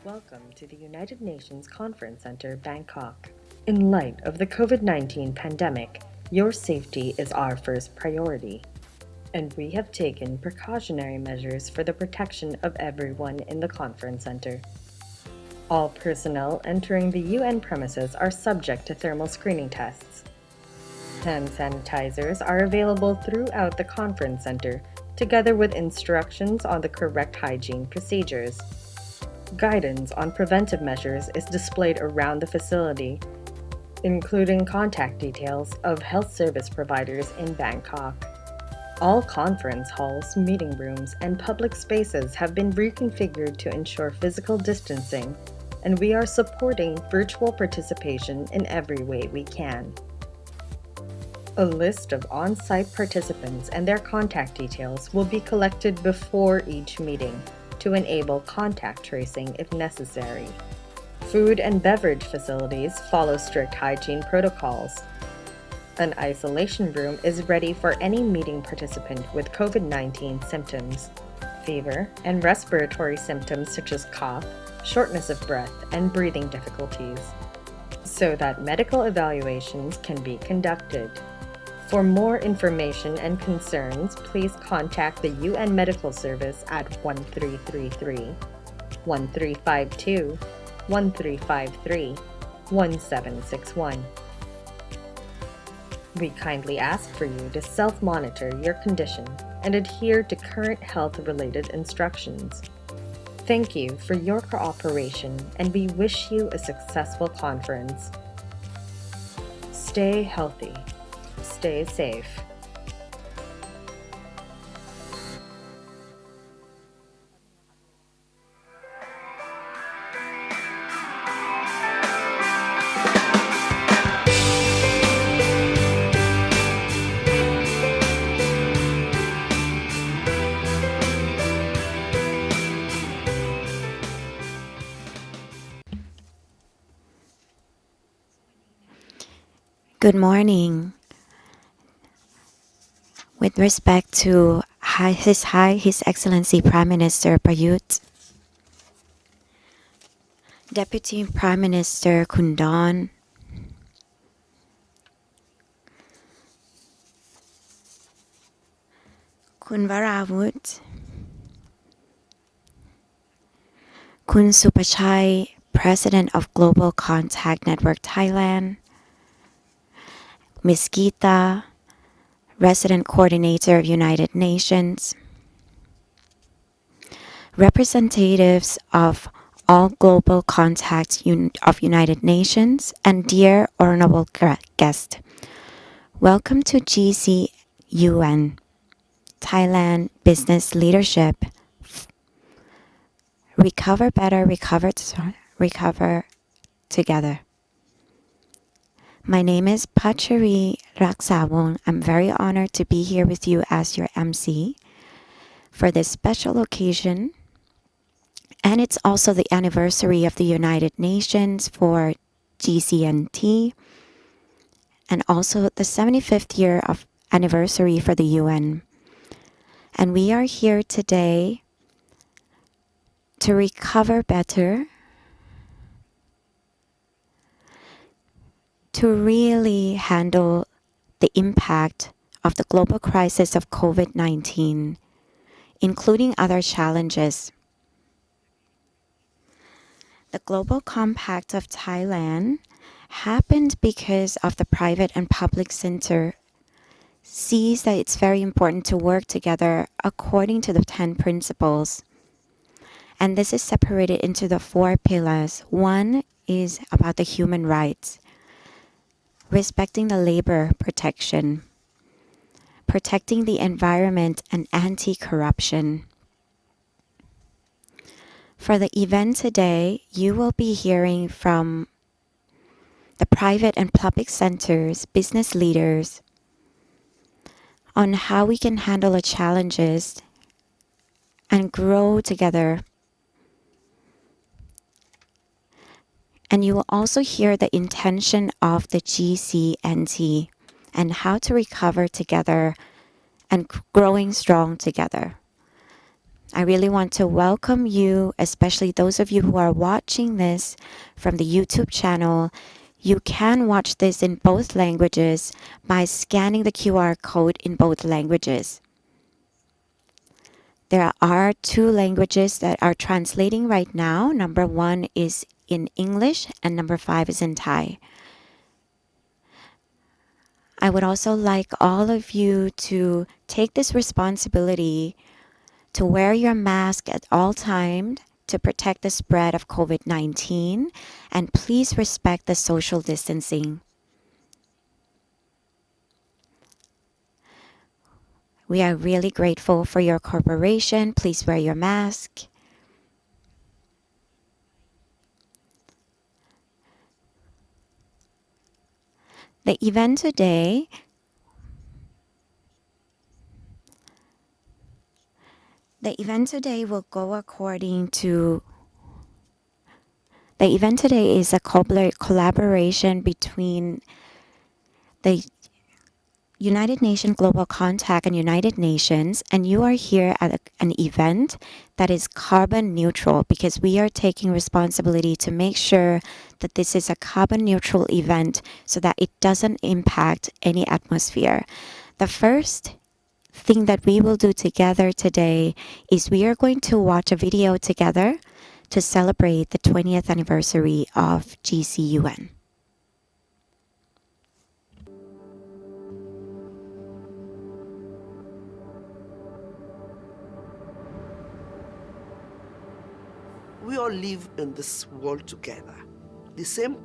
Welcome to the United Nations Conference Center, Bangkok. In light of the COVID-19 pandemic, your safety is our first priority, and we have taken precautionary measures for the protection of everyone in the conference center. All personnel entering the UN premises are subject to thermal screening tests. Hand sanitizers are available throughout the conference center, together with instructions on the correct hygiene procedures. Guidance on preventive measures is displayed around the facility, including contact details of health service providers in Bangkok. All conference halls, meeting rooms, and public spaces have been reconfigured to ensure physical distancing, and we are supporting virtual participation in every way we can. A list of on-site participants and their contact details will be collected before each meeting to enable contact tracing if necessary. Food and beverage facilities follow strict hygiene protocols. An isolation room is ready for any meeting participant with COVID-19 symptoms, fever, and respiratory symptoms such as cough, shortness of breath, and breathing difficulties, so that medical evaluations can be conducted. For more information and concerns, please contact the UN Medical Service at 1333, 1352, 1353, 1761. We kindly ask for you to self-monitor your condition and adhere to current health-related instructions. Thank you for your cooperation, and we wish you a successful conference. Stay healthy. Stay safe. Good morning. With respect to His Excellency Prime Minister Prayut, Deputy Prime Minister Kundon, Kun Varavut, Kun Supachai, President of Global Contact Network Thailand, Ms. Geeta, Resident Coordinator of United Nations, representatives of all global contacts of United Nations, and dear honorable guest, welcome to GCUN, Thailand Business Leadership. Recover better, recover together. My name is Pachari Raksawong. I'm very honored to be here with you as your MC for this special occasion. And it's also the anniversary of the United Nations for GCNT, and also the 75th year of anniversary for the UN. And we are here today to recover better, to really handle the impact of the global crisis of COVID-19, including other challenges. The Global Compact of Thailand happened because of the private and public sector sees that it's very important to work together according to the 10 principles. And this is separated into the 4 pillars. One is about the human rights, respecting the labor protection, protecting the environment, and anti-corruption. For the event today, you will be hearing from the private and public sectors, business leaders, on how we can handle the challenges and grow together. And you will also hear the intention of the GCNT and how to recover together and growing strong together. I really want to welcome you, especially those of you who are watching this from the YouTube channel. You can watch this in both languages by scanning the QR code in both languages. There are 2 languages that are translating right now. Number 1 is in English and number 5 is in Thai. I would also like all of you to take this responsibility to wear your mask at all times to protect the spread of COVID-19, and please respect the social distancing. We are really grateful for your cooperation. Please wear your mask. The event today will go according to The event today is a collaboration between the United Nations Global Compact and United Nations, and you are here at an event that is carbon neutral because we are taking responsibility to make sure that this is a carbon neutral event so that it doesn't impact any atmosphere. The first thing that we will do together today is we are going to watch a video together to celebrate the 20th anniversary of GCUN. We all live in this world together. The same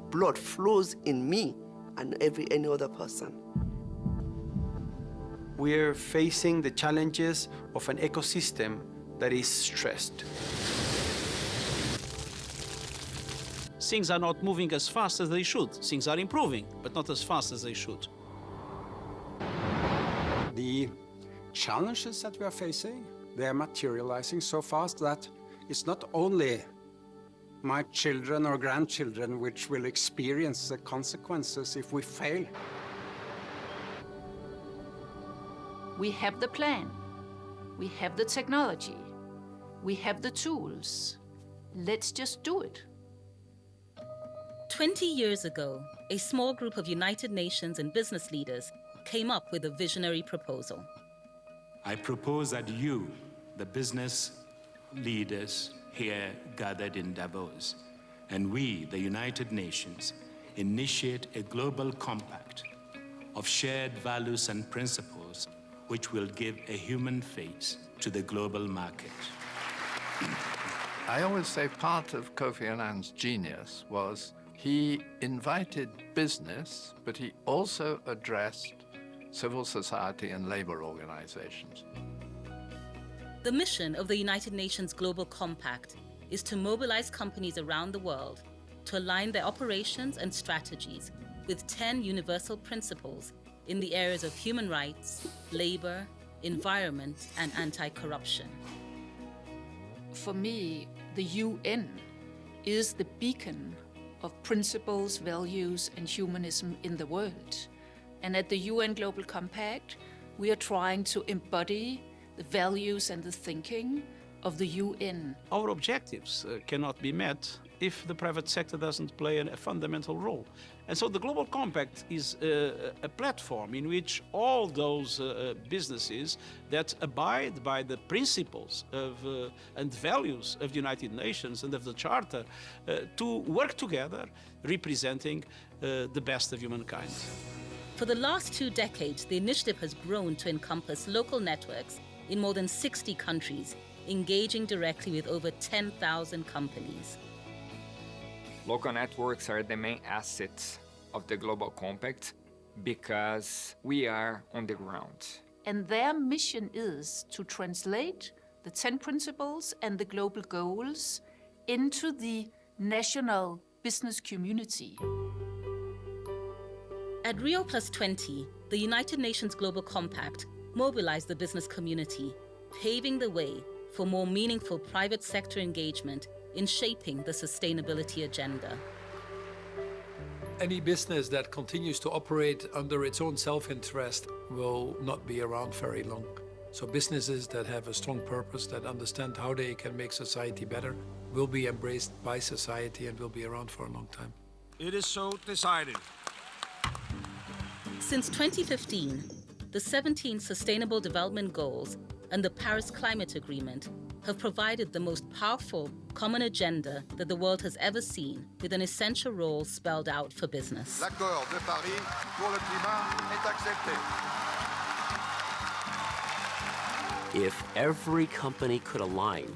blood flows in me and any other person. We're facing the challenges of an ecosystem that is stressed. Things are not moving as fast as they should. Things are improving, but not as fast as they should. The challenges that we are facing, they are materializing so fast that it's not only my children or grandchildren which will experience the consequences if we fail. We have the plan. We have the technology. We have the tools. Let's just do it. 20 years ago, a small group of United Nations and business leaders came up with a visionary proposal. I propose that you, the business leaders here gathered in Davos, and we, the United Nations, initiate a global compact of shared values and principles which will give a human face to the global market. I always say part of Kofi Annan's genius was he invited business, but he also addressed civil society and labor organizations. The mission of the United Nations Global Compact is to mobilize companies around the world to align their operations and strategies with 10 universal principles in the areas of human rights, labor, environment, and anti-corruption. For me, the UN is the beacon of principles, values, and humanism in the world. And at the UN Global Compact, we are trying to embody the values and the thinking of the UN. Our objectives cannot be met if the private sector doesn't play a fundamental role. And so the Global Compact is a platform in which all those businesses that abide by the principles of, and values of the United Nations and of the Charter to work together, representing the best of humankind. For the last 2 decades, the initiative has grown to encompass local networks in more than 60 countries, engaging directly with over 10,000 companies. Local networks are the main assets of the Global Compact because we are on the ground. And their mission is to translate the 10 principles and the global goals into the national business community. At Rio Plus 20, the United Nations Global Compact mobilized the business community, paving the way for more meaningful private sector engagement in shaping the sustainability agenda. Any business that continues to operate under its own self-interest will not be around very long. So businesses that have a strong purpose, that understand how they can make society better, will be embraced by society and will be around for a long time. It is so decided. Since 2015, the 17 Sustainable Development Goals and the Paris Climate Agreement have provided the most powerful common agenda that the world has ever seen, with an essential role spelled out for business. L'accord de Paris pour le climat est accepté. If every company could align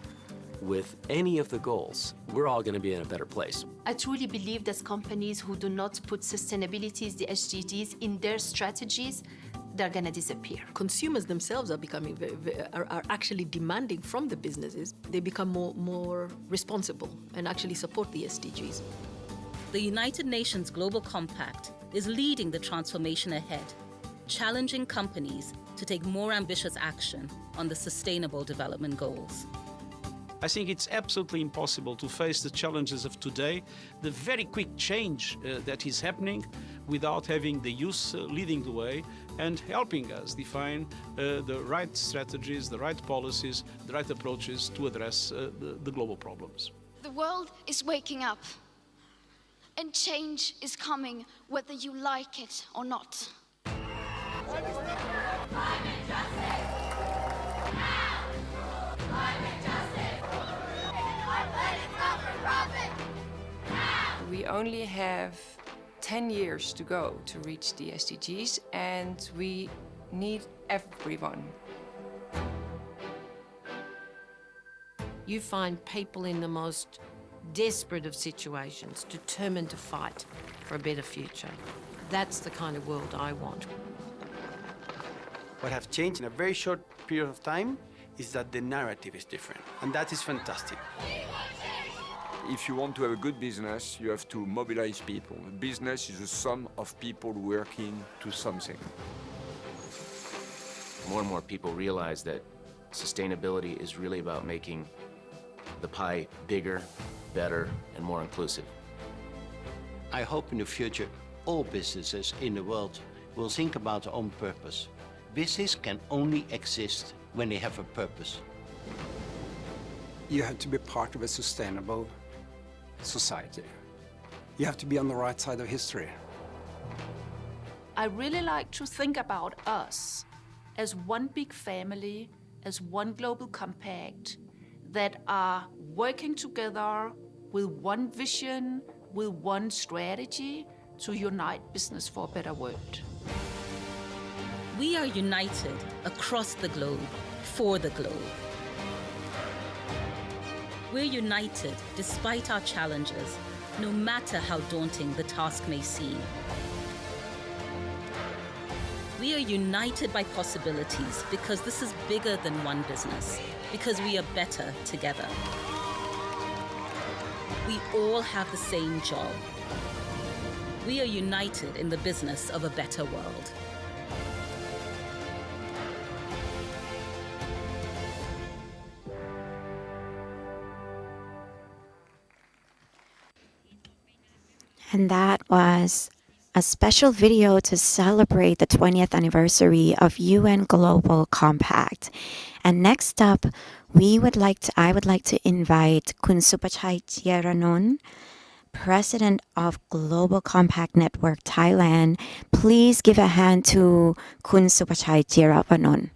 with any of the goals, we're all going to be in a better place. I truly believe that companies who do not put sustainability, the SDGs, in their strategies, they're going to disappear. Consumers themselves are becoming are actually demanding from the businesses. They become more responsible and actually support the SDGs. The United Nations Global Compact is leading the transformation ahead, challenging companies to take more ambitious action on the Sustainable Development Goals. I think it's absolutely impossible to face the challenges of today, the very quick change that is happening, without having the youth leading the way and helping us define the right strategies, the right policies, the right approaches to address the global problems. The world is waking up, and change is coming whether you like it or not. Climate justice! Now! Climate justice! Our planet's not for profit! Now! We only have 10 years to go to reach the SDGs, and we need everyone. You find people in the most desperate of situations, determined to fight for a better future. That's the kind of world I want. What has changed in a very short period of time is that the narrative is different, and that is fantastic. If you want to have a good business, you have to mobilize people. A business is a sum of people working to something. More and more people realize that sustainability is really about making the pie bigger, better, and more inclusive. I hope in the future all businesses in the world will think about their own purpose. Business can only exist when they have a purpose. You have to be part of a sustainable society. You have to be on the right side of history. I really like to think about us as one big family, as one global compact that are working together with one vision, with one strategy to unite business for a better world. We are united across the globe, for the globe. We're united despite our challenges, no matter how daunting the task may seem. We are united by possibilities because this is bigger than one business, because we are better together. We all have the same job. We are united in the business of a better world. And that was a special video to celebrate the 20th anniversary of UN Global Compact. And next up, I would like to invite Kun Supachai Jieranon, President of Global Compact Network Thailand. Please give a hand to Kun Supachai Jieranon.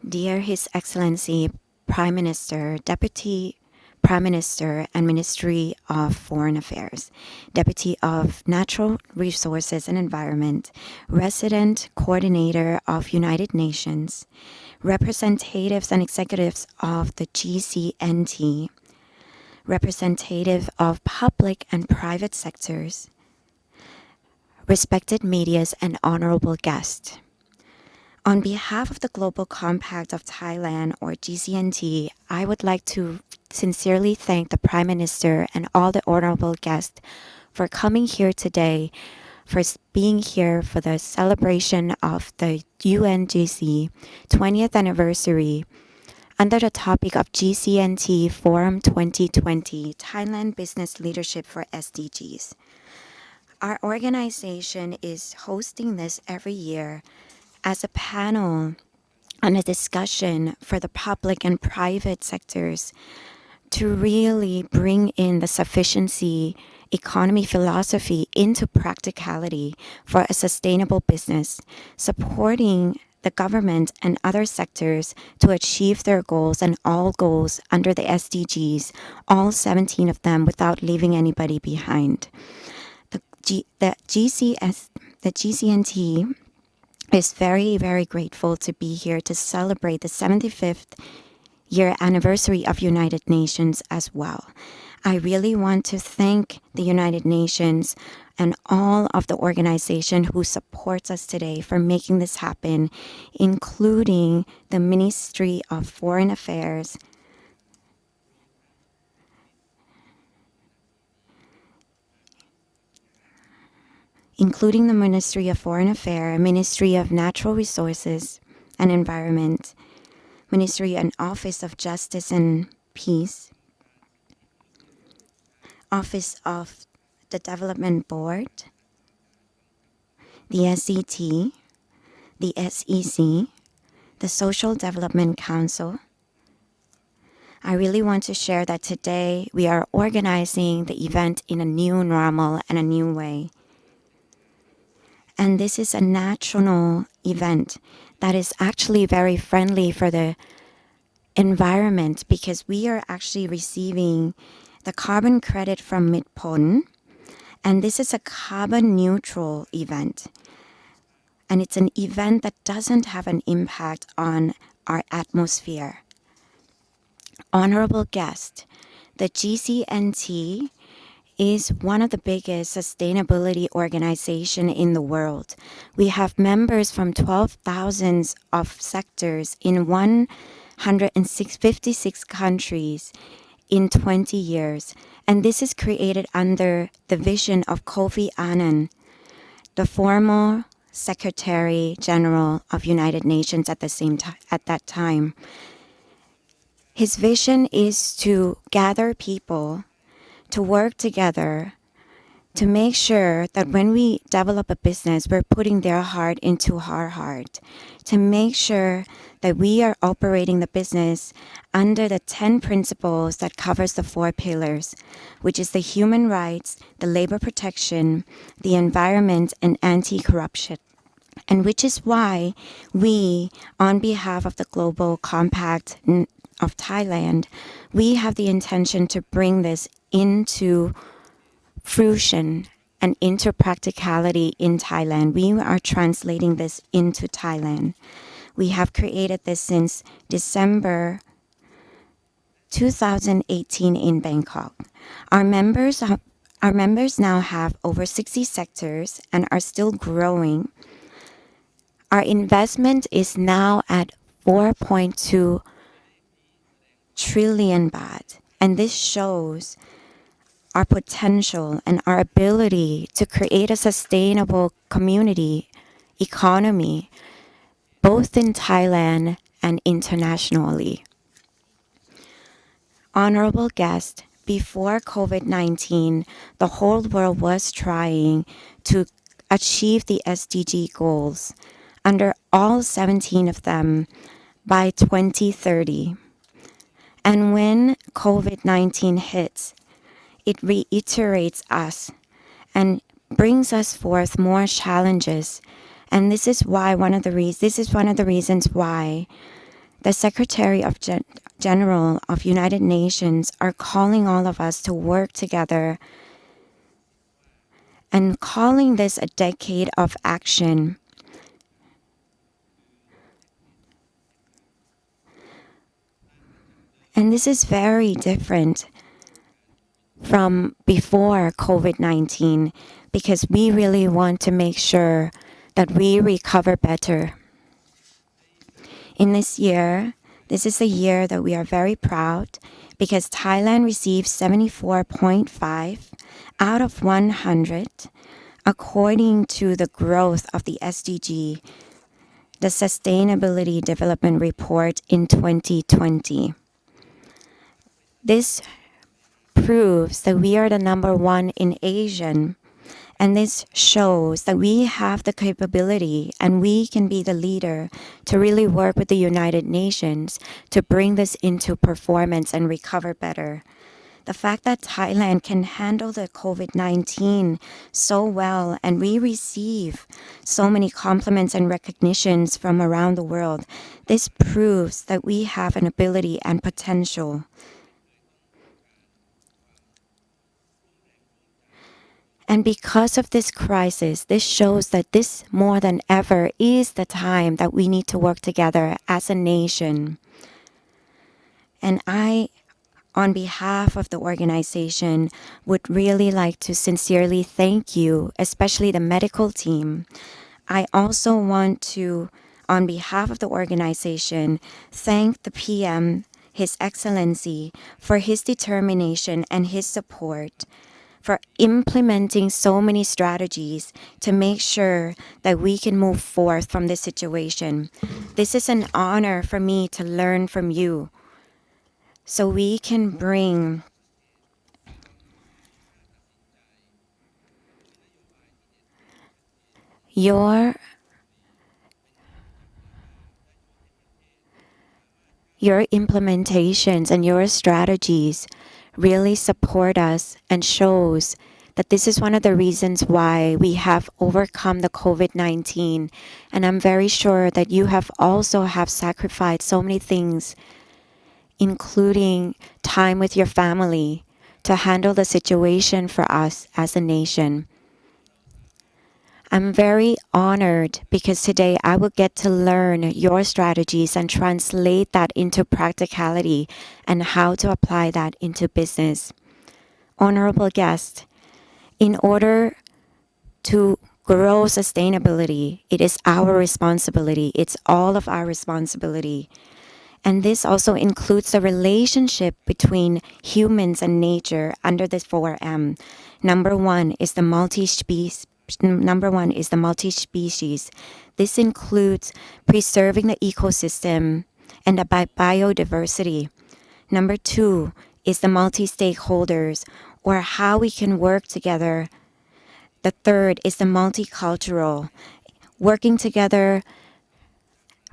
Dear His Excellency Prime Minister, Deputy Prime Minister and Ministry of Foreign Affairs, Deputy of Natural Resources and Environment, Resident Coordinator of United Nations, representatives and executives of the GCNT, representative of public and private sectors, respected medias and honorable guests. On behalf of the Global Compact of Thailand, or GCNT, I would like to sincerely thank the Prime Minister and all the honorable guests for coming here today for being here for the celebration of the UNGC 20th anniversary under the topic of GCNT Forum 2020, Thailand Business Leadership for SDGs. Our organization is hosting this every year as a panel and a discussion for the public and private sectors to really bring in the sufficiency economy philosophy into practicality for a sustainable business, supporting the government and other sectors to achieve their goals and all goals under the SDGs, all 17 of them, without leaving anybody behind. The GCNT is very, very grateful to be here to celebrate the 75th year anniversary of United Nations as well. I really want to thank the United Nations and all of the organization who supports us today for making this happen, including the Ministry of Foreign Affairs, including the Ministry of Foreign Affairs, Ministry of Natural Resources and Environment, Ministry and Office of Justice and Peace, Office of the Development Board, the SET, the SEC, the Social Development Council. I really want to share that today we are organizing the event in a new normal and a new way. And this is a national event that is actually very friendly for the environment because we are actually receiving the carbon credit from Midpon, and this is a carbon neutral event. And it's an event that doesn't have an impact on our atmosphere. Honorable guest, the GCNT is one of the biggest sustainability organizations in the world. We have members from 12,000 of sectors in 156 countries in 20 years. And this is created under the vision of Kofi Annan, the former Secretary General of United Nations at that time. His vision is to gather people to work together to make sure that when we develop a business, we're putting their heart into our heart, to make sure that we are operating the business under the 10 principles that covers the 4 pillars, which is the human rights, the labor protection, the environment, and anti-corruption. And which is why we, on behalf of the Global Compact of Thailand, we have the intention to bring this into fruition and into practicality in Thailand. We are translating this into Thailand. We have created this since December 2018 in Bangkok. Our members now have over 60 sectors and are still growing. Our investment is now at 4.2 trillion baht, and this shows our potential and our ability to create a sustainable community, economy, both in Thailand and internationally. Honorable guest, before COVID-19, the whole world was trying to achieve the SDG goals under all 17 of them by 2030. And when COVID-19 hits, it reiterates us and brings us forth more challenges. And this is why one of the reasons why the Secretary of General of United Nations are calling all of us to work together and calling this a decade of action. And this is very different from before COVID-19 because we really want to make sure that we recover better. In this year, this is a year that we are very proud because Thailand received 74.5 out of 100 according to the growth of the SDG, the Sustainability Development Report in 2020. This proves that we are the #1 in Asia, and this shows that we have the capability and we can be the leader to really work with the United Nations to bring this into performance and recover better. The fact that Thailand can handle the COVID-19 so well and we receive so many compliments and recognitions from around the world, this proves that we have an ability and potential. And because of this crisis, this shows that this more than ever is the time that we need to work together as a nation. And I, on behalf of the organization, would really like to sincerely thank you, especially the medical team. I also want to, on behalf of the organization, thank the PM, His Excellency, for his determination and his support, for implementing so many strategies to make sure that we can move forth from this situation. This is an honor for me to learn from you, so we can bring your implementations and your strategies really support us and shows that this is one of the reasons why we have overcome the COVID-19. And I'm very sure that you have also have sacrificed so many things, including time with your family, to handle the situation for us as a nation. I'm very honored because today I will get to learn your strategies and translate that into practicality and how to apply that into business. Honorable guest, in order to grow sustainability, it is our responsibility. It's all of our responsibility. And this also includes the relationship between humans and nature under the 4M. Number one is the multi-species. This includes preserving the ecosystem and the biodiversity. Number two is the multi-stakeholders, or how we can work together. The third is the multicultural, working together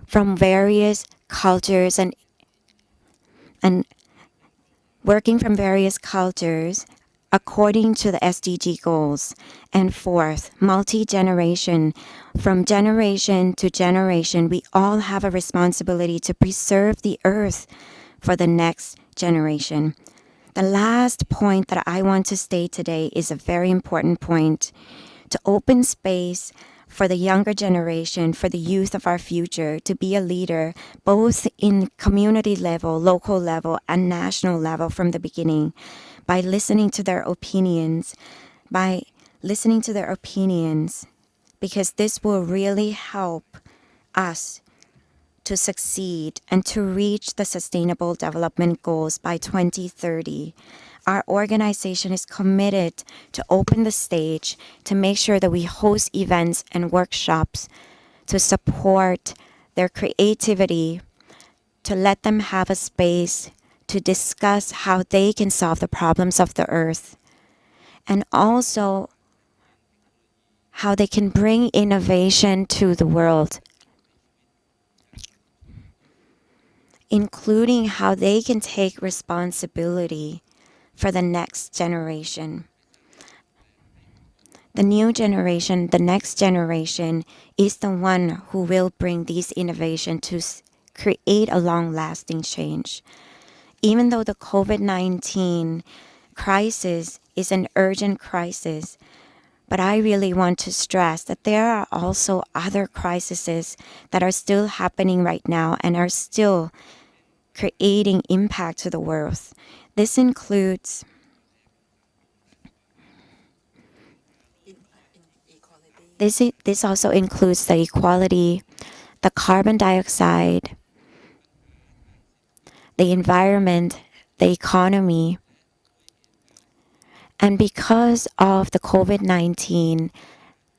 from various cultures and working from various cultures according to the SDG goals. And fourth, multi-generation. From generation to generation, we all have a responsibility to preserve the earth for the next generation. The last point that I want to state today is a very important point: to open space for the younger generation, for the youth of our future, to be a leader, both in community level, local level, and national level from the beginning, by listening to their opinions, because this will really help us to succeed and to reach the Sustainable Development Goals by 2030. Our organization is committed to open the stage, to make sure that we host events and workshops to support their creativity, to let them have a space to discuss how they can solve the problems of the earth, and also how they can bring innovation to the world, including how they can take responsibility for the next generation. The new generation, the next generation, is the one who will bring these innovations to create a long-lasting change. Even though the COVID-19 crisis is an urgent crisis, but I really want to stress that there are also other crises that are still happening right now and are still creating impact to the world. This includes this also includes the equality, the carbon dioxide, the environment, the economy. And because of the COVID-19,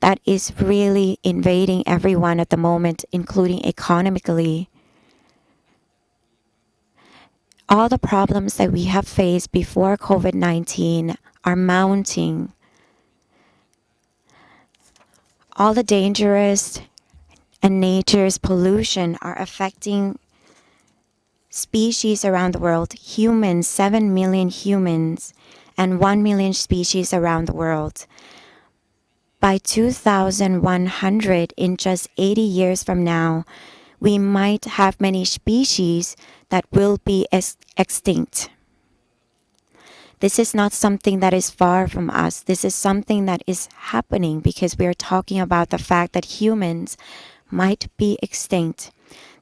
that is really invading everyone at the moment, including economically. All the problems that we have faced before COVID-19 are mounting. All the dangerous and nature's pollution are affecting species around the world, humans, 7 million humans, and 1 million species around the world. By 2100, in just 80 years from now, we might have many species that will be extinct. This is not something that is far from us. This is something that is happening because we are talking about the fact that humans might be extinct.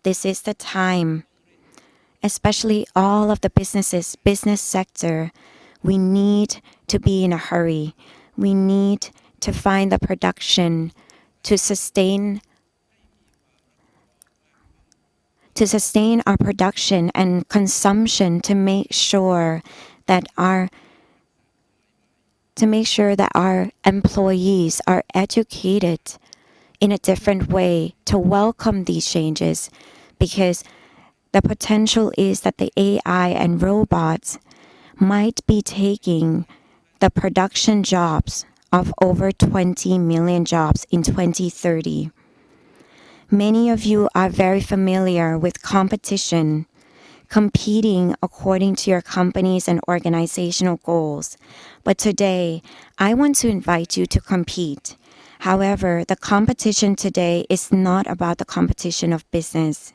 This is the time, especially all of the business sector, we need to be in a hurry. We need to find the production to sustain our production and consumption, to make sure that our employees are educated in a different way to welcome these changes, because the potential is that the AI and robots might be taking the production jobs of over 20 million jobs in 2030. Many of you are very familiar with competition, competing according to your company's and organizational goals. But today, I want to invite you to compete. However, the competition today is not about the competition of business.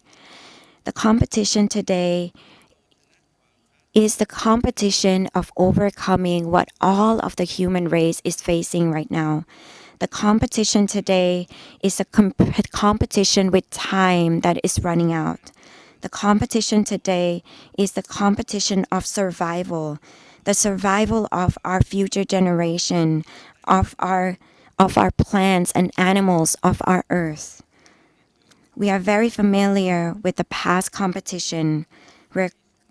The competition today is the competition of overcoming what all of the human race is facing right now. The competition today is a competition with time that is running out. The competition today is the competition of survival, the survival of our future generation, of our plants and animals, of our earth. We are very familiar with the past competition.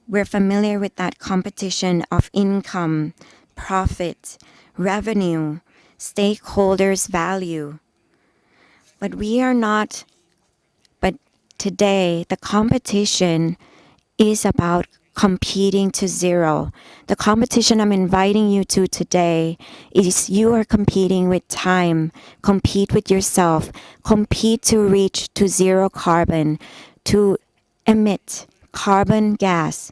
We're familiar with that competition of income, profit, revenue, stakeholders' value. But today, the competition is about competing to zero. The competition I'm inviting you to today is you are competing with time, compete with yourself, compete to reach to zero carbon, to emit carbon gas.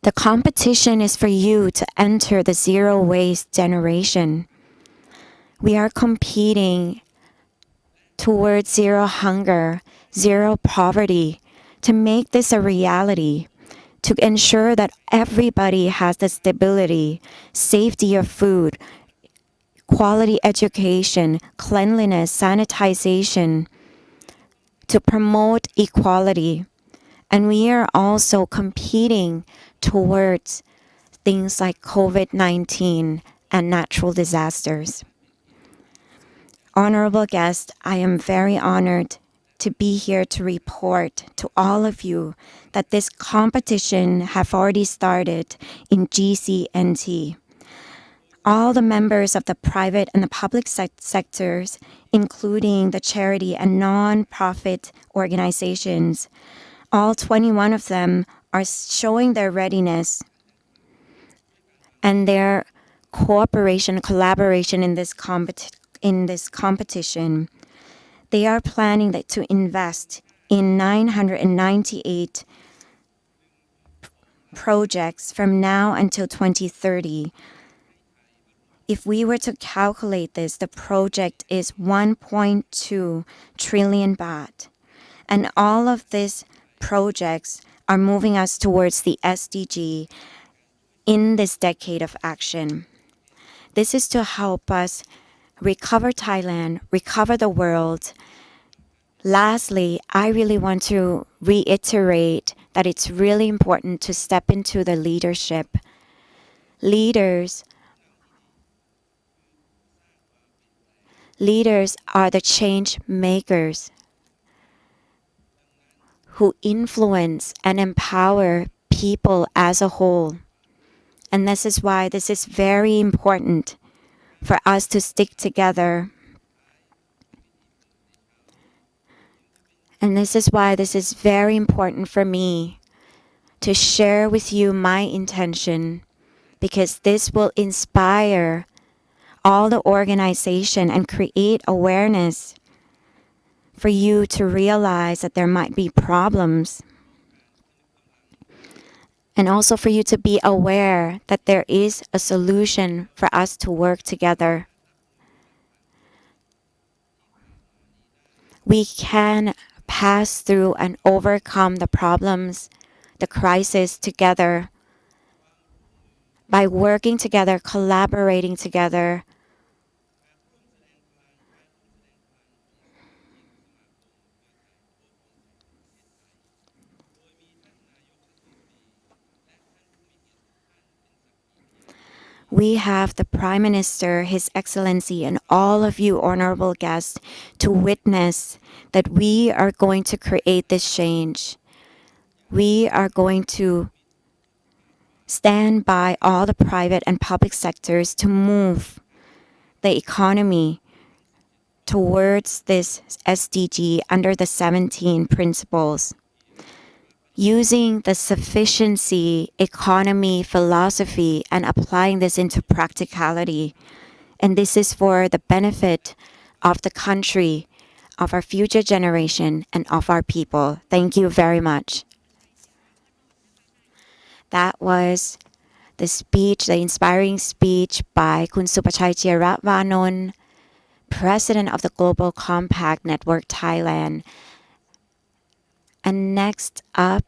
The competition is for you to enter the zero waste generation. We are competing towards zero hunger, zero poverty, to make this a reality, to ensure that everybody has the stability, safety of food, quality education, cleanliness, sanitization, to promote equality. And we are also competing towards things like COVID-19 and natural disasters. Honorable guests, I am very honored to be here to report to all of you that this competition have already started in GCNT. All the members of the private and the public sectors, including the charity and non-profit organizations, all 21 of them are showing their readiness and their cooperation, collaboration in this competition. They are planning to invest in 998 projects from now until 2030. If we were to calculate this, the project is 1.2 trillion baht. And all of these projects are moving us towards the SDG in this decade of action. This is to help us recover Thailand, recover the world. Lastly, I really want to reiterate that it's really important to step into the leadership. Leaders are the change makers who influence and empower people as a whole. And this is why this is very important. for us to stick together. And this is why this is very important for me to share with you my intention, because this will inspire all the organization and create awareness for you to realize that there might be problems. And also for you to be aware that there is a solution for us to work together. We can pass through and overcome the problems, the crisis together by working together, collaborating together. We have the Prime Minister, His Excellency, and all of you honorable guests to witness that we are going to create this change. We are going to stand by all the private and public sectors to move the economy towards this SDG under the 17 principles. Using the sufficiency economy philosophy and applying this into practicality. And this is for the benefit of the country, of our future generation, and of our people. Thank you very much. That was the speech, the inspiring speech by Kun Supachai Jiaravanon, President of the Global Compact Network Thailand. And next up,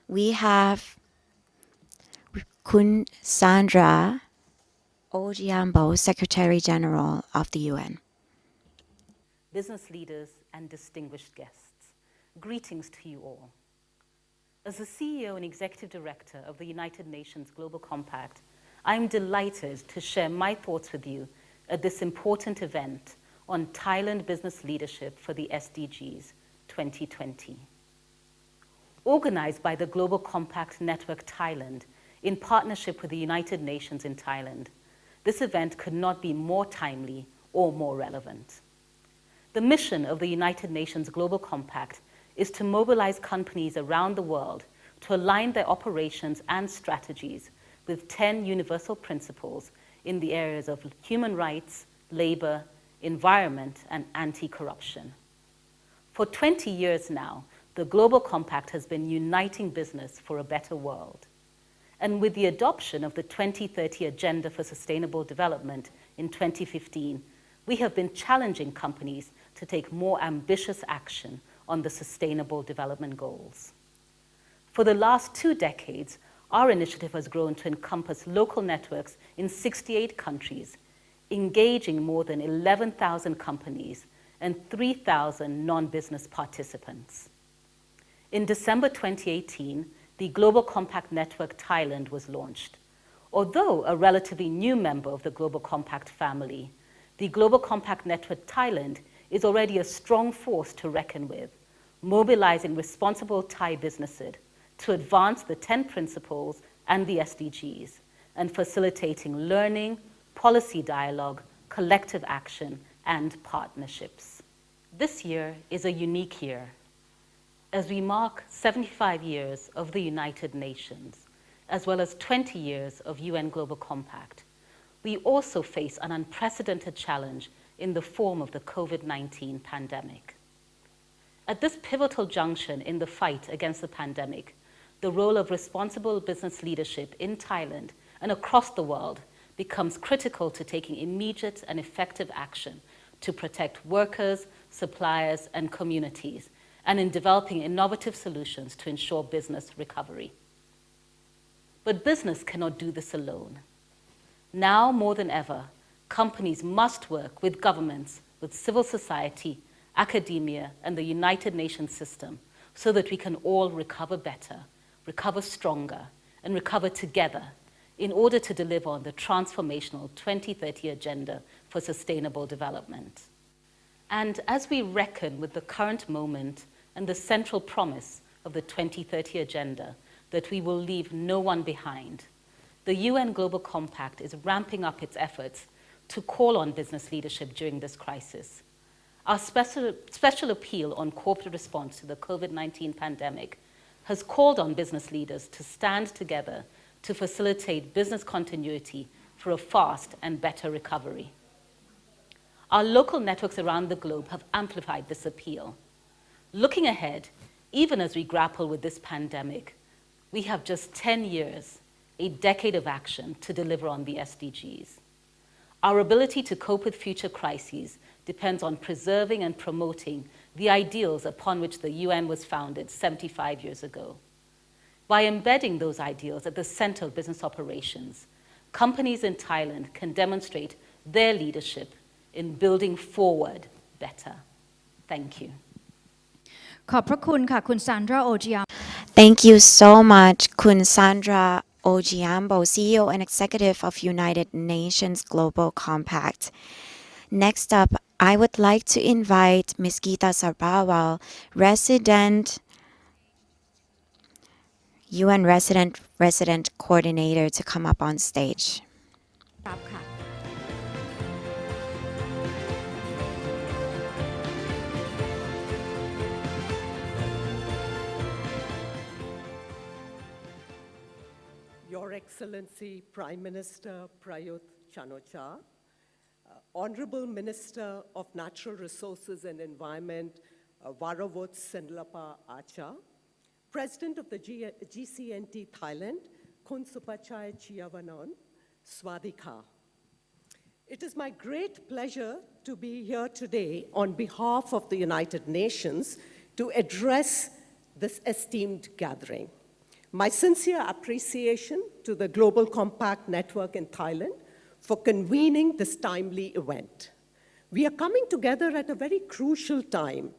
we have Kun Sandra Ojiambo, Secretary General of the UN. Business leaders and distinguished guests, greetings to you all. As the CEO and Executive Director of the United Nations Global Compact, I am delighted to share my thoughts with you at this important event on Thailand business leadership for the SDGs 2020. Organized by the Global Compact Network Thailand in partnership with the United Nations in Thailand, this event could not be more timely or more relevant. The mission of the United Nations Global Compact is to mobilize companies around the world to align their operations and strategies with 10 universal principles in the areas of human rights, labor, environment, and anti-corruption. For 20 years now, the Global Compact has been uniting business for a better world. And with the adoption of the 2030 Agenda for Sustainable Development in 2015, we have been challenging companies to take more ambitious action on the Sustainable Development Goals. For the last 2 decades, our initiative has grown to encompass local networks in 68 countries, engaging more than 11,000 companies and 3,000 non-business participants. In December 2018, the Global Compact Network Thailand was launched. Although a relatively new member of the Global Compact family, the Global Compact Network Thailand is already a strong force to reckon with, mobilizing responsible Thai businesses to advance the 10 principles and the SDGs, and facilitating learning, policy dialogue, collective action, and partnerships. This year is a unique year. As we mark 75 years of the United Nations, as well as 20 years of UN Global Compact, we also face an unprecedented challenge in the form of the COVID-19 pandemic. At this pivotal junction in the fight against the pandemic, the role of responsible business leadership in Thailand and across the world becomes critical to taking immediate and effective action to protect workers, suppliers, and communities, and in developing innovative solutions to ensure business recovery. But business cannot do this alone. Now more than ever, companies must work with governments, with civil society, academia, and the United Nations system so that we can all recover better, recover stronger, and recover together in order to deliver on the transformational 2030 Agenda for Sustainable Development. And as we reckon with the current moment and the central promise of the 2030 Agenda, that we will leave no one behind, the UN Global Compact is ramping up its efforts to call on business leadership during this crisis. Our special appeal on corporate response to the COVID-19 pandemic has called on business leaders to stand together to facilitate business continuity for a fast and better recovery. Our local networks around the globe have amplified this appeal. Looking ahead, even as we grapple with this pandemic, we have just 10 years, a decade of action to deliver on the SDGs. Our ability to cope with future crises depends on preserving and promoting the ideals upon which the UN was founded 75 years ago. By embedding those ideals at the center of business operations, companies in Thailand can demonstrate their leadership in building forward better. Thank you. ขอบพระคุณค่ะคุณซานดรา โอจิยาม Thank you so much, Kun Sandra Ojiambo, CEO and Executive of United Nations Global Compact. Next up, I would like to invite Ms. Geeta Sarbawal, UN Resident Coordinator, to come up on stage. ครับค่ะ Your Excellency Prime Minister Prayut Chan-o-cha, Honorable Minister of Natural Resources and Environment Varavut Senlapa Acha, President of the GCNT Thailand, Kun Supachai Chiavanon, Swadika. It is my great pleasure to be here today on behalf of the United Nations to address this esteemed gathering. My sincere appreciation to the Global Compact Network in Thailand for convening this timely event. We are coming together at a very crucial time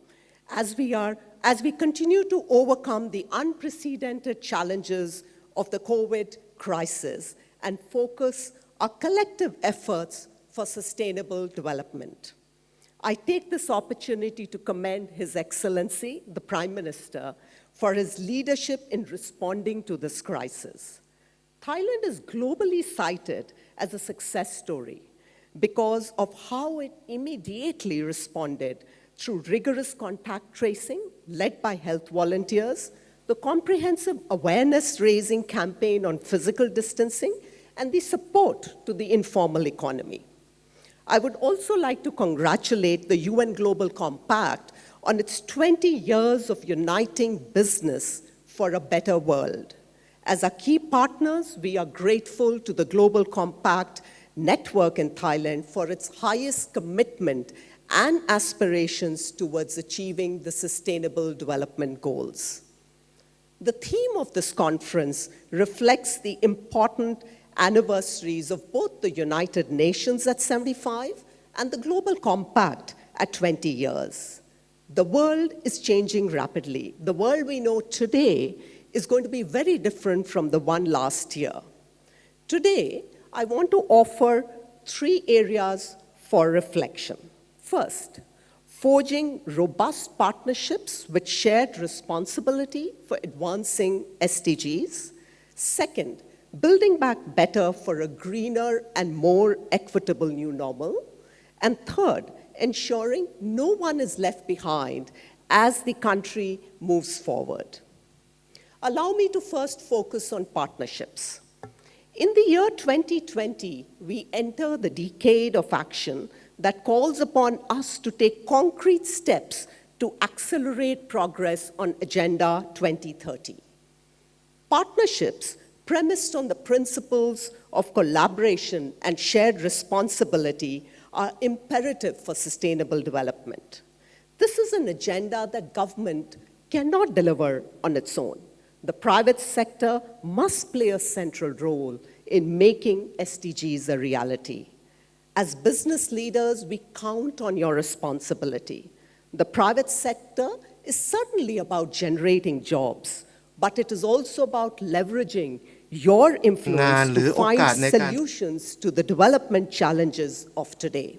as we continue to overcome the unprecedented challenges of the COVID crisis and focus our collective efforts for sustainable development. I take this opportunity to commend His Excellency, the Prime Minister, for his leadership in responding to this crisis. Thailand is globally cited as a success story because of how it immediately responded through rigorous contact tracing led by health volunteers, the comprehensive awareness-raising campaign on physical distancing, and the support to the informal economy. I would also like to congratulate the UN Global Compact on its 20 years of uniting business for a better world. As our key partners, we are grateful to the Global Compact network in Thailand for its highest commitment and aspirations towards achieving the Sustainable Development Goals. The theme of this conference reflects the important anniversaries of both the United Nations at 75 and the Global Compact at 20 years. The world is changing rapidly. The world we know today is going to be very different from the one last year. Today, I want to offer 3 areas for reflection. First, forging robust partnerships with shared responsibility for advancing SDGs. Second, building back better for a greener and more equitable new normal. And third, ensuring no one is left behind as the country moves forward. Allow me to first focus on partnerships. In the year 2020, we enter the decade of action that calls upon us to take concrete steps to accelerate progress on Agenda 2030. Partnerships premised on the principles of collaboration and shared responsibility are imperative for sustainable development. This is an agenda that government cannot deliver on its own. The private sector must play a central role in making SDGs a reality. As business leaders, we count on your responsibility. The private sector is certainly about generating jobs, but it is also about leveraging your influence to find solutions to the development challenges of today.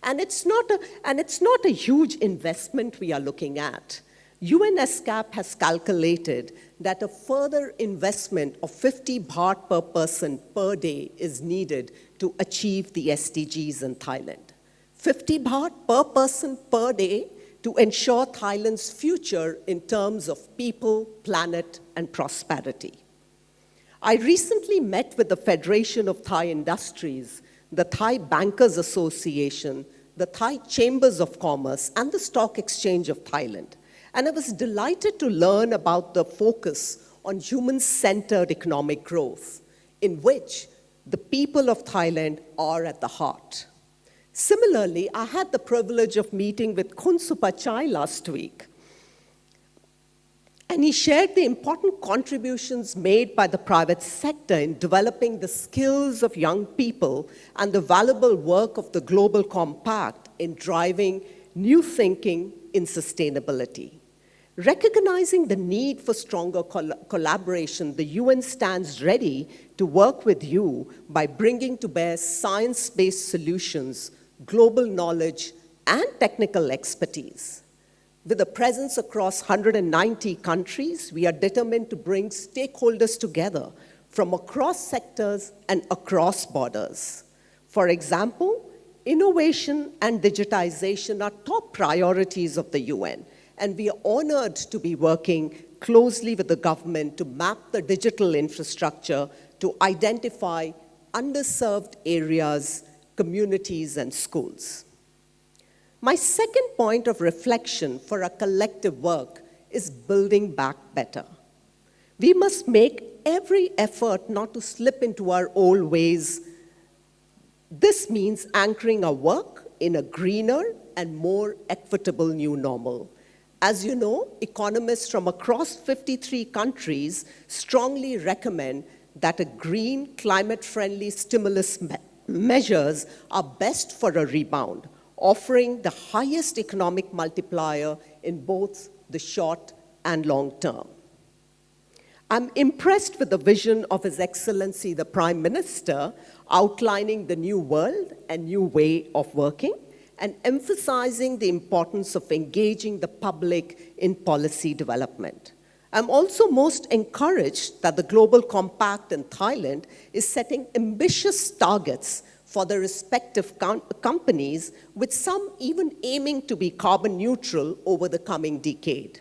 And it's not a huge investment we are looking at. UNESCAP has calculated that a further investment of 50 baht per person per day is needed to achieve the SDGs in Thailand. 50 baht per person per day to ensure Thailand's future in terms of people, planet, and prosperity. I recently met with the Federation of Thai Industries, the Thai Bankers Association, the Thai Chambers of Commerce, and the Stock Exchange of Thailand. And I was delighted to learn about the focus on human-centered economic growth, in which the people of Thailand are at the heart. Similarly, I had the privilege of meeting with Khun Supachai last week, and he shared the important contributions made by the private sector in developing the skills of young people and the valuable work of the Global Compact in driving new thinking in sustainability. Recognizing the need for stronger collaboration, the UN stands ready to work with you by bringing to bear science-based solutions, global knowledge, and technical expertise. With a presence across 190 countries, we are determined to bring stakeholders together from across sectors and across borders. For example, innovation and digitization are top priorities of the UN, and we are honored to be working closely with the government to map the digital infrastructure to identify underserved areas, communities, and schools. My second point of reflection for our collective work is building back better. We must make every effort not to slip into our old ways. This means anchoring our work in a greener and more equitable new normal. As you know, economists from across 53 countries strongly recommend that a green, climate-friendly stimulus measures are best for a rebound, offering the highest economic multiplier in both the short and long term. I'm impressed with the vision of His Excellency, the Prime Minister, outlining the new world and new way of working, and emphasizing the importance of engaging the public in policy development. I'm also most encouraged that the Global Compact in Thailand is setting ambitious targets for the respective companies, with some even aiming to be carbon neutral over the coming decade.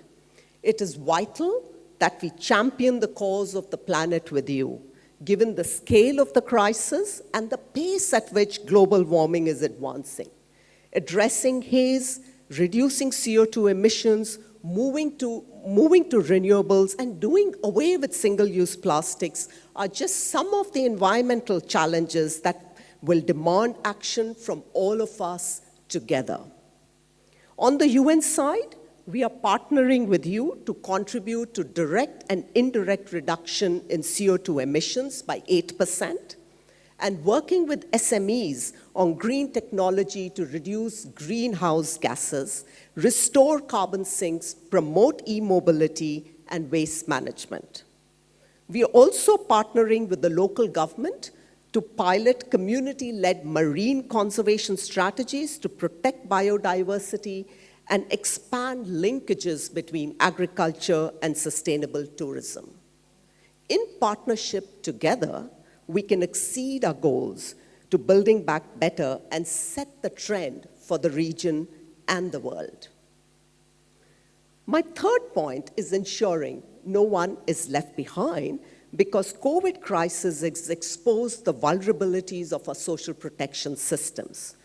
It is vital that we champion the cause of the planet with you, given the scale of the crisis and the pace at which global warming is advancing. Addressing haze, reducing CO2 emissions, moving to renewables, and doing away with single-use plastics are just some of the environmental challenges that will demand action from all of us together. On the UN side, we are partnering with you to contribute to direct and indirect reduction in CO2 emissions by 8%, and working with SMEs on green technology to reduce greenhouse gases, restore carbon sinks, promote e-mobility, and waste management. We are also partnering with the local government to pilot community-led marine conservation strategies to protect biodiversity and expand linkages between agriculture and sustainable tourism. In partnership together, we can exceed our goals to building back better and set the trend for the region and the world. My third point is ensuring no one is left behind, because COVID crisis has exposed the vulnerabilities of our social protection systems.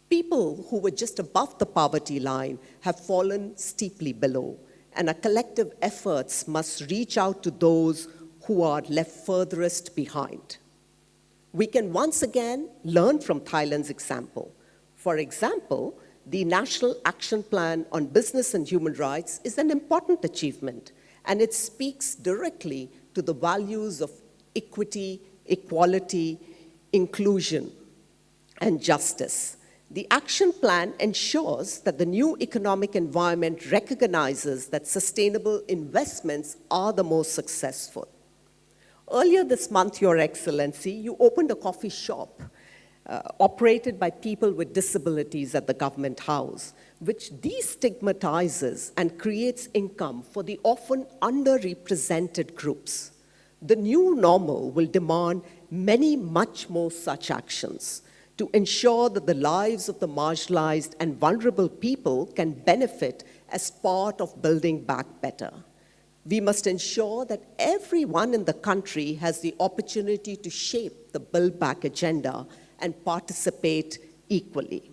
People who were just above the poverty line have fallen steeply below, and our collective efforts must reach out to those who are left furthest behind. We can once again learn from Thailand's example. For example, the National Action Plan on Business and Human Rights is an important achievement, and it speaks directly to the values of equity, equality, inclusion, and justice. The action plan ensures that the new economic environment recognizes that sustainable investments are the most successful. Earlier this month, Your Excellency, you opened a coffee shop operated by people with disabilities at the government house, which destigmatizes and creates income for the often underrepresented groups. The new normal will demand many much more such actions to ensure that the lives of the marginalized and vulnerable people can benefit as part of building back better. We must ensure that everyone in the country has the opportunity to shape the Build Back agenda and participate equally.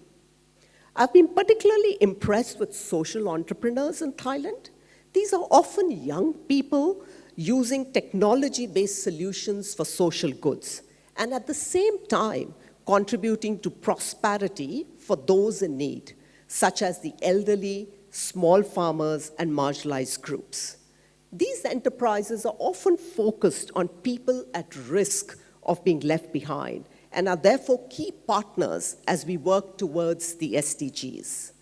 I've been particularly impressed with social entrepreneurs in Thailand. These are often young people using technology-based solutions for social goods, and at the same time, contributing to prosperity for those in need, such as the elderly, small farmers, and marginalized groups. These enterprises are often focused on people at risk of being left behind and are therefore key partners as we work towards the SDGs.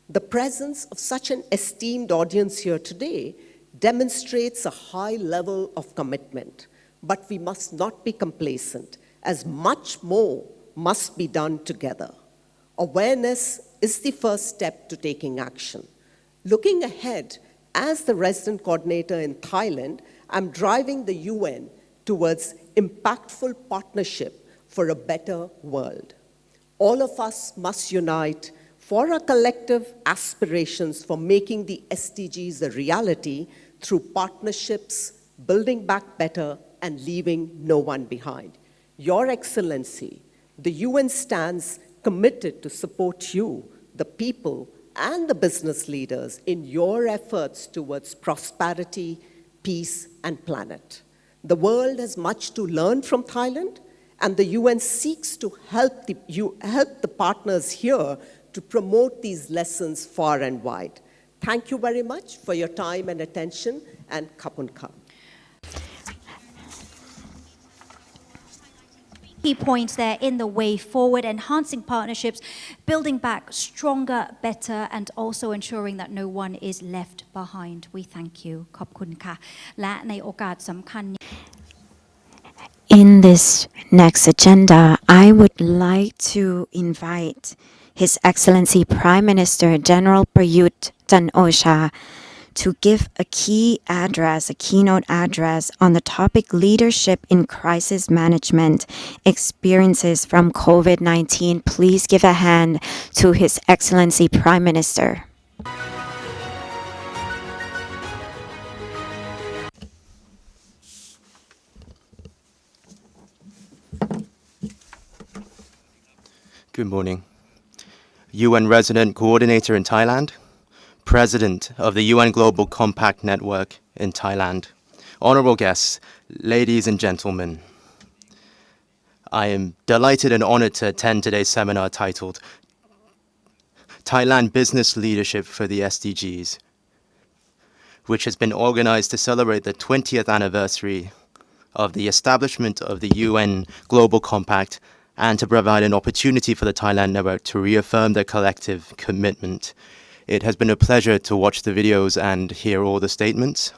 The presence of such an esteemed audience here today demonstrates a high level of commitment, but we must not be complacent, as much more must be done together. Awareness is the first step to taking action. Looking ahead, as the resident coordinator in Thailand, I'm driving the UN towards impactful partnership for a better world. All of us must unite for our collective aspirations for making the SDGs a reality through partnerships, building back better, and leaving no one behind. Your Excellency, the UN stands committed to support you, the people, and the business leaders in your efforts towards prosperity, peace, and planet. The world has much to learn from Thailand, and the UN seeks to help the partners here to promote these lessons far and wide. Thank you very much for your time and attention, and Kapunka. Key points there in the way forward, enhancing partnerships, building back stronger, better, and also ensuring that no one is left behind. We thank you. ขอบคุณค่ะ และในโอกาสสำคัญ In this next agenda, I would like to invite His Excellency Prime Minister General Prayut Chan-o-cha to give a keynote address on the topic Leadership in Crisis Management, Experiences from COVID-19. Please give a hand to His Excellency Prime Minister. Good morning. UN Resident Coordinator in Thailand, President of the UN Global Compact Network in Thailand, honorable guests, ladies and gentlemen. I am delighted and honored to attend today's seminar titled Thailand Business Leadership for the SDGs, which has been organized to celebrate the 20th anniversary of the establishment of the UN Global Compact and to provide an opportunity for the Thailand network to reaffirm their collective commitment. It has been a pleasure to watch the videos and hear all the statements.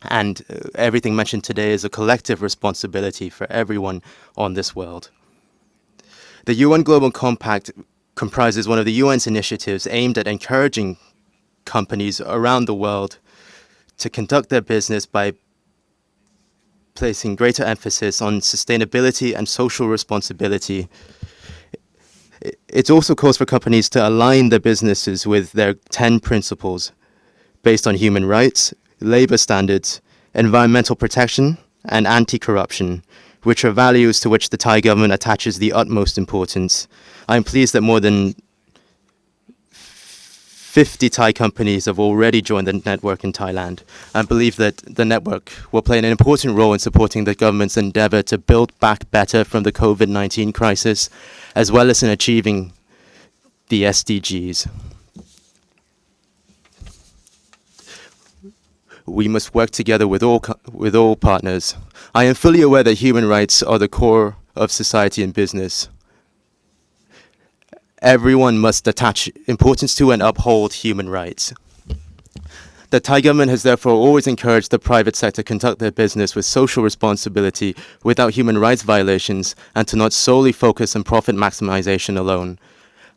And everything mentioned today is a collective responsibility for everyone on this world. The UN Global Compact comprises one of the UN's initiatives aimed at encouraging companies around the world to conduct their business by placing greater emphasis on sustainability and social responsibility. It also calls for companies to align their businesses with their 10 principles based on human rights, labor standards, environmental protection, and anti-corruption, which are values to which the Thai government attaches the utmost importance. I'm pleased that more than 50 Thai companies have already joined the network in Thailand, and believe that the network will play an important role in supporting the government's endeavor to build back better from the COVID-19 crisis, as well as in achieving the SDGs. We must work together with all partners. I am fully aware that human rights are the core of society and business. Everyone must attach importance to and uphold human rights. The Thai government has therefore always encouraged the private sector to conduct their business with social responsibility without human rights violations and to not solely focus on profit maximization alone.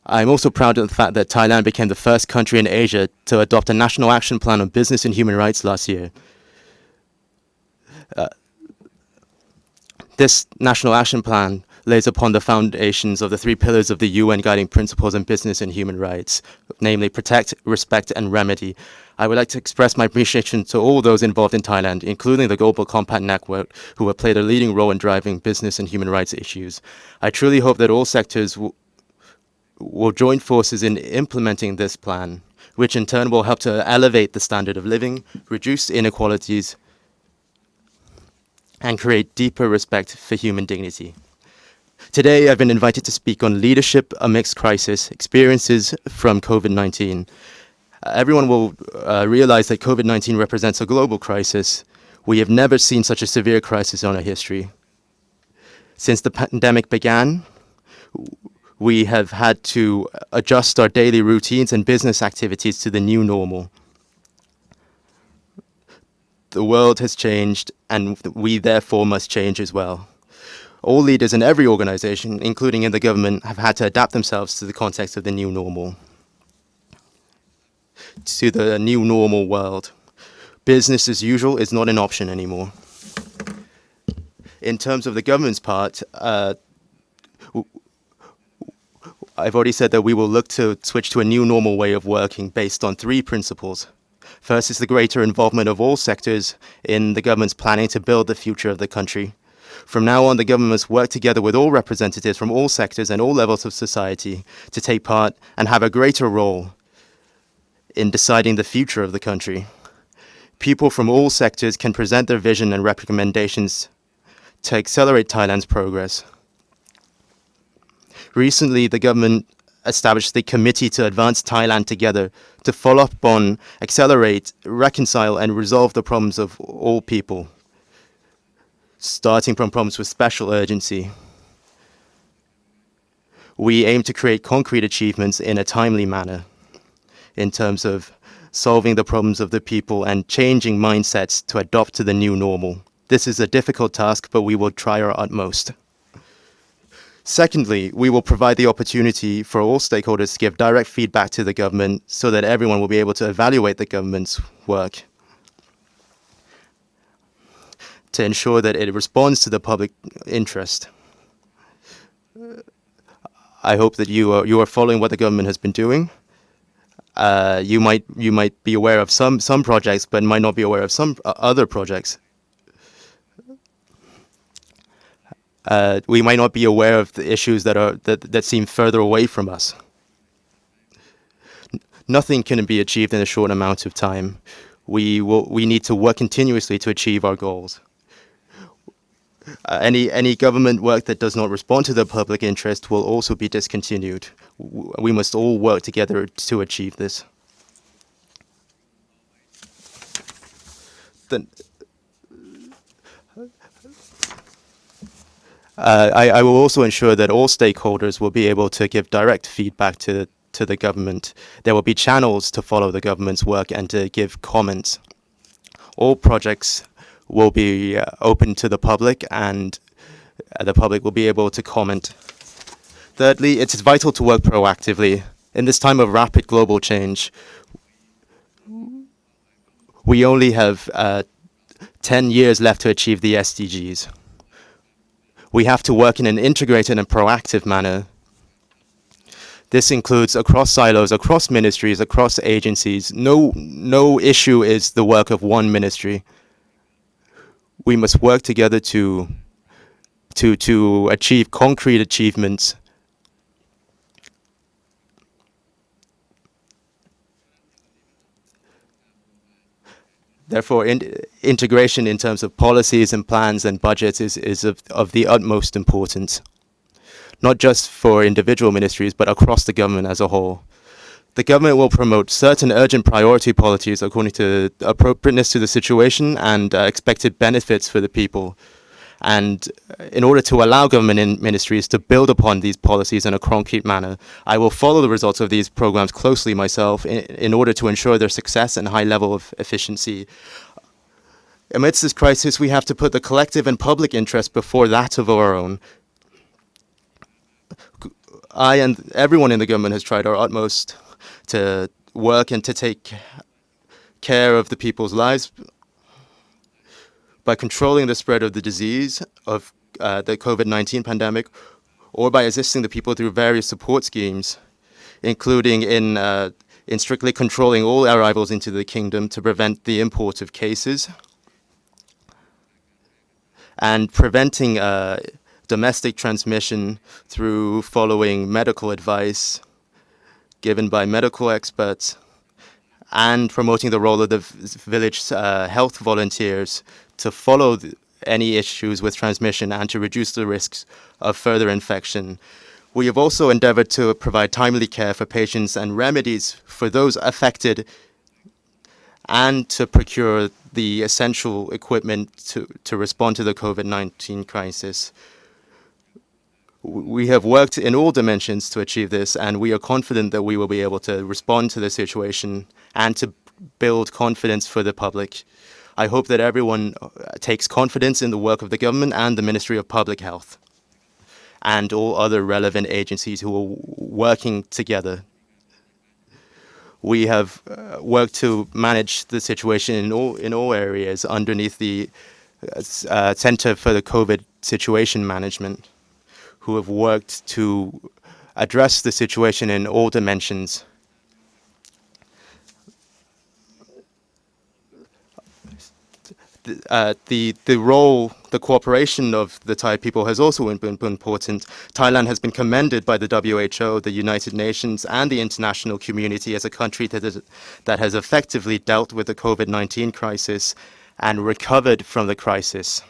I'm also proud of the fact that Thailand became the first country in Asia to adopt a national action plan on business and human rights last year. This national action plan lays upon the foundations of the 3 pillars of the UN guiding principles on business and human rights, namely protect, respect, and remedy. I would like to express my appreciation to all those involved in Thailand, including the Global Compact Network, who have played a leading role in driving business and human rights issues. I truly hope that all sectors will join forces in implementing this plan, which in turn will help to elevate the standard of living, reduce inequalities, and create deeper respect for human dignity. Today, I've been invited to speak on leadership amidst crisis, experiences from COVID-19. Everyone will realize that COVID-19 represents a global crisis. We have never seen such a severe crisis in our history. Since the pandemic began, we have had to adjust our daily routines and business activities to the new normal. The world has changed, and we therefore must change as well. All leaders in every organization, including in the government, have had to adapt themselves to the context of the new normal. To the new normal world. Business as usual is not an option anymore. In terms of the government's part, I've already said that we will look to switch to a new normal way of working based on 3 principles. First is the greater involvement of all sectors in the government's planning to build the future of the country. From now on, the government must work together with all representatives from all sectors and all levels of society to take part and have a greater role in deciding the future of the country. People from all sectors can present their vision and recommendations to accelerate Thailand's progress. Recently, the government established the Committee to Advance Thailand Together to follow up on, accelerate, reconcile, and resolve the problems of all people, starting from problems with special urgency. We aim to create concrete achievements in a timely manner in terms of solving the problems of the people and changing mindsets to adopt to the new normal. This is a difficult task, but we will try our utmost. Secondly, we will provide the opportunity for all stakeholders to give direct feedback to the government so that everyone will be able to evaluate the government's work to ensure that it responds to the public interest. I hope that you are following what the government has been doing. You might be aware of some projects, but might not be aware of some other projects. We might not be aware of the issues that seem further away from us. Nothing can be achieved in a short amount of time. We need to work continuously to achieve our goals. Any government work that does not respond to the public interest will also be discontinued. We must all work together to achieve this. I will also ensure that all stakeholders will be able to give direct feedback to the government. There will be channels to follow the government's work and to give comments. All projects will be open to the public, and the public will be able to comment. Thirdly, it is vital to work proactively. In this time of rapid global change, we only have 10 years left to achieve the SDGs. We have to work in an integrated and proactive manner. This includes across silos, across ministries, across agencies. No issue is the work of one ministry. We must work together to achieve concrete achievements. Therefore, integration in terms of policies and plans and budgets is of the utmost importance, not just for individual ministries, but across the government as a whole. The government will promote certain urgent priority policies according to appropriateness to the situation and expected benefits for the people. And in order to allow government ministries to build upon these policies in a concrete manner, I will follow the results of these programs closely myself in order to ensure their success and high level of efficiency. Amidst this crisis, we have to put the collective and public interest before that of our own. I and everyone in the government has tried our utmost to work and to take care of the people's lives by controlling the spread of the disease of the COVID-19 pandemic, or by assisting the people through various support schemes, including in strictly controlling all arrivals into the kingdom to prevent the import of cases, and preventing domestic transmission through following medical advice given by medical experts, and promoting the role of the village health volunteers to follow any issues with transmission and to reduce the risks of further infection. We have also endeavored to provide timely care for patients and remedies for those affected, and to procure the essential equipment to respond to the COVID-19 crisis. We have worked in all dimensions to achieve this, and we are confident that we will be able to respond to the situation and to build confidence for the public. I hope that everyone takes confidence in the work of the government and the Ministry of Public Health and all other relevant agencies who are working together. We have worked to manage the situation in all areas underneath the Center for the COVID Situation Management, who have worked to address the situation in all dimensions. The role, the cooperation of the Thai people has also been important. Thailand has been commended by the WHO, the United Nations, and the international community as a country that has effectively dealt with the COVID-19 crisis and recovered from the crisis.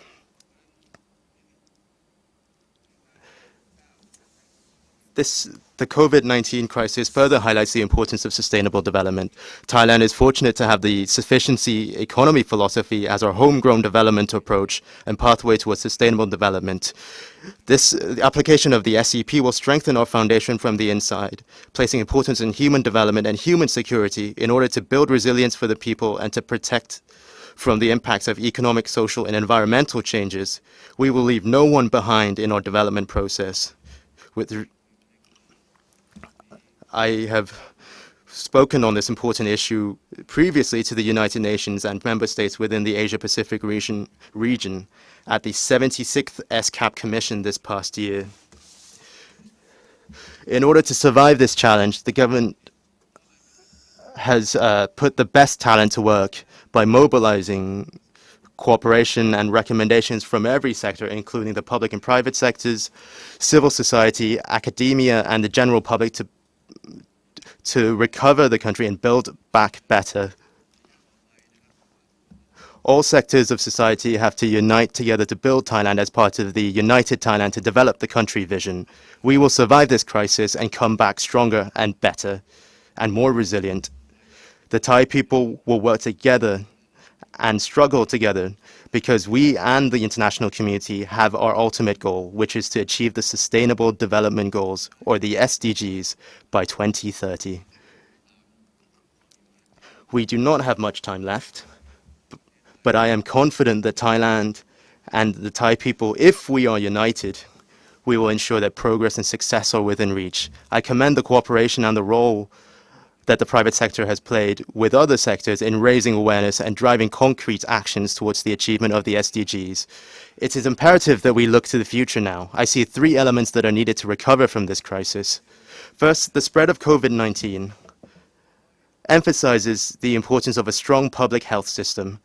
The COVID-19 crisis further highlights the importance of sustainable development. Thailand is fortunate to have the sufficiency economy philosophy as our homegrown development approach and pathway towards sustainable development. The application of the SEP will strengthen our foundation from the inside, placing importance in human development and human security in order to build resilience for the people and to protect from the impacts of economic, social, and environmental changes. We will leave no one behind in our development process. I have spoken on this important issue previously to the United Nations and member states within the Asia-Pacific region at the 76th SCAP Commission this past year. In order to survive this challenge, the government has put the best talent to work by mobilizing cooperation and recommendations from every sector, including the public and private sectors, civil society, academia, and the general public to recover the country and build back better. All sectors of society have to unite together to build Thailand as part of the United Thailand to develop the country vision. We will survive this crisis and come back stronger and better and more resilient. The Thai people will work together and struggle together because we and the international community have our ultimate goal, which is to achieve the Sustainable Development Goals, or the SDGs, by 2030. We do not have much time left, but I am confident that Thailand and the Thai people, if we are united, we will ensure that progress and success are within reach. I commend the cooperation and the role that the private sector has played with other sectors in raising awareness and driving concrete actions towards the achievement of the SDGs. It is imperative that we look to the future now. I see 3 elements that are needed to recover from this crisis. First, the spread of COVID-19 emphasizes the importance of a strong public health system.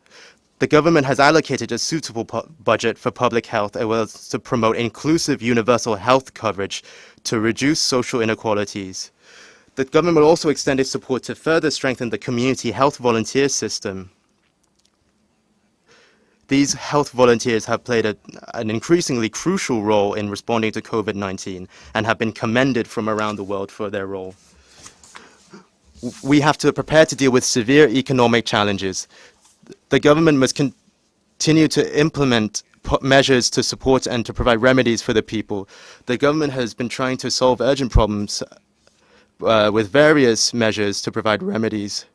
The government has allocated a suitable budget for public health as well as to promote inclusive universal health coverage to reduce social inequalities. The government will also extend its support to further strengthen the community health volunteer system. These health volunteers have played an increasingly crucial role in responding to COVID-19 and have been commended from around the world for their role. We have to prepare to deal with severe economic challenges. The government must continue to implement measures to support and to provide remedies for the people. The government has been trying to solve urgent problems with various measures to provide remedies,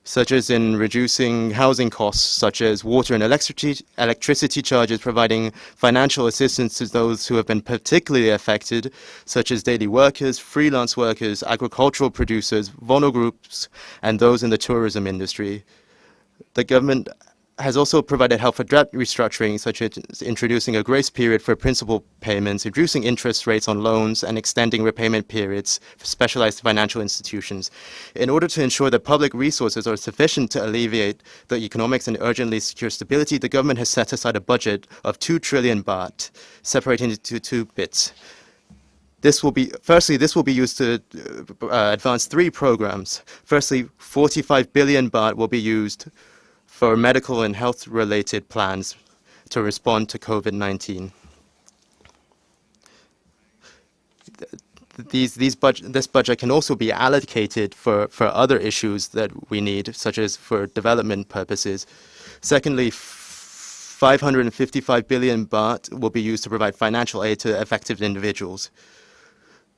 such as in reducing housing costs, such as water and electricity charges, providing financial assistance to those who have been particularly affected, such as daily workers, freelance workers, agricultural producers, vulnerable groups, and those in the tourism industry. The government has also provided help for debt restructuring, such as introducing a grace period for principal payments, reducing interest rates on loans, and extending repayment periods for specialized financial institutions. In order to ensure that public resources are sufficient to alleviate the economics and urgently secure stability, the government has set aside a budget of 2 trillion baht, separated into two bits. This will be used to advance 3 programs. Firstly, 45 billion baht will be used for medical and health-related plans to respond to COVID-19. This budget can also be allocated for other issues that we need, such as for development purposes. Secondly, 555 billion baht will be used to provide financial aid to affected individuals.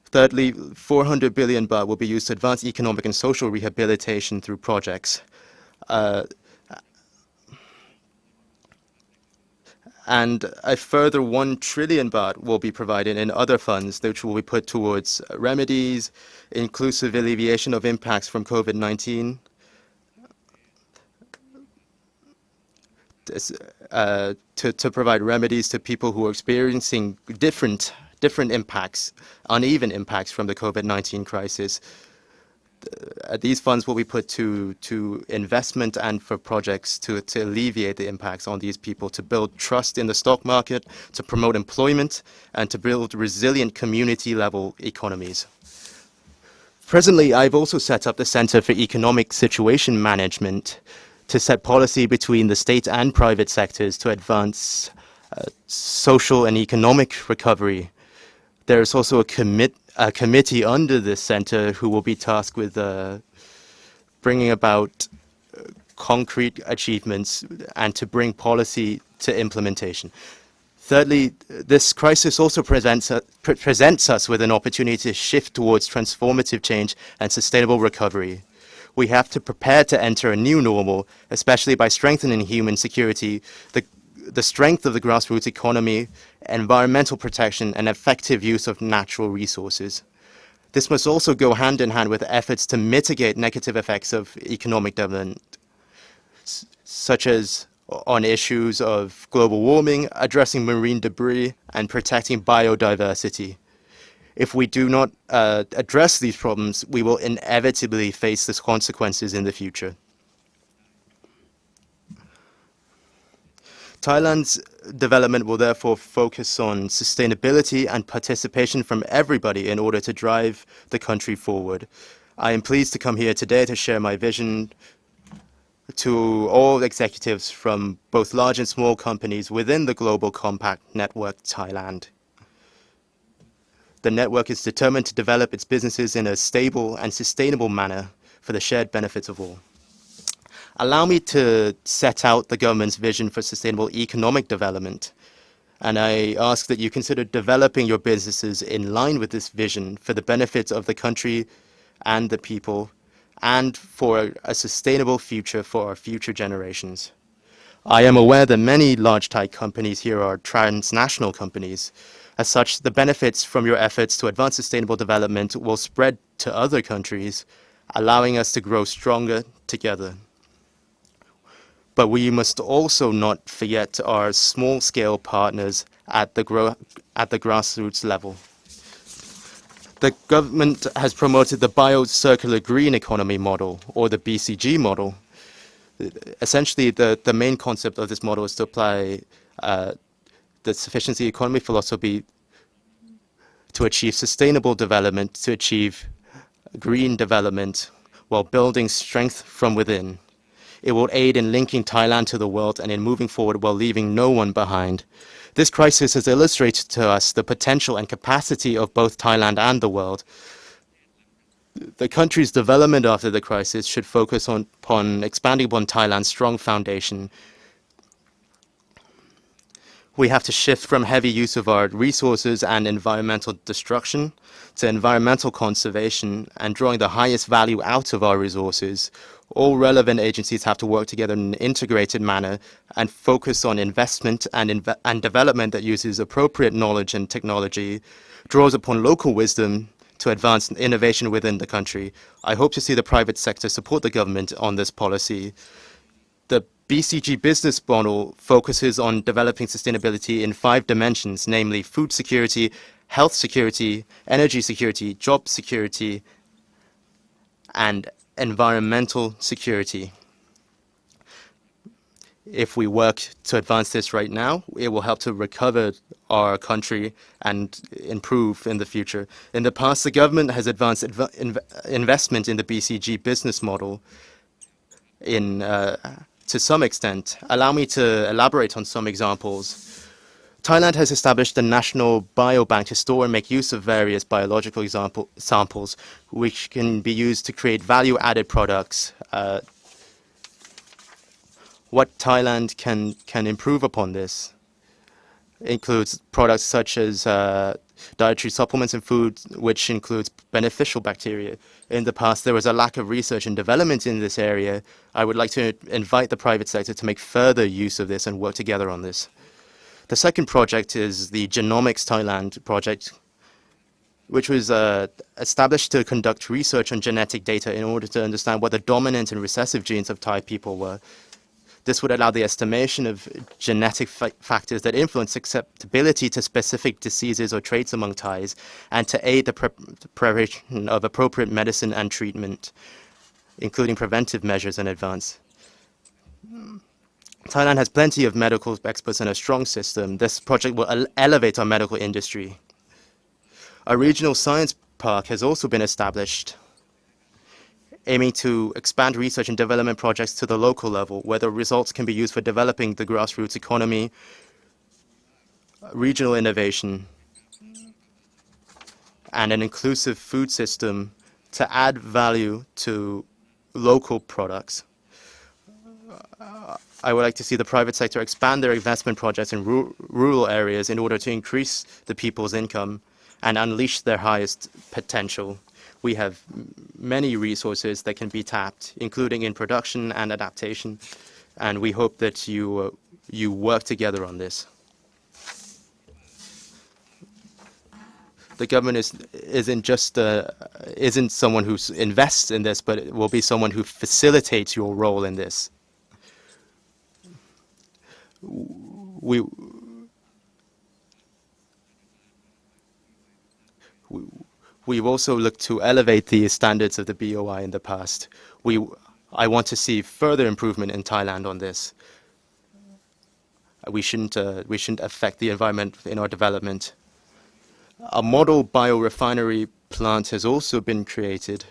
Thirdly, 400 billion baht will be used to advance economic and social rehabilitation through projects. And a further 1 trillion baht will be provided in other funds, which will be put towards remedies, inclusive alleviation of impacts from COVID-19, to provide remedies to people who are experiencing different impacts, uneven impacts from the COVID-19 crisis. These funds will be put to investment and for projects to alleviate the impacts on these people, to build trust in the stock market, to promote employment, and to build resilient community-level economies. Presently, I've also set up the Center for Economic Situation Management to set policy between the state and private sectors to advance social and economic recovery. There is also a committee under this center who will be tasked with bringing about concrete achievements and to bring policy to implementation. Thirdly, this crisis also presents us with an opportunity to shift towards transformative change and sustainable recovery. We have to prepare to enter a new normal, especially by strengthening human security, the strength of the grassroots economy, environmental protection, and effective use of natural resources. This must also go hand in hand with efforts to mitigate negative effects of economic development, such as on issues of global warming, addressing marine debris, and protecting biodiversity. If we do not address these problems, we will inevitably face the consequences in the future. Thailand's development will therefore focus on sustainability and participation from everybody in order to drive the country forward. I am pleased to come here today to share my vision to all executives from both large and small companies within the Global Compact Network Thailand. The network is determined to develop its businesses in a stable and sustainable manner for the shared benefits of all. Allow me to set out the government's vision for sustainable economic development, and I ask that you consider developing your businesses in line with this vision for the benefits of the country and the people, and for a sustainable future for our future generations. I am aware that many large Thai companies here are transnational companies. As such, the benefits from your efforts to advance sustainable development will spread to other countries, allowing us to grow stronger together. But we must also not forget our small-scale partners at the grassroots level. The government has promoted the bio-circular green economy model, or the BCG model. Essentially, the main concept of this model is to apply the sufficiency economy philosophy to achieve sustainable development, to achieve green development, while building strength from within. It will aid in linking Thailand to the world and in moving forward while leaving no one behind. This crisis has illustrated to us the potential and capacity of both Thailand and the world. The country's development after the crisis should focus upon expanding upon Thailand's strong foundation. We have to shift from heavy use of our resources and environmental destruction to environmental conservation and drawing the highest value out of our resources. All relevant agencies have to work together in an integrated manner and focus on investment and development that uses appropriate knowledge and technology, draws upon local wisdom to advance innovation within the country. I hope to see the private sector support the government on this policy. The BCG business model focuses on developing sustainability in 5 dimensions, namely food security, health security, energy security, job security, and environmental security. If we work to advance this right now, it will help to recover our country and improve in the future. In the past, the government has advanced investment in the BCG business model to some extent. Allow me to elaborate on some examples. Thailand has established a national biobank to store and make use of various biological samples, which can be used to create value-added products. What Thailand can improve upon this includes products such as dietary supplements and food, which includes beneficial bacteria. In the past, there was a lack of research and development in this area. I would like to invite the private sector to make further use of this and work together on this. The second project is the Genomics Thailand project, which was established to conduct research on genetic data in order to understand what the dominant and recessive genes of Thai people were. This would allow the estimation of genetic factors that influence susceptibility to specific diseases or traits among Thais, and to aid the preparation of appropriate medicine and treatment, including preventive measures in advance. Thailand has plenty of medical experts and a strong system. This project will elevate our medical industry. A regional science park has also been established, aiming to expand research and development projects to the local level, where the results can be used for developing the grassroots economy, regional innovation, and an inclusive food system to add value to local products. I would like to see the private sector expand their investment projects in rural areas in order to increase the people's income and unleash their highest potential. We have many resources that can be tapped, including in production and adaptation, and we hope that you work together on this. The government isn't someone who invests in this, but it will be someone who facilitates your role in this. We've also looked to elevate the standards of the BOI in the past. I want to see further improvement in Thailand on this. We shouldn't affect the environment in our development. A model biorefinery plant has also been created,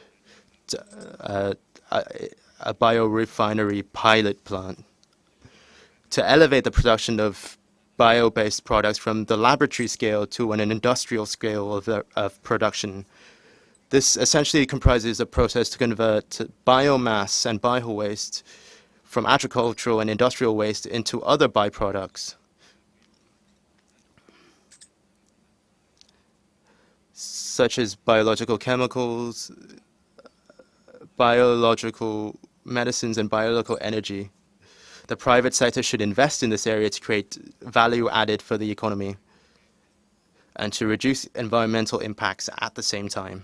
a biorefinery pilot plant, to elevate the production of bio-based products from the laboratory scale to an industrial scale of production. This essentially comprises a process to convert biomass and bio-waste from agricultural and industrial waste into other byproducts, such as biological chemicals, biological medicines, and biological energy. The private sector should invest in this area to create value added for the economy and to reduce environmental impacts at the same time.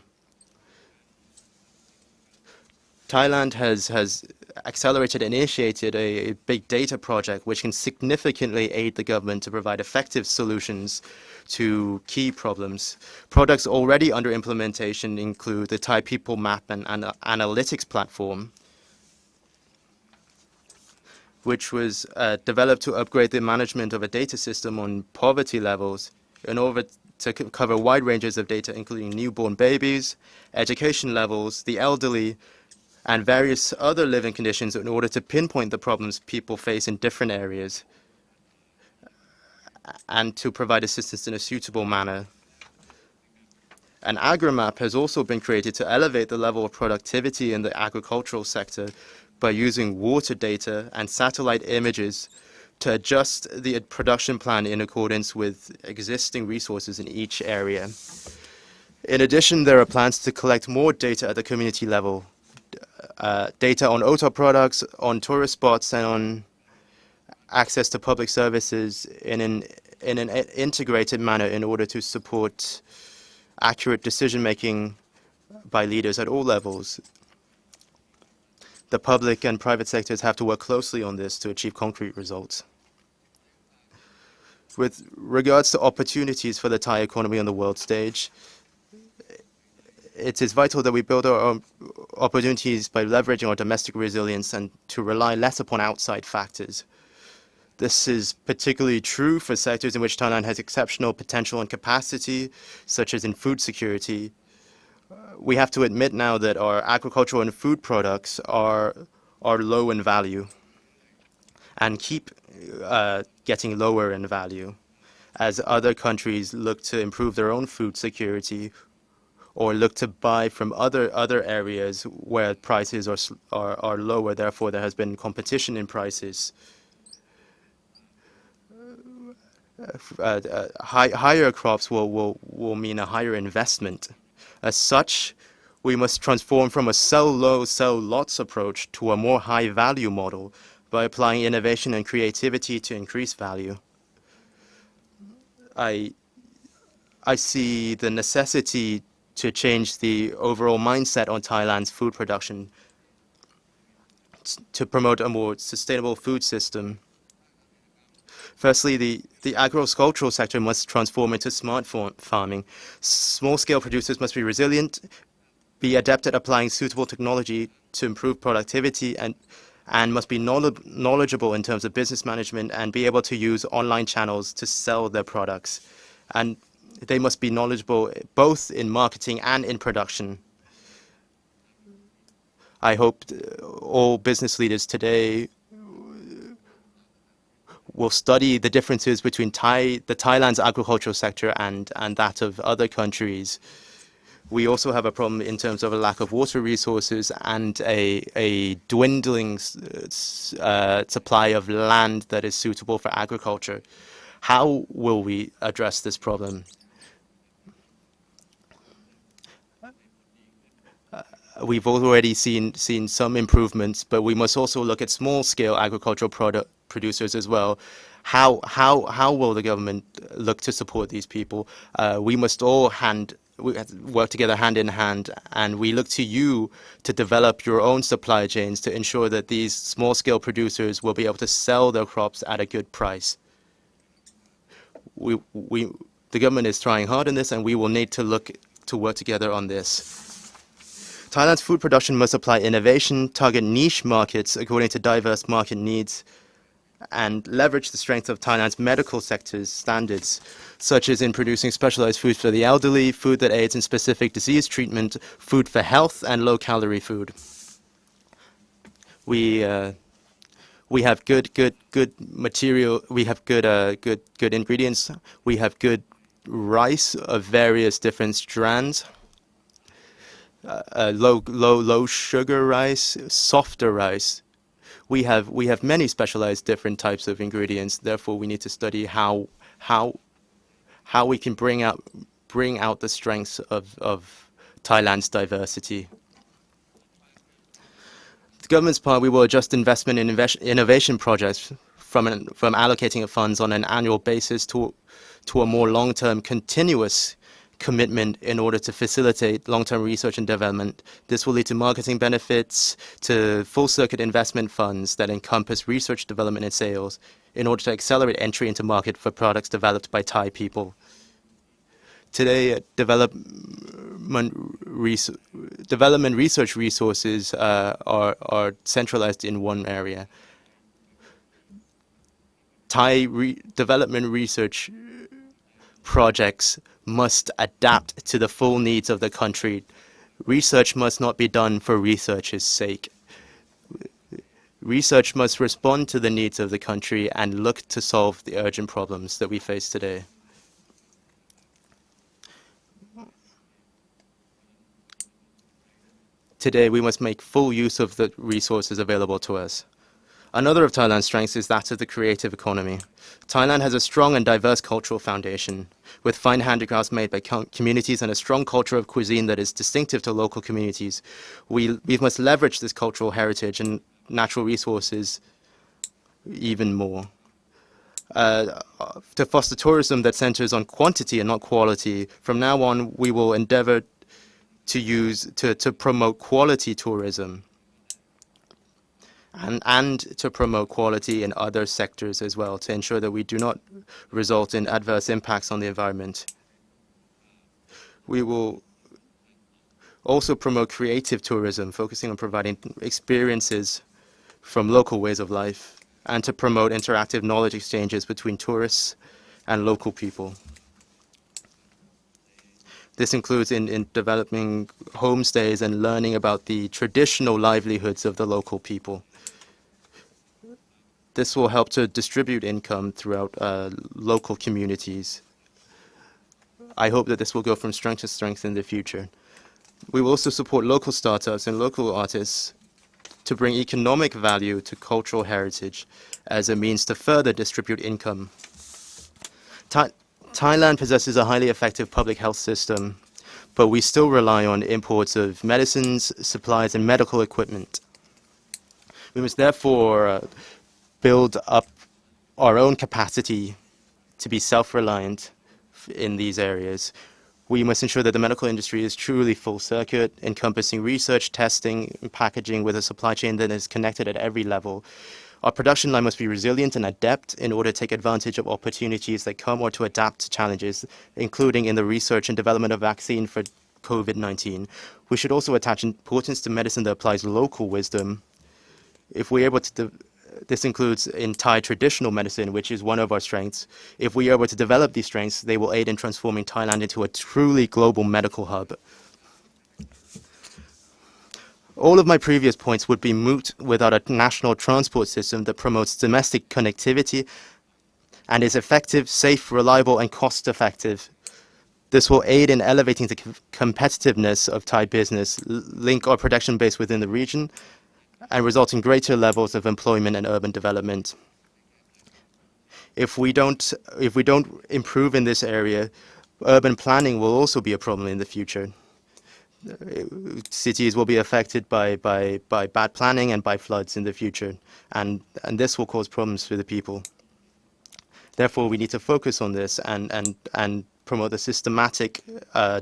Thailand has accelerated and initiated a big data project which can significantly aid the government to provide effective solutions to key problems. Products already under implementation include the Thai People Map and Analytics platform, which was developed to upgrade the management of a data system on poverty levels in order to cover wide ranges of data, including newborn babies, education levels, the elderly, and various other living conditions in order to pinpoint the problems people face in different areas and to provide assistance in a suitable manner. An agri-map has also been created to elevate the level of productivity in the agricultural sector by using water data and satellite images to adjust the production plan in accordance with existing resources in each area. In addition, there are plans to collect more data at the community level, data on auto products, on tourist spots, and on access to public services in an integrated manner in order to support accurate decision-making by leaders at all levels. The public and private sectors have to work closely on this to achieve concrete results. With regards to opportunities for the Thai economy on the world stage, it is vital that we build our own opportunities by leveraging our domestic resilience and to rely less upon outside factors. This is particularly true for sectors in which Thailand has exceptional potential and capacity, such as in food security. We have to admit now that our agricultural and food products are low in value and keep getting lower in value as other countries look to improve their own food security or look to buy from other areas where prices are lower. Therefore, there has been competition in prices. Higher crops will mean a higher investment. As such, we must transform from a sell low, sell lots approach to a more high-value model by applying innovation and creativity to increase value. I see the necessity to change the overall mindset on Thailand's food production to promote a more sustainable food system. Firstly, the agricultural sector must transform into smart farming. Small-scale producers must be resilient, be adept at applying suitable technology to improve productivity, and must be knowledgeable in terms of business management and be able to use online channels to sell their products. And they must be knowledgeable both in marketing and in production. I hope all business leaders today will study the differences between Thailand's agricultural sector and that of other countries. We also have a problem in terms of a lack of water resources and a dwindling supply of land that is suitable for agriculture. How will we address this problem? We've already seen some improvements, but we must also look at small-scale agricultural producers as well. How will the government look to support these people? We must all work together hand in hand, and we look to you to develop your own supply chains to ensure that these small-scale producers will be able to sell their crops at a good price. The government is trying hard on this, and we will need to look to work together on this. Thailand's food production must apply innovation, target niche markets according to diverse market needs, and leverage the strength of Thailand's medical sector's standards, such as in producing specialized food for the elderly, food that aids in specific disease treatment, food for health, and low-calorie food. We have good material. We have good ingredients. We have good rice of various different strands. Low sugar rice, softer rice. We have many specialized different types of ingredients. Therefore, we need to study how we can bring out the strengths of Thailand's diversity. The government's part, we will adjust investment in innovation projects from allocating of funds on an annual basis to a more long-term continuous commitment in order to facilitate long-term research and development. This will lead to marketing benefits, to full-circuit investment funds that encompass research, development, and sales in order to accelerate entry into market for products developed by Thai people. Today, development research resources are centralized in one area. Thai development research projects must adapt to the full needs of the country. Research must not be done for research's sake. Research must respond to the needs of the country and look to solve the urgent problems that we face today. Today, we must make full use of the resources available to us. Another of Thailand's strengths is that of the creative economy. Thailand has a strong and diverse cultural foundation, with fine handicrafts made by communities and a strong culture of cuisine that is distinctive to local communities. We must leverage this cultural heritage and natural resources even more. To foster tourism that centers on quantity and not quality, from now on we will endeavor to promote quality tourism and to promote quality in other sectors as well, to ensure that we do not result in adverse impacts on the environment. We will also promote creative tourism, focusing on providing experiences from local ways of life, and to promote interactive knowledge exchanges between tourists and local people. This includes in developing homestays and learning about the traditional livelihoods of the local people. This will help to distribute income throughout local communities. I hope that this will go from strength to strength in the future. We will also support local startups and local artists to bring economic value to cultural heritage as a means to further distribute income. Thailand possesses a highly effective public health system, but we still rely on imports of medicines, supplies, and medical equipment. We must therefore build up our own capacity to be self-reliant in these areas. We must ensure that the medical industry is truly full circuit, encompassing research, testing, and packaging with a supply chain that is connected at every level. Our production line must be resilient and adept in order to take advantage of opportunities that come or to adapt to challenges, including in the research and development of vaccine for COVID-19. We should also attach importance to medicine that applies local wisdom. If we're able to this includes in Thai traditional medicine, which is one of our strengths. If we are able to develop these strengths, they will aid in transforming Thailand into a truly global medical hub. All of my previous points would be moot without a national transport system that promotes domestic connectivity and is effective, safe, reliable, and cost-effective. This will aid in elevating the competitiveness of Thai business, link our production base within the region, and result in greater levels of employment and urban development. If we don't improve in this area, urban planning will also be a problem in the future. Cities will be affected by bad planning and by floods in the future, and this will cause problems for the people. Therefore, we need to focus on this and promote the systematic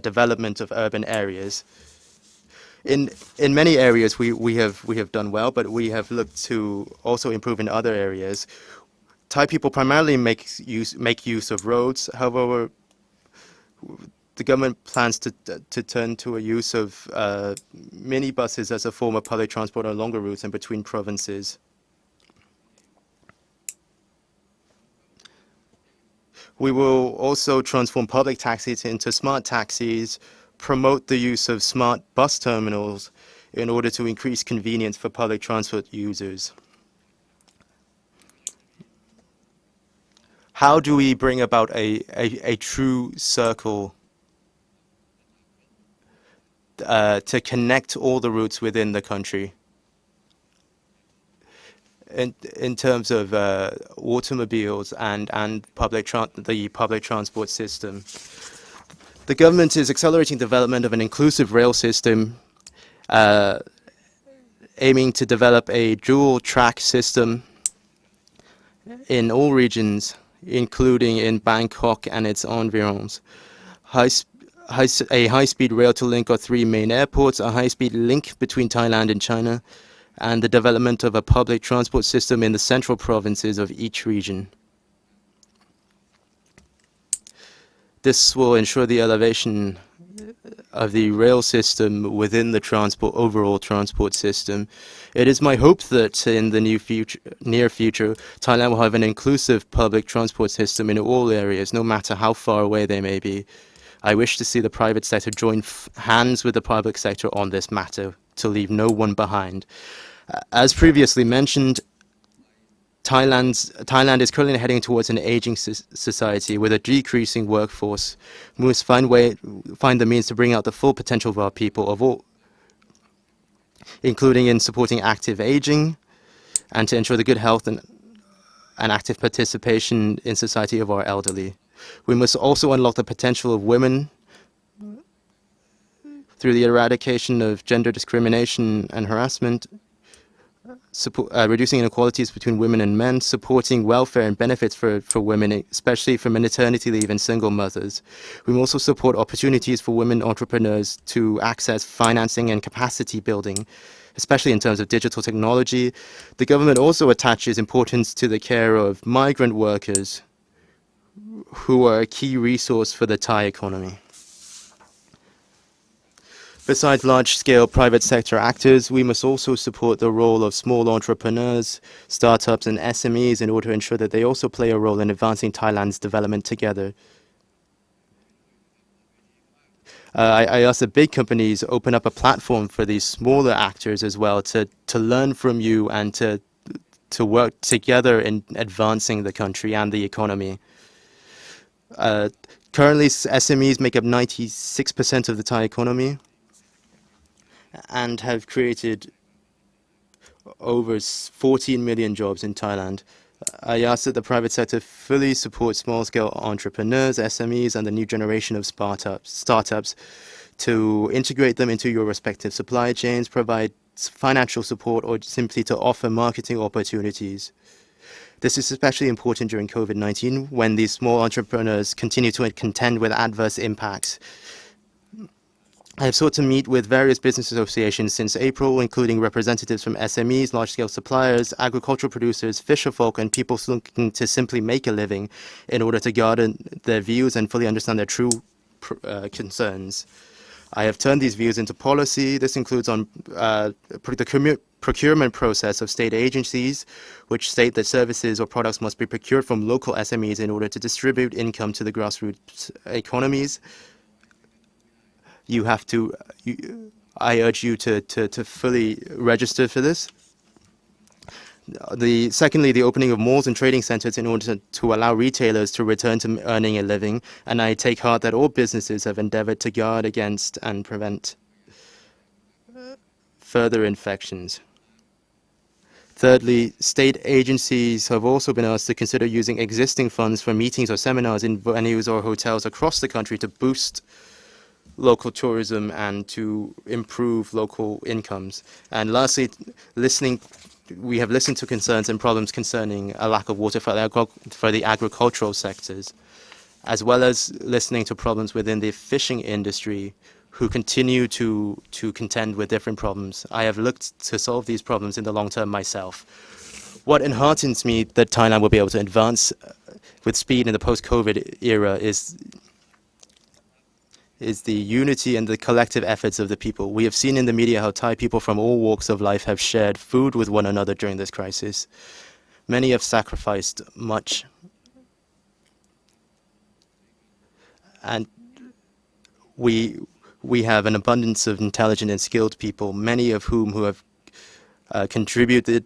development of urban areas. In many areas, we have done well, but we have looked to also improve in other areas. Thai people primarily make use of roads. However, the government plans to turn to a use of minibuses as a form of public transport on longer routes and between provinces. We will also transform public taxis into smart taxis, promote the use of smart bus terminals in order to increase convenience for public transport users. How do we bring about a true circle to connect all the routes within the country? In terms of automobiles and the public transport system. The government is accelerating development of an inclusive rail system, aiming to develop a dual-track system in all regions, including in Bangkok and its environs. A high-speed rail to link our three main airports, a high-speed link between Thailand and China, and the development of a public transport system in the central provinces of each region. This will ensure the elevation of the rail system within the overall transport system. It is my hope that in the near future, Thailand will have an inclusive public transport system in all areas, no matter how far away they may be. I wish to see the private sector join hands with the public sector on this matter to leave no one behind. As previously mentioned, Thailand is currently heading towards an aging society with a decreasing workforce. We must find the means to bring out the full potential of our people, including in supporting active aging and to ensure the good health and active participation in society of our elderly. We must also unlock the potential of women through the eradication of gender discrimination and harassment, reducing inequalities between women and men, supporting welfare and benefits for women, especially for maternity leave and single mothers. We will also support opportunities for women entrepreneurs to access financing and capacity building, especially in terms of digital technology. The government also attaches importance to the care of migrant workers who are a key resource for the Thai economy. Besides large-scale private sector actors, we must also support the role of small entrepreneurs, startups and SMEs in order to ensure that they also play a role in advancing Thailand's development together. I ask that big companies open up a platform for these smaller actors as well to learn from you and to work together in advancing the country and the economy. Currently, SMEs make up 96% of the Thai economy and have created over 14 million jobs in Thailand. I ask that the private sector fully support small-scale entrepreneurs, SMEs, and the new generation of startups to integrate them into your respective supply chains, provide financial support, or simply to offer marketing opportunities. This is especially important during COVID-19 when these small entrepreneurs continue to contend with adverse impacts. I have sought to meet with various business associations since April, including representatives from SMEs, large-scale suppliers, agricultural producers, fisherfolk, and people looking to simply make a living in order to garner their views and fully understand their true concerns. I have turned these views into policy. This includes on the procurement process of state agencies, which state that services or products must be procured from local SMEs in order to distribute income to the grassroots economies. I urge you to fully register for this. Secondly, the opening of malls and trading centers in order to allow retailers to return to earning a living, and I take heart that all businesses have endeavored to guard against and prevent further infections. Thirdly, state agencies have also been asked to consider using existing funds for meetings or seminars in venues or hotels across the country to boost local tourism and to improve local incomes. And lastly, we have listened to concerns and problems concerning a lack of water for the agricultural sectors, as well as listening to problems within the fishing industry who continue to contend with different problems. I have looked to solve these problems in the long term myself. What enheartens me that Thailand will be able to advance with speed in the post-COVID era is the unity and the collective efforts of the people. We have seen in the media how Thai people from all walks of life have shared food with one another during this crisis. Many have sacrificed much. And we have an abundance of intelligent and skilled people, many of whom who have contributed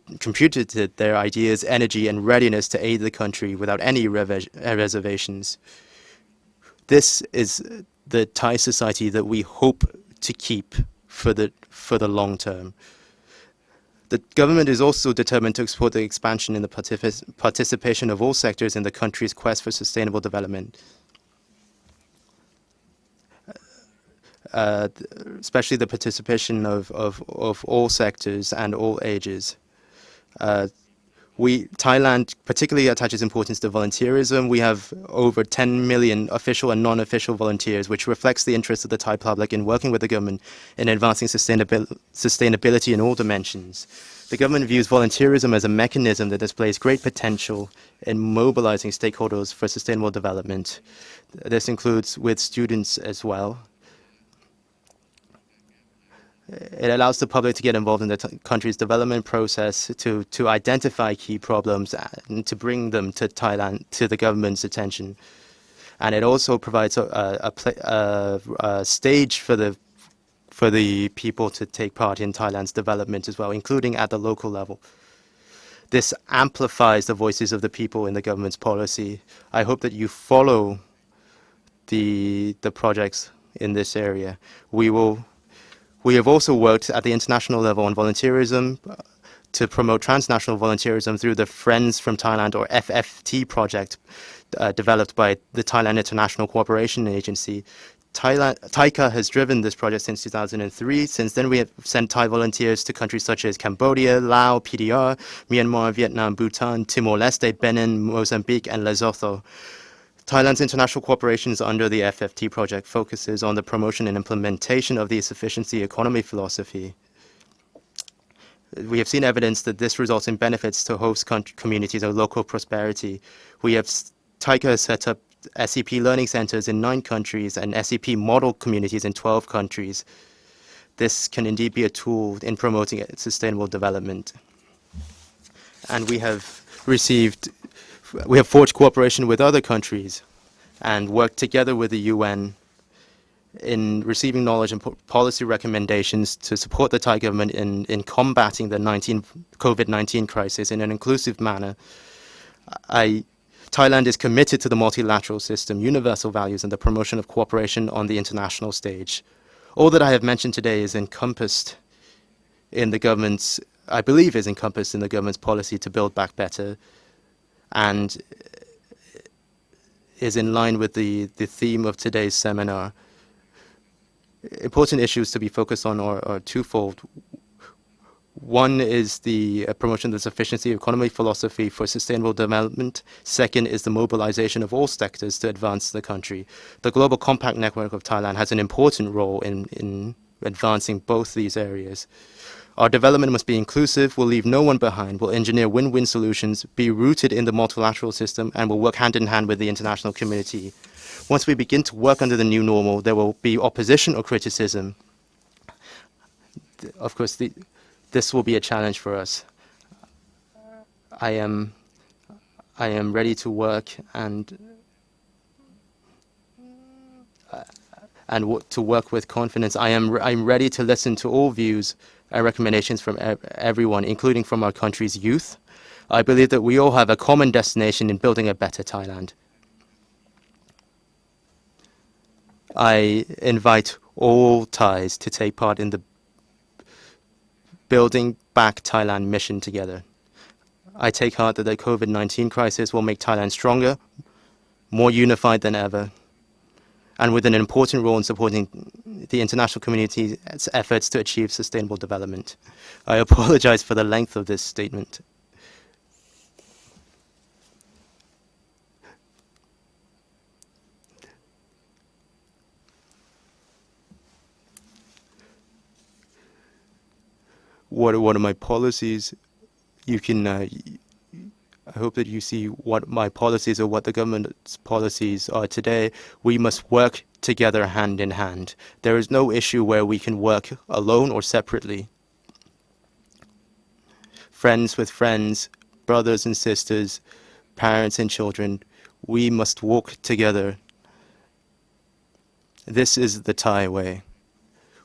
their ideas, energy, and readiness to aid the country without any reservations. This is the Thai society that we hope to keep for the long term. The government is also determined to support the expansion in the participation of all sectors in the country's quest for sustainable development, especially the participation of all sectors and all ages. Thailand particularly attaches importance to volunteerism. We have over 10 million official and non-official volunteers, which reflects the interest of the Thai public in working with the government in advancing sustainability in all dimensions. The government views volunteerism as a mechanism that displays great potential in mobilizing stakeholders for sustainable development. This includes with students as well. It allows the public to get involved in the country's development process, to identify key problems and to bring them to Thailand, to the government's attention. And it also provides a stage for the people to take part in Thailand's development as well, including at the local level. This amplifies the voices of the people in the government's policy. I hope that you follow the projects in this area. We have also worked at the international level on volunteerism to promote transnational volunteerism through the Friends from Thailand, or FFT project, developed by the Thailand International Cooperation Agency. TICA has driven this project since 2003. Since then, we have sent Thai volunteers to countries such as Cambodia, Laos, PDR, Myanmar, Vietnam, Bhutan, Timor-Leste, Benin, Mozambique, and Lesotho. Thailand's international cooperation under the FFT project focuses on the promotion and implementation of the sufficiency economy philosophy. We have seen evidence that this results in benefits to host communities and local prosperity. TICA has set up SEP learning centers in 9 countries and SEP model communities in 12 countries. This can indeed be a tool in promoting sustainable development. And we have forged cooperation with other countries and worked together with the UN in receiving knowledge and policy recommendations to support the Thai government in combating the COVID-19 crisis in an inclusive manner. Thailand is committed to the multilateral system, universal values, and the promotion of cooperation on the international stage. All that I have mentioned today is encompassed in the government's, I believe is encompassed in the government's policy to build back better, and is in line with the theme of today's seminar. Important issues to be focused on are twofold. One is the promotion of the sufficiency economy philosophy for sustainable development. Second is the mobilization of all sectors to advance the country. The Global Compact Network of Thailand has an important role in advancing both these areas. Our development must be inclusive, will leave no one behind, will engineer win-win solutions, be rooted in the multilateral system, and will work hand in hand with the international community. Once we begin to work under the new normal, there will be opposition or criticism. Of course, this will be a challenge for us. I am ready to work and to work with confidence. I'm ready to listen to all views and recommendations from everyone, including from our country's youth. I believe that we all have a common destination in building a better Thailand. I invite all Thais to take part in the Building Back Thailand mission together. I take heart that the COVID-19 crisis will make Thailand stronger, more unified than ever, and with an important role in supporting the international community's efforts to achieve sustainable development. I apologize for the length of this statement. What are my policies? You can, I hope that you see what my policies or what the government's policies are today. We must work together hand in hand. There is no issue where we can work alone or separately. Friends with friends, brothers and sisters, parents and children, we must walk together. This is the Thai way.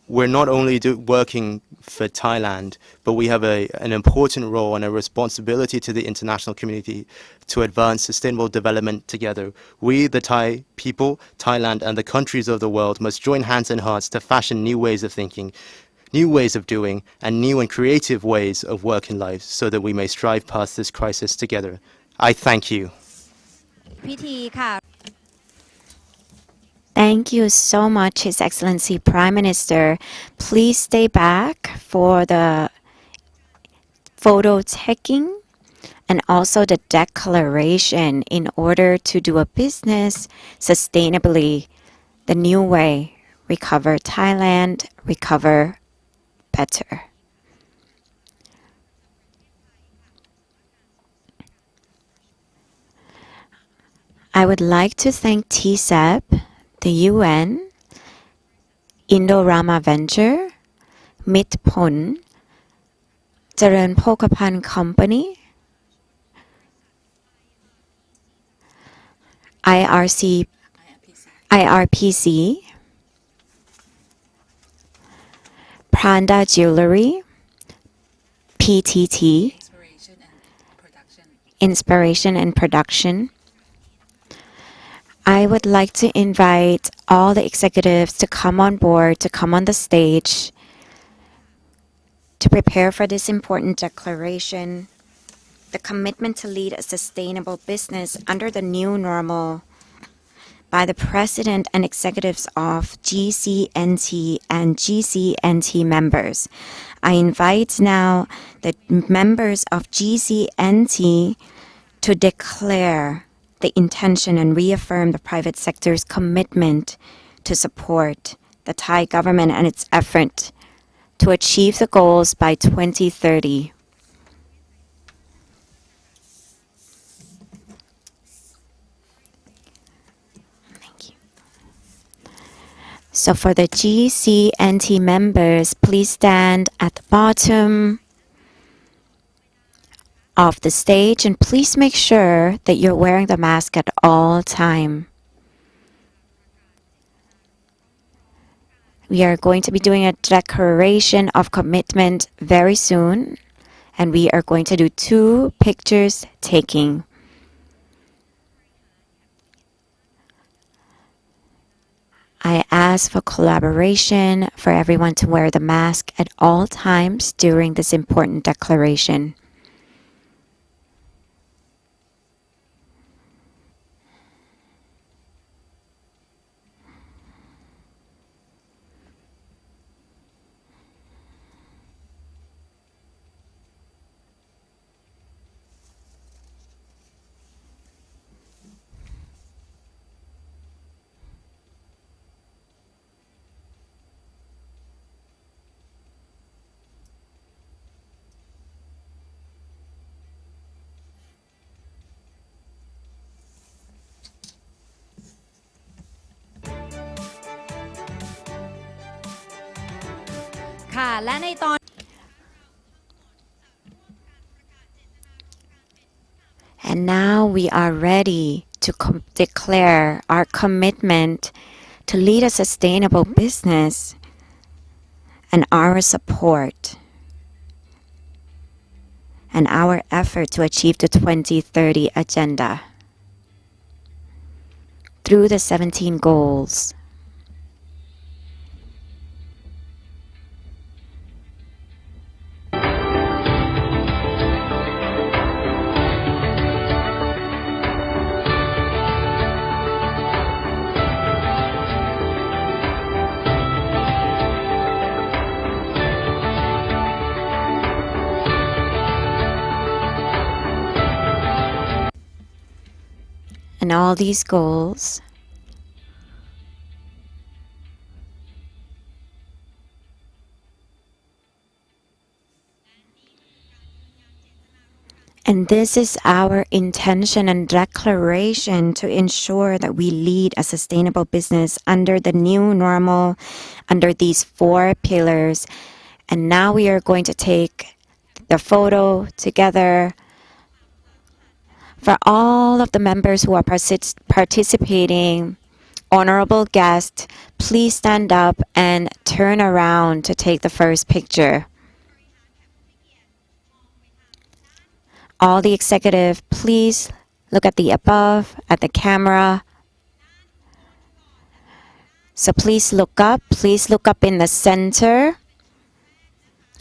We're not only working for Thailand, but we have an important role and a responsibility to the international community to advance sustainable development together. We, the Thai people, Thailand, and the countries of the world must join hands and hearts to fashion new ways of thinking, new ways of doing, and new and creative ways of working life so that we may strive past this crisis together. I thank you. พิธีค่ะ Thank you so much, His Excellency Prime Minister. Please stay back for the photo taking and also the declaration in order to do a business sustainably, the new way. Recover Thailand, recover better. I would like to thank TSEP, the UN, Indorama Venture, Mitpon, Jaran Pokapan Company, IRPC, Pranda Jewelry, PTT, Inspiration and Production. I would like to invite all the executives to come on board, to come on the stage, to to prepare for this important declaration, the commitment to lead a sustainable business under the new normal by the President and executives of GCNT and GCNT members. I invite now the members of GCNT to declare the intention and reaffirm the private sector's commitment to support the Thai government and its effort to achieve the goals by 2030. So for the GCNT members, please stand at the bottom of the stage and please make sure that you're wearing the mask at all time. We are going to be doing a declaration of commitment very soon, and we are going to do 2 pictures taking. I ask for collaboration for everyone to wear the mask at all times during this important declaration. And now we are ready to declare our commitment to lead a sustainable business and our support and our effort to achieve the 2030 agenda through the 17 goals. And all these goals and this is our intention and declaration to ensure that we lead a sustainable business under the new normal, under these 4 pillars. And now we are going to take the photo together. For all of the members who are participating, honorable guests, please stand up and turn around to take the first picture. All the executive, please look at the above, at the camera. So please look up in the center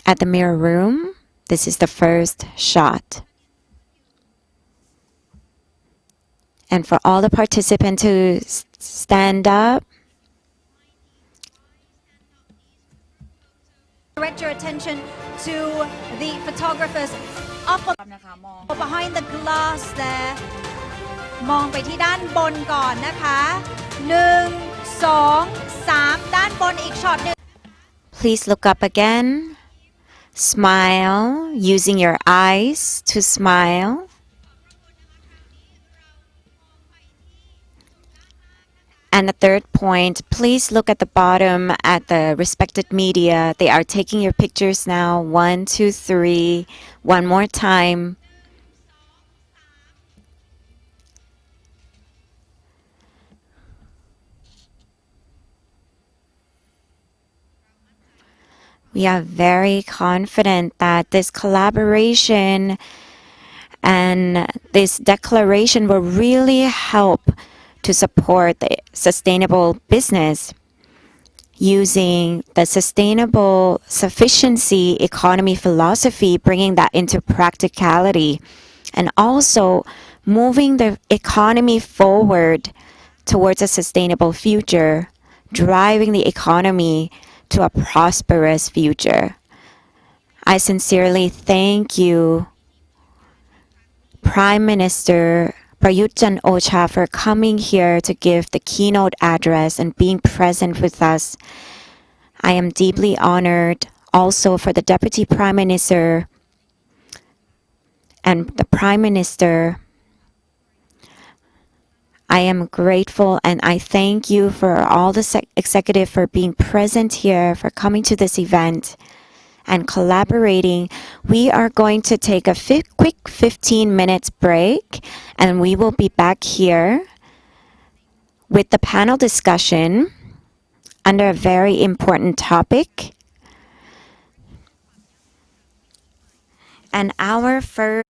at the mirror room. This is the first shot. And for all the participants to stand up. Direct your attention to the photographers up behind the glass there มองไปที่ด้านบนก่อนนะคะ1 2 3ด้านบนอีกช็อตนึง Please look up again. Smile using your eyes to smile. And the third point, please look at the bottom at the respected media. They are taking your pictures now. 1, 2, 3. One more time. We are very confident that this collaboration and this declaration will really help to support the sustainable business. using the sustainable sufficiency economy philosophy, bringing that into practicality, and also moving the economy forward towards a sustainable future, driving the economy to a prosperous future. I sincerely thank you, Prime Minister Prayut Chan-o-cha, for coming here to give the keynote address and being present with us. I am deeply honored also for the Deputy Prime Minister and the Prime Minister. I am grateful and I thank you for all the executive for being present here, for coming to this event and collaborating. We are going to take a quick 15 minutes break and we will be back here with the panel discussion under a very important topic. And our first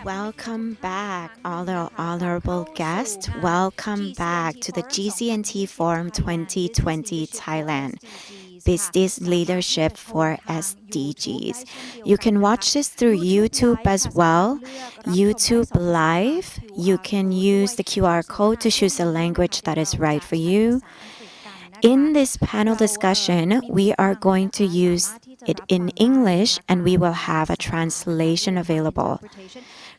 Welcome back, all our honorable guests. Welcome back to the GCNT Forum 2020 Thailand. Business Leadership for SDGs. You can watch this through YouTube as well. YouTube Live. You can use the QR code to choose the language that is right for you. In this panel discussion, we are going to use it in English and we will have a translation available.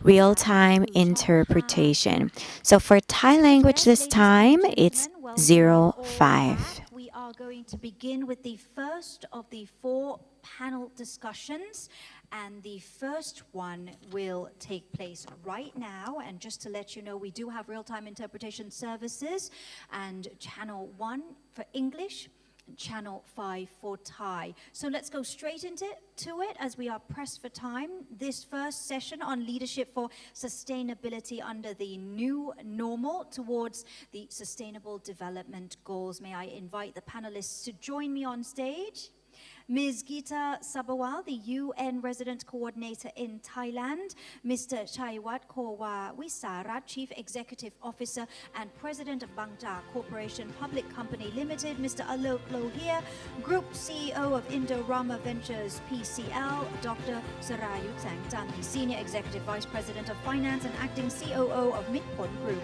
Real-time interpretation. So for Thai language this time, it's 05. We are going to begin with the first of the 4 panel discussions, and the first one will take place right now. And just to let you know, we do have real-time interpretation services, and channel 1 for English, channel 5 for Thai. So let's go straight into it as we are pressed for time. This first session on leadership for sustainability under the new normal towards the Sustainable Development Goals. May I invite the panelists to join me on stage? Ms. Geeta Sabawal, the UN Resident Coordinator in Thailand, Mr. Chaiwat Kowa Wisarat, Chief Executive Officer and President of Bangja Corporation Public Company Limited, Mr. Alok Lohia, Group CEO of Indorama Ventures PCL, Dr. Sarayut Sangtami, Senior Executive Vice President of Finance and Acting COO of Midpon Group.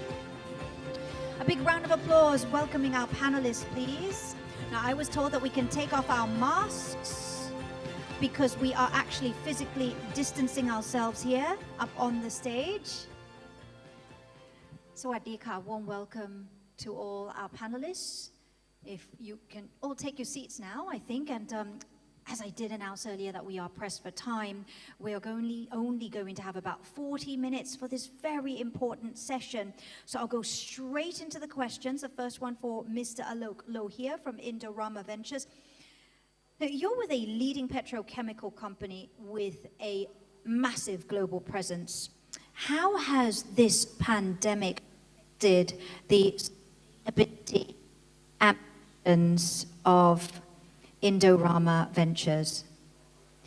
A big round of applause welcoming our panelists, please. Now, I was told that we can take off our masks because we are actually physically distancing ourselves here up on the stage. Sawadee ka, warm welcome to all our panelists. If you can all take your seats now, I think, and as I did announce earlier that we are pressed for time, we are only going to have about 40 minutes for this very important session. So I'll go straight into the questions. The first one for Mr. Alok Lohia from Indorama Ventures. Now, you're with a leading petrochemical company with a massive global presence. How has this pandemic affected the sustainability ambitions of Indorama Ventures?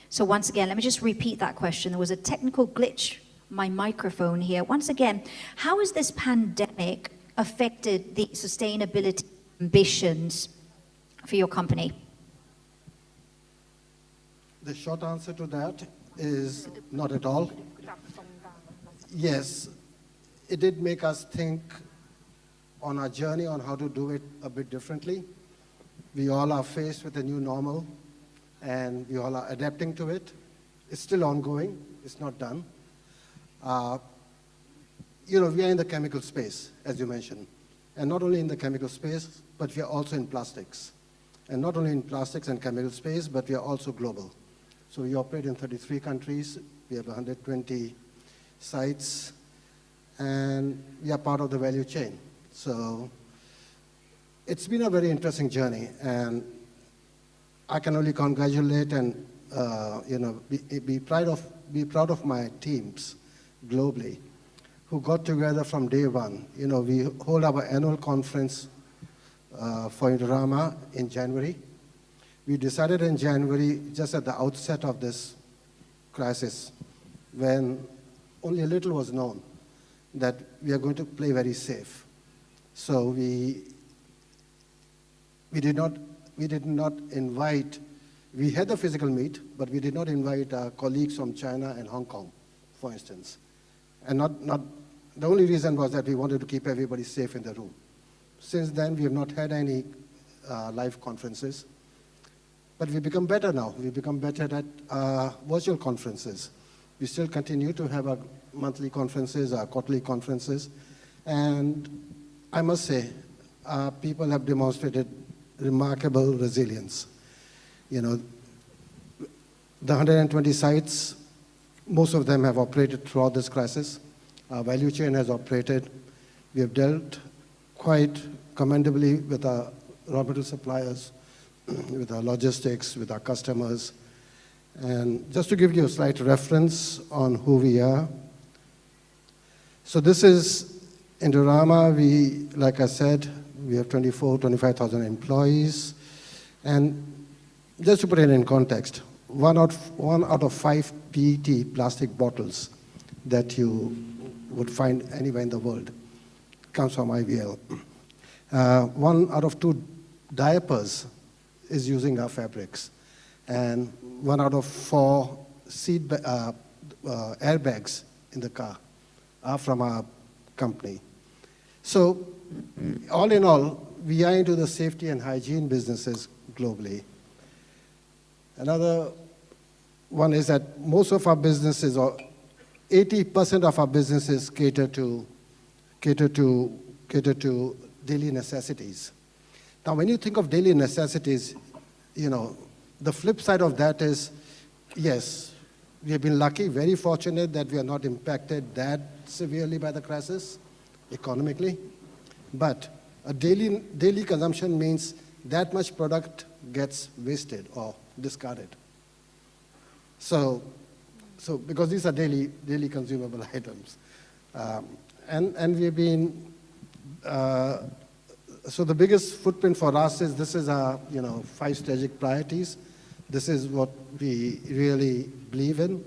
So once again, let me just repeat that question. There was a technical glitch, my microphone here. Once again, how has this pandemic affected the sustainability ambitions for your company? The short answer to that is not at all. Yes, it did make us think on our journey on how to do it a bit differently. We all are faced with a new normal, and we all are adapting to it. It's still ongoing. It's not done. We are in the chemical space, as you mentioned. And not only in the chemical space, but we are also in plastics. And not only in plastics and chemical space, but we are also global. So we operate in 33 countries. We have 120 sites. And we are part of the value chain. So it's been a very interesting journey, and I can only congratulate and be proud of my teams globally, who got together from day one. We hold our annual conference for Indorama in January. We decided in January, just at the outset of this crisis, when only a little was known, that we are going to play very safe. So we did not invite, we had a physical meet, but we did not invite our colleagues from China and Hong Kong, for instance. And the only reason was that we wanted to keep everybody safe in the room. Since then, we have not had any live conferences, but we've become better now. We've become better at virtual conferences. We still continue to have our monthly conferences, our quarterly conferences, and I must say, people have demonstrated remarkable resilience. The 120 sites, most of them have operated throughout this crisis. Our value chain has operated. We have dealt quite commendably with our raw material suppliers, with our logistics, with our customers. And just to give you a slight reference on who we are. So this is Indorama. Like I said, we have 25,000 employees. And just to put it in context, one out of 5 PET plastic bottles that you would find anywhere in the world comes from IVL. 1 out of 2 diapers is using our fabrics, and 1 out of 4 airbags in the car are from our company. So all in all, we are into the safety and hygiene businesses globally. Another one is that most of our businesses, or 80% of our businesses, cater to daily necessities. Now, when you think of daily necessities, you know, the flip side of that is, yes, we have been lucky, very fortunate that we are not impacted that severely by the crisis economically. But a daily consumption means that much product gets wasted or discarded. So because these are daily consumable items. And we've been, so the biggest footprint for us is, this is our 5 strategic priorities. This is what we really believe in.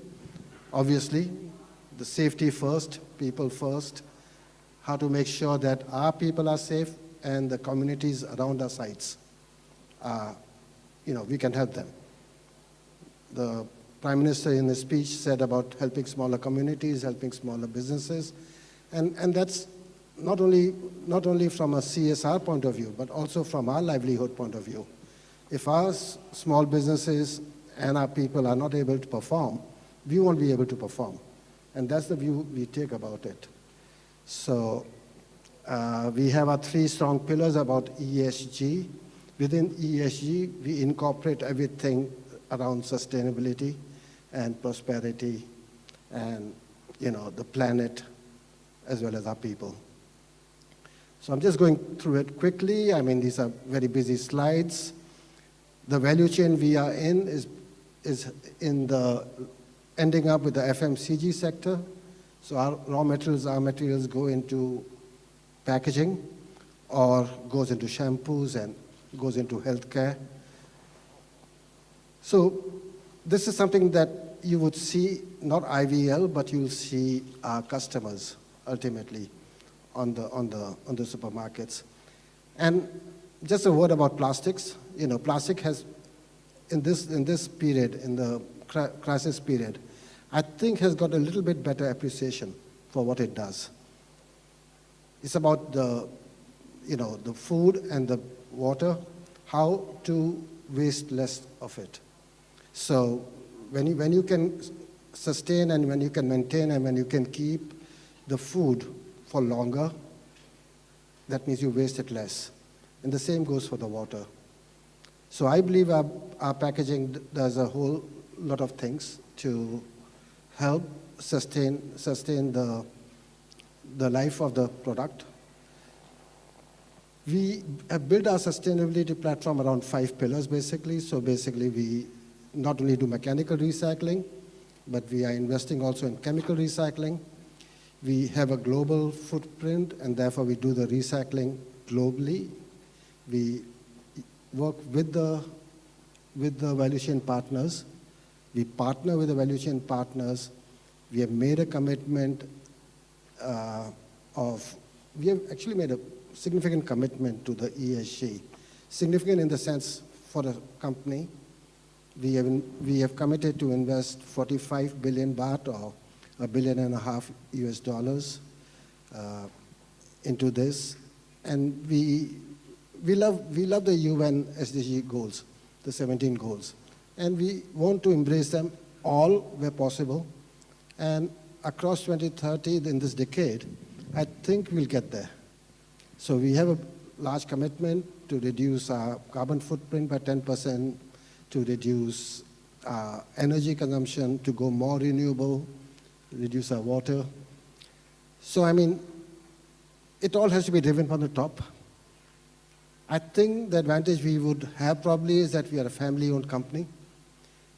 Obviously, the safety first, people first, how to make sure that our people are safe and the communities around our sites, we can help them. The Prime Minister in his speech said about helping smaller communities, helping smaller businesses, and that's not only from a CSR point of view, but also from our livelihood point of view. If our small businesses and our people are not able to perform, we won't be able to perform. And that's the view we take about it. So we have our 3 strong pillars about ESG. Within ESG, we incorporate everything around sustainability and prosperity and the planet as well as our people. So I'm just going through it quickly. I mean, these are very busy slides. The value chain we are in is in the ending up with the FMCG sector. So our raw materials go into packaging or goes into shampoos and goes into healthcare. So this is something that you would see, not IVL, but you'll see our customers ultimately on the supermarkets. And just a word about plastics. Plastic has, in this period, in the crisis period, I think has got a little bit better appreciation for what it does. It's about the food and the water, how to waste less of it. So when you can sustain and when you can maintain and when you can keep the food for longer, that means you waste it less. And the same goes for the water. So I believe our packaging does a whole lot of things to help sustain the life of the product. We have built our sustainability platform around 5 pillars, basically. So basically, we not only do mechanical recycling, but we are investing also in chemical recycling. We have a global footprint, and therefore we do the recycling globally. We work with the value chain partners. We partner with the value chain partners. We have made a commitment we have actually made a significant commitment to the ESG. Significant in the sense for the company, we have committed to invest 45 billion baht or $1.5 billion into this. And we love the UN SDG goals, the 17 goals. And we want to embrace them all where possible. And across 2030, in this decade, I think we'll get there. So we have a large commitment to reduce our carbon footprint by 10%, to reduce energy consumption, to go more renewable, reduce our water. So, I mean, it all has to be driven from the top. I think the advantage we would have probably is that we are a family-owned company.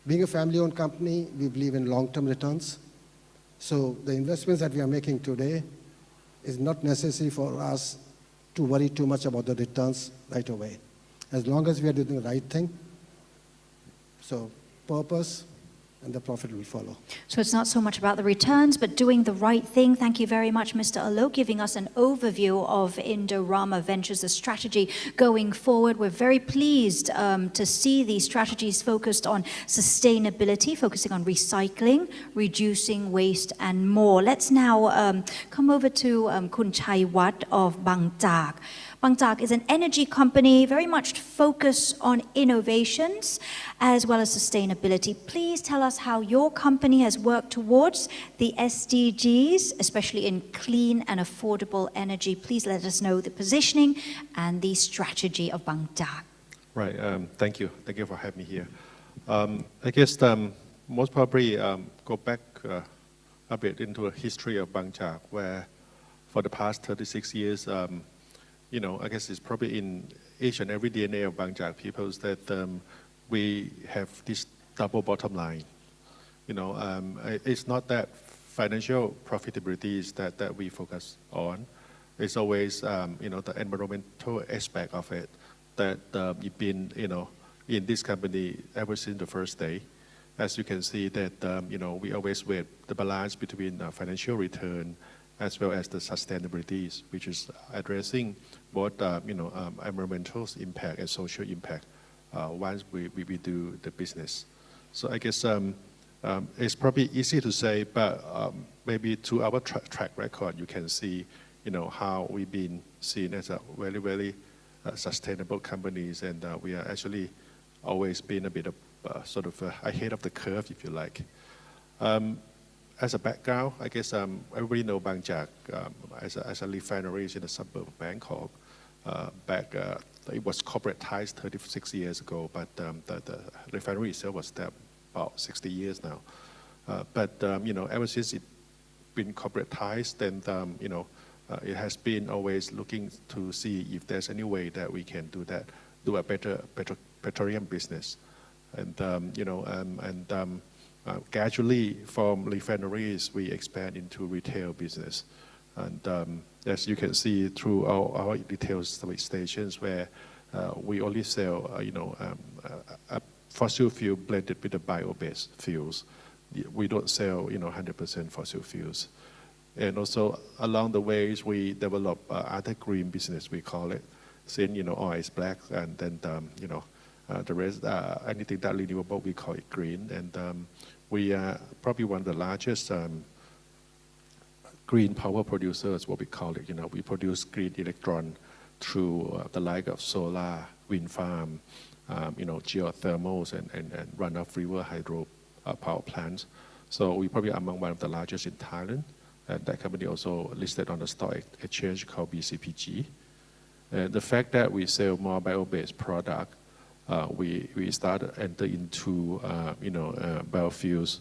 Being a family-owned company, we believe in long-term returns. So the investments that we are making today is not necessary for us to worry too much about the returns right away. As long as we are doing the right thing, so purpose, and the profit will follow. So it's not so much about the returns, but doing the right thing. Thank you very much, Mr. Alok, giving us an overview of Indorama Ventures, the strategy going forward. We're very pleased to see these strategies focused on sustainability, focusing on recycling, reducing waste, and more. Let's now come over to Kun Chai Wat of Bangchak. Bangchak is an energy company very much focused on innovations as well as sustainability. Please tell us how your company has worked towards the SDGs, especially in clean and affordable energy. Please let us know the positioning and the strategy of Bangchak. Right, thank you. Thank you for having me here. I guess most probably go back a bit into the history of Bangchak, where for the past 36 years, you know, I guess it's probably in each and every DNA of Bangchak people that we have this double bottom line. You know, it's not that financial profitability is that we focus on. It's always, you know, the environmental aspect of it that you've been, you know, in this company ever since the first day. As you can see that, you know, we always weigh the balance between financial return as well as the sustainability, which is addressing both, you know, environmental impact and social impact once we do the business. So I guess it's probably easy to say, but maybe through our track record, you can see, you know, how we've been seen as a very, very sustainable companies, and we are actually always been a bit of sort of ahead of the curve, if you like. As a background, I guess everybody know Bangchak as a refinery in the suburb of Bangkok. Back, it was corporatized 36 years ago, but the refinery itself was there about 60 years now. But you know, ever since it been corporatized, then you know, it has been always looking to see if there's any way that we can do a better petroleum business, and you know, gradually from refineries we expand into retail business, and as you can see through our retail stations, where we only sell you know, a fossil fuel blended with the bio-based fuels. We don't sell, you know, 100% fossil fuels. And also along the ways we develop other green business, we call it, since you know oil is black, and then you know, the rest, anything that renewable, we call it green. And we are probably one of the largest green power producers, what we call it. You know, we produce green electron through the like of solar, wind farm, you know, geothermals, and runoff river hydro power plants. So we probably among one of the largest in Thailand. And that company also listed on the stock exchange called BCPG. And the fact that we sell more bio-based product, we started enter into you know, biofuels.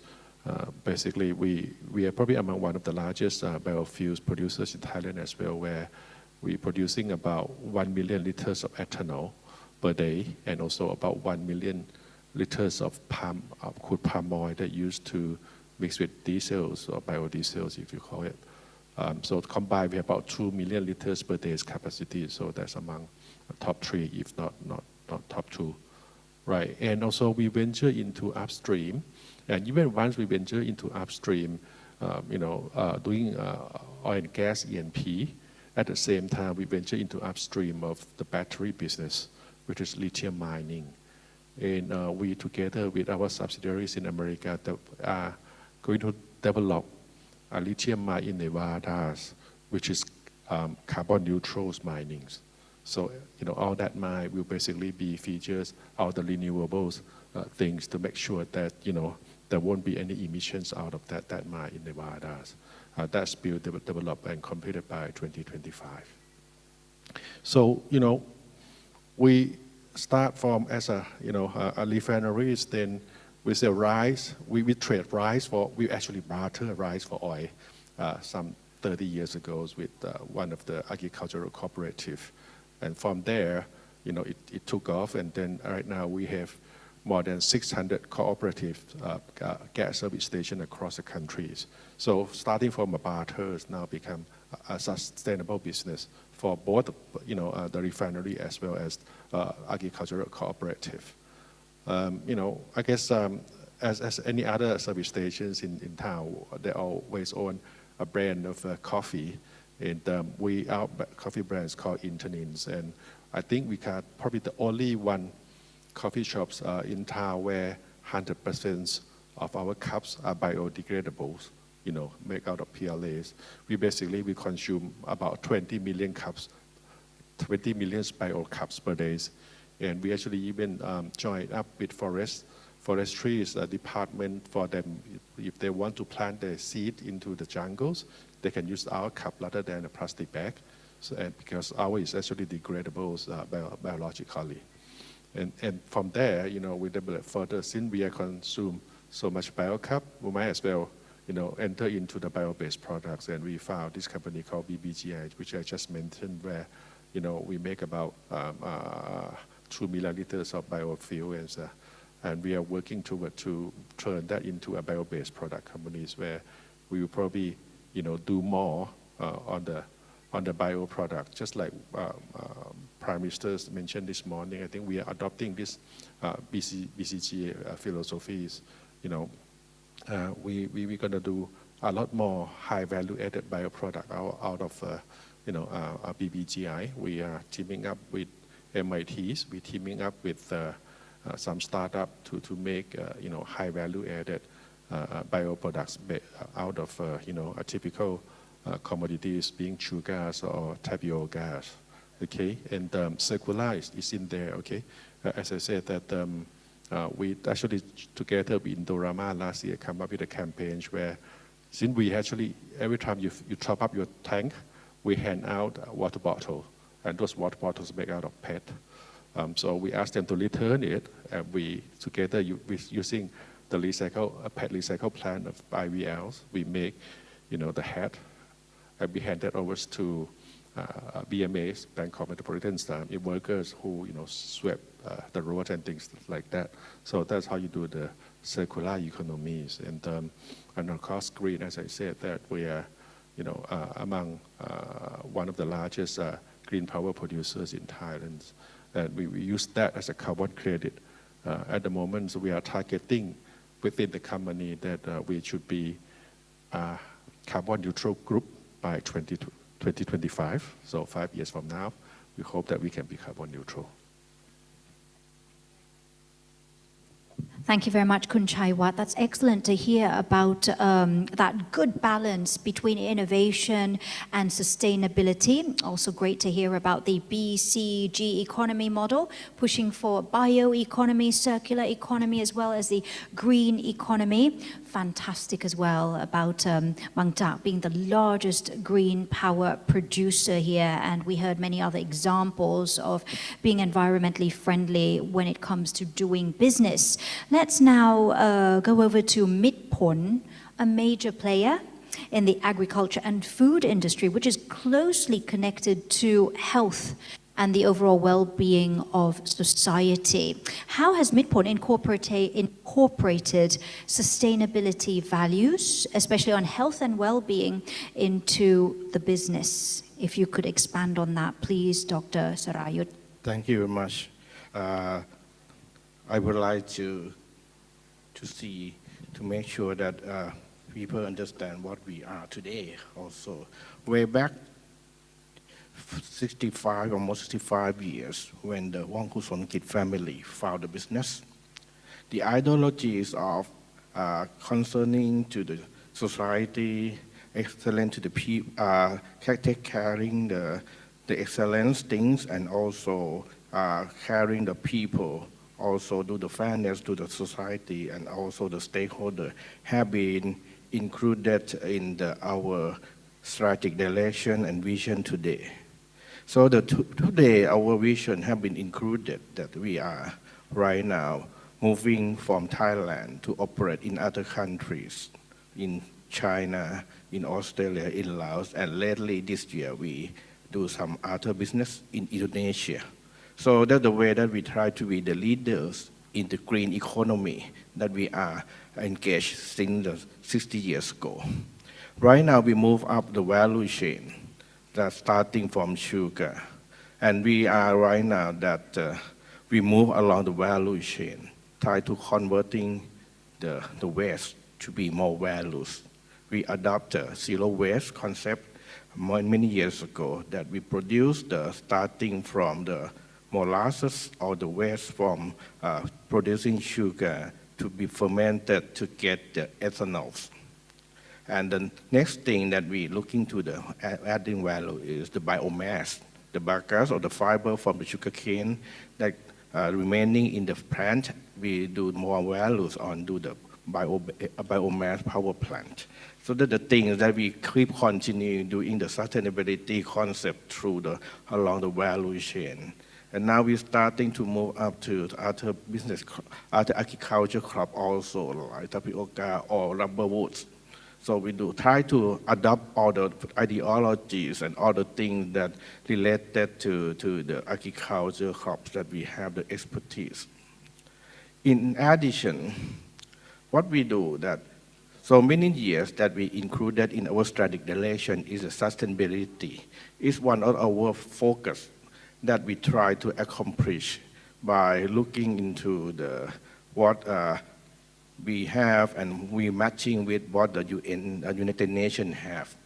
Basically, we are probably among one of the largest biofuels producers in Thailand as well, where we're producing about 1 million liters of ethanol per day, and also about 1 million liters of crude palm oil that used to mix with diesels or biodiesels, if you call it. So combined, we have about 2 million liters per day's capacity. So that's among top 3, if not top 2, right? And also we venture into upstream, and even once we venture into upstream, you know, doing oil and gas E&P. At the same time, we venture into upstream of the battery business, which is lithium mining. And we, together with our subsidiaries in America, are going to develop a lithium mine in Nevada, which is carbon neutral mining. So, you know, all that mine will basically be features all the renewables things to make sure that, you know, there won't be any emissions out of that mine in Nevada. That's built, developed, and completed by 2025. So, you know, we start from as a, you know, a refineries, then we sell rice. We trade rice for, we actually barter rice for oil some 30 years ago with one of the agricultural cooperative. And from there, you know, it took off, and then right now we have more than 600 cooperative gas service stations across the countries. So starting from a barter has now become a sustainable business for both, you know, the refinery as well as agricultural cooperative. You know, I guess as any other service stations in town, they always own a brand of coffee. And our coffee brand is called Internins. And I think we got probably the only one coffee shops in town where 100% of our cups are biodegradable, made out of PLAs. We consume about 20 million cups, 20 million bio cups per day. And we actually even joined up with forestry is a department for them. If they want to plant their seed into the jungles, they can use our cup rather than a plastic bag. So, and because ours is actually degradable biologically. And from there, we develop further. Since we consume so much bio cup, we might as well, enter into the bio-based products. And we found this company called BBGI, which I just mentioned, where, we make about 2 million liters of biofuels. And we are working to turn that into a bio-based product companies where we will probably, do more on the bio product. Just like Prime Minister mentioned this morning, I think we are adopting this BCG philosophies. We're going to do a lot more high value added bio product out of BBGI. We are teaming up with MITs. We're teaming up with some startup to make high value added bioproducts out of a typical commodities being sugar or tapioca gas. Okay, and circular is in there. Okay, as I said that we actually together with Indorama last year come up with a campaign where since we actually every time you top up your tank, we hand out a water bottle, and those water bottles made out of PET. So we asked them to return it, and we together using the PET recycle plant of IVLs, we make, the hat, and we hand that over to BMAs, Bangkok Metropolitan workers who, sweep the roads and things like that. So that's how you do the circular economies. And of course, green, as I said, that we are, among one of the largest green power producers in Thailand. And we use that as a carbon credit. At the moment, so we are targeting within the company that we should be carbon neutral group by 2025. So 5 years from now, we hope that we can be carbon neutral. Thank you very much, Kun Chaiwat. That's excellent to hear about that good balance between innovation and sustainability. Also great to hear about the BCG economy model, pushing for bioeconomy, circular economy, as well as the green economy. Fantastic as well about Bangkok being the largest green power producer here. And we heard many other examples of being environmentally friendly when it comes to doing business. Let's now go over to Midpon, a major player in the agriculture and food industry, which is closely connected to health and the overall well-being of society. How has Midpon incorporated sustainability values, especially on health and well-being, into the business? If you could expand on that, please, Dr. Sarayut. Thank you very much. I would like to make sure that people understand what we are today also. Way back almost 65 years, when the Wong Kuson-Kit family founded the business, the ideologies of concerning to the society, excellent to the people, take caring the excellence things, and also caring the people, also do the fairness to the society, and also the stakeholder have been included in our strategic direction and vision today. So today our vision have been included that we are right now moving from Thailand to operate in other countries, in China, in Australia, in Laos, and lately this year we do some other business in Indonesia. So that's the way that we try to be the leaders in the green economy that we are engaged since 60 years ago. Right now we move up the value chain, that's starting from sugar. And we are right now that we move along the value chain, try to converting the waste to be more values. We adopted a zero waste concept many years ago that we produced starting from the molasses or the waste from producing sugar to be fermented to get the ethanols. And the next thing that we look into the adding value is the biomass, the bagasse or the fiber from the sugarcane that remaining in the plant. We do more values on do the biomass power plant. So that the things that we keep continuing doing the sustainability concept through along the value chain. And now we're starting to move up to other business, other agriculture crop also, like tapioca or rubber woods. So we do try to adopt all the ideologies and all the things that related to the agriculture crops that we have the expertise. In addition, what we do that so many years that we included in our strategic direction is sustainability. It's one of our focus that we try to accomplish by looking into what we have and we matching with what the United Nations have.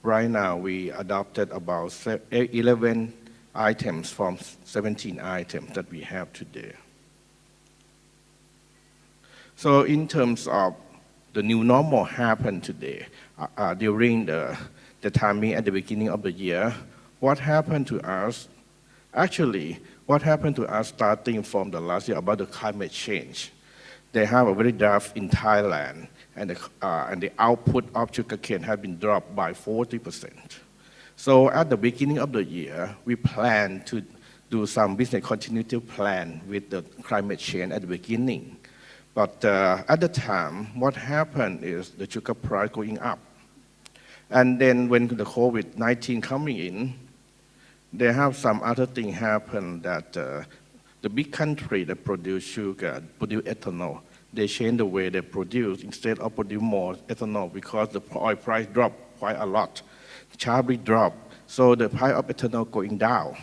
Right now we adopted about 11 items from 17 items that we have today. So in terms of the new normal happened today during the timing at the beginning of the year, what happened to us? Actually, what happened to us starting from the last year about the climate change? They have a very drought in Thailand, and the output of sugarcane has been dropped by 40%. So at the beginning of the year, we plan to do some business continuity plan with the climate change at the beginning. But at the time, what happened is the sugar price going up. And then when the COVID-19 coming in, they have some other thing happen that the big country that produce sugar, produce ethanol, they change the way they produce instead of produce more ethanol because the oil price dropped quite a lot, sharply dropped. So the price of ethanol going down.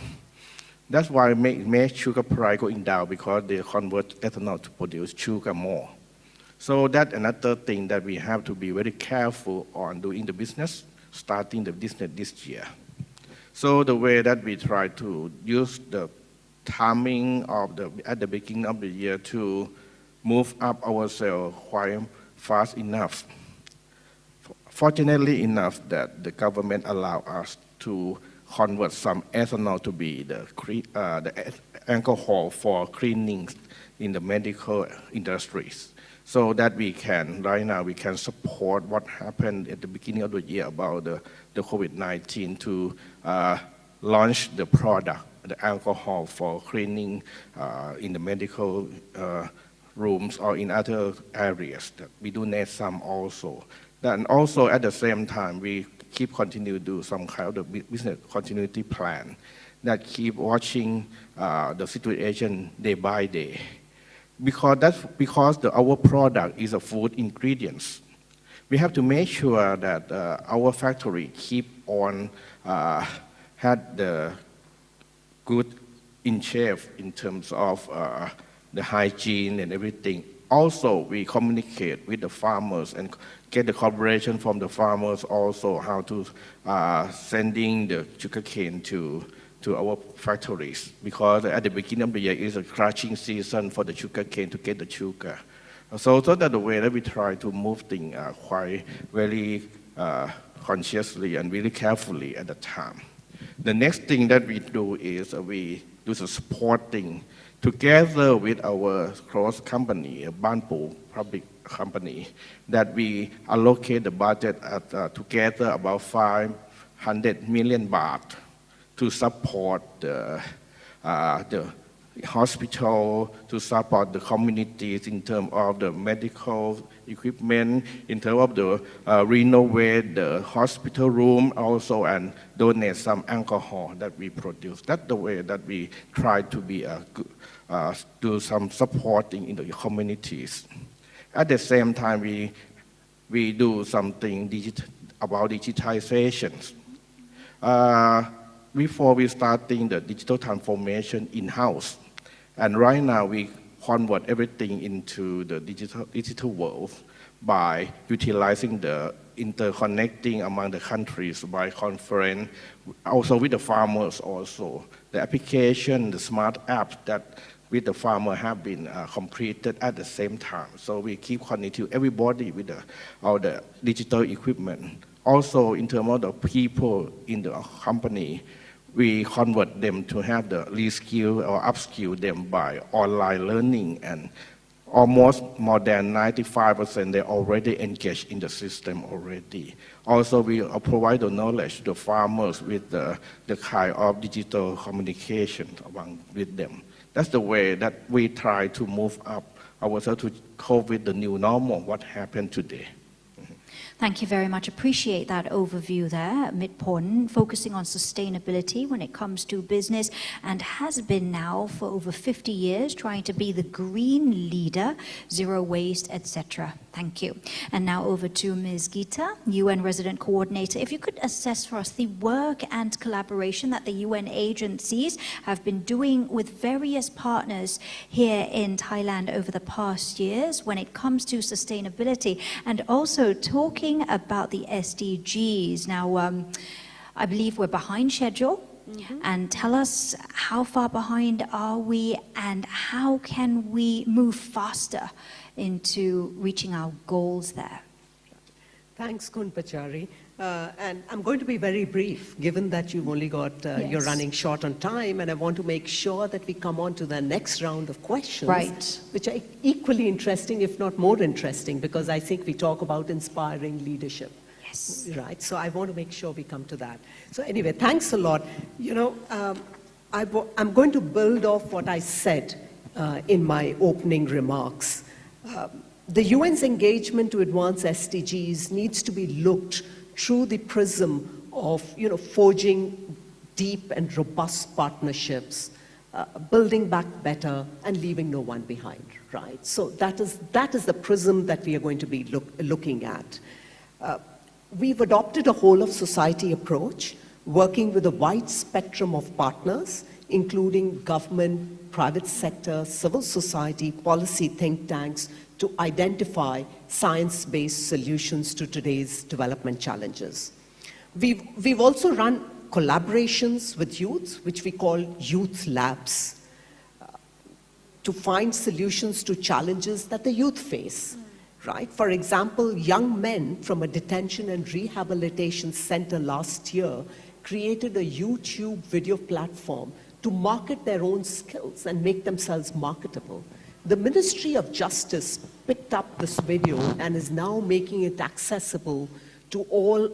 That's why it makes sugar price going down because they convert ethanol to produce sugar more. So that's another thing that we have to be very careful on doing the business, starting the business this year. So the way that we try to use the timing of at the beginning of the year to move up our sales quite fast enough. Fortunately enough that the government allow us to convert some ethanol to be the alcohol for cleaning in the medical industries. So that we can, right now, we can support what happened at the beginning of the year about the COVID-19 to launch the product, the alcohol for cleaning in the medical rooms or in other areas. That we do need some also. Then also at the same time, we keep continue to do some kind of business continuity plan that keep watching the situation day by day. Because our product is a food ingredients. We have to make sure that our factory keep on had the good in shape in terms of the hygiene and everything. Also, we communicate with the farmers and get the cooperation from the farmers also how to sending the sugarcane to our factories, because at the beginning of the year is a crushing season for the sugarcane to get the sugar. So that the way that we try to move things quite very consciously and really carefully at the time. The next thing that we do is we do the supporting together with our cross company, Banpu Public Company, that we allocate the budget at together about 500 million baht to support the hospital, to support the communities in terms of the medical equipment, in terms of the renovate the hospital room also, and donate some alcohol that we produce. That's the way that we try to be do some supporting in the communities. At the same time, we do something about digitization. Before we starting the digital transformation in-house, and right now we convert everything into the digital world by utilizing the interconnecting among the countries by conference, also with the farmers also. The application, the smart apps that with the farmer have been completed at the same time. So we keep connecting everybody with all the digital equipment. Also in terms of the people in the company, we convert them to have the reskill or upskill them by online learning, and almost more than 95% they already engaged in the system already. Also, we provide the knowledge to the farmers with the kind of digital communication with them. That's the way that we try to move up ourselves to cope with the new normal, what happened today. Thank you very much. Appreciate that overview there, Mitpon, focusing on sustainability when it comes to business, and has been now for over 50 years, trying to be the green leader, zero waste, etc. Thank you. And now over to Ms. Gita, UN Resident Coordinator. If you could assess for us the work and collaboration that the UN agencies have been doing with various partners here in Thailand over the past years when it comes to sustainability, and also talking about the SDGs. Now, I believe we're behind schedule. And tell us, how far behind are we, and how can we move faster into reaching our goals there? Thanks, Kun Pachari. And I'm going to be very brief, given that you've only got, you're running short on time, and I want to make sure that we come on to the next round of questions, right, which are equally interesting, if not more interesting, because I think we talk about inspiring leadership. Yes. Right, so I want to make sure we come to that. So anyway, thanks a lot. You know, I'm going to build off what I said in my opening remarks. The UN's engagement to advance SDGs needs to be looked through the prism of, you know, forging deep and robust partnerships, building back better, and leaving no one behind, right? So that is the prism that we are going to be looking at. We've adopted a whole-of-society approach, working with a wide spectrum of partners, including government, private sector, civil society, policy think tanks, to identify science-based solutions to today's development challenges. We've also run collaborations with youth, which we call youth labs, to find solutions to challenges that the youth face. Right? For example, young men from a detention and rehabilitation center last year created a YouTube video platform to market their own skills and make themselves marketable. The Ministry of Justice picked up this video and is now making it accessible to all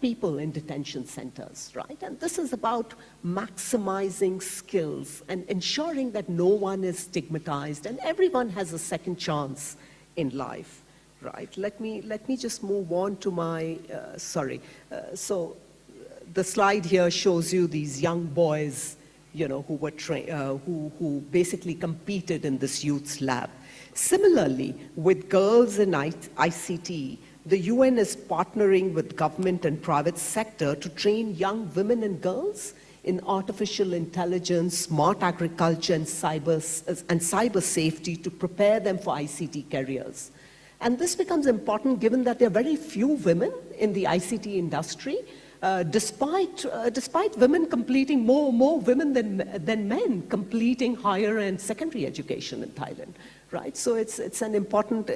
people in detention centers, right? And this is about maximizing skills and ensuring that no one is stigmatized and everyone has a second chance in life, right? Let me just move on to my, so the slide here shows you these young boys, you know, who were who basically competed in this youth lab. Similarly, with girls in ICT, the UN is partnering with government and private sector to train young women and girls in artificial intelligence, smart agriculture, and cyber safety to prepare them for ICT careers. And this becomes important given that there are very few women in the ICT industry, despite women completing more women than men completing higher and secondary education in Thailand, right? So it's an important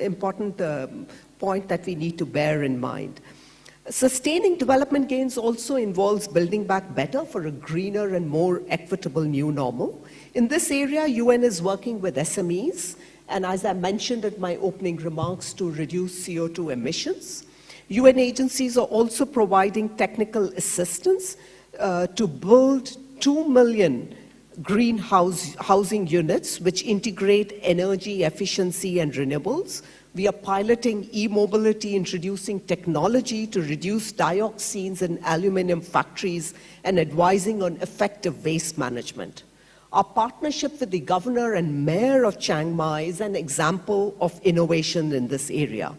point that we need to bear in mind. Sustaining development gains also involves building back better for a greener and more equitable new normal. In this area, UN is working with SMEs, and as I mentioned in my opening remarks, to reduce CO2 emissions. UN agencies are also providing technical assistance to build 2 million green housing units, which integrate energy efficiency and renewables. We are piloting e-mobility, introducing technology to reduce dioxins in aluminum factories, and advising on effective waste management. Our partnership with the governor and mayor of Chiang Mai is an example of innovation in this area.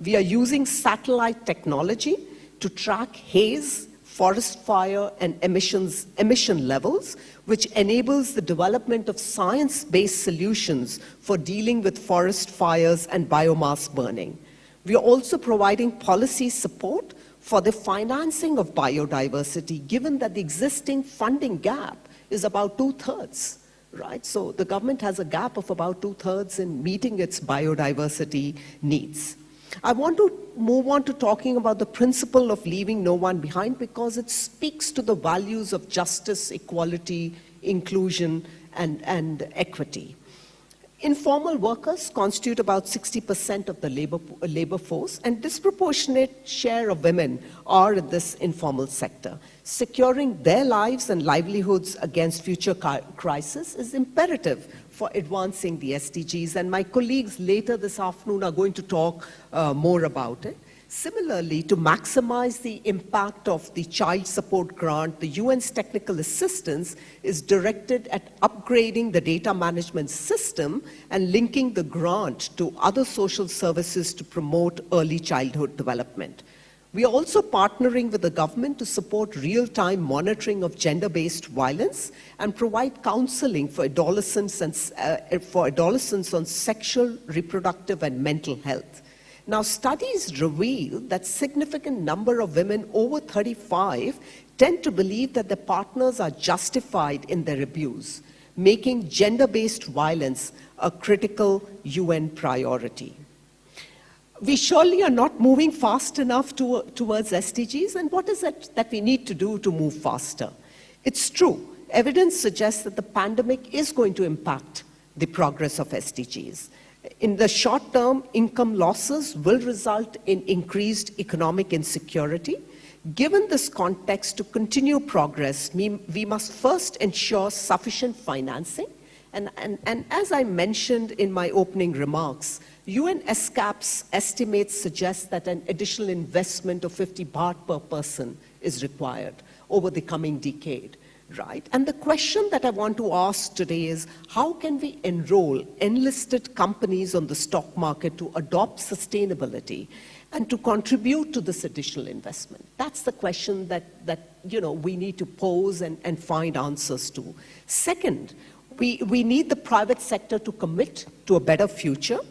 We are using satellite technology to track haze forest fire and emission levels, which enables the development of science-based solutions for dealing with forest fires and biomass burning. We are also providing policy support for the financing of biodiversity, given that the existing funding gap is about 2/3, right? So the government has a gap of about 2/3 in meeting its biodiversity needs. I want to move on to talking about the principle of leaving no one behind, because it speaks to the values of justice, equality, inclusion, and equity. Informal workers constitute about 60% of the labor force, and disproportionate share of women are in this informal sector. Securing their lives and livelihoods against future crises is imperative for advancing the SDGs, and my colleagues later this afternoon are going to talk more about it. Similarly, to maximize the impact of the child support grant, the UN's technical assistance is directed at upgrading the data management system and linking the grant to other social services to promote early childhood development. We are also partnering with the government to support real-time monitoring of gender-based violence and provide counseling for adolescents on sexual, reproductive, and mental health. Now, studies reveal that significant number of women over 35 tend to believe that their partners are justified in their abuse, making gender-based violence a critical UN priority. We surely are not moving fast enough towards SDGs, and what is it that we need to do to move faster? It's true. Evidence suggests that the pandemic is going to impact the progress of SDGs. In the short term, income losses will result in increased economic insecurity. Given this context, to continue progress, we must first ensure sufficient financing. And as I mentioned in my opening remarks, UN ESCAP's estimates suggest that an additional investment of 50 baht per person is required over the coming decade. Right? And the question that I want to ask today is, how can we enroll enlisted companies on the stock market to adopt sustainability and to contribute to this additional investment? That's the question that we need to pose and find answers to. Second, we need the private sector to commit to a better future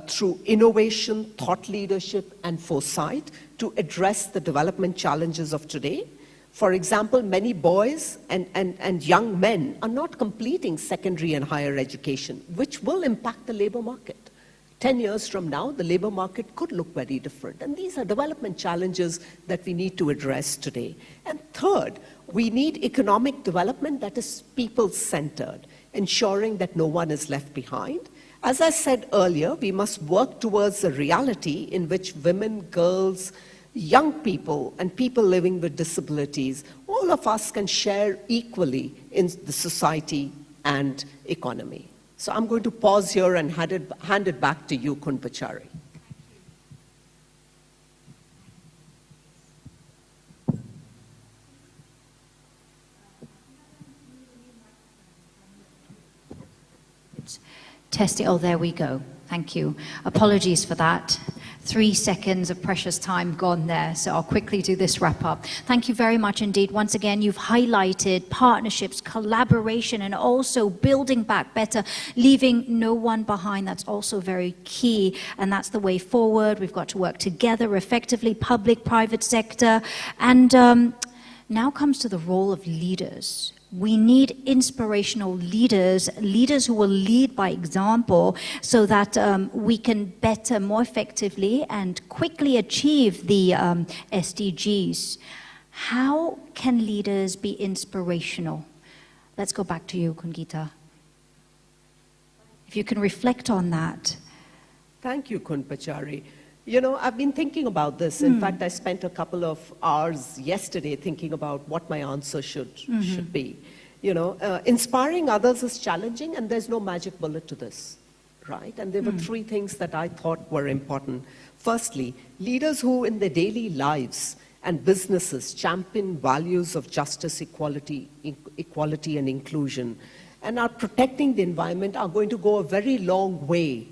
through innovation, thought leadership, and foresight to address the development challenges of today. For example, many boys and young men are not completing secondary and higher education, which will impact the labor market. 10 years from now, the labor market could look very different. And these are development challenges that we need to address today. And third, we need economic development that is people-centered, ensuring that no one is left behind. As I said earlier, we must work towards a reality in which women, girls, young people, and people living with disabilities, all of us can share equally in the society and economy. So I'm going to pause here and hand it back to you, Khun Pachari. Test it. Oh, there we go. Thank you. Apologies for that. 3 seconds of precious time gone there, so I'll quickly do this wrap up. Thank you very much indeed. Once again, you've highlighted partnerships, collaboration, and also building back better, leaving no one behind. That's also very key, and that's the way forward. We've got to work together effectively, public, private sector, and now comes to the role of leaders. We need inspirational leaders, leaders who will lead by example so that we can better, more effectively and quickly achieve the SDGs. How can leaders be inspirational? Let's go back to you, Khun Gita. If you can reflect on that. Thank you, Khun Pachari. You know, I've been thinking about this. In fact, I spent a couple of hours yesterday thinking about what my answer should be. You know, inspiring others is challenging, and there's no magic bullet to this, right? And there were 3 things that I thought were important. Firstly, leaders who in their daily lives and businesses champion values of justice, equality and inclusion, and are protecting the environment are going to go a very long way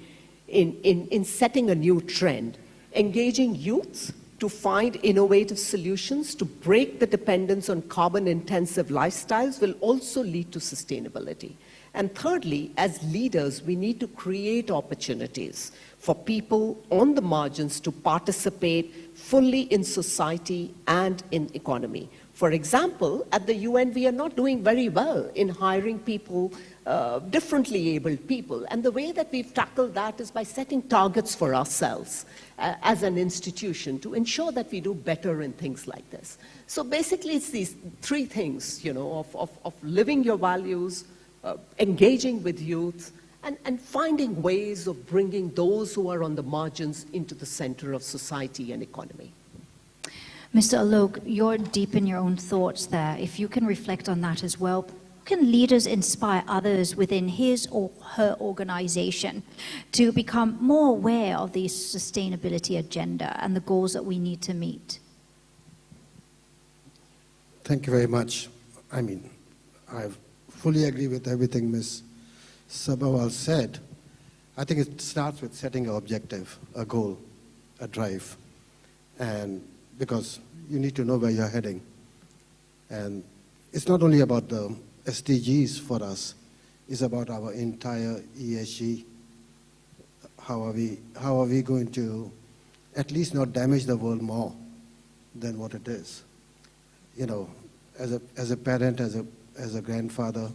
in setting a new trend. Engaging youth to find innovative solutions to break the dependence on carbon-intensive lifestyles will also lead to sustainability. And thirdly, as leaders, we need to create opportunities for people on the margins to participate fully in society and in economy. For example, at the UN, we are not doing very well in hiring people, differently abled people. And the way that we've tackled that is by setting targets for ourselves as an institution to ensure that we do better in things like this. So basically, it's these three things, you know, of living your values, engaging with youth, and finding ways of bringing those who are on the margins into the center of society and economy. Mr. Alok, you're deep in your own thoughts there. If you can reflect on that as well, can leaders inspire others within his or her organization to become more aware of the sustainability agenda and the goals that we need to meet? Thank you very much. I mean, I fully agree with everything Ms. Sabharwal said. I think it starts with setting an objective, a goal, a drive, and because you need to know where you're heading. And it's not only about the SDGs for us, it's about our entire ESG. How are we going to at least not damage the world more than what it is? You know, as a parent, as a grandfather,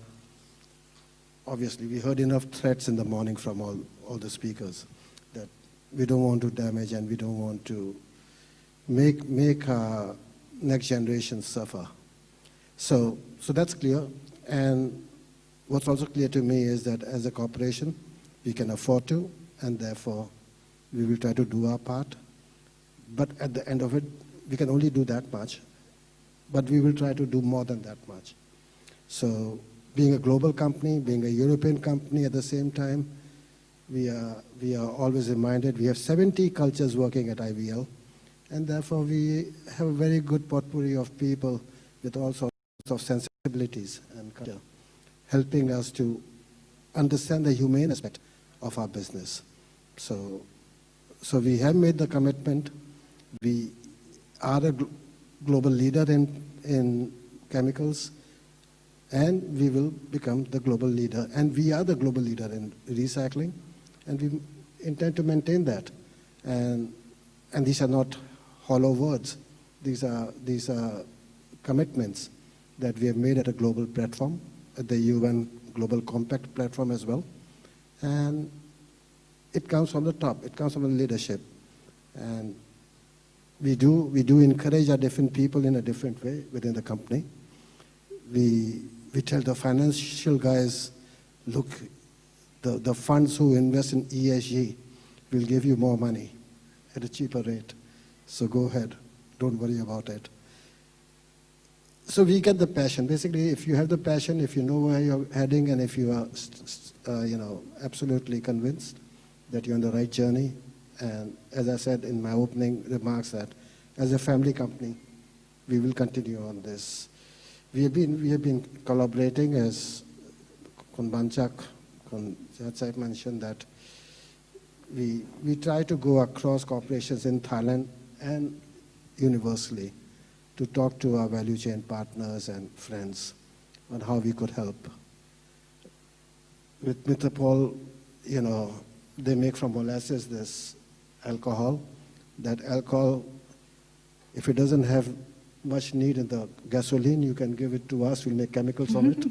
obviously we heard enough threats in the morning from all the speakers that we don't want to damage and we don't want to make our next generation suffer. So that's clear. And what's also clear to me is that as a corporation, we can afford to, and therefore we will try to do our part. But at the end of it, we can only do that much, but we will try to do more than that much. So being a global company, being a European company at the same time, we are always reminded we have 70 cultures working at IVL, and therefore we have a very good potpourri of people with all sorts of sensibilities and culture, helping us to understand the humane aspect of our business. So we have made the commitment. We are a global leader in chemicals, and we will become the global leader. And we are the global leader in recycling, and we intend to maintain that. And these are not hollow words. These are commitments that we have made at a global platform, at the UN Global Compact platform as well. And it comes from the top. It comes from the leadership. And we do encourage our different people in a different way within the company. We tell the financial guys, look, the funds who invest in ESG will give you more money at a cheaper rate. So go ahead, don't worry about it. So we get the passion. Basically, if you have the passion, if you know where you're heading, and if you are, absolutely convinced that you're on the right journey, and as I said in my opening remarks, that as a family company, we will continue on this. We have been collaborating, as Kun Banchak, Kun Jat mentioned, that we try to go across corporations in Thailand and universally to talk to our value chain partners and friends on how we could help. With Metapol, they make from molasses this alcohol. That alcohol, if it doesn't have much need in the gasoline, you can give it to us, we'll make chemicals from it.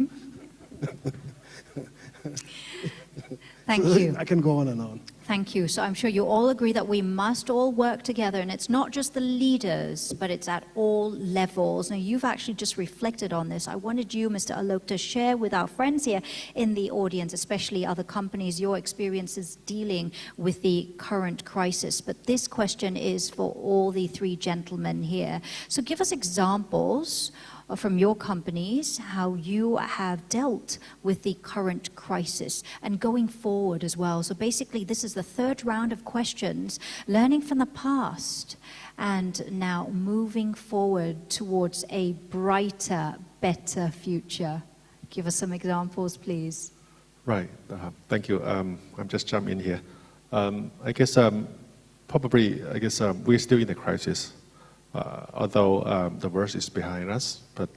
Thank you. I can go on and on. Thank you. So I'm sure you all agree that we must all work together, and it's not just the leaders, but it's at all levels. Now, you've actually just reflected on this. I wanted you, Mr. Alok, to share with our friends here in the audience, especially other companies, your experiences dealing with the current crisis. But this question is for all the three gentlemen here. So give us examples from your companies, how you have dealt with the current crisis and going forward as well. So basically, this is the third round of questions, learning from the past and now moving forward towards a brighter, better future. Give us some examples, please. Right. Thank you. I'm just jump in here. I guess we're still in a crisis. although the worst is behind us, but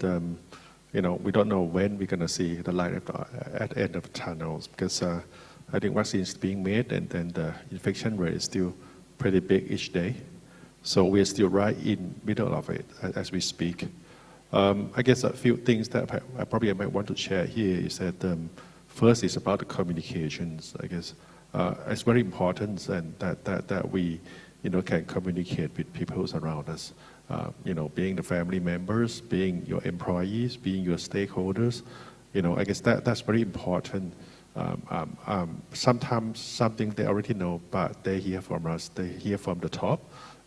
we don't know when we're going to see the light at the end of the tunnels, because I think vaccine is being made, and then the infection rate is still pretty big each day. So we're still right in middle of it as we speak. I guess a few things that I probably might want to share here is that first is about the communications. I guess it's very important and that we can communicate with people around us. Being the family members, being your employees, being your stakeholders. I guess that's very important. Sometimes something they already know, but they hear from us, they hear from the top.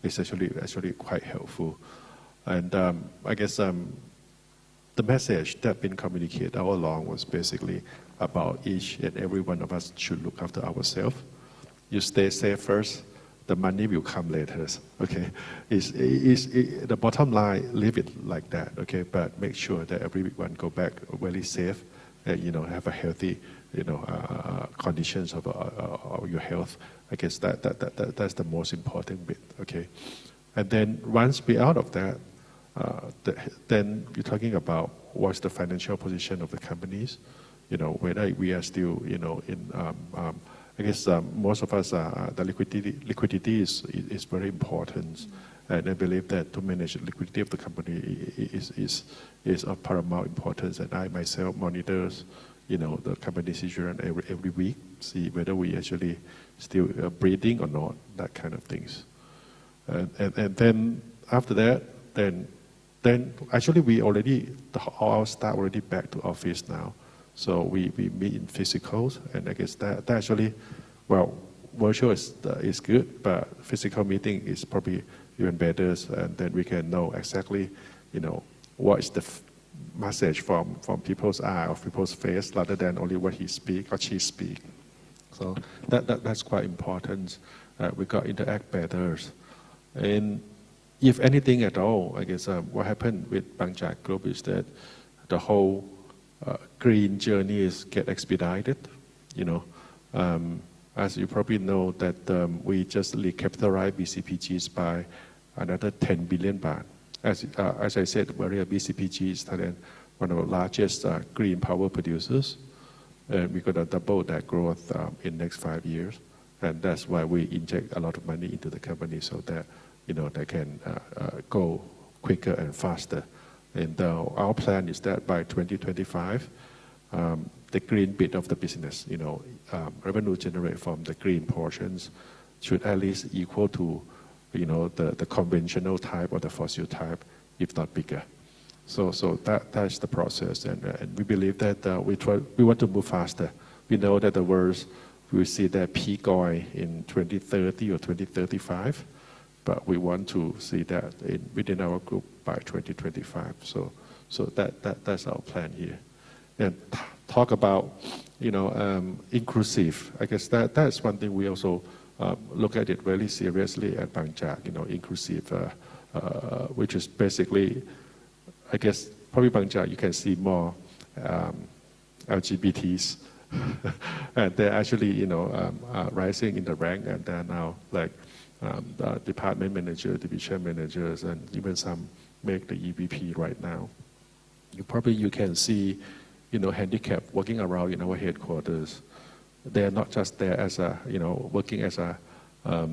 It's actually quite helpful. And I guess the message that been communicated all along was basically about each and every one of us should look after ourselves. You stay safe first, the money will come later. Okay, the bottom line, leave it like that. Okay, but make sure that everyone go back very safe, and have a healthy, conditions of your health. I guess that's the most important bit. Okay, and then once we're out of that, then you're talking about what's the financial position of the companies. Whether we are still, I guess most of us, the liquidity is very important, and I believe that to manage the liquidity of the company is of paramount importance. And I myself monitors, the company situation every week, see whether we actually still breathing or not, that kind of things. And then after that, then actually we already our staff already back to office now. So we meet in physicals, and I guess that actually, well, virtual is good, but physical meeting is probably even better, and then we can know exactly, what is the message from people's eye or people's face, rather than only what he speak or she speak. So that's quite important. We got to interact better, and if anything at all, I guess what happened with Bangchak Group is that the whole green journeys get expedited. As you probably know that we just recapitalized BCPGs by another 10 billion baht. As I said earlier, BCPG is Thailand, one of the largest green power producers, and we're going to double that growth in the next 5 years. And that's why we inject a lot of money into the company so that they can go quicker and faster. And our plan is that by 2025, the green bit of the business, revenue generated from the green portions should at least equal to, the conventional type or the fossil type, if not bigger. So that's the process, and we believe that we want to move faster. We know that the world will see that peak oil in 2030 or 2035, but we want to see that within our group by 2025. So that's our plan here. And talk about, inclusive. I guess that's one thing we also look at it really seriously at Bangchak, inclusive, which is basically, I guess, probably Bangchak, you can see more LGBTs. And they're actually, rising in the rank, and they're now like department manager, division managers, and even some make the EVP right now. You can see, handicapped working around in our headquarters. They're not just there as a, working as a, a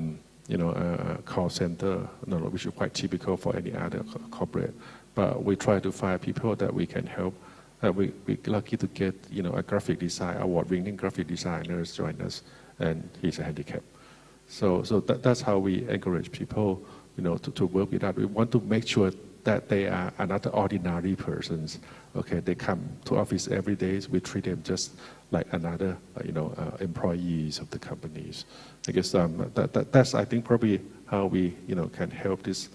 call center, which is quite typical for any other corporate. But we try to find people that we can help. We're lucky to get, a graphic design, award-winning graphic designers join us, and he's a handicap. So that's how we encourage people, to work with us. We want to make sure that they are another ordinary persons. Okay, they come to office every day. We treat them just like another, employees of the companies. I guess that's I think probably how we, can help this.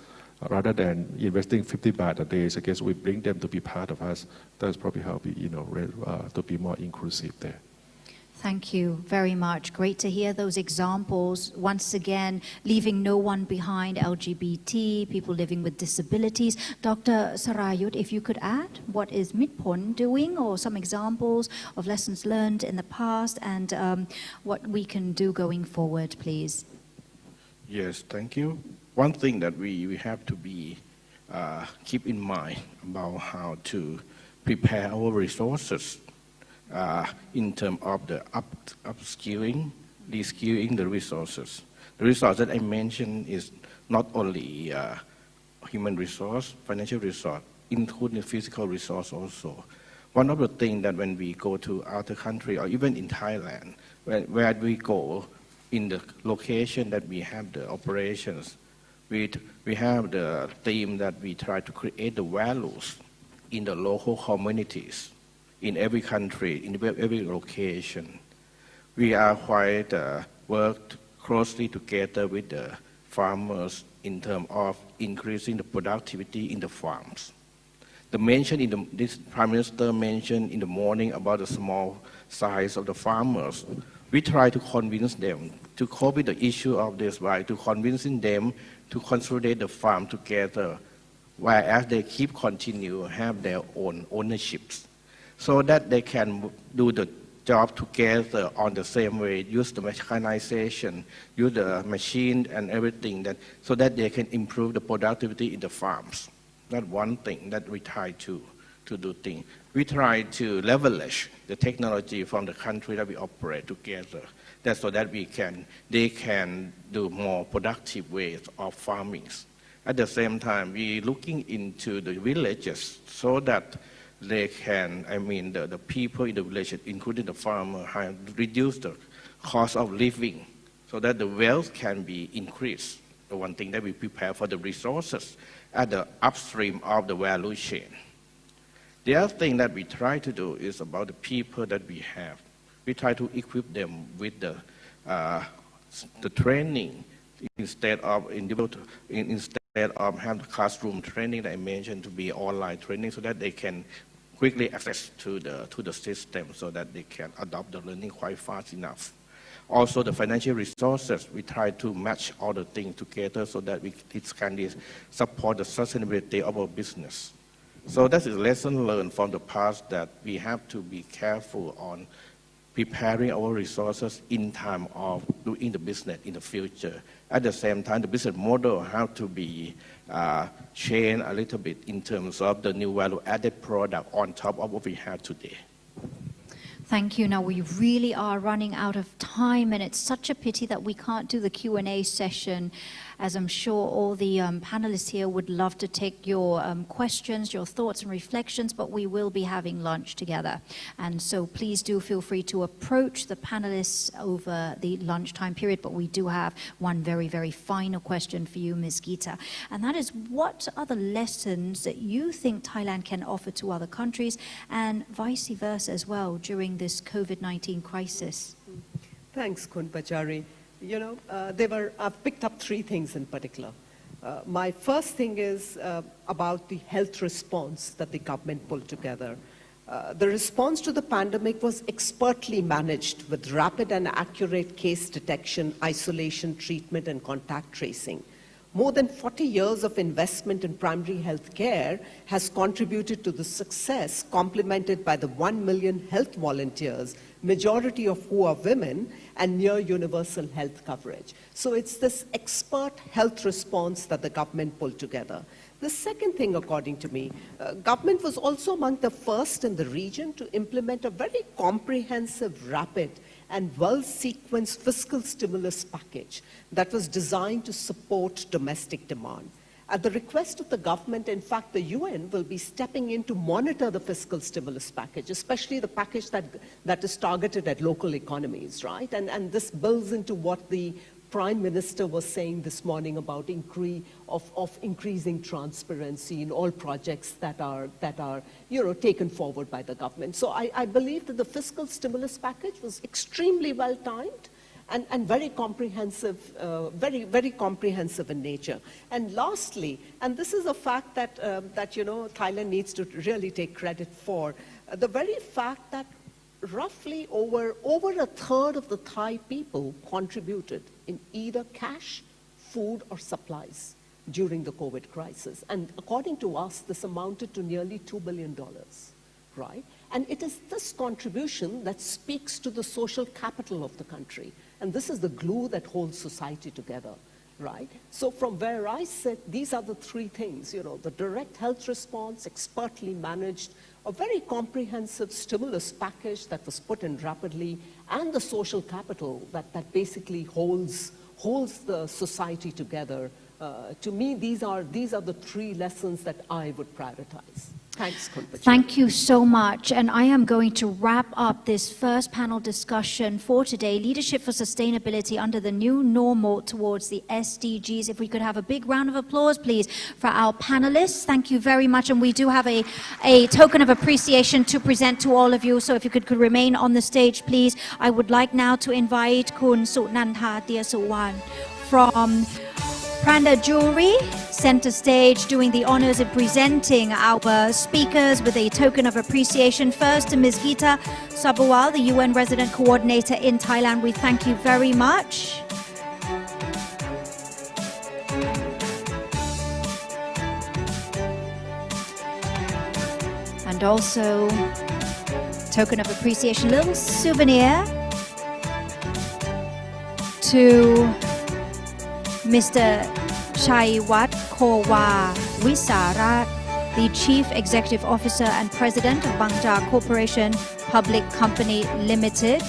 Rather than investing 50 baht a day, I guess we bring them to be part of us. That's probably how we, to be more inclusive there. Thank you very much. Great to hear those examples. Once again, leaving no one behind, LGBT, people living with disabilities. Dr. Sarayut, if you could add, what is Mitpon doing, or some examples of lessons learned in the past, and what we can do going forward, please? Yes, thank you. One thing that we have to be keep in mind about how to prepare our resources in terms of the upskilling, reskilling the resources. The resource that I mentioned is not only human resource, financial resource, including physical resource also. One of the things that when we go to other country or even in Thailand, where we go in the location that we have the operations, we have the theme that we try to create the values in the local communities, in every country, in every location. We are quite worked closely together with the farmers in terms of increasing the productivity in the farms. This Prime Minister mentioned in the morning about the small size of the farmers. We try to convince them to cope with the issue of this by to convincing them to consolidate the farm together, whereas they continue have their own ownerships, so that they can do the job together on the same way, use the mechanization, use the machine and everything, so that they can improve the productivity in the farms. That's one thing that we try to do things. We try to leverage the technology from the country that we operate together, so that they can do more productive ways of farming. At the same time, we're looking into the villages so that they can, the people in the village, including the farmer, have reduced the cost of living so that the wealth can be increased. The one thing that we prepare for the resources at the upstream of the value chain. The other thing that we try to do is about the people that we have. We try to equip them with the training instead of have the classroom training that I mentioned to be online training, so that they can quickly access to the system, so that they can adopt the learning quite fast enough. Also, the financial resources, we try to match all the things together so that it can support the sustainability of our business. So that is a lesson learned from the past, that we have to be careful on preparing our resources in time of doing the business in the future. At the same time, the business model have to be changed a little bit in terms of the new value-added product on top of what we have today. Thank you. Now, we really are running out of time, and it's such a pity that we can't do the Q&A session, as I'm sure all the panelists here would love to take your questions, your thoughts and reflections, but we will be having lunch together. And so please do feel free to approach the panelists over the lunchtime period, but we do have one very, very final question for you, Ms. Gita, and that is, what are the lessons that you think Thailand can offer to other countries, and vice versa as well, during this COVID-19 crisis? Thanks, Khun Pachari. I've picked up three things in particular. My first thing is about the health response that the government pulled together. The response to the pandemic was expertly managed with rapid and accurate case detection, isolation, treatment, and contact tracing. More than 40 years of investment in primary health care has contributed to the success, complemented by the 1 million health volunteers, majority of who are women, and near universal health coverage. So it's this expert health response that the government pulled together. The second thing, according to me, government was also among the first in the region to implement a very comprehensive, rapid, and well-sequenced fiscal stimulus package that was designed to support domestic demand. At the request of the government, in fact, the UN will be stepping in to monitor the fiscal stimulus package, especially the package that is targeted at local economies, right? And this builds into what the Prime Minister was saying this morning about increasing transparency in all projects that are taken forward by the government. So I believe that the fiscal stimulus package was extremely well timed and very comprehensive, very comprehensive in nature. And lastly, and this is a fact that Thailand needs to really take credit for, the very fact that roughly over a third of the Thai people contributed in either cash, food, or supplies during the COVID crisis. And according to us, this amounted to nearly $2 billion, right? And it is this contribution that speaks to the social capital of the country. And this is the glue that holds society together. right? So from where I sit, these are the three things, the direct health response, expertly managed, a very comprehensive stimulus package that was put in rapidly, and the social capital that basically holds the society together. To me, these are the three lessons that I would prioritize. Thanks, Khun Pachari. Thank you so much. And I am going to wrap up this first panel discussion for today, Leadership for Sustainability under the New Normal Towards the SDGs. If we could have a big round of applause, please, for our panelists. Thank you very much. And we do have a token of appreciation to present to all of you. So if you could remain on the stage, please. I would like now to invite Kun Sunantha Tiasuwan from Pranda Jewelry, center stage, doing the honors of presenting our speakers with a token of appreciation. First to Ms. Geeta Sabawal, the UN Resident Coordinator in Thailand. We thank you very much. And also, token of appreciation, little souvenir to Mr. Chaiwat Kowa Wisarat, the Chief Executive Officer and President of Bangja Corporation Public Company Limited.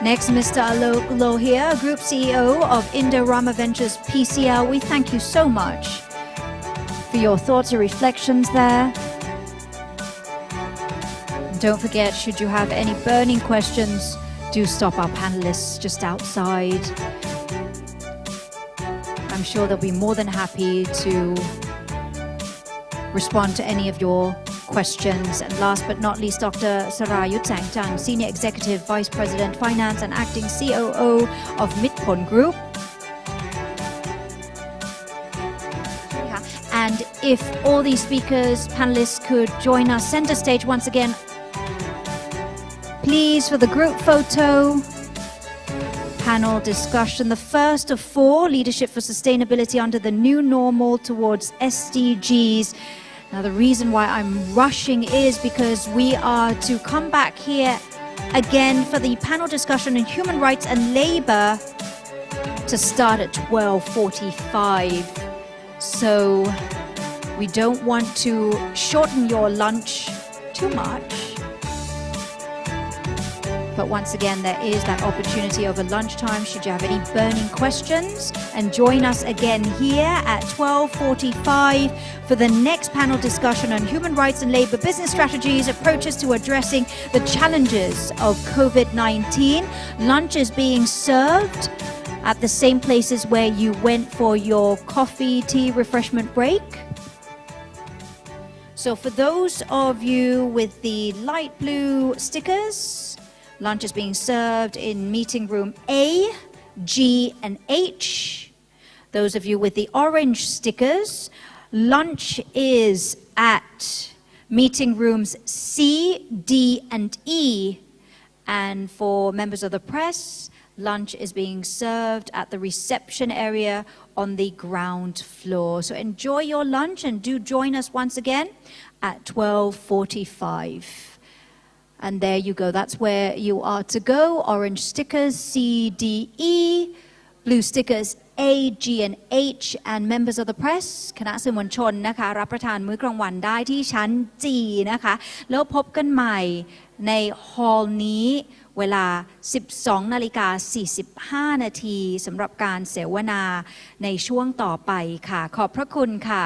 Next, Mr. Alok Lohia, Group CEO of Indorama Ventures PCL. We thank you so much for your thoughts and reflections there. And don't forget, should you have any burning questions, do stop our panelists just outside. I'm sure they'll be more than happy to respond to any of your questions. And last but not least, Dr. Sarayut Sangchang, Senior Executive Vice President, Finance and Acting COO of Mitpon Group. And if all these speakers, panelists could join us center stage once again, please, for the group photo panel discussion, the first of 4, Leadership for Sustainability under the New Normal Towards SDGs. Now, the reason why I'm rushing is because we are to come back here again for the panel discussion on human rights and labor to start at 12:45. So we don't want to shorten your lunch too much. But once again, there is that opportunity over lunchtime should you have any burning questions. And join us again here at 12:45 for the next panel discussion on human rights and labor business strategies, approaches to addressing the challenges of COVID-19. Lunch is being served at the same places where you went for your coffee, tea, refreshment break. So for those of you with the light blue stickers, lunch is being served in meeting room A, G, and H. Those of you with the orange stickers, lunch is at meeting rooms C, D, and E. And for members of the press, lunch is being served at the reception area on the ground floor. So enjoy your lunch and do join us once again at 12:45. And there you go. That's where you are to go. Orange stickers, C, D, E. Blue stickers, A, G, and H. And members of the press คณะสื่อมวลชนนะคะรับประทานมื้อกลางวันได้ที่ชั้น G นะคะแล้วพบกันใหม่ในฮอลล์นี้เวลา 12:45 นาทีสำหรับการเสวนาในช่วงต่อไปค่ะขอบพระคุณค่ะ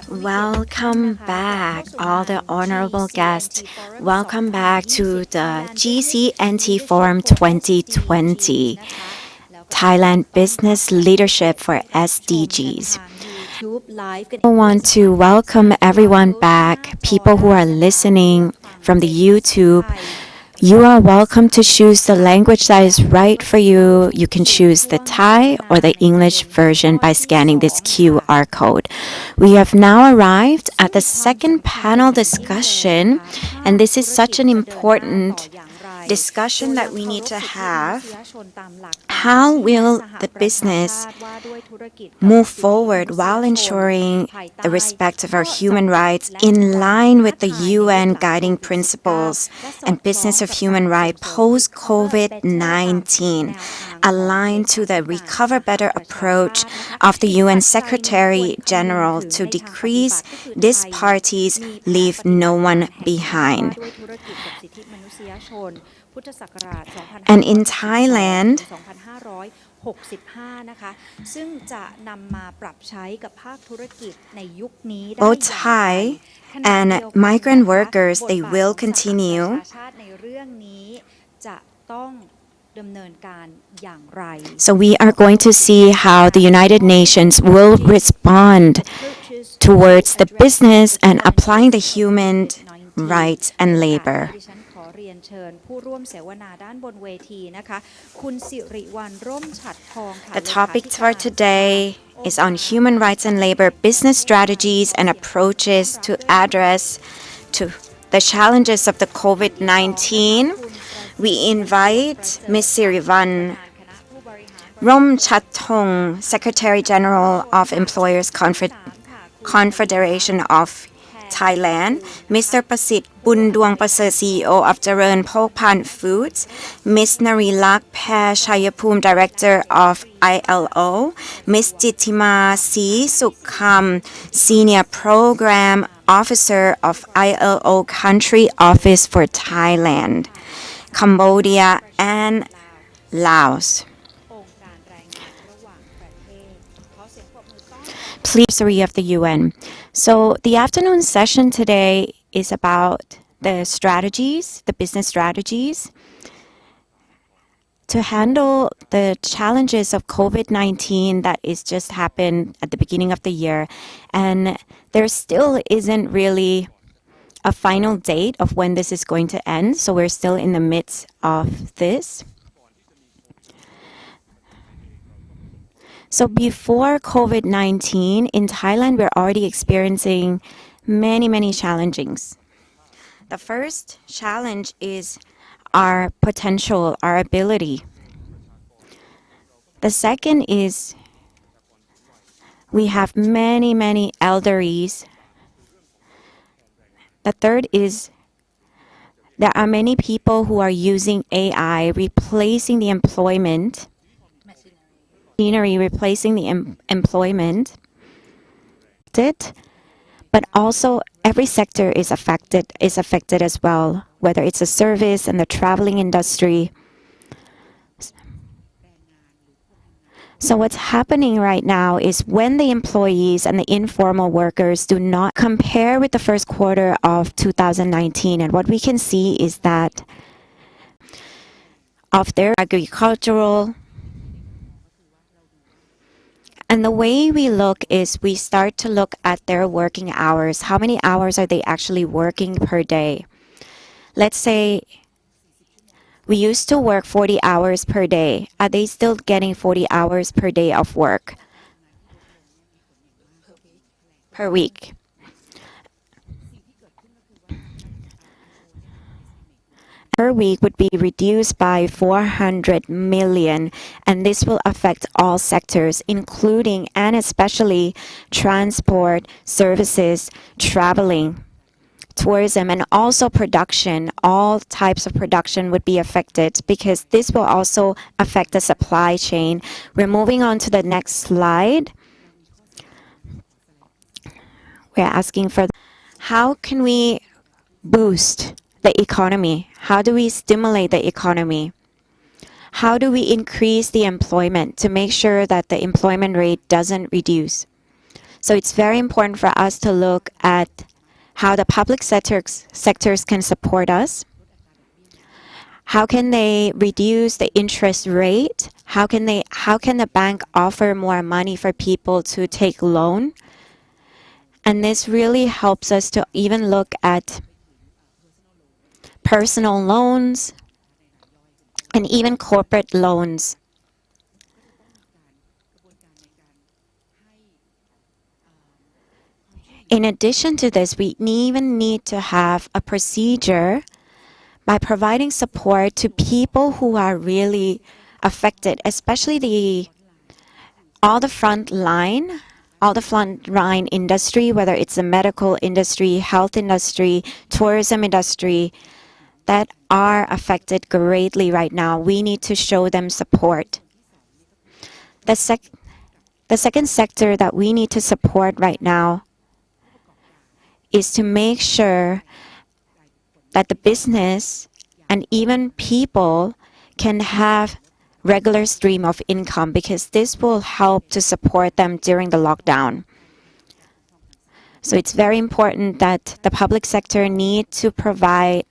Welcome back, all the honorable guests. Welcome back to the GCNT Forum 2020, Thailand Business Leadership for SDGs. I want to welcome everyone back, people who are listening from the YouTube. You are welcome to choose the language that is right for you. You can choose the Thai or the English version by scanning this QR code. We have now arrived at the second panel discussion, and this is such an important discussion that we need to have. How will the business move forward while ensuring the respect of our human rights in line with the UN guiding principles and business of human rights post-COVID-19, aligned to the Recover Better approach of the UN Secretary General to decrease disparities, leave no one behind. And in Thailand, both Thai and migrant workers, they will continue. So we are going to see how the United Nations will respond towards the business and applying the human rights and labor. The topic for today is on human rights and labor, business strategies and approaches to address to the challenges of the COVID-19. We invite Ms. Sirivan Romchathong, Secretary General of Employers Confederation of Thailand, Mr. Prasit Bundwang Prasit, CEO of Jaran Phokpan Foods, Ms. Narilak Pair Chayapum, Director of ILO, Ms. Jitima C. Sukham, Senior Program Officer of ILO Country Office for Thailand, Cambodia, and Laos. Please, of the UN. So the afternoon session today is about the strategies, the business strategies to handle the challenges of COVID-19 that is just happened at the beginning of the year. And there still isn't really a final date of when this is going to end. So we're still in the midst of this. So before COVID-19, in Thailand, we're already experiencing many challenges. The first challenge is our potential, our ability. The second is we have many elderlies. The third is there are many people who are using AI, replacing the employment, replacing the employment, but also every sector is affected as well, whether it's a service and the traveling industry. So what's happening right now is when the employees and the informal workers do not compare with the first quarter of 2019, and what we can see is that of their agricultural. And the way we look is we start to look at their working hours. How many hours are they actually working per day? Let's say we used to work 40 hours per day. Are they still getting 40 hours per day of work? Per week. Per week would be reduced by 400 million, and this will affect all sectors, including and especially transport, services, traveling, tourism, and also production. All types of production would be affected because this will also affect the supply chain. We're moving on to the next slide. We're asking for how can we boost the economy? How do we stimulate the economy? How do we increase the employment to make sure that the employment rate doesn't reduce? So it's very important for us to look at how the public sectors can support us. How can they reduce the interest rate? How can the bank offer more money for people to take loan? And this really helps us to even look at personal loans and even corporate loans. In addition to this, we even need to have a procedure by providing support to people who are really affected, especially all the front line industry, whether it's the medical industry, health industry, tourism industry, that are affected greatly right now. We need to show them support. The second sector that we need to support right now is to make sure that the business and even people can have regular stream of income, because this will help to support them during the lockdown. So it's very important that the public sector need to provide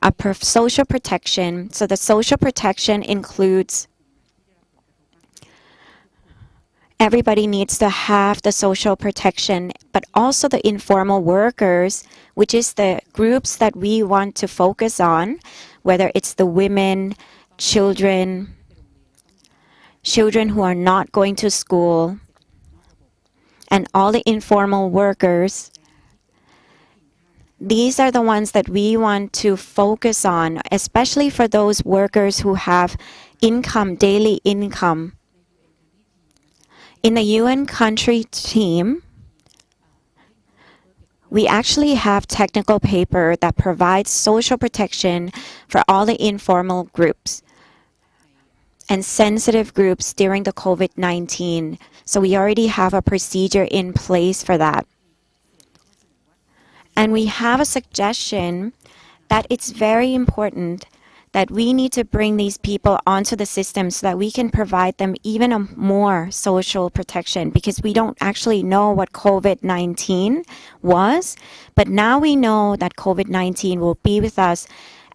a social protection. So the social protection includes everybody needs to have the social protection, but also the informal workers, which is the groups that we want to focus on, whether it's the women, children who are not going to school, and all the informal workers. These are the ones that we want to focus on, especially for those workers who have income, daily income. In the UN country team, we actually have technical paper that provides social protection for all the informal groups and sensitive groups during the COVID-19. So we already have a procedure in place for that. And we have a suggestion that it's very important that we need to bring these people onto the system so that we can provide them even a more social protection, because we don't actually know what COVID-19 was, but now we know that COVID-19 will be with us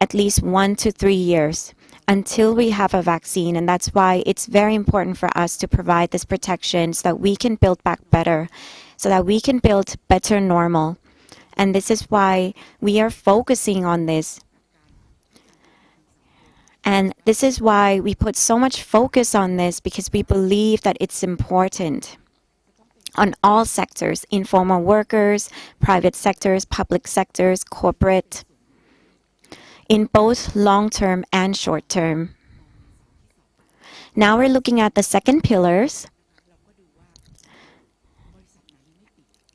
at least 1 to 3 years until we have a vaccine. And that's why it's very important for us to provide this protection so that we can build back better, so that we can build better normal. And this is why we are focusing on this. And this is why we put so much focus on this, because we believe that it's important on all sectors: informal workers, private sectors, public sectors, corporate, in both long-term and short-term. Now we're looking at the second pillars.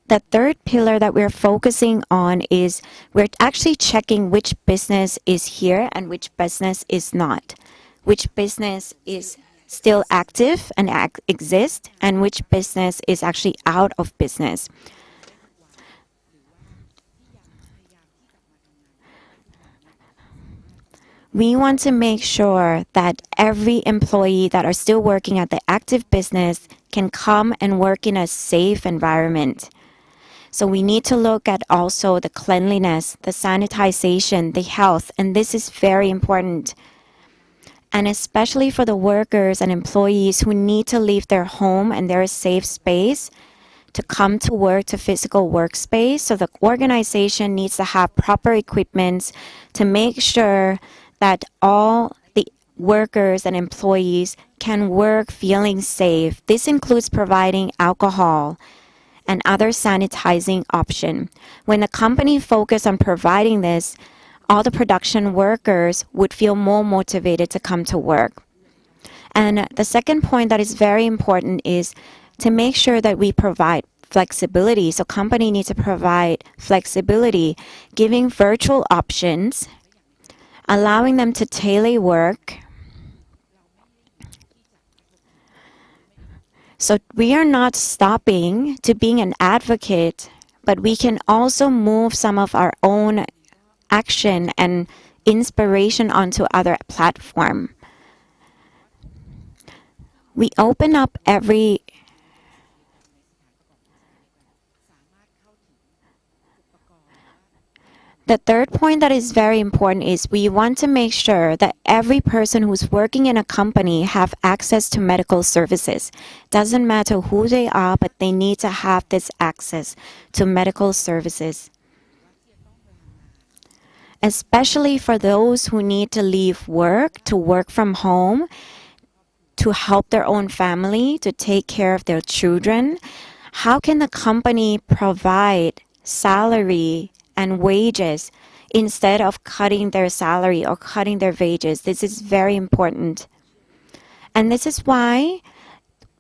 The third pillar that we're focusing on is we're actually checking which business is here and which business is not. Which business is still active and exists, and which business is actually out of business. We want to make sure that every employee that are still working at the active business can come and work in a safe environment. So we need to look at also the cleanliness, the sanitization, the health, and this is very important. And especially for the workers and employees who need to leave their home and their safe space to come to work, to physical workspace. So the organization needs to have proper equipment to make sure that all the workers and employees can work feeling safe. This includes providing alcohol and other sanitizing option. When the company focus on providing this, all the production workers would feel more motivated to come to work. And the second point that is very important is to make sure that we provide flexibility. So company needs to provide flexibility, giving virtual options, allowing them to telework. So we are not stopping to being an advocate, but we can also move some of our own action and inspiration onto other platforms. We open up every The third point that is very important is we want to make sure that every person who's working in a company have access to medical services. Doesn't matter who they are, but they need to have this access to medical services. Especially for those who need to leave work, to work from home, to help their own family, to take care of their children. How can the company provide salary and wages instead of cutting their salary or cutting their wages? This is very important. And this is why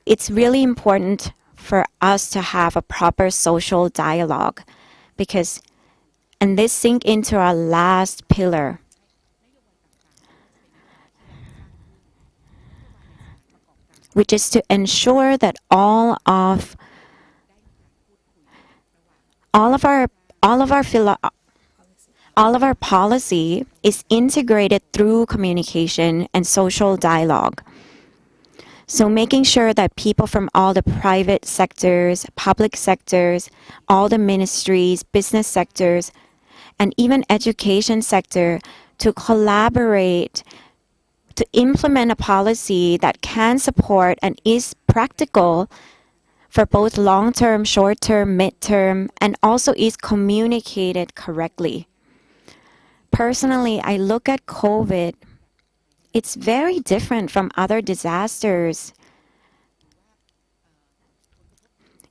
it's really important for us to have a proper social dialogue, because, and this sink into our last pillar. Which is to ensure that all of our policy is integrated through communication and social dialogue. So making sure that people from all the private sectors, public sectors, all the ministries, business sectors, and even education sector to collaborate to implement a policy that can support and is practical for both long-term, short-term, mid-term, and also is communicated correctly. Personally, I look at COVID, it's very different from other disasters.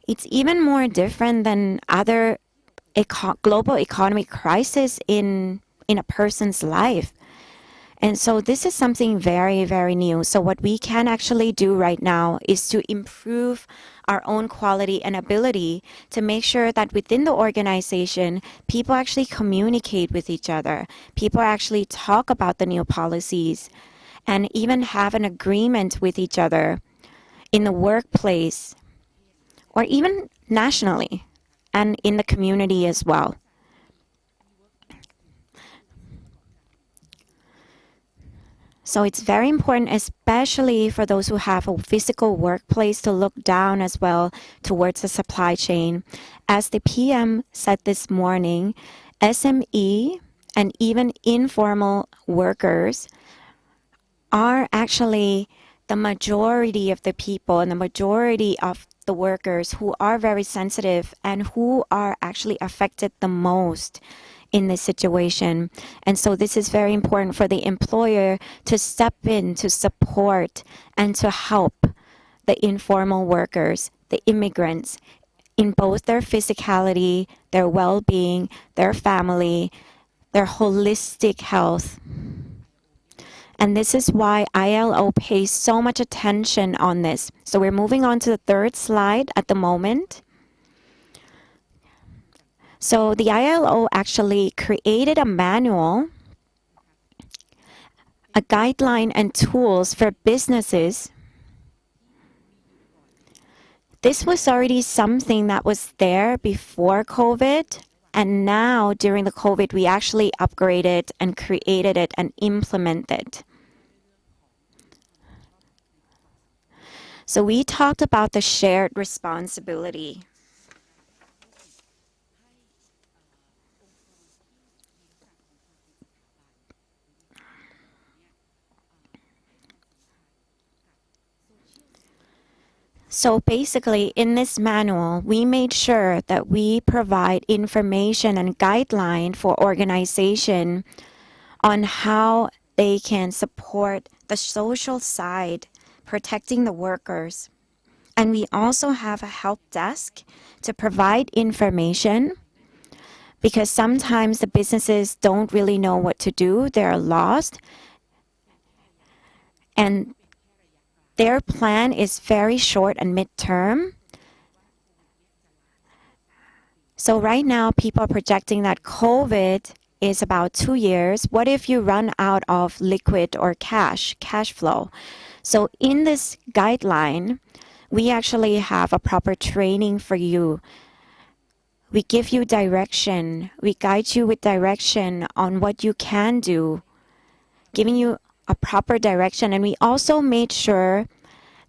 It's even more different than other global economic crisis in a person's life. And so this is something very, very new. So what we can actually do right now is to improve our own quality and ability to make sure that within the organization, people actually communicate with each other. People actually talk about the new policies and even have an agreement with each other in the workplace or even nationally and in the community as well. So it's very important, especially for those who have a physical workplace, to look down as well towards the supply chain. As the PM said this morning, SME and even informal workers are actually the majority of the people and the majority of the workers who are very sensitive and who are actually affected the most in this situation. And so this is very important for the employer to step in to support and to help the informal workers, the immigrants, in both their physicality, their well-being, their family, their holistic health. And this is why ILO pays so much attention on this. So we're moving on to the third slide at the moment. So the ILO actually created a manual, a guideline and tools for businesses. This was already something that was there before COVID, and now during the COVID, we actually upgraded and created it and implemented. So we talked about the shared responsibility. So basically, in this manual, we made sure that we provide information and guideline for organization on how they can support the social side, protecting the workers. And we also have a help desk to provide information, because sometimes the businesses don't really know what to do. They're lost. And their plan is very short and midterm. So right now, people are projecting that COVID is about 2 years. What if you run out of liquid or cash flow? So in this guideline, we actually have a proper training for you. We give you direction. We guide you with direction on what you can do, giving you a proper direction. And we also made sure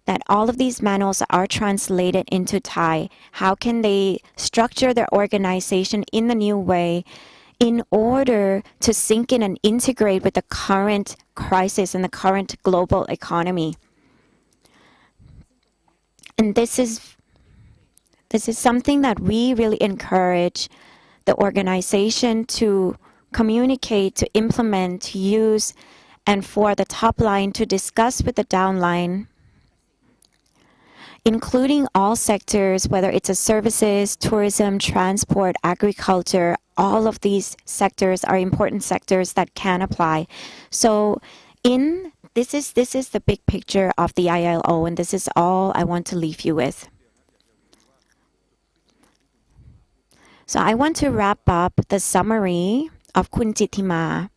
that all of these manuals are translated into Thai. How can they structure their organization in the new way in order to sink in and integrate with the current crisis and the current global economy. And this is something that we really encourage the organization to communicate, to implement, to use, and for the top line to discuss with the downline, including all sectors, whether it's a services, tourism, transport, agriculture. All of these sectors are important sectors that can apply. So this is the big picture of the ILO, and this is all I want to leave you with. So I want to wrap up the summary of Kun Jittima.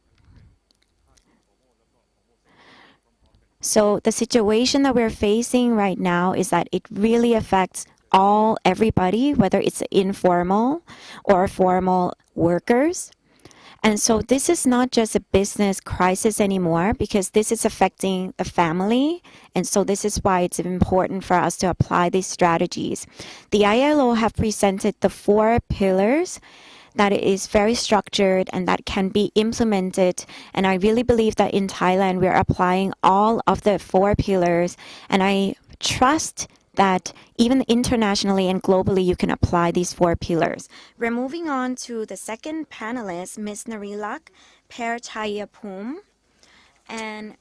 So the situation that we're facing right now is that it really affects everybody, whether it's informal or formal workers. And so this is not just a business crisis anymore, because this is affecting the family. And so this is why it's important for us to apply these strategies. The ILO have presented the 4 pillars that is very structured and that can be implemented. And I really believe that in Thailand, we're applying all of the 4 pillars. And I trust that even internationally and globally, you can apply these 4 pillars. We're moving on to the second panelist, Ms. Narilak Perchayapum. And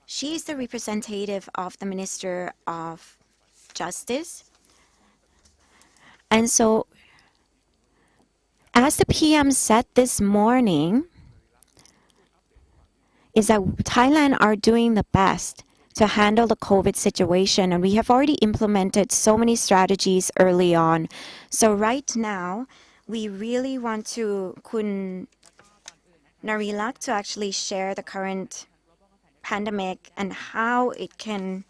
she is the representative of the Minister of Justice. And so, as the PM said this morning, is that Thailand are doing the best to handle the COVID situation, and we have already implemented so many strategies early on. So right now, we really want to Kun Narilak to actually share the current pandemic and how it can.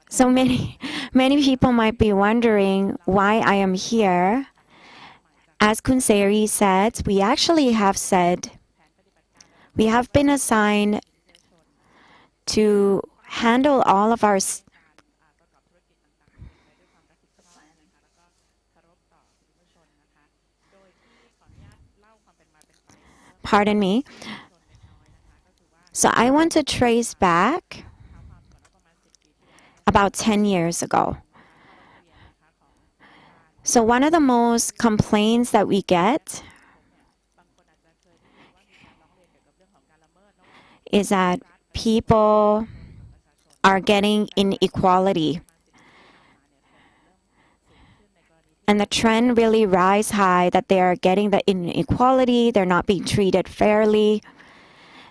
So many people might be wondering why I am here. As Kun Seri said, we have been assigned to handle all of our pardon me. So I want to trace back about 10 years ago. So one of the most complaints that we get is that people are getting inequality. And the trend really rise high that they are getting the inequality, they're not being treated fairly.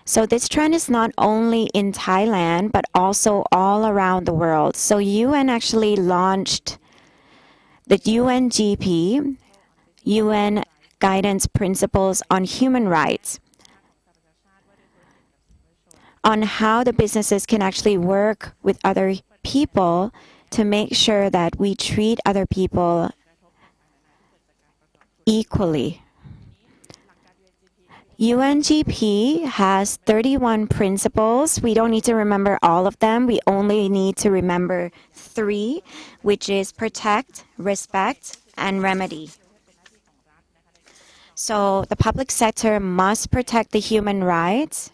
So this trend is not only in Thailand, but also all around the world. So UN actually launched the UNGP, UN Guidance Principles on Human Rights, on how the businesses can actually work with other people to make sure that we treat other people equally. UNGP has 31 principles. We don't need to remember all of them. We only need to remember 3, which is protect, respect, and remedy. So the public sector must protect the human rights.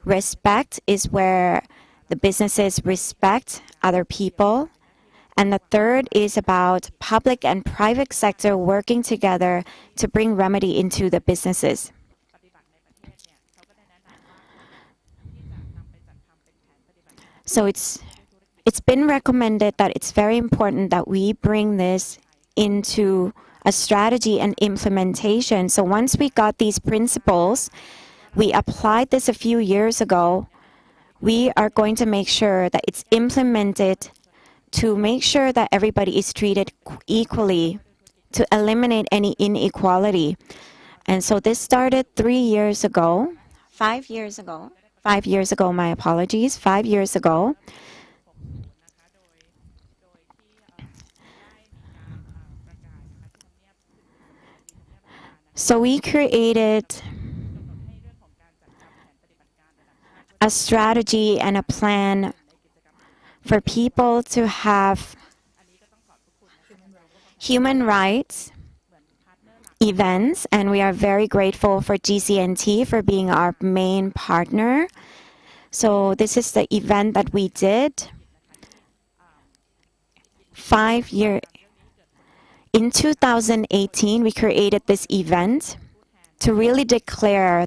Respect is where the businesses respect other people. And the third is about public and private sector working together to bring remedy into the businesses. So it's been recommended that it's very important that we bring this into a strategy and implementation. So once we got these principles, we applied this a few years ago. We are going to make sure that it's implemented to make sure that everybody is treated equally, to eliminate any inequality. And so this started 5 years ago, my apologies, 5 years ago. So we created a strategy and a plan for people to have human rights events, and we are very grateful for GCNT for being our main partner. So this is the event that we did 5 years. In 2018, we created this event to really declare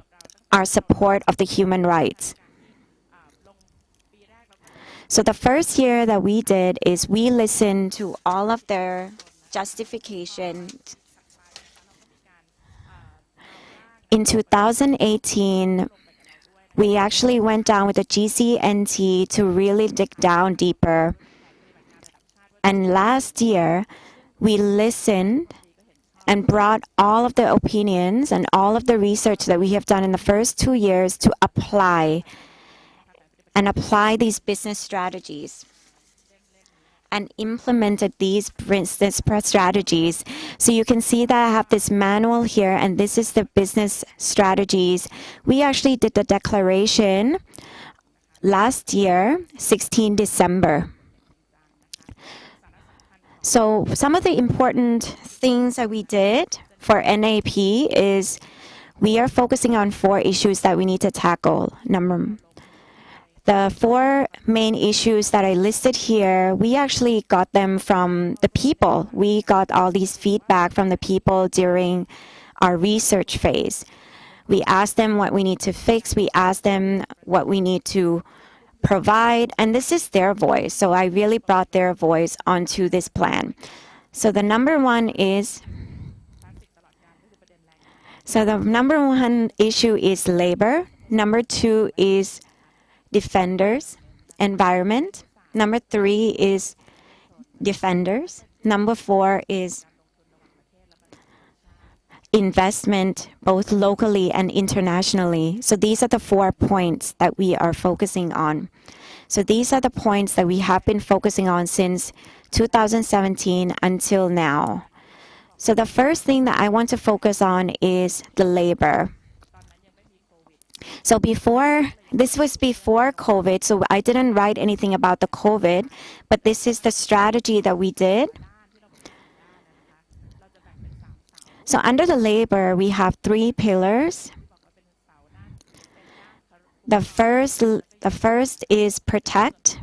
our support of the human rights. So the first year that we did is we listened to all of their justification. In 2018, we actually went down with the GCNT to really dig down deeper. And last year, we listened and brought all of the opinions and all of the research that we have done in the first 2 years to apply these business strategies and implemented these business strategies. So you can see that I have this manual here, and this is the business strategies. We actually did the declaration last year, 16 December. So some of the important things that we did for NAP is we are focusing on 4 issues that we need to tackle. The 4 main issues that I listed here, we actually got them from the people. We got all these feedback from the people during our research phase. We asked them what we need to fix. We asked them what we need to provide, and this is their voice. So I really brought their voice onto this plan. So the number one issue is labor. Number 2 is defenders, environment. Number 3 is defenders. Number 4 is investment, both locally and internationally. So these are the 4 points that we are focusing on. So these are the points that we have been focusing on since 2017 until now. So the first thing that I want to focus on is the labor. So this was before COVID, so I didn't write anything about the COVID, but this is the strategy that we did. So under the labor, we have 3 pillars. The first is protect,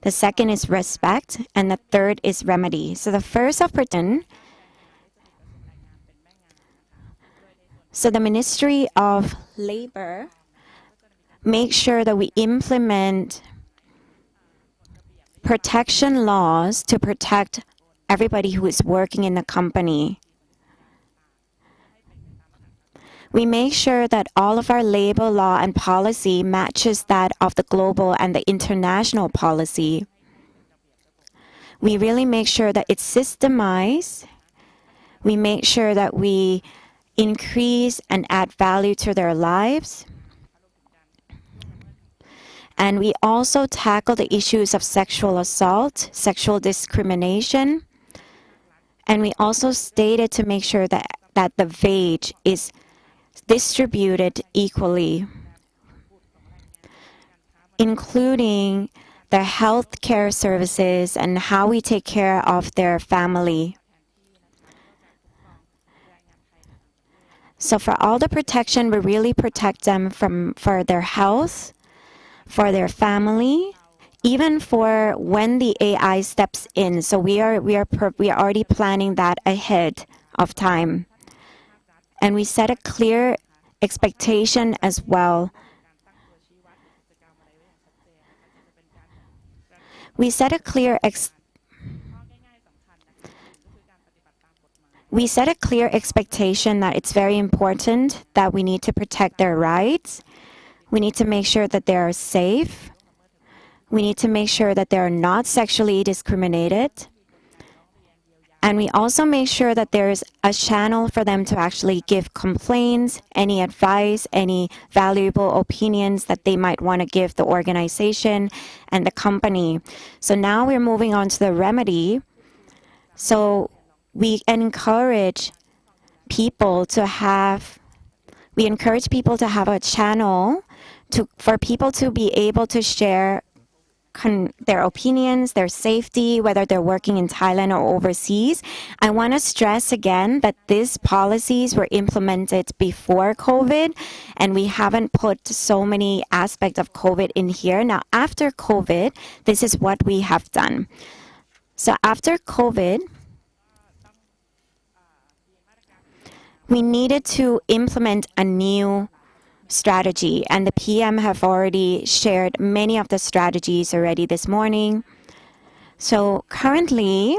the second is respect, and the third is remedy. So the first of protect. So the Ministry of Labor make sure that we implement protection laws to protect everybody who is working in the company. We make sure that all of our labor law and policy matches that of the global and the international policy. We really make sure that it's systemized. We make sure that we increase and add value to their lives. And we also tackle the issues of sexual assault, sexual discrimination. And we also stated to make sure that the wage is distributed equally, including their health care services and how we take care of their family. So for all the protection, we really protect them for their health, for their family, even for when the AI steps in. So we are already planning that ahead of time. And we set a clear expectation as well. We set a clear expectation that it's very important that we need to protect their rights. We need to make sure that they are safe. We need to make sure that they are not sexually discriminated. And we also make sure that there's a channel for them to actually give complaints, any advice, any valuable opinions that they might want to give the organization and the company. So now we're moving on to the remedy. So we encourage people to have a channel for people to be able to share their opinions, their safety, whether they're working in Thailand or overseas. I want to stress again that these policies were implemented before COVID, and we haven't put so many aspects of COVID in here. Now, after COVID, this is what we have done. So after COVID, we needed to implement a new strategy, and the PM have already shared many of the strategies already this morning. So currently,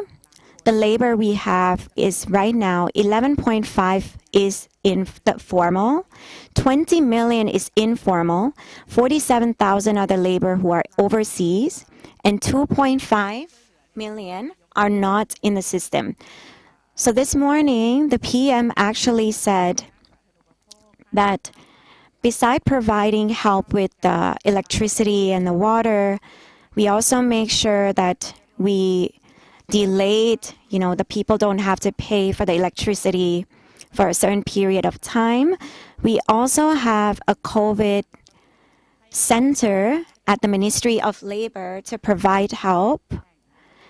the labor we have is right now 11.5 is in the formal, 20 million is informal, 47,000 are the labor who are overseas, and 2.5 million are not in the system. So this morning, the PM actually said that besides providing help with the electricity and the water, we also make sure that we delayed, the people don't have to pay for the electricity for a certain period of time. We also have a COVID center at the Ministry of Labor to provide help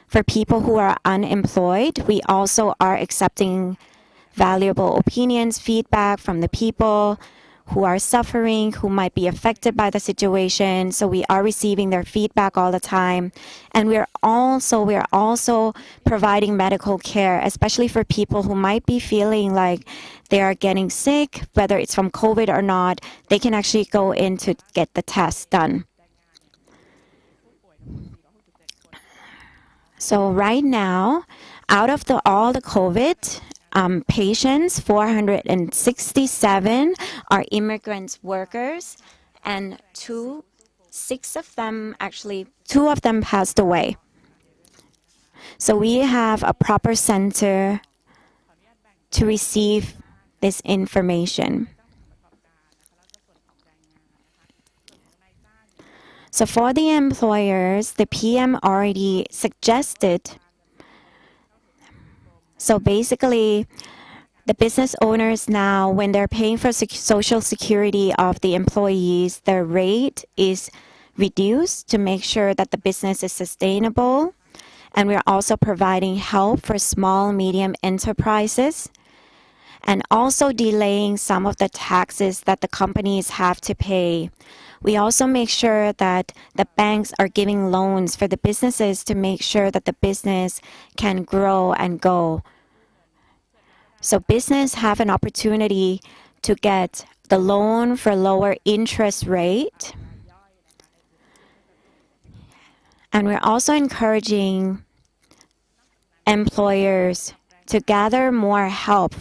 for people who are unemployed. We also are accepting valuable opinions, feedback from the people who are suffering, who might be affected by the situation. So we are receiving their feedback all the time. And we are also providing medical care, especially for people who might be feeling like they are getting sick, whether it's from COVID or not. They can actually go in to get the test done. So right now, out of all the COVID patients, 467 are immigrant workers, and two of them passed away. So we have a proper center to receive this information. So for the employers, the PM already suggested. So basically, the business owners now, when they're paying for social security of the employees, their rate is reduced to make sure that the business is sustainable. And we're also providing help for small, medium enterprises, and also delaying some of the taxes that the companies have to pay. We also make sure that the banks are giving loans for the businesses to make sure that the business can grow and go. So business have an opportunity to get the loan for lower interest rate. And we're also encouraging employers to gather more help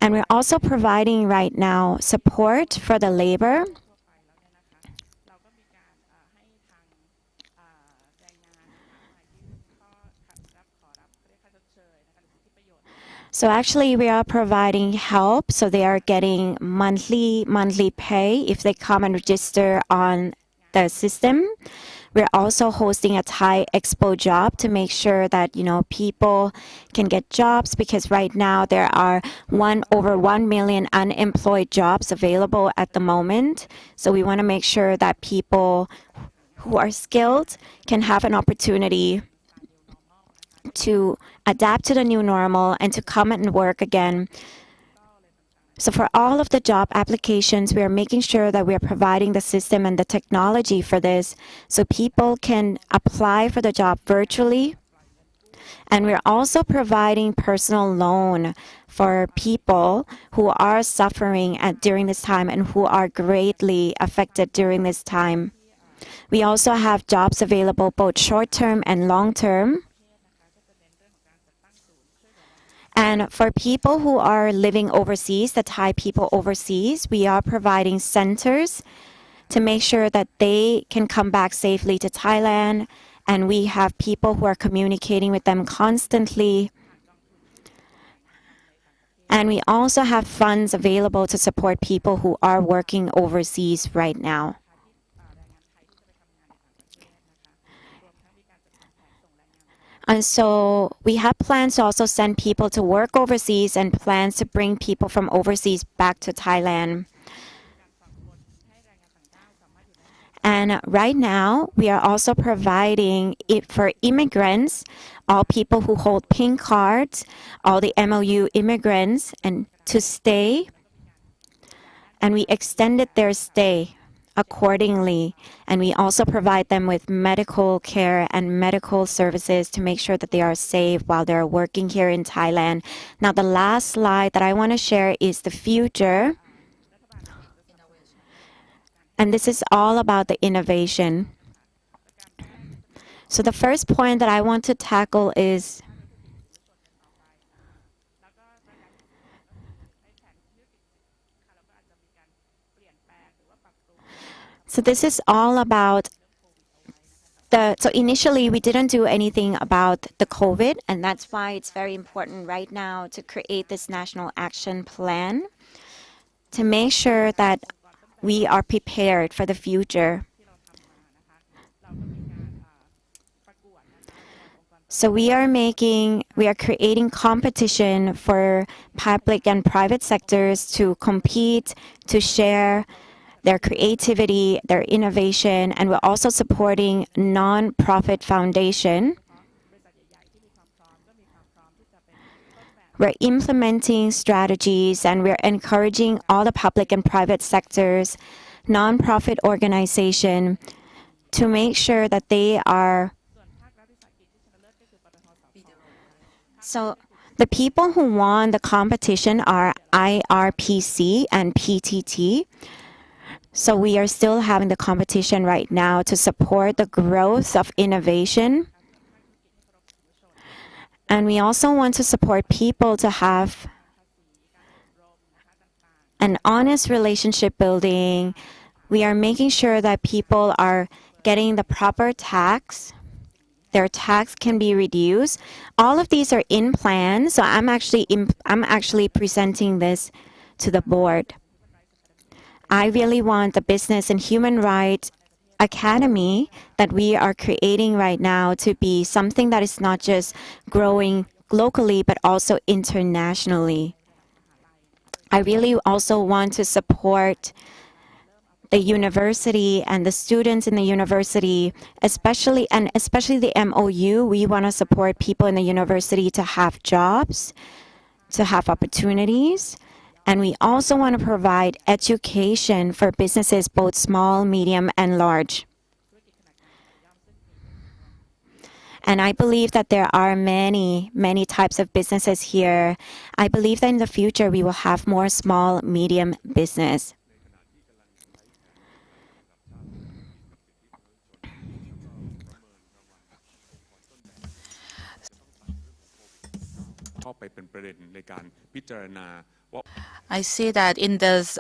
and we're also providing right now support for the labor. So actually we are providing help, so they are getting monthly pay if they come and register on the system. We're also hosting a Thai Expo job to make sure that, people can get jobs, because right now there are over 1 million unemployed jobs available at the moment. So we want to make sure that people who are skilled can have an opportunity to adapt to the new normal and to come and work again. So for all of the job applications, we are making sure that we are providing the system and the technology for this, so people can apply for the job virtually. And we're also providing personal loan for people who are suffering during this time and who are greatly affected during this time. We also have jobs available, both short-term and long-term. And for people who are living overseas, the Thai people overseas, we are providing centers to make sure that they can come back safely to Thailand. And we have people who are communicating with them constantly. And we also have funds available to support people who are working overseas right now. And so we have plans to also send people to work overseas and plans to bring people from overseas back to Thailand. And right now, we are also providing it for immigrants, all people who hold pink cards, all the MOU immigrants, and to stay. And we extended their stay accordingly. And we also provide them with medical care and medical services to make sure that they are safe while they're working here in Thailand. Now, the last slide that I want to share is the future. And this is all about the innovation. So the first point that I want to tackle is so this is all about so initially we didn't do anything about the COVID, and that's why it's very important right now to create this national action plan to make sure that we are prepared for the future. So we are creating competition for public and private sectors to compete, to share their creativity, their innovation, and we're also supporting non-profit foundation. We're implementing strategies and we're encouraging all the public and private sectors, non-profit organizations to make sure that they are. So the people who won the competition are IRPC and PTT. So we are still having the competition right now to support the growth of innovation. And we also want to support people to have an honest relationship building. We are making sure that people are getting the proper tax. Their tax can be reduced. All of these are in plan. So I'm actually presenting this to the board. I really want the Business and Human Rights Academy that we are creating right now to be something that is not just growing locally, but also internationally. I really also want to support the university and the students in the university, especially the MOU. We want to support people in the university to have jobs, to have opportunities. And we also want to provide education for businesses, both small, medium, and large. And I believe that there are many, many types of businesses here. I believe that in the future, we will have more small, medium business. I see that in this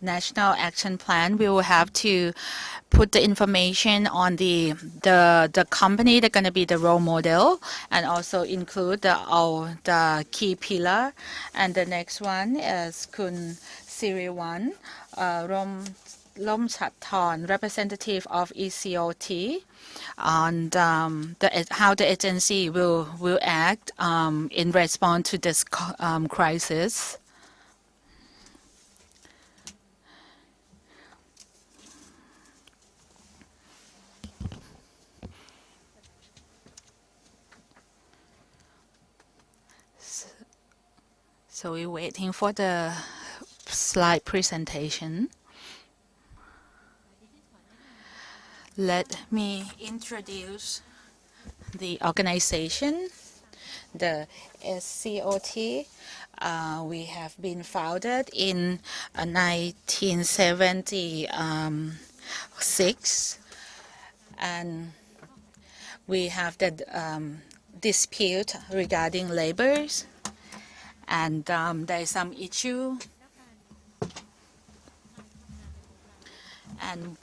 national action plan, we will have to put the information on the company that's going to be the role model, and also include the key pillar. And the next one is Kun Siriwan Lomchathorn, representative of ECOT, on how the agency will act in response to this crisis. So we're waiting for the slide presentation. Let me introduce the organization, the SCOT. We have been founded in 1976, and we have the dispute regarding labors, and there is some issue, and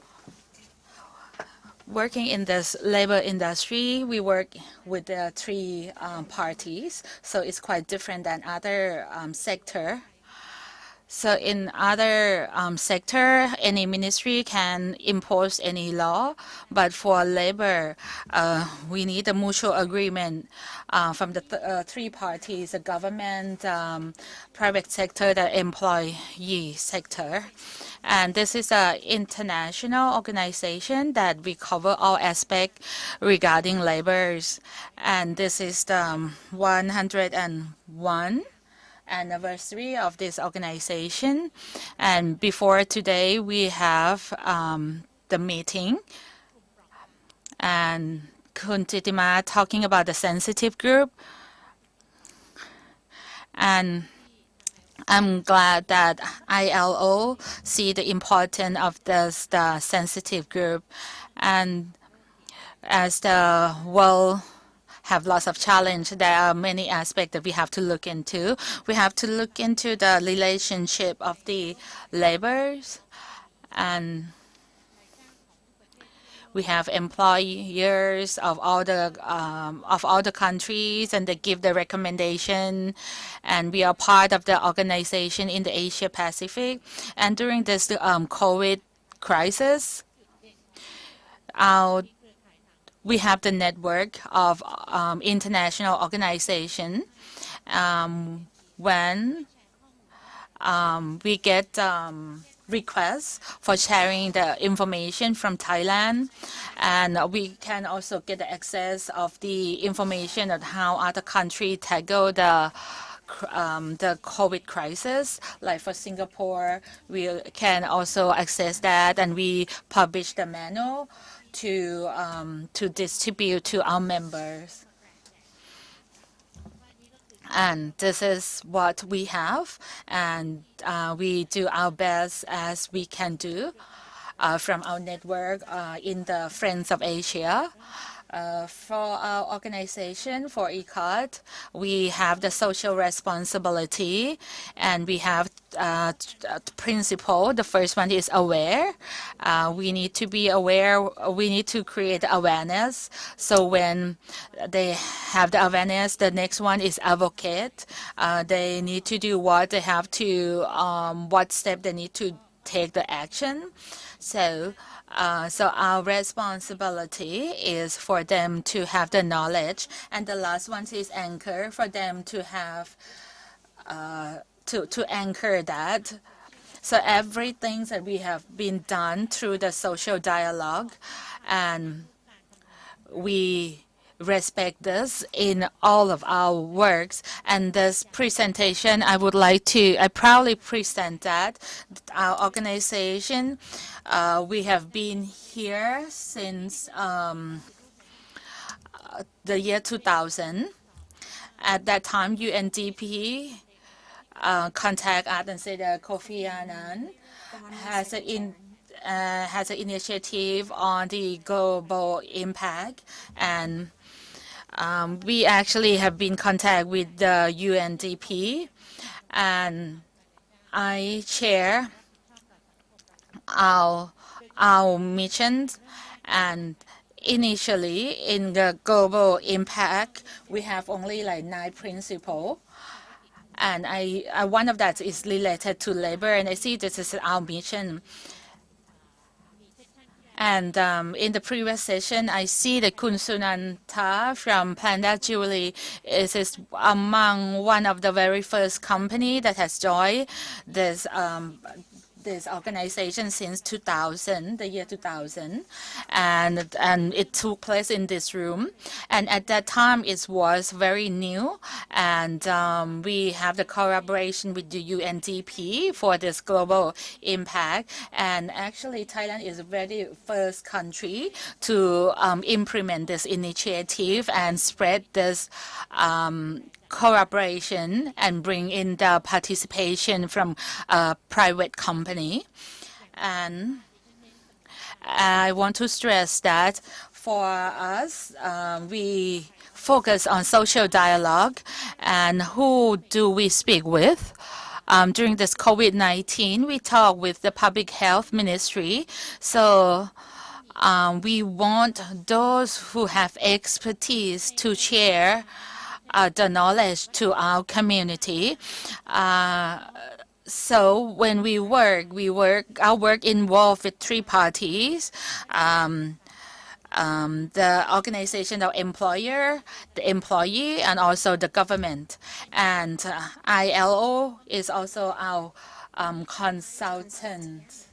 working in this labor industry, we work with the three parties, so it's quite different than other sector. So in other sector, any ministry can impose any law, but for labor, we need a mutual agreement from the three parties: the government, private sector, the employee sector. And this is an international organization that we cover all aspects regarding labors. And this is the 101 anniversary of this organization. And before today, we have the meeting. And Kun Titima talking about the sensitive group. And I'm glad that ILO see the importance of this, the sensitive group. And as the world have lots of challenge, there are many aspects that we have to look into. We have to look into the relationship of the laborers, and we have employers of all the countries, and they give the recommendation. And we are part of the organization in the Asia Pacific. And during this COVID crisis, we have the network of international organization. When we get requests for sharing the information from Thailand, and we can also get the access of the information on how other countries tackle the COVID crisis. Like for Singapore, we can also access that, and we publish the manual to distribute to our members. And this is what we have, and we do our best as we can do from our network in the Friends of Asia. For our organization, for ECOT, we have the social responsibility, and we have principle. The first one is aware. We need to be aware. We need to create awareness. So when they have the awareness, the next one is advocate. They need to do what they have to, what step they need to take the action. So our responsibility is for them to have the knowledge, and the last one is anchor, for them to have to anchor that. So everything that we have been done through the social dialogue, and we respect this in all of our works. And this presentation, I proudly present that our organization, we have been here since the year 2000. At that time, UNDP contact us and said that Kofi Annan has an initiative on the global impact, and we actually have been in contact with the UNDP, and I chair our missions. And initially in the global impact, we have only like 9 principles. And one of that is related to labor, and I see this is our mission. And in the previous session, I see that Kun Sunanta from Panda Jewelry is among one of the very first company that has joined this organization since 2000, the year 2000, and it took place in this room. And at that time, it was very new, and we have the collaboration with the UNDP for this global impact. And actually, Thailand is the very first country to implement this initiative and spread this collaboration and bring in the participation from a private company. And I want to stress that for us, we focus on social dialogue. And who do we speak with? During this COVID-19, we talk with the Public Health Ministry. So we want those who have expertise to share the knowledge to our community. So when we work, our work involved with three parties. The organizational employer, the employee, and also the government. And ILO is also our consultant.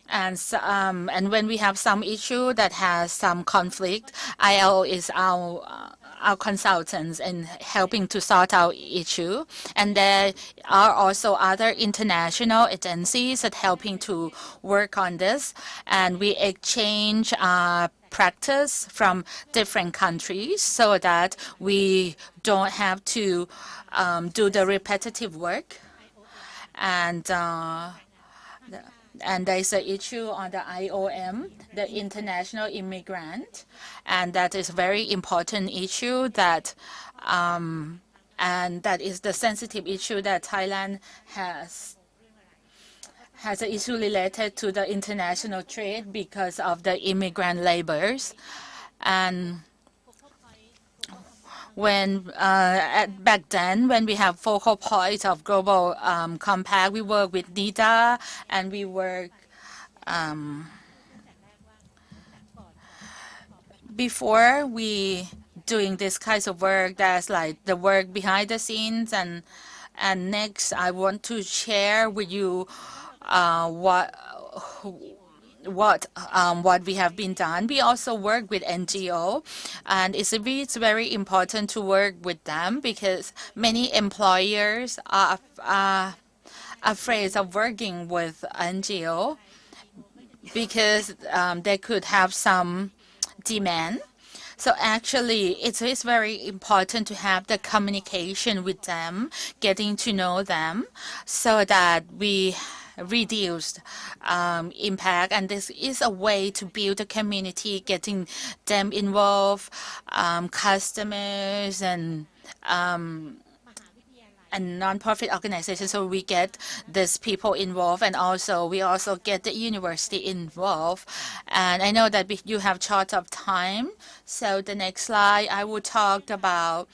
And when we have some issue that has some conflict, ILO is our consultants in helping to sort out issue. And there are also other international agencies that helping to work on this. And we exchange practice from different countries so that we don't have to do the repetitive work. And there's an issue on the IOM, the international immigrant, and that is a very important issue that, and that is the sensitive issue that Thailand has an issue related to the international trade because of the immigrant labors. And when back then, when we have focal points of global compact, we work with NIDA and we work before we doing this kinds of work. That's like the work behind the scenes. And next, I want to share with you what we have been done. We also work with NGO, and it's very important to work with them because many employers are afraid of working with NGO because they could have some demand. So actually, it is very important to have the communication with them, getting to know them, so that we reduced impact. And this is a way to build a community, getting them involved, customers and non-profit organizations. So we get these people involved, and also we also get the university involved. And I know that you have short of time. So the next slide, I will talk about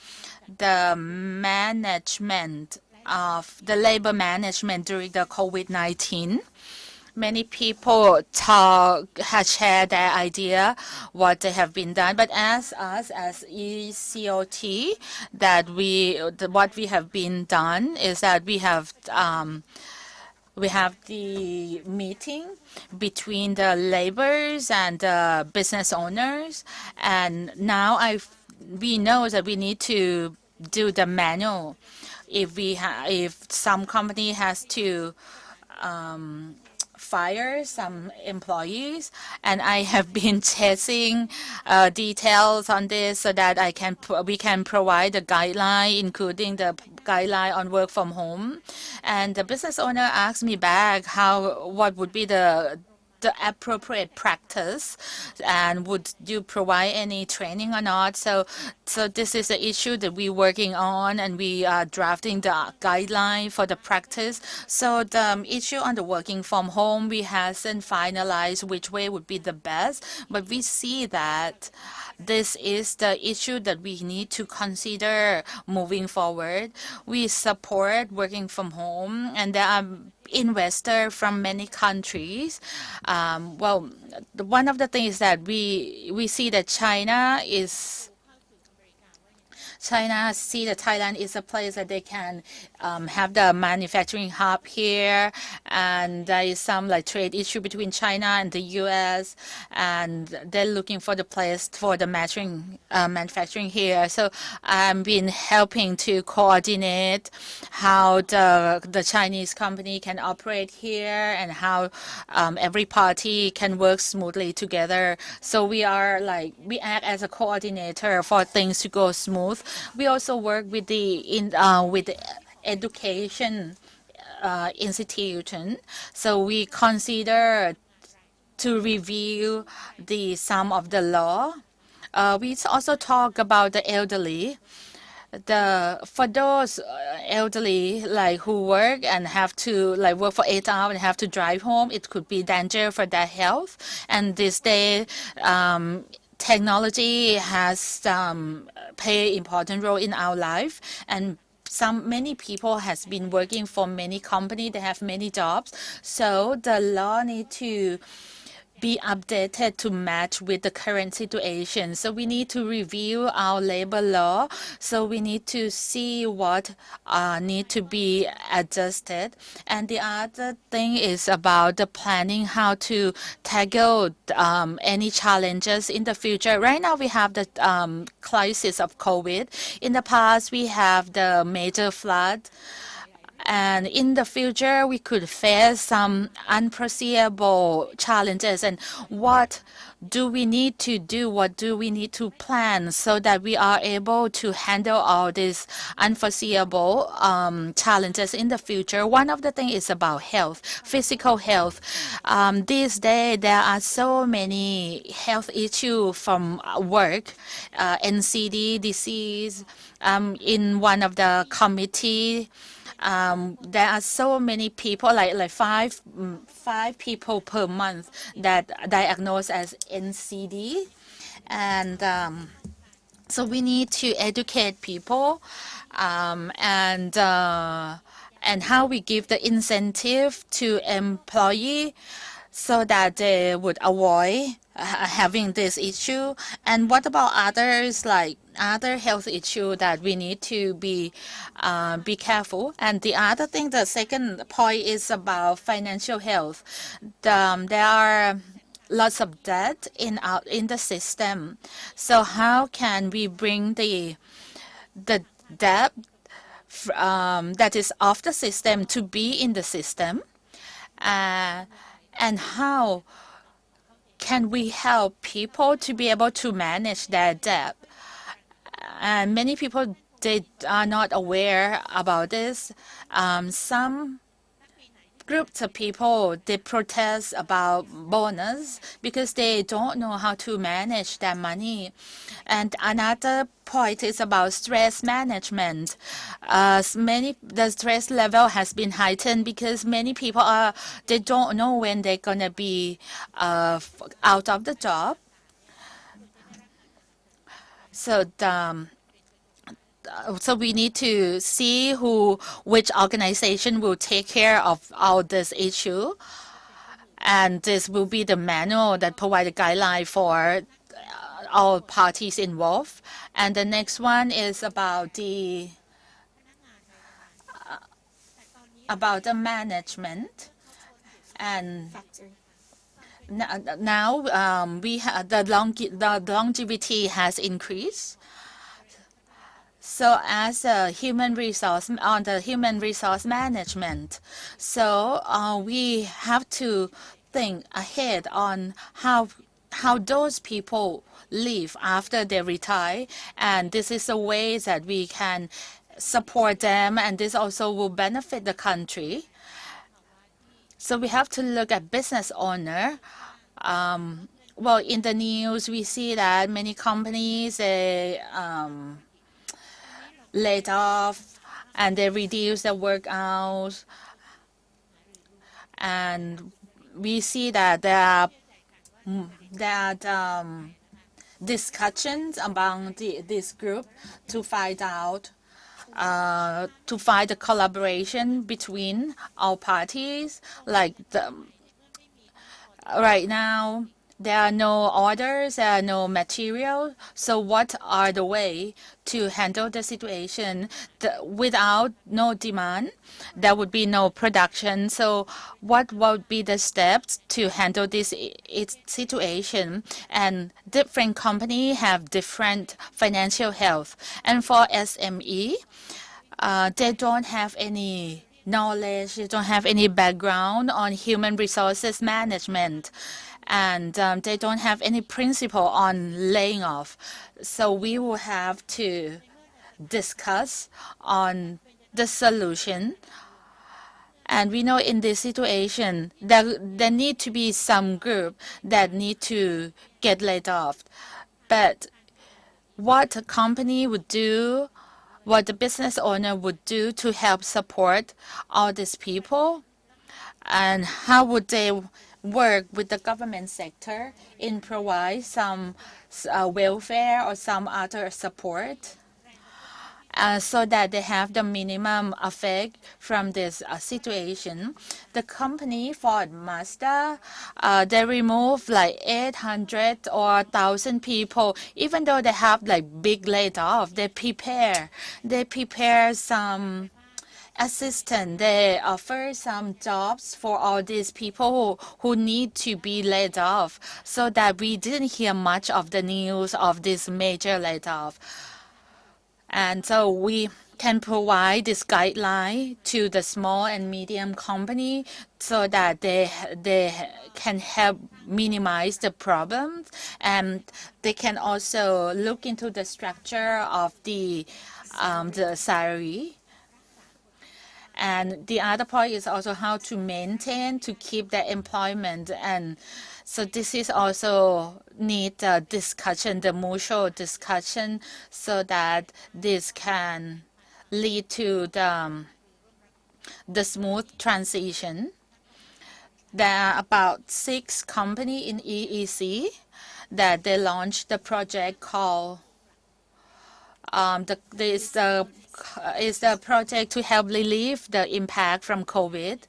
the management of the labor management during the COVID-19. Many people have shared their idea what they have been done, but as us as ECOT, what we have been done is that we have the meeting between the laborers and the business owners, and now we know that we need to do the manual. If some company has to fire some employees, and I have been chasing details on this so that we can provide a guideline, including the guideline on work from home. And the business owner asked me back what would be the appropriate practice, and would you provide any training or not? So this is the issue that we're working on, and we are drafting the guideline for the practice. So the issue on the working from home, we hasn't finalized which way would be the best, but we see that this is the issue that we need to consider moving forward. We support working from home, and there are investors from many countries. Well, one of the things that we see that China see that Thailand is a place that they can have the manufacturing hub here, and there is some like trade issue between China and the U.S., and they're looking for the place for the manufacturing here. So I've been helping to coordinate how the Chinese company can operate here and how every party can work smoothly together. So we act as a coordinator for things to go smooth. We also work with the education institution. So we consider to review some of the law. We also talk about the elderly. For those elderly who work and have to work for 8 hours and have to drive home, it could be danger for their health. And this day, technology has played an important role in our life, and many people has been working for many companies. They have many jobs. So the law need to be updated to match with the current situation. So we need to review our labor law. So we need to see what need to be adjusted. And the other thing is about the planning, how to tackle any challenges in the future. Right now we have the crisis of COVID. In the past we have the major flood. And in the future, we could face some unforeseeable challenges. And what do we need to do? What do we need to plan so that we are able to handle all these unforeseeable challenges in the future? One of the things is about health, physical health. These days, there are so many health issues from work, NCD, disease. In one of the committee, there are so many people, like five people per month that diagnosed as NCD, and so we need to educate people, and how we give the incentive to employee so that they would avoid having this issue. And what about others, like other health issue that we need to be careful? And the other thing, the second point is about financial health. There are lots of debt in the system. So how can we bring the debt that is off the system to be in the system? And how can we help people to be able to manage their debt? And many people, they are not aware about this. Some groups of people, they protest about bonus because they don't know how to manage their money. And another point is about stress management. The stress level has been heightened because many people they don't know when they're gonna be out of the job. So we need to see which organization will take care of all this issue, and this will be the manual that provide a guideline for all parties involved. And the next one is about the management. And now the longevity has increased. So as a human resource management, so we have to think ahead on how those people live after they retire, and this is a way that we can support them, and this also will benefit the country. So we have to look at business owner. Well, in the news, we see that many companies laid off and they reduce their work hours, and we see that there are discussions among this group to find out to find a collaboration between all parties. Like right now, there are no orders, there are no material. So what are the way to handle the situation? Without no demand, there would be no production. So what would be the steps to handle this situation? And different companies have different financial health. And for SME, they don't have any knowledge, they don't have any background on human resources management, and they don't have any principle on laying off. So we will have to discuss on the solution. And we know in this situation, there need to be some group that need to get laid off. But what a company would do, what the business owner would do to help support all these people, and how would they work with the government sector in provide some welfare or some other support. so that they have the minimum effect from this situation. The company Ford Mazda, they remove like 800 or 1,000 people. Even though they have like big layoff, they prepare some assistant. They offer some jobs for all these people who need to be laid off, so that we didn't hear much of the news of this major layoff. And so we can provide this guideline to the small and medium company so that they can help minimize the problems, and they can also look into the structure of the salary. And the other point is also how to maintain, to keep their employment. And so this is also need a discussion, the mutual discussion, so that this can lead to the smooth transition. There are about 6 companies in EEC that they launched the project called is the project to help relieve the impact from COVID.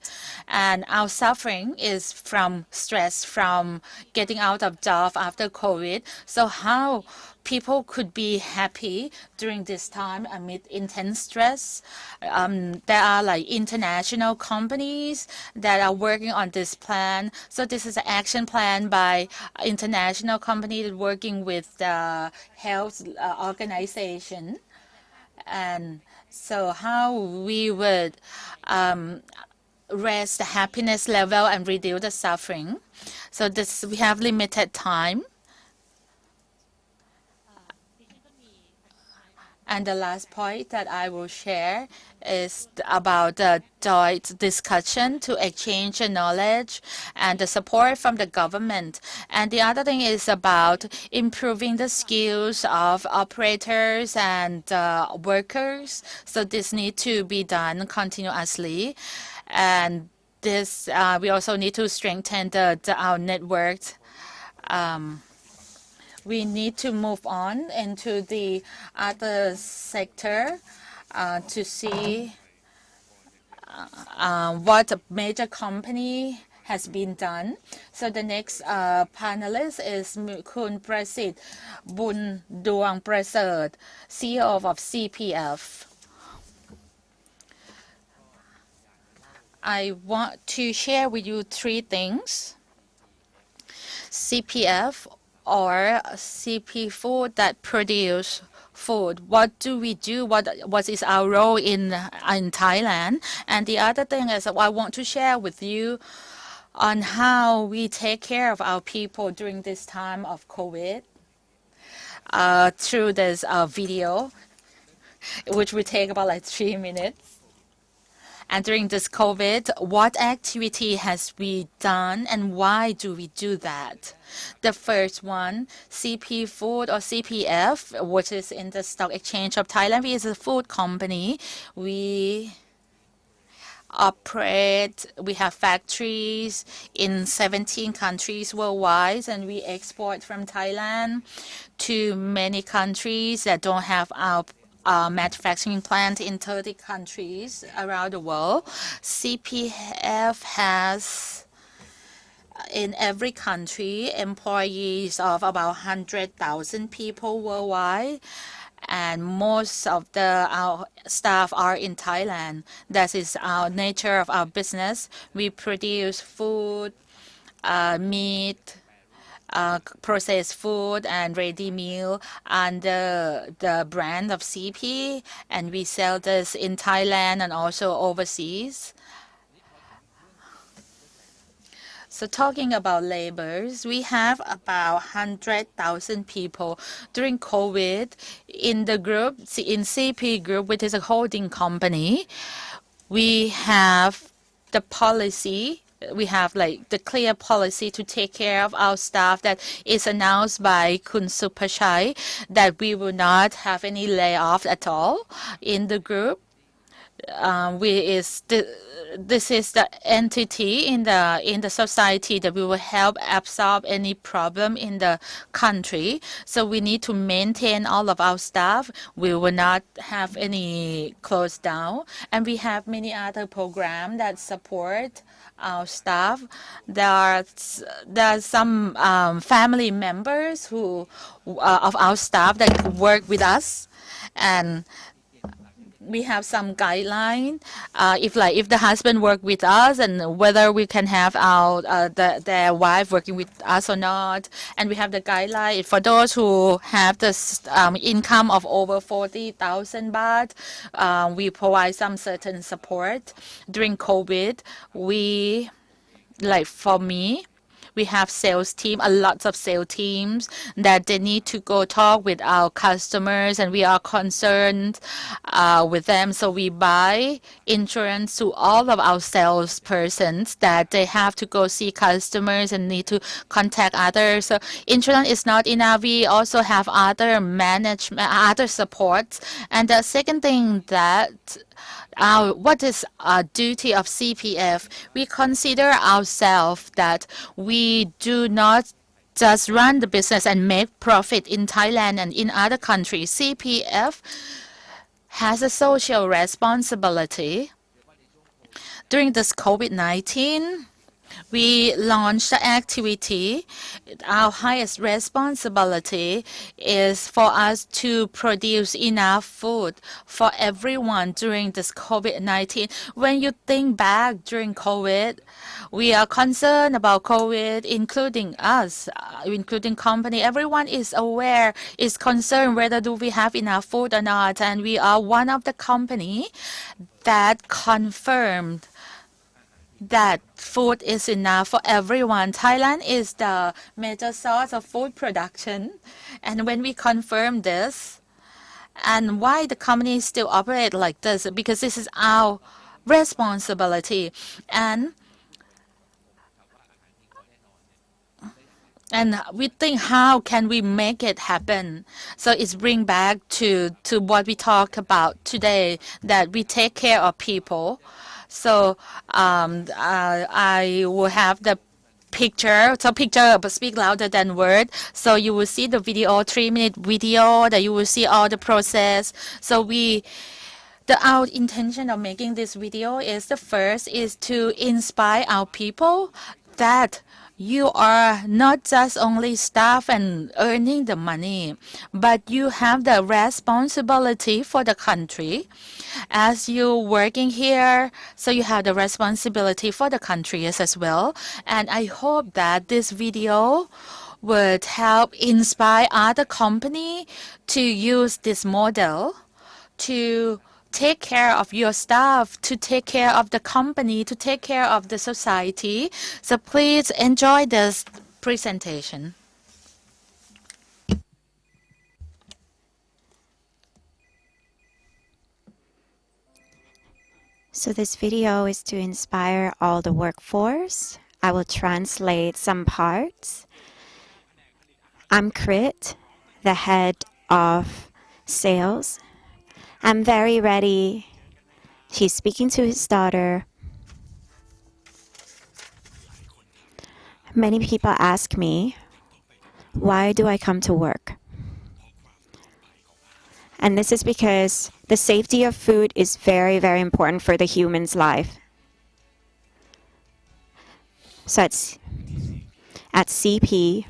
And our suffering is from stress, from getting out of job after COVID. So how people could be happy during this time amid intense stress. There are like international companies that are working on this plan. So this is an action plan by international companies working with the health organization. And so how we would raise the happiness level and reduce the suffering. So this, we have limited time. And the last point that I will share is about the joint discussion to exchange the knowledge and the support from the government. And the other thing is about improving the skills of operators and workers. So this needs to be done continuously. And this, we also need to strengthen our network. We need to move on into the other sector to see what a major company has been done. So the next panelist is Kun Prasit Bun Duang Prasert, CEO of CPF. I want to share with you 3 things. CPF, or CP Food, that produce food. What do we do? What is our role in Thailand? And the other thing is I want to share with you on how we take care of our people during this time of COVID through this video, which will take about like 3 minutes. And during this COVID, what activity has we done and why do we do that? The first one, CP Food or CPF, which is in the Stock Exchange of Thailand. We is a food company. We operate, we have factories in 17 countries worldwide, and we export from Thailand to many countries that don't have our manufacturing plant in 30 countries around the world. CPF has in every country employees of about 100,000 people worldwide, and most of our staff are in Thailand. That is our nature of our business. We produce food, meat, processed food and ready meal under the brand of CP, and we sell this in Thailand and also overseas. So talking about labors, we have about 100,000 people during COVID in the group, in CP Group, which is a holding company. We have the policy. We have like the clear policy to take care of our staff that is announced by Kun Supachai, that we will not have any layoff at all in the group. this is the entity in the society that we will help absorb any problem in the country. So we need to maintain all of our staff. We will not have any close down, and we have many other programs that support our staff. There are some family members who of our staff that work with us, and we have some guideline. If the husband work with us, and whether we can have our their wife working with us or not. And we have the guideline for those who have this income of over 40,000 baht. We provide some certain support during COVID. For me, we have sales team, a lot of sales teams that they need to go talk with our customers, and we are concerned with them. So we buy insurance to all of our salespersons that they have to go see customers and need to contact others. So insurance is not enough. We also have other management, other supports. And the second thing that what is our duty of CPF? We consider ourselves that we do not just run the business and make profit in Thailand and in other countries. CPF has a social responsibility. During this COVID-19, we launched the activity. Our highest responsibility is for us to produce enough food for everyone during this COVID-19. When you think back during COVID, we are concerned about COVID, including us, including company. Everyone is aware, is concerned whether do we have enough food or not. And we are one of the company that confirmed that food is enough for everyone. Thailand is the major source of food production. And when we confirm this, and why the company still operate like this, because this is our responsibility. And we think, how can we make it happen? So it's bring back to what we talk about today, that we take care of people. So I will have the picture. So picture speak louder than word. So you will see the video, 3-minute video, that you will see all the process. So our intention of making this video is, the first is to inspire our people that you are not just only staff and earning the money, but you have the responsibility for the country. As you working here, so you have the responsibility for the country as well. And I hope that this video would help inspire other company to use this model to take care of your staff, to take care of the company, to take care of the society. So please enjoy this presentation. So this video is to inspire all the workforce. I will translate some parts. I'm Krit, the head of sales. I'm very ready. He's speaking to his daughter. Many people ask me, why do I come to work? And this is because the safety of food is very, very important for the human's life. So at CP,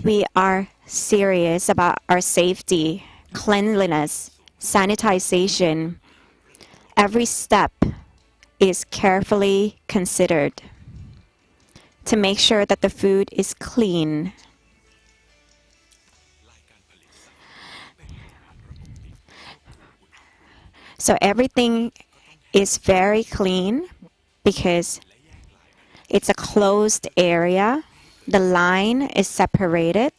we are serious about our safety, cleanliness, sanitization. Every step is carefully considered to make sure that the food is clean. So everything is very clean because it's a closed area. The line is separated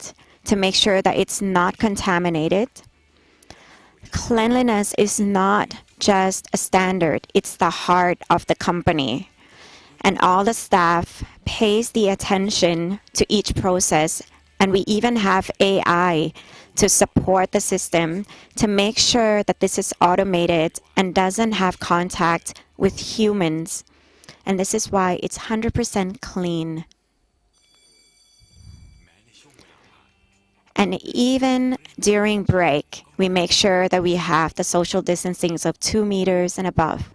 to make sure that it's not contaminated. Cleanliness is not just a standard, it's the heart of the company. And all the staff pays the attention to each process. And we even have AI to support the system to make sure that this is automated and doesn't have contact with humans. And this is why it's 100% clean. And even during break, we make sure that we have the social distancing of 2 meters and above.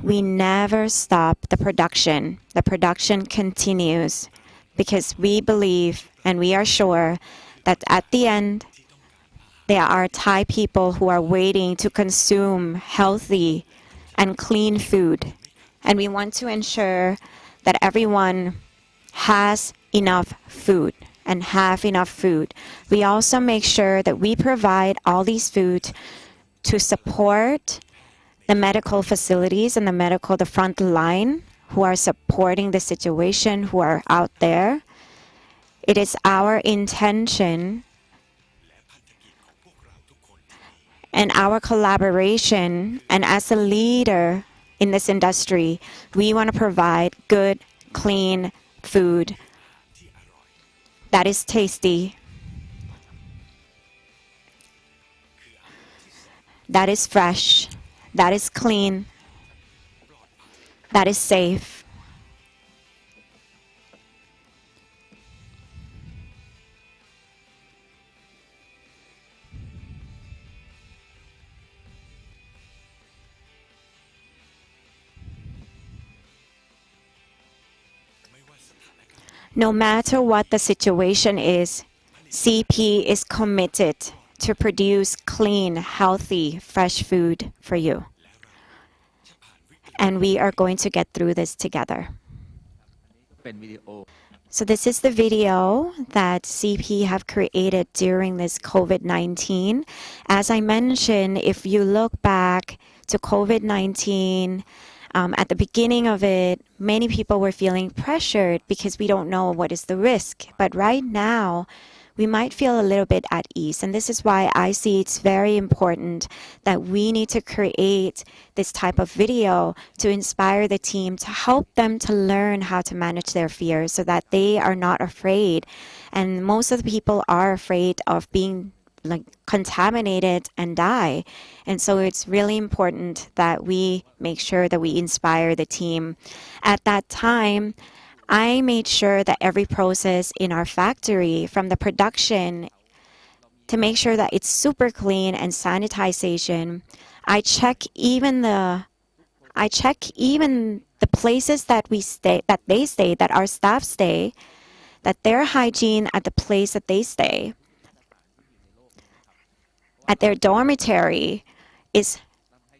We never stop the production. The production continues because we believe and we are sure that at the end, there are Thai people who are waiting to consume healthy and clean food. And we want to ensure that everyone has enough food and have enough food. We also make sure that we provide all these food to support the medical facilities and the front line who are supporting the situation, who are out there. It is our intention and our collaboration, and as a leader in this industry, we want to provide good, clean food that is tasty, that is fresh, that is clean, that is safe. No matter what the situation is, CP is committed to produce clean, healthy, fresh food for you. And we are going to get through this together. So this is the video that CP have created during this COVID-19. As I mentioned, if you look back to COVID-19, at the beginning of it, many people were feeling pressured because we don't know what is the risk. But right now, we might feel a little bit at ease. And this is why I see it's very important that we need to create this type of video to inspire the team, to help them to learn how to manage their fears so that they are not afraid. And most of the people are afraid of being contaminated and die. And so it's really important that we make sure that we inspire the team. At that time, I made sure that every process in our factory, from the production to make sure that it's super clean and sanitization, I check even the places that we stay, that our staff stay, that their hygiene at the place that they stay, at their dormitory, is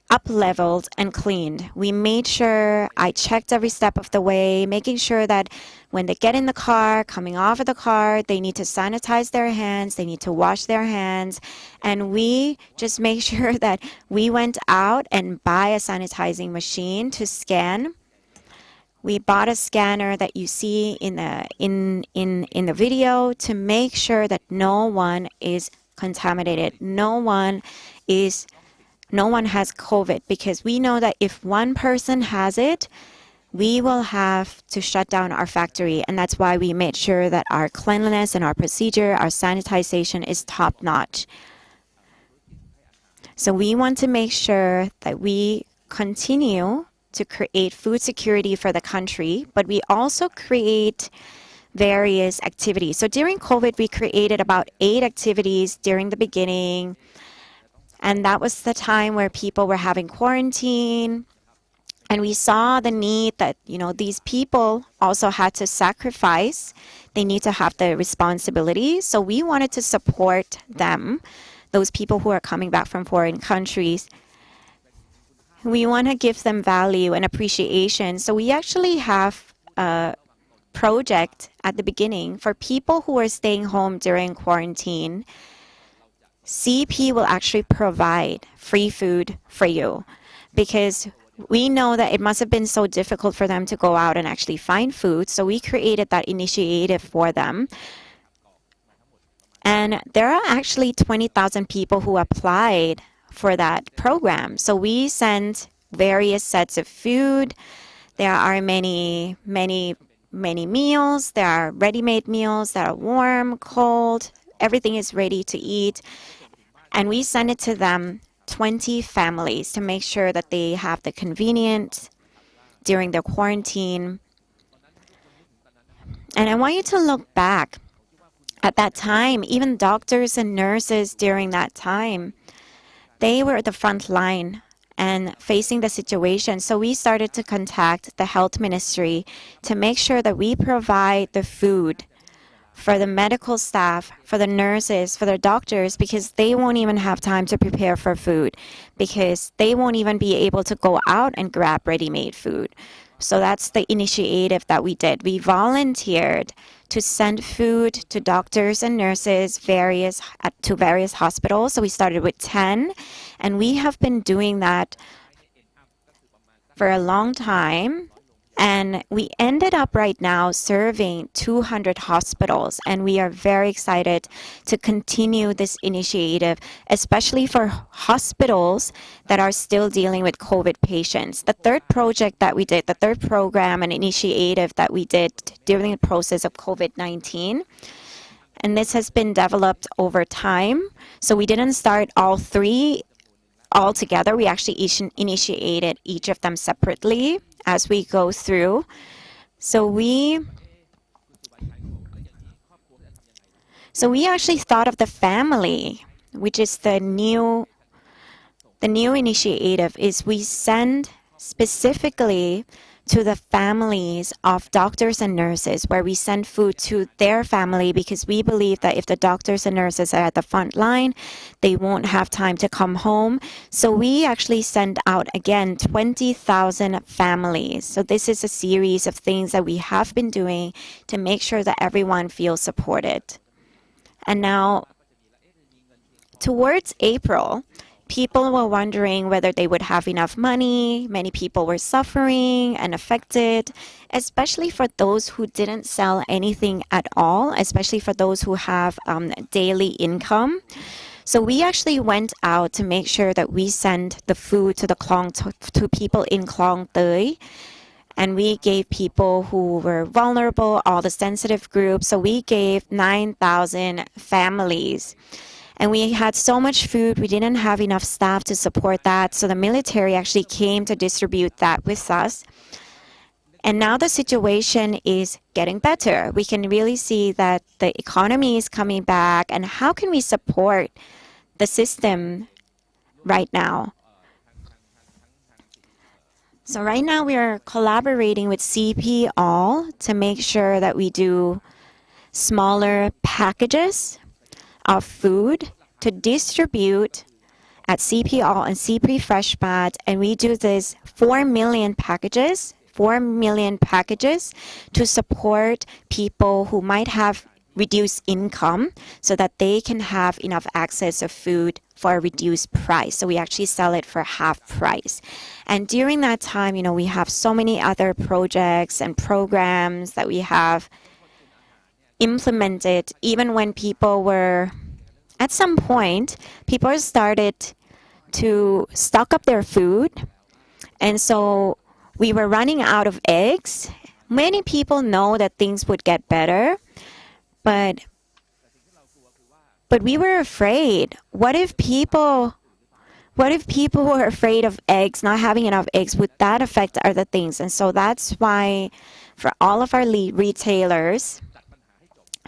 up-leveled and cleaned. We made sure I checked every step of the way, making sure that when they get in the car, coming off of the car, they need to sanitize their hands, they need to wash their hands. And we just make sure that we went out and buy a sanitizing machine to scan. We bought a scanner that you see in the video to make sure that no one is contaminated. No one has COVID, because we know that if one person has it, we will have to shut down our factory. And that's why we made sure that our cleanliness and our procedure, our sanitization is top notch. So we want to make sure that we continue to create food security for the country, but we also create various activities. So during COVID, we created about 8 activities during the beginning. And that was the time where people were having quarantine. And we saw the need that, these people also had to sacrifice. They need to have the responsibility. So we wanted to support them, those people who are coming back from foreign countries. We want to give them value and appreciation. So we actually have a project at the beginning for people who are staying home during quarantine. CP will actually provide free food for you, because we know that it must have been so difficult for them to go out and actually find food. So we created that initiative for them. And there are actually 20,000 people who applied for that program. So we sent various sets of food. There are many many meals. There are ready-made meals that are warm, cold. Everything is ready to eat. And we send it to them, 20 families, to make sure that they have the convenience during their quarantine. And I want you to look back at that time. Even doctors and nurses during that time, they were at the front line and facing the situation. So we started to contact the health ministry to make sure that we provide the food for the medical staff, for the nurses, for the doctors, because they won't even have time to prepare for food, because they won't even be able to go out and grab ready-made food. So that's the initiative that we did. We volunteered to send food to doctors and nurses to various hospitals. So we started with 10, and we have been doing that for a long time. And we ended up right now serving 200 hospitals, and we are very excited to continue this initiative, especially for hospitals that are still dealing with COVID patients. The third project that we did, the third program and initiative that we did during the process of COVID-19, and this has been developed over time. So we didn't start all three all together. We actually initiated each of them separately as we go through. So we actually thought of the family, which is the new initiative, is we send specifically to the families of doctors and nurses, where we send food to their family, because we believe that if the doctors and nurses are at the front line, they won't have time to come home. So we actually send out, again, 20,000 families. So this is a series of things that we have been doing to make sure that everyone feels supported. And now, towards April, people were wondering whether they would have enough money. Many people were suffering and affected, especially for those who didn't sell anything at all, especially for those who have daily income. So we actually went out to make sure that we send the food to to people in Klong Tui. And we gave people who were vulnerable, all the sensitive groups. So we gave 9,000 families. And we had so much food, we didn't have enough staff to support that. So the military actually came to distribute that with us. And now the situation is getting better. We can really see that the economy is coming back. And how can we support the system right now? So right now we are collaborating with CP All to make sure that we do smaller packages of food to distribute at CP All and CP Fresh Mat, and we do this 4 million packages to support people who might have reduced income, so that they can have enough access of food for a reduced price. So we actually sell it for half price. And during that time, we have so many other projects and programs that we have implemented. Even when people were, at some point, people started to stock up their food. And so we were running out of eggs. Many people know that things would get better, but we were afraid. What if people were afraid of eggs, not having enough eggs? Would that affect other things? And so that's why, for all of our retailers,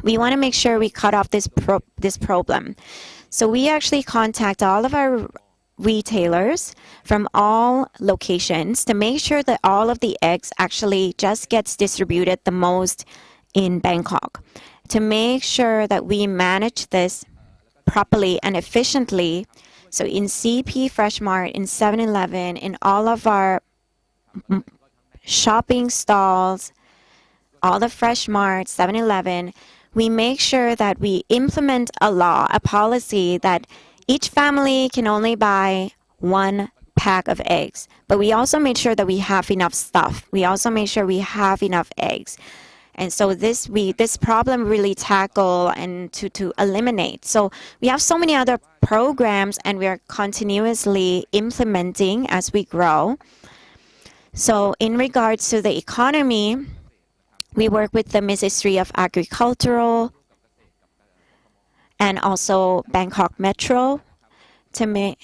we want to make sure we cut off this problem. So we actually contact all of our retailers from all locations to make sure that all of the eggs actually just gets distributed the most in Bangkok, to make sure that we manage this properly and efficiently. So in CP Fresh Mart, in 7-Eleven, in all of our shopping stalls, all the Fresh Mart, 7-Eleven, we make sure that we implement a law, a policy that each family can only buy 1 pack of eggs. But we also made sure that we have enough stuff. We also made sure we have enough eggs. And so this problem really tackle and to eliminate. So we have so many other programs, and we are continuously implementing as we grow. So in regards to the economy, We work with the Ministry of Agricultural and also Bangkok Metro to make.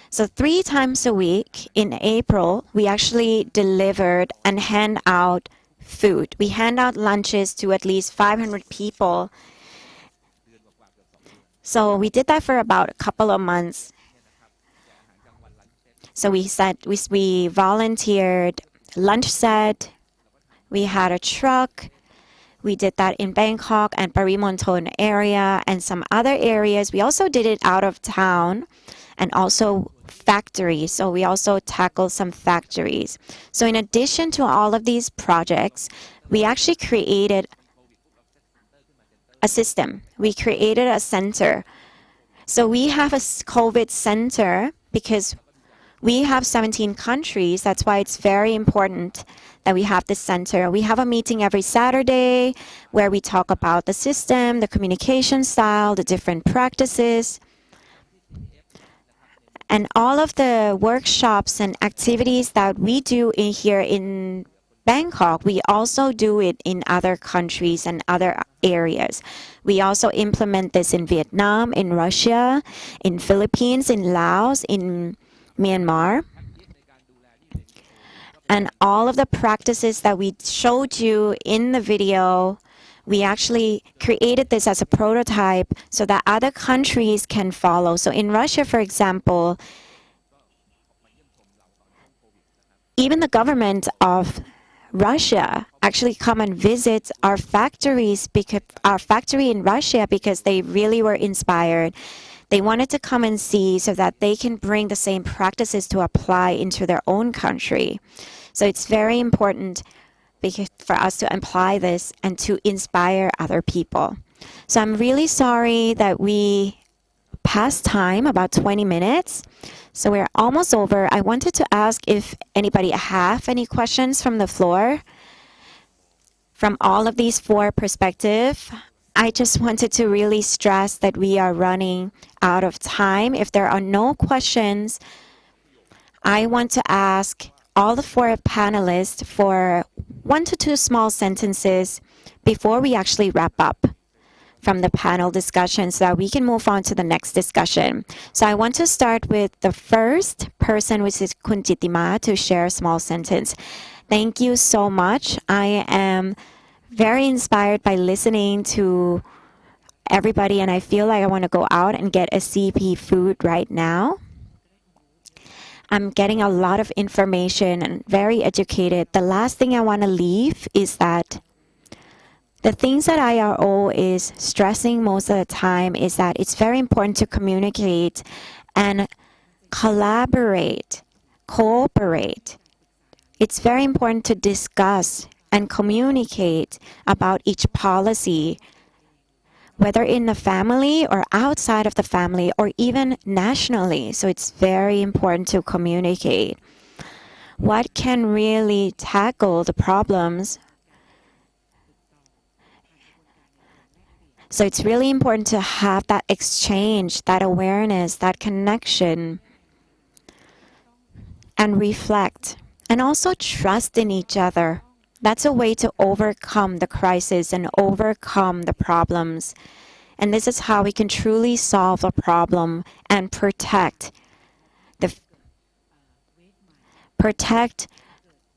So 3 times a week in April, we actually delivered and hand out food. We hand out lunches to at least 500 people. So we did that for about a couple of months. So we volunteered lunch set. We had a truck. We did that in Bangkok and Parimonthon area and some other areas. We also did it out of town and also factories. So we also tackled some factories. So in addition to all of these projects, we actually created a system. We created a center. So we have a COVID center because we have 17 countries. That's why it's very important that we have this center. We have a meeting every Saturday where we talk about the system, the communication style, the different practices. And all of the workshops and activities that we do here in Bangkok, we also do it in other countries and other areas. We also implement this in Vietnam, in Russia, in Philippines, in Laos, in Myanmar. And all of the practices that we showed you in the video, we actually created this as a prototype so that other countries can follow. So in Russia, for example, even the government of Russia actually come and visit our factories, because our factory in Russia, because they really were inspired. They wanted to come and see so that they can bring the same practices to apply into their own country. So it's very important for us to apply this and to inspire other people. So I'm really sorry that we passed time, about 20 minutes. So we're almost over. I wanted to ask if anybody have any questions from the floor. From all of these 4 perspectives, I just wanted to really stress that we are running out of time. If there are no questions, I want to ask all the 4 panelists for 1 to 2 small sentences before we actually wrap up from the panel discussion so that we can move on to the next discussion. So I want to start with the first person, which is Kun Jitima, to share a small sentence. Thank you so much. I am very inspired by listening to everybody, and I feel like I want to go out and get a CP food right now. I'm getting a lot of information and very educated. The last thing I want to leave is that the things that IRO is stressing most of the time is that it's very important to communicate and collaborate, cooperate. It's very important to discuss and communicate about each policy, whether in the family or outside of the family or even nationally. So it's very important to communicate what can really tackle the problems. So it's really important to have that exchange, that awareness, that connection, and reflect, and also trust in each other. That's a way to overcome the crisis and overcome the problems. And this is how we can truly solve a problem and protect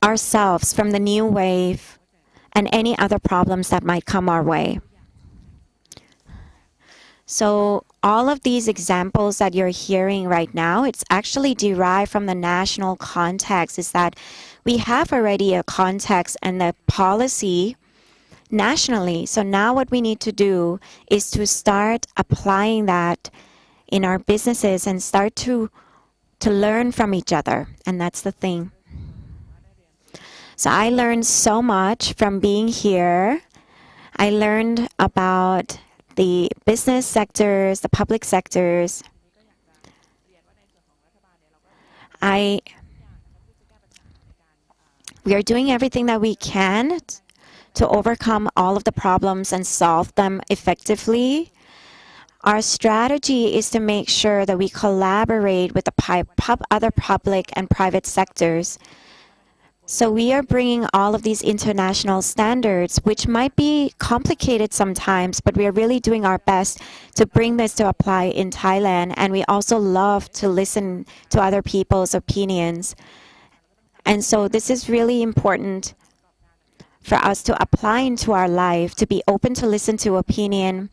ourselves from the new wave and any other problems that might come our way. So all of these examples that you're hearing right now, it's actually derived from the national context, is that we have already a context and the policy nationally. So now what we need to do is to start applying that in our businesses and start to learn from each other. And that's the thing. So I learned so much from being here. I learned about the business sectors, the public sectors. We are doing everything that we can to overcome all of the problems and solve them effectively. Our strategy is to make sure that we collaborate with the other public and private sectors So we are bringing all of these international standards, which might be complicated sometimes, but we are really doing our best to bring this to apply in Thailand. And we also love to listen to other people's opinions. And so this is really important for us to apply into our life, to be open to listen to opinion.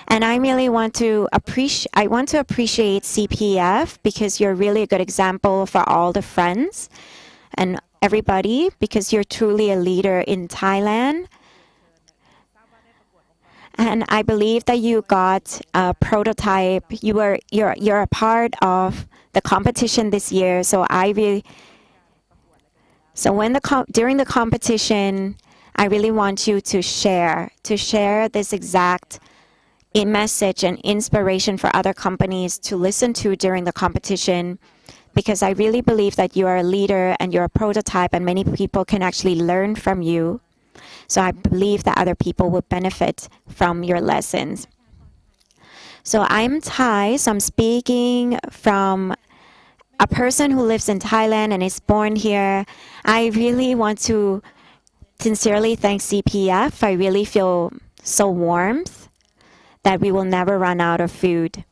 And I really want to appreciate CPF because you're really a good example for all the friends and everybody, because you're truly a leader in Thailand. And I believe that you got a prototype. You're a part of the competition this year. So during the competition, I really want you to share this exact message and inspiration for other companies to listen to during the competition, because I really believe that you are a leader and you're a prototype and many people can actually learn from you. So I believe that other people will benefit from your lessons. So I'm Thai, so I'm speaking from a person who lives in Thailand and is born here. I really want to sincerely thank CPF. I really feel so warmth that we will never run out of food.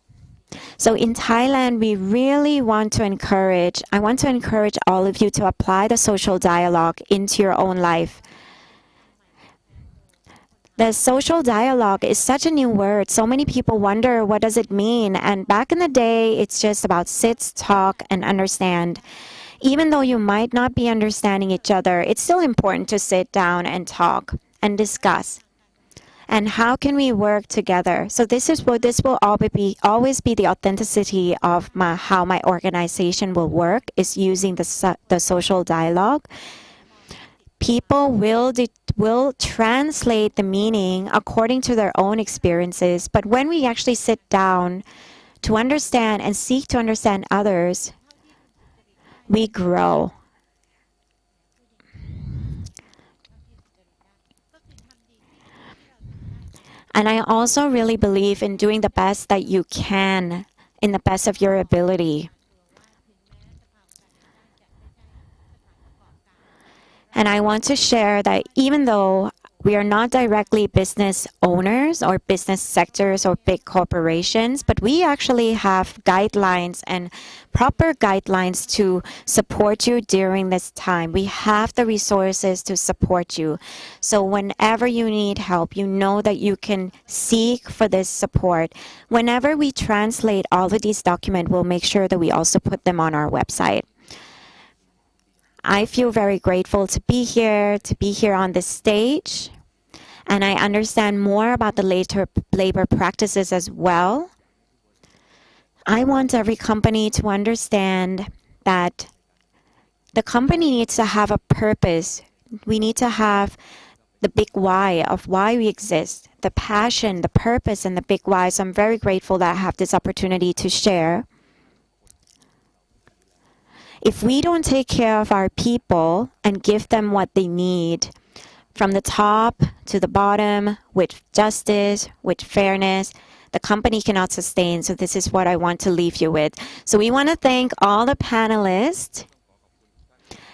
So in Thailand, we really want to encourage all of you to apply the social dialogue into your own life. The social dialogue is such a new word. So many people wonder, what does it mean? And back in the day, it's just about sit, talk, and understand. Even though you might not be understanding each other, it's still important to sit down and talk and discuss. And how can we work together? So this will always be the authenticity of how my organization will work, is using the social dialogue. People will translate the meaning according to their own experiences. But when we actually sit down to understand and seek to understand others, we grow. And I also really believe in doing the best that you can, in the best of your ability. And I want to share that even though we are not directly business owners or business sectors or big corporations, but we actually have guidelines and proper guidelines to support you during this time. We have the resources to support you. So whenever you need help, you know that you can seek for this support. Whenever we translate all of these documents, we'll make sure that we also put them on our website. I feel very grateful to be here on this stage, and I understand more about the labor practices as well. I want every company to understand that the company needs to have a purpose. We need to have the big why of why we exist, the passion, the purpose, and the big why. So I'm very grateful that I have this opportunity to share. If we don't take care of our people and give them what they need, from the top to the bottom, with justice, with fairness, the company cannot sustain. So this is what I want to leave you with. So we want to thank all the panelists.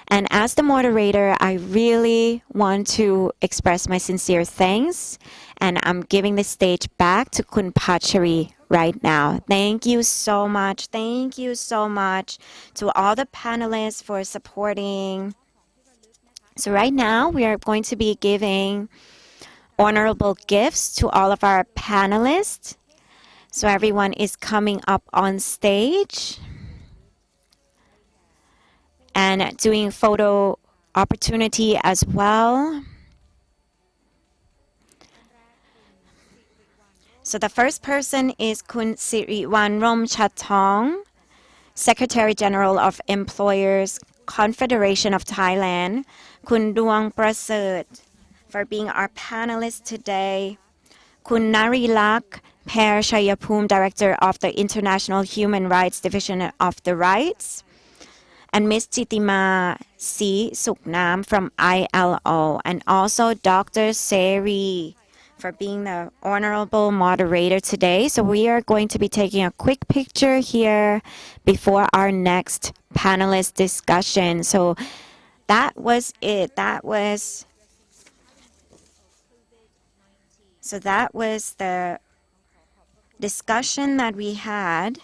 And as the moderator, I really want to express my sincere thanks. And I'm giving the stage back to Kun Pachari right now. Thank you so much. Thank you so much to all the panelists for supporting. So right now we are going to be giving honorable gifts to all of our panelists. So everyone is coming up on stage and doing photo opportunity as well. So the first person is Kun Siriwan Romchatong, Secretary General of Employers Confederation of Thailand. Kun Duang Prasert for being our panelist today. Kun Narilak Per Shayapum, Director of the International Human Rights Division of the Rights. And Ms. Chitima C. Suknam from ILO. And also Dr. Seri for being the honorable moderator today. So we are going to be taking a quick picture here before our next panelist discussion. So that was it. That was the discussion that we had.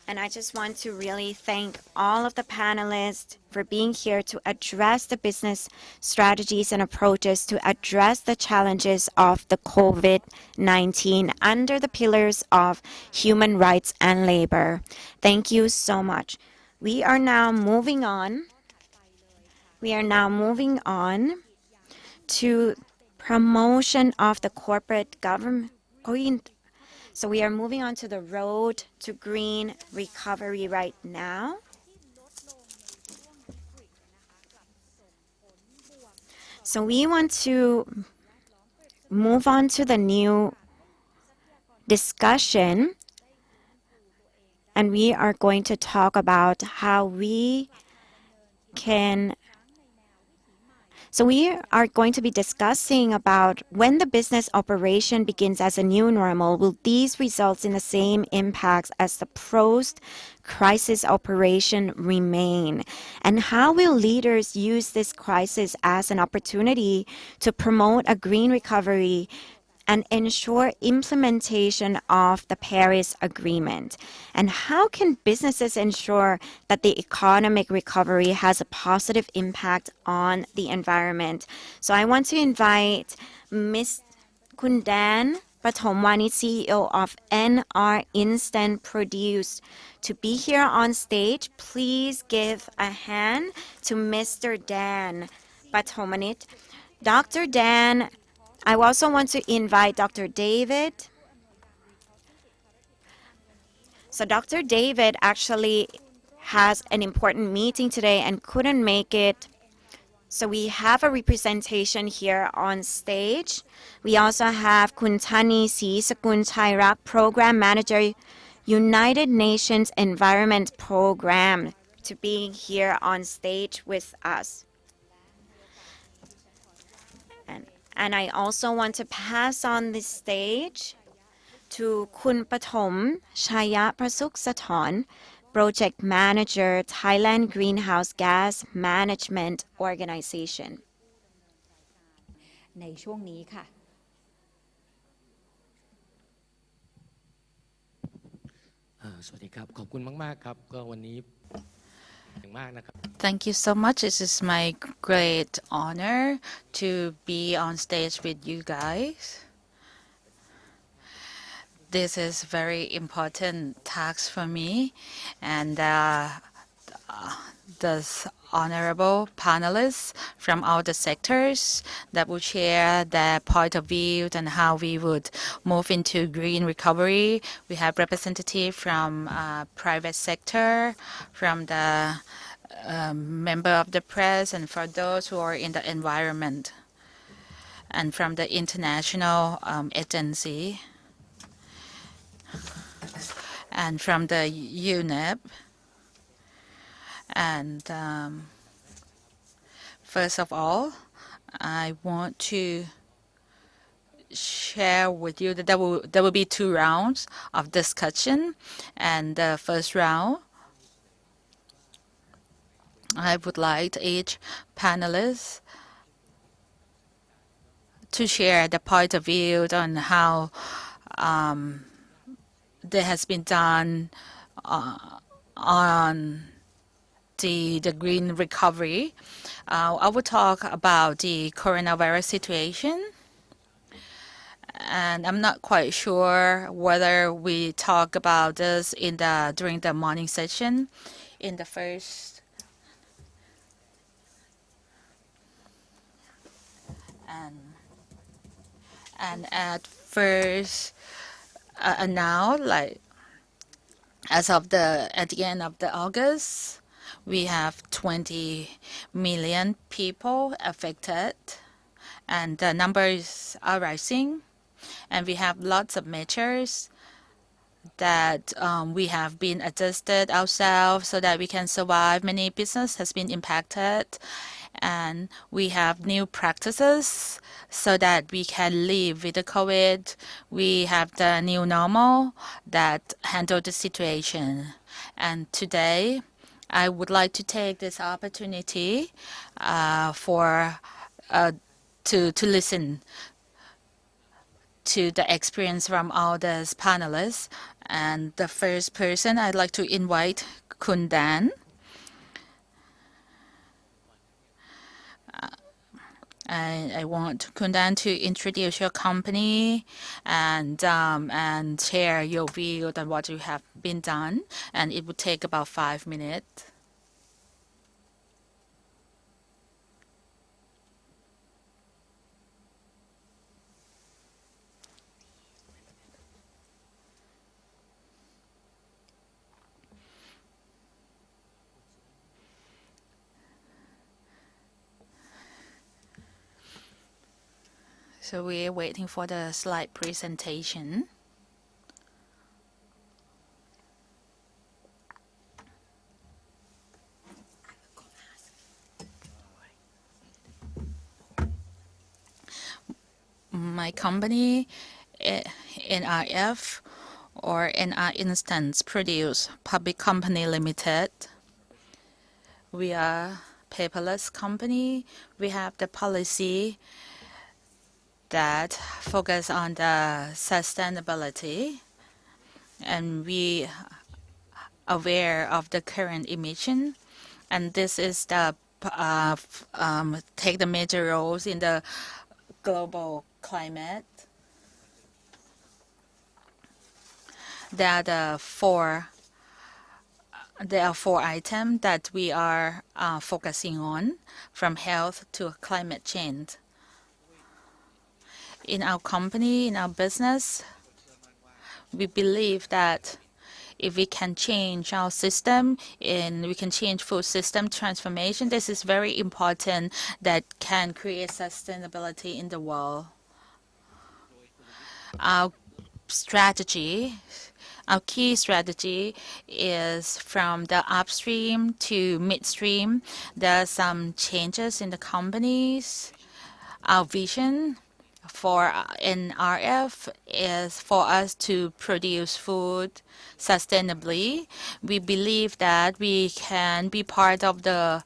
And I just want to really thank all of the panelists for being here to address the business strategies and approaches to address the challenges of the COVID-19 under the pillars of human rights and labor. Thank you so much. We are now moving on. To promotion of the corporate government. So we are moving on to the road to green recovery right now. So we want to move on to the new discussion, and we are going to talk about how we can. So we are going to be discussing about when the business operation begins as a new normal, will these result in the same impacts as the post-crisis operation remain? And how will leaders use this crisis as an opportunity to promote a green recovery and ensure implementation of the Paris Agreement? And how can businesses ensure that the economic recovery has a positive impact on the environment? So I want to invite Ms. Kundan Pathomwani, CEO of NR Instant Produce, to be here on stage. Please give a hand to Mr. Dan Pathomanit. Dr. Dan, I also want to invite Dr. David. So Dr. David actually has an important meeting today and couldn't make it. So we have a representation here on stage. We also have Kuntani Si Sakun Chairak, Program Manager, United Nations Environment Program, to be here on stage with us. And I also want to pass on this stage to Kun Pathom Chaya Prasuk Sathon, Project Manager, Thailand Greenhouse Gas Management Organization. ในช่วงนี้ค่ะ สวัสดีครับขอบคุณมากๆครับก็วันนี้ Thank you so much. It is my great honor to be on stage with you guys. This is very important task for me, and the honorable panelists from all the sectors that will share their point of view and how we would move into green recovery. We have representative from private sector, from the member of the press, and for those who are in the environment, and from the international agency, and from the UNEP. And first of all, I want to share with you that there will be 2 rounds of discussion. And the first round, I would like each panelist to share the point of view on how there has been done on the green recovery. I will talk about the coronavirus situation. And I'm not quite sure whether we talk about this during the morning session. In the first and at first now, like as of at the end of August, we have 20 million people affected, and the numbers are rising. And we have lots of measures that we have been adjusted ourselves so that we can survive. Many business has been impacted, and we have new practices so that we can live with the COVID. We have the new normal that handle the situation. And today, I would like to take this opportunity to listen to the experience from all the panelists. And the first person I'd like to invite Kun Dan. I want Kun Dan to introduce your company and share your view on what you have been done, and it would take about 5 minutes. So we're waiting for the slide presentation. My company, NRF, or NR Instance Produce Public Company Limited. We are paperless company. We have the policy that focus on the sustainability, and we are aware of the current emission, and this is the take the major roles in the global climate. There are four items that we are focusing on, from health to climate change. In our company, in our business, we believe that if we can change our system and we can change food system transformation, this is very important that can create sustainability in the world. Our strategy, our key strategy is from the upstream to midstream. There are some changes in the companies. Our vision for NRF is for us to produce food sustainably. We believe that we can be part of the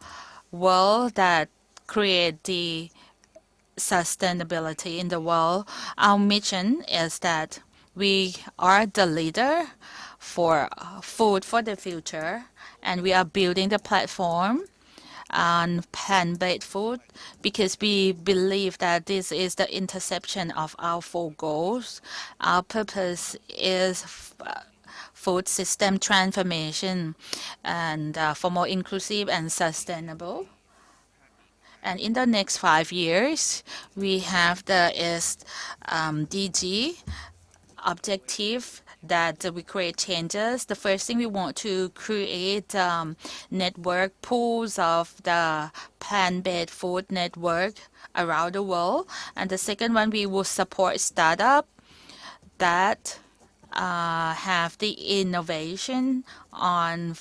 world that create the sustainability in the world. Our mission is that we are the leader for food for the future, and we are building the platform on plant-based food because we believe that this is the intersection of our four goals. Our purpose is food system transformation and for more inclusive and sustainable. And in the next 5 years, we have the SDG objective that we create changes. The first thing, we want to create network pools of the plant-based food network around the world. And the second one, we will support startup that have the innovation on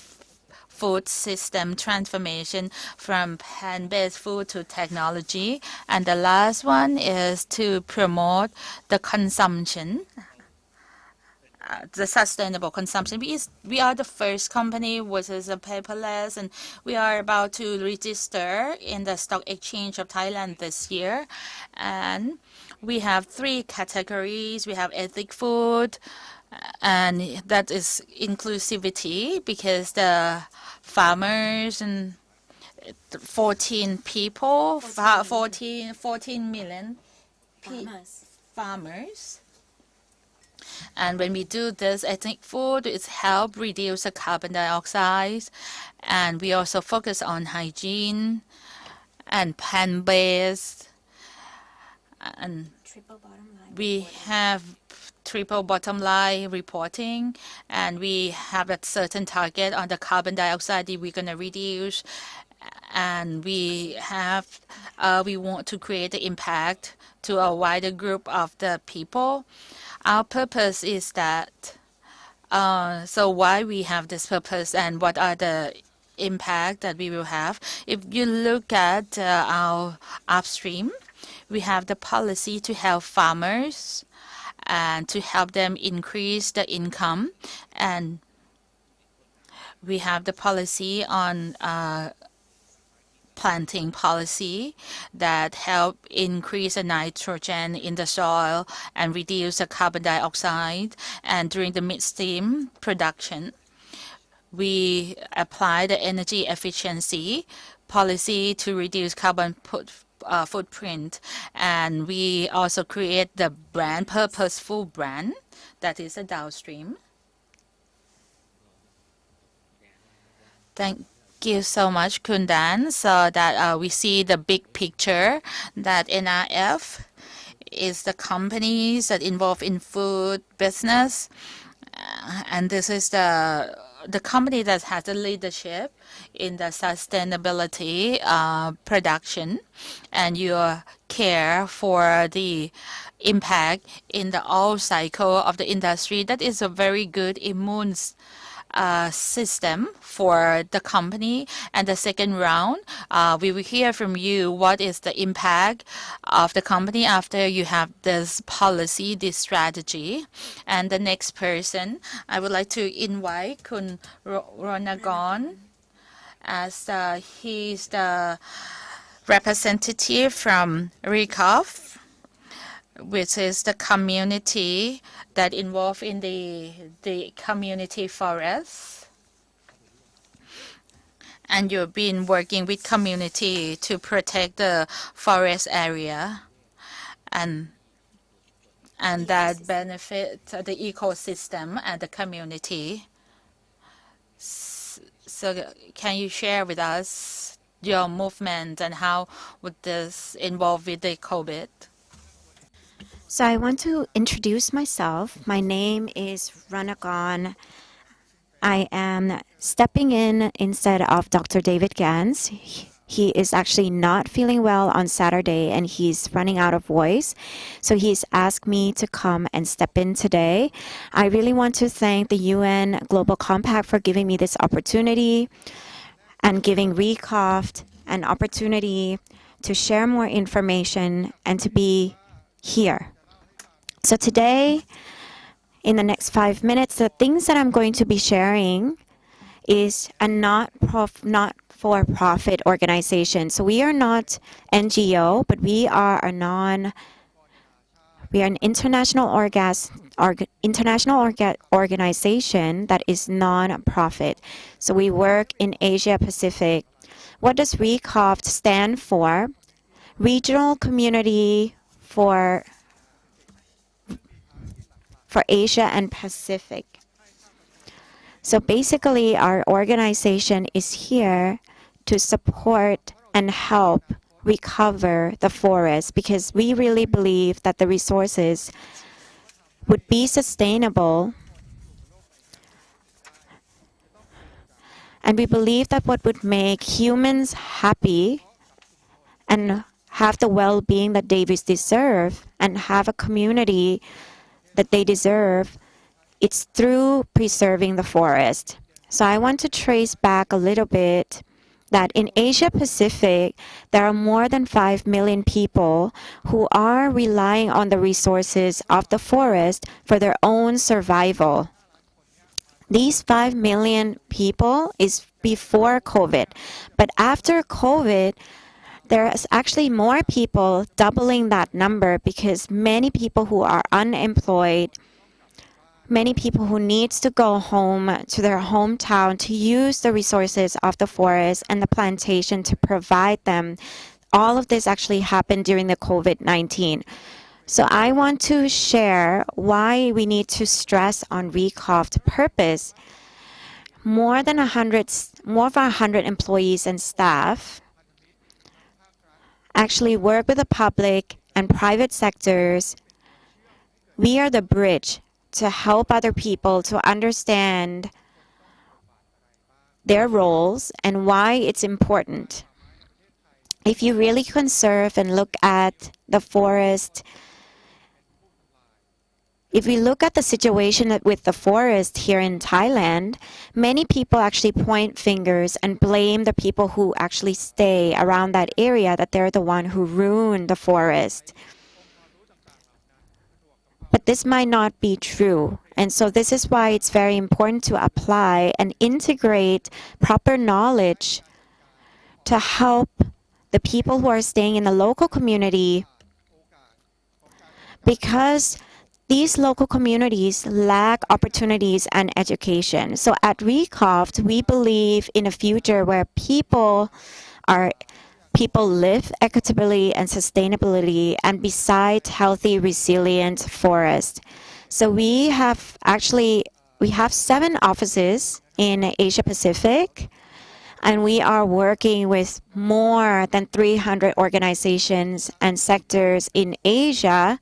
food system transformation from plant-based food to technology. And the last one is to promote the consumption, the sustainable consumption. We are the first company which is a paperless, and we are about to register in the Stock Exchange of Thailand this year. And we have 3 categories. We have ethic food, and that is inclusivity because the farmers and 14 people, 14 million farmers. And when we do this ethnic food, it helps reduce the carbon dioxide. And we also focus on hygiene and plant-based. And we have triple bottom line reporting, and we have a certain target on the carbon dioxide that we're going to reduce. And we want to create the impact to a wider group of the people. Our purpose is that, so why we have this purpose and what are the impact that we will have. If you look at our upstream, we have the policy to help farmers and to help them increase the income. And We have the policy on planting policy that help increase the nitrogen in the soil and reduce the carbon dioxide. And during the midstream production, we apply the energy efficiency policy to reduce carbon footprint. And we also create the brand, purposeful brand, that is a downstream. Thank you so much, Kundan, so that we see the big picture that NRF is the companies that involve in food business. And this is the company that has the leadership in the sustainability production, and your care for the impact in the all cycle of the industry. That is a very good immune system for the company. And the second round, we will hear from you what is the impact of the company after you have this policy, this strategy. And the next person, I would like to invite Kun Ronagon, as he's the representative from RECOF, which is the community that involved in the community forests. And you've been working with community to protect the forest area, and that benefit the ecosystem and the community. So can you share with us your movement and how would this involve with the COVID? So I want to introduce myself. My name is Ranagon. I am stepping in instead of Dr. David Gans. He is actually not feeling well on Saturday and he's running out of voice. So he's asked me to come and step in today. I really want to thank the UN Global Compact for giving me this opportunity and giving RECOF an opportunity to share more information and to be here. So today, in the next 5 minutes, the things that I'm going to be sharing is a not-for-profit organization. So we are not NGO, but we are an international organization that is non-profit. So we work in Asia Pacific. What does RECOF stand for? Regional Community for Asia and Pacific. So basically, our organization is here to support and help recover the forest because we really believe that the resources would be sustainable. And we believe that what would make humans happy and have the well-being that they deserve and have a community that they deserve, it's through preserving the forest. So I want to trace back a little bit that in Asia Pacific, there are more than 5 million people who are relying on the resources of the forest for their own survival. These 5 million people is before COVID, but after COVID, there's actually more people, doubling that number, because many people who are unemployed, many people who needs to go home to their hometown to use the resources of the forest and the plantation to provide them. All of this actually happened during the COVID-19. So I want to share why we need to stress on RECOF's purpose. More than 100 employees and staff actually work with the public and private sectors. We are the bridge to help other people to understand their roles and why it's important. If you really conserve and look at the forest, if we look at the situation with the forest here in Thailand, many people actually point fingers and blame the people who actually stay around that area, that they're the one who ruined the forest. But this might not be true. And so this is why it's very important to apply and integrate proper knowledge to help the people who are staying in the local community, because these local communities lack opportunities and education. So at Recoft, we believe in a future where people live equitably and sustainably, and beside healthy, resilient forests. So we have 7 offices in Asia Pacific, and we are working with more than 300 organizations and sectors in Asia.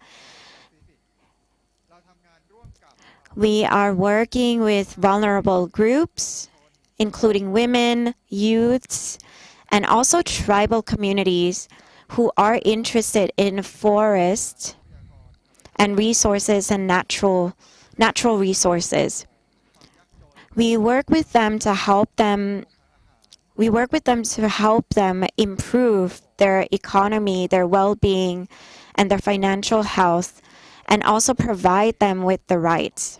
We are working with vulnerable groups, including women, youths, and also tribal communities who are interested in forests and resources and natural resources. We work with them to help them improve their economy, their well-being, and their financial health, and also provide them with the rights.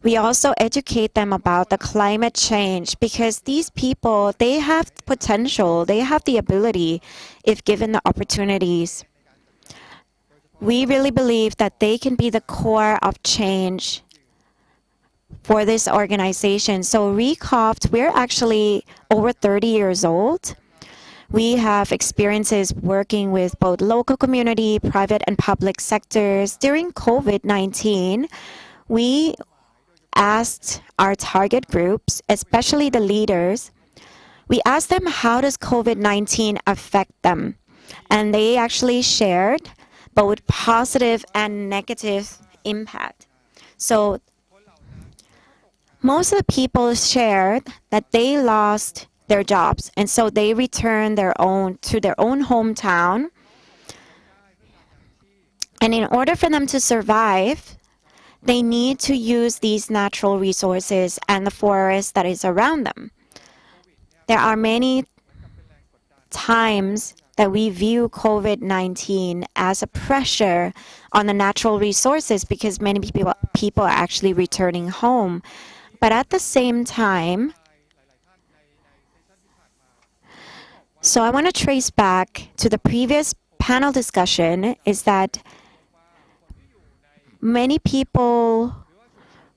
We also educate them about the climate change, because these people, they have potential, they have the ability if given the opportunities. We really believe that they can be the core of change for this organization. So Recoft, we're actually over 30 years old. We have experiences working with both local community, private and public sectors. During COVID-19, we asked our target groups, especially the leaders, we asked them how does COVID-19 affect them? And they actually shared both positive and negative impact. So most of the people shared that they lost their jobs, and so they returned to their own hometown. And in order for them to survive, they need to use these natural resources and the forest that is around them. There are many times that we view COVID-19 as a pressure on the natural resources, because many people are actually returning home. But at the same time, so I want to trace back to the previous panel discussion, is that many people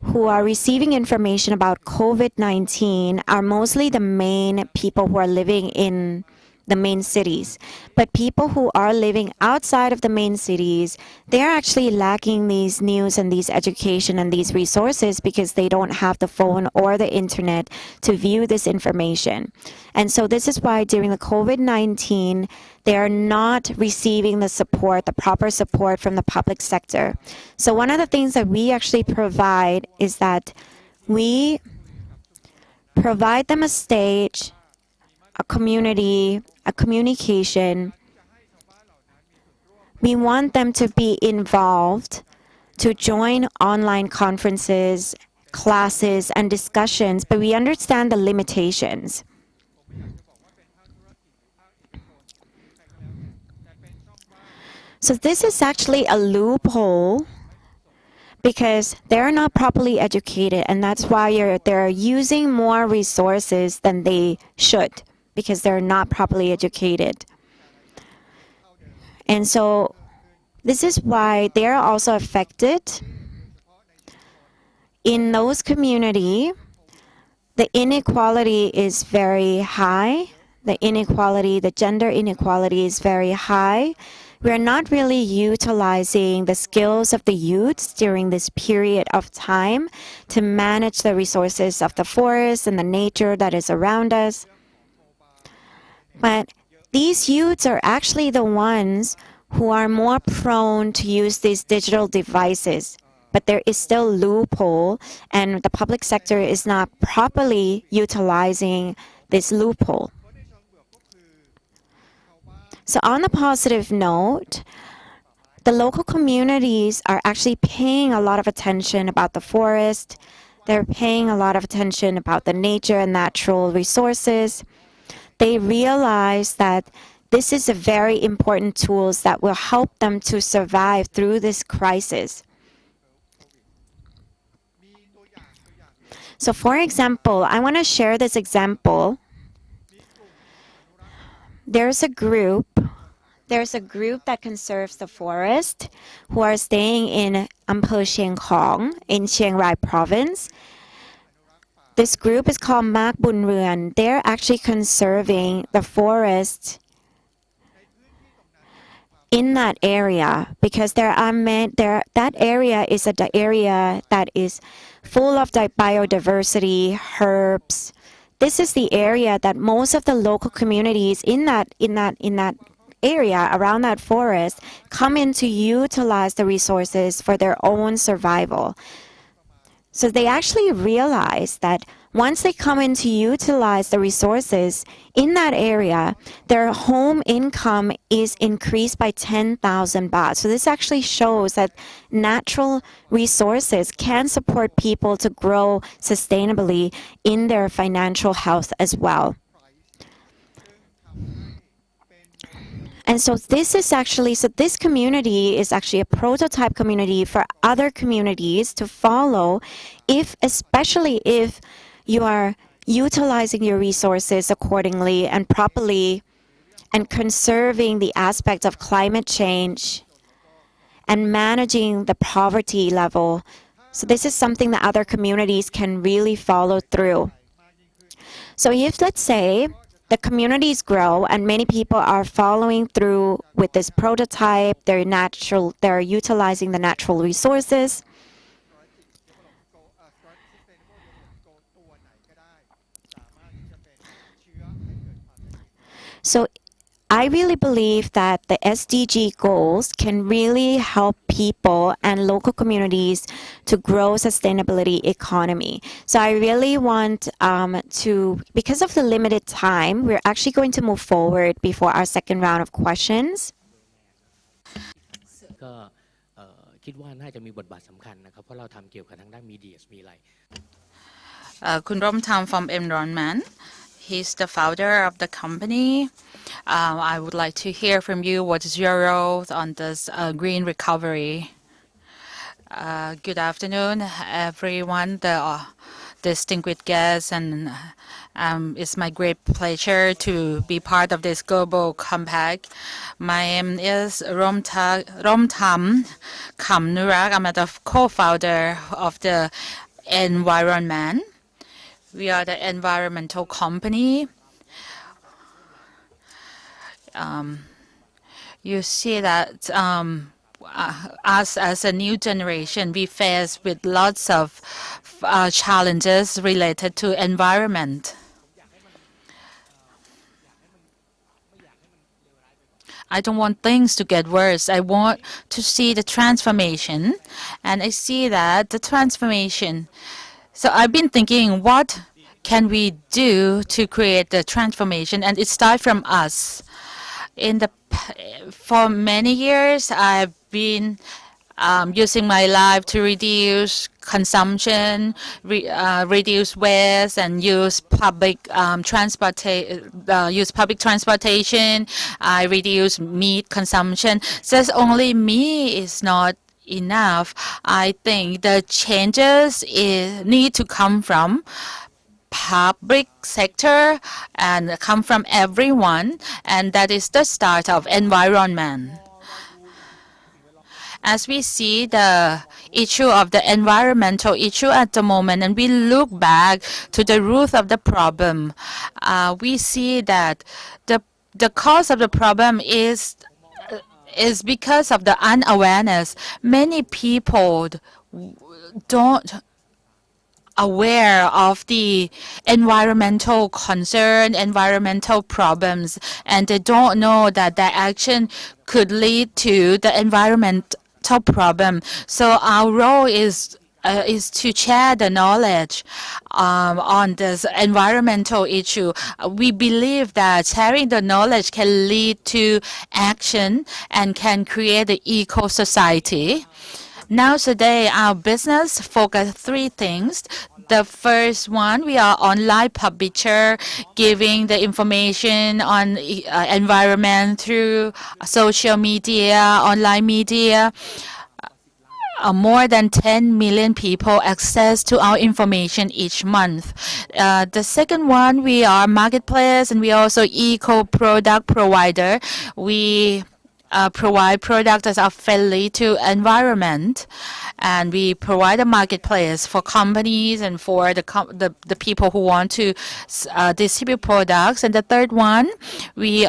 who are receiving information about COVID-19 are mostly the main people who are living in the main cities. But people who are living outside of the main cities, they're actually lacking these news and these education and these resources, because they don't have the phone or the internet to view this information. And so this is why during the COVID-19, they are not receiving the support, the proper support from the public sector. So one of the things that we actually provide is that we provide them a stage, a community, a communication. We want them to be involved, to join online conferences, classes, and discussions, but we understand the limitations. So this is actually a loophole, because they're not properly educated, and that's why they're using more resources than they should, because they're not properly educated. And so this is why they're also affected. In those communities, the inequality is very high. The gender inequality is very high. We're not really utilizing the skills of the youths during this period of time to manage the resources of the forest and the nature that is around us. But these youths are actually the ones who are more prone to use these digital devices. But there is still a loophole, and the public sector is not properly utilizing this loophole. So on a positive note, the local communities are actually paying a lot of attention about the forest. They're paying a lot of attention about the nature and natural resources. They realize that this is a very important tool that will help them to survive through this crisis. So for example, I want to share this example. There's a group that conserves the forest who are staying in Ampere Chiang Khong in Chiang Rai province. This group is called Mak Bun Ruan. They're actually conserving the forest in that area because that area is the area that is full of biodiversity, herbs. This is the area that most of the local communities in that area around that forest come in to utilize the resources for their own survival. So they actually realize that once they come in to utilize the resources in that area, their home income is increased by 10,000 baht. So this actually shows that natural resources can support people to grow sustainably in their financial health as well. And so this community is actually a prototype community for other communities to follow, especially if you are utilizing your resources accordingly and properly and conserving the aspect of climate change and managing the poverty level. So this is something that other communities can really follow through. So if, let's say, the communities grow and many people are following through with this prototype, they're utilizing the natural resources. So I really believe that the SDG goals can really help people and local communities to grow sustainability economy. So I really want because of the limited time, we're actually going to move forward before our second round of questions. ก็คิดว่าน่าจะมีบทบาทสำคัญนะครับเพราะเราทำเกี่ยวกับทางด้านมีเดียมีอะไร Kun Romtam from Environment. He's the founder of the company. I would like to hear from you. What is your role on this green recovery? Good afternoon, everyone, the distinguished guests, and it's my great pleasure to be part of this global compact. My name is Romtam Kamnurak. I'm the co-founder of the Environment. We are the environmental company. You see that us as a new generation, we face with lots of challenges related to environment. I don't want things to get worse. I want to see the transformation, and I see that the transformation. So I've been thinking, what can we do to create the transformation? And it starts from us. For many years, I've been using my life to reduce consumption, reduce waste, and use public transportation. I reduce meat consumption. Says only me is not enough. I think the changes need to come from public sector and come from everyone, and that is the start of environment. As we see the issue of the environmental issue at the moment, and we look back to the root of the problem, we see that the cause of the problem is because of the unawareness. Many people don't aware of the environmental concern, environmental problems, and they don't know that their action could lead to the environmental problem. So our role is to share the knowledge on this environmental issue. We believe that sharing the knowledge can lead to action and can create the eco-society. Now today, our business focus 3 things. The first one, we are online publisher, giving the information on environment through social media, online media. more than 10 million people access to our information each month. The second one, we are marketplace and we also eco product provider. We provide products that are friendly to environment, and we provide a marketplace for companies and for the people who want to distribute products. And the third one, we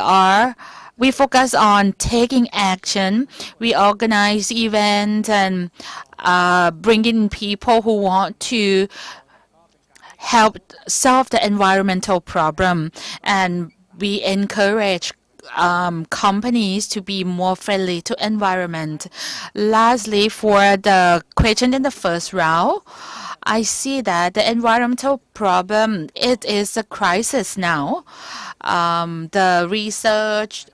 focus on taking action. We organize events and bring in people who want to help solve the environmental problem, and we encourage companies to be more friendly to environment. Lastly, for the question in the first round, I see that the environmental problem, it is a crisis now. The research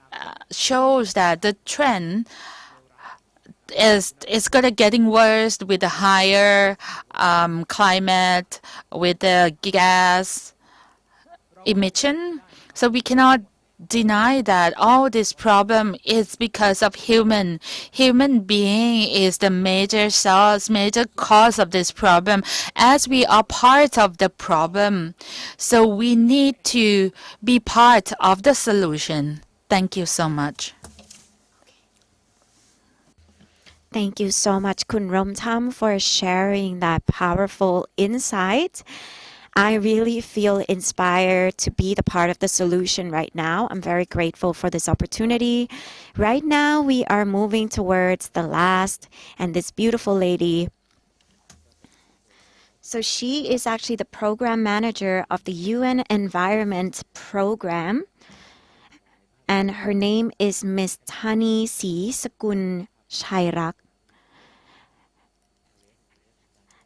shows that the trend is going to getting worse with the higher climate, with the gas emission. So we cannot deny that all this problem is because of human being is the major cause of this problem, as we are part of the problem. So we need to be part of the solution. Thank you so much. Thank you so much, Kun Romtam, for sharing that powerful insight. I really feel inspired to be the part of the solution right now. I'm very grateful for this opportunity. Right now, we are moving towards the last, and this beautiful lady. So she is actually the program manager of the UN Environment Program, and her name is Miss Thani Si Sakun Chairak.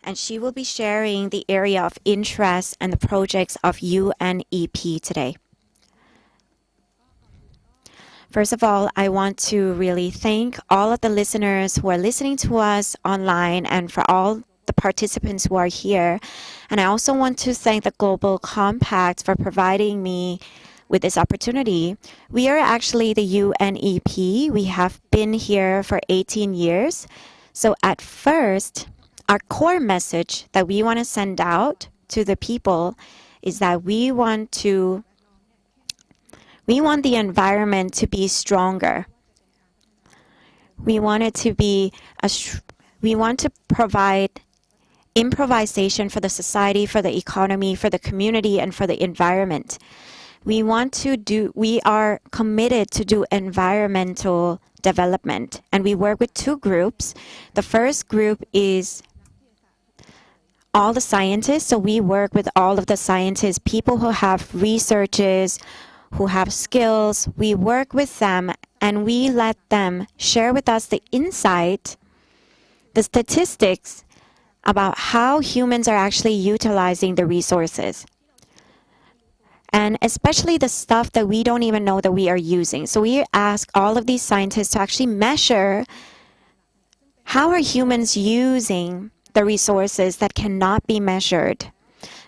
And she will be sharing the area of interest and the projects of UNEP today. First of all, I want to really thank all of the listeners who are listening to us online and for all the participants who are here. And I also want to thank the Global Compact for providing me with this opportunity. We are actually the UNEP. We have been here for 18 years. So at first, our core message that we want to send out to the people is that we want the environment to be stronger. We want to provide improvisation for the society, for the economy, for the community, and for the environment. We are committed to do environmental development, and we work with two groups. The first group is all the scientists. So we work with all of the scientists, people who have researches, who have skills. We work with them and we let them share with us the insight, the statistics about how humans are actually utilizing the resources. And especially the stuff that we don't even know that we are using. So we ask all of these scientists to actually measure how are humans using the resources that cannot be measured.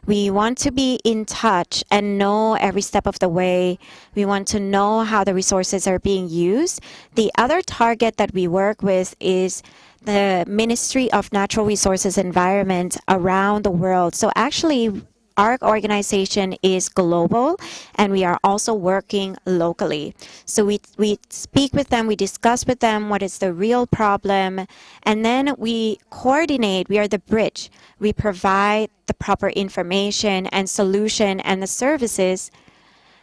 We want to be in touch and know every step of the way. We want to know how the resources are being used. The other target that we work with is the Ministry of Natural Resources and Environment around the world. So actually, our organization is global, and we are also working locally. So we speak with them, we discuss with them what is the real problem, and then we coordinate. We are the bridge. We provide the proper information and solution and the services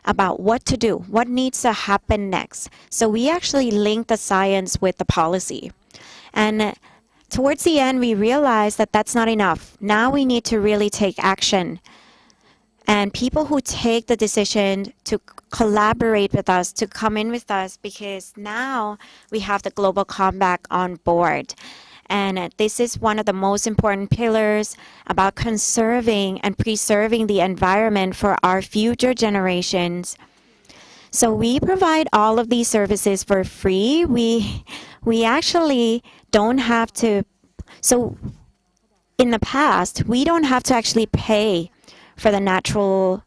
about what to do, what needs to happen next. So we actually link the science with the policy. And towards the end, we realized that that's not enough. Now we need to really take action. And people who take the decision to collaborate with us, to come in with us, because now we have the Global Compact on board. And this is one of the most important pillars about conserving and preserving the environment for our future generations. So we provide all of these services for free. We actually don't have to. So in the past, we don't have to actually pay for the natural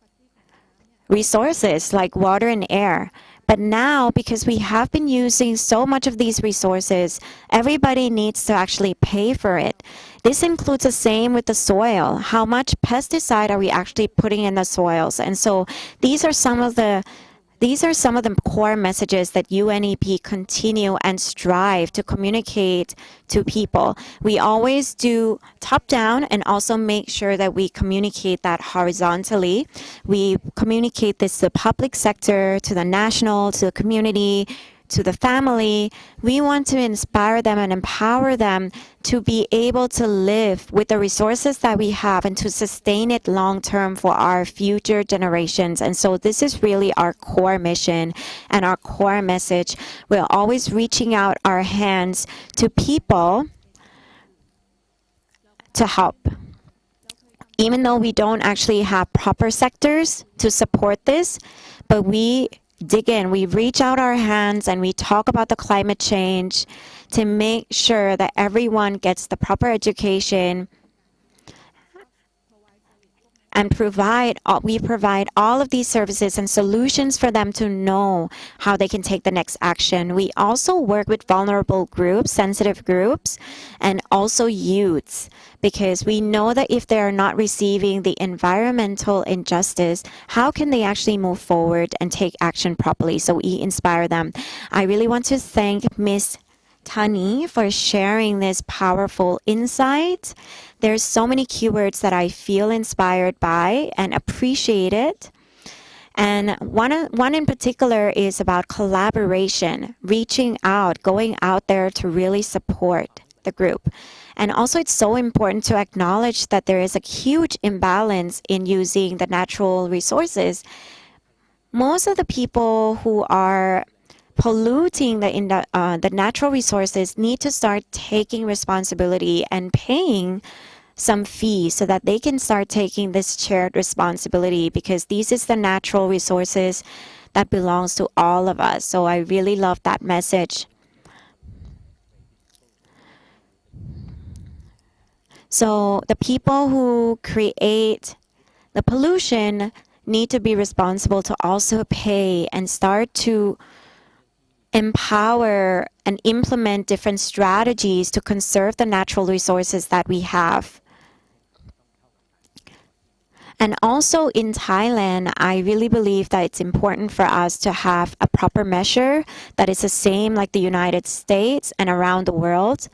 resources like water and air. But now, because we have been using so much of these resources, everybody needs to actually pay for it. This includes the same with the soil. How much pesticide are we actually putting in the soils? And so these are some of the core messages that UNEP continue and strive to communicate to people. We always do top down and also make sure that we communicate that horizontally. We communicate this to the public sector, to the national, to the community, to the family. We want to inspire them and empower them to be able to live with the resources that we have and to sustain it long term for our future generations. And so this is really our core mission and our core message. We're always reaching out our hands to people to help. Even though we don't actually have proper sectors to support this, but we dig in, we reach out our hands and we talk about the climate change to make sure that everyone gets the proper education and we provide all of these services and solutions for them to know how they can take the next action. We also work with vulnerable groups, sensitive groups, and also youths, because we know that if they are not receiving the environmental injustice, how can they actually move forward and take action properly? So we inspire them. I really want to thank Ms. Tani for sharing this powerful insight. There's so many keywords that I feel inspired by and appreciated. And one in particular is about collaboration, reaching out, going out there to really support the group. And also it's so important to acknowledge that there is a huge imbalance in using the natural resources. Most of the people who are polluting the natural resources need to start taking responsibility and paying some fees so that they can start taking this shared responsibility, because these is the natural resources that belongs to all of us. So I really love that message. So the people who create the pollution need to be responsible to also pay and start to empower and implement different strategies to conserve the natural resources that we have. And also in Thailand, I really believe that it's important for us to have a proper measure that is the same like the United States and around the world,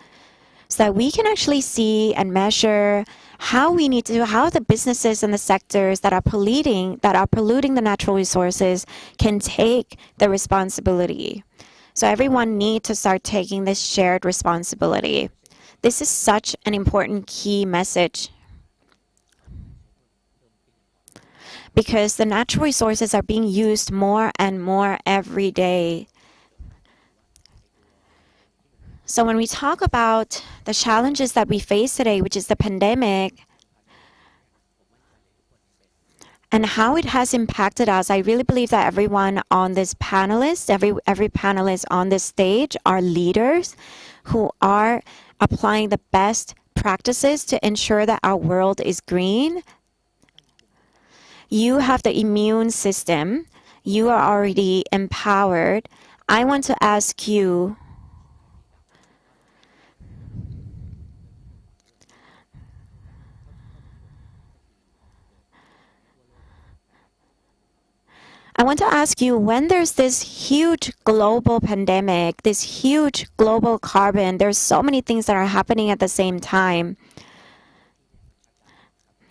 so that we can actually see and measure how the businesses and the sectors that are polluting the natural resources can take the responsibility. So everyone needs to start taking this shared responsibility. This is such an important key message, because the natural resources are being used more and more every day. So when we talk about the challenges that we face today, which is the pandemic, and how it has impacted us, I really believe that everyone on this panelist, every panelist on this stage are leaders who are applying the best practices to ensure that our world is green. You have the immune system. You are already empowered. I want to ask you, when there's this huge global pandemic, this huge global carbon, there's so many things that are happening at the same time.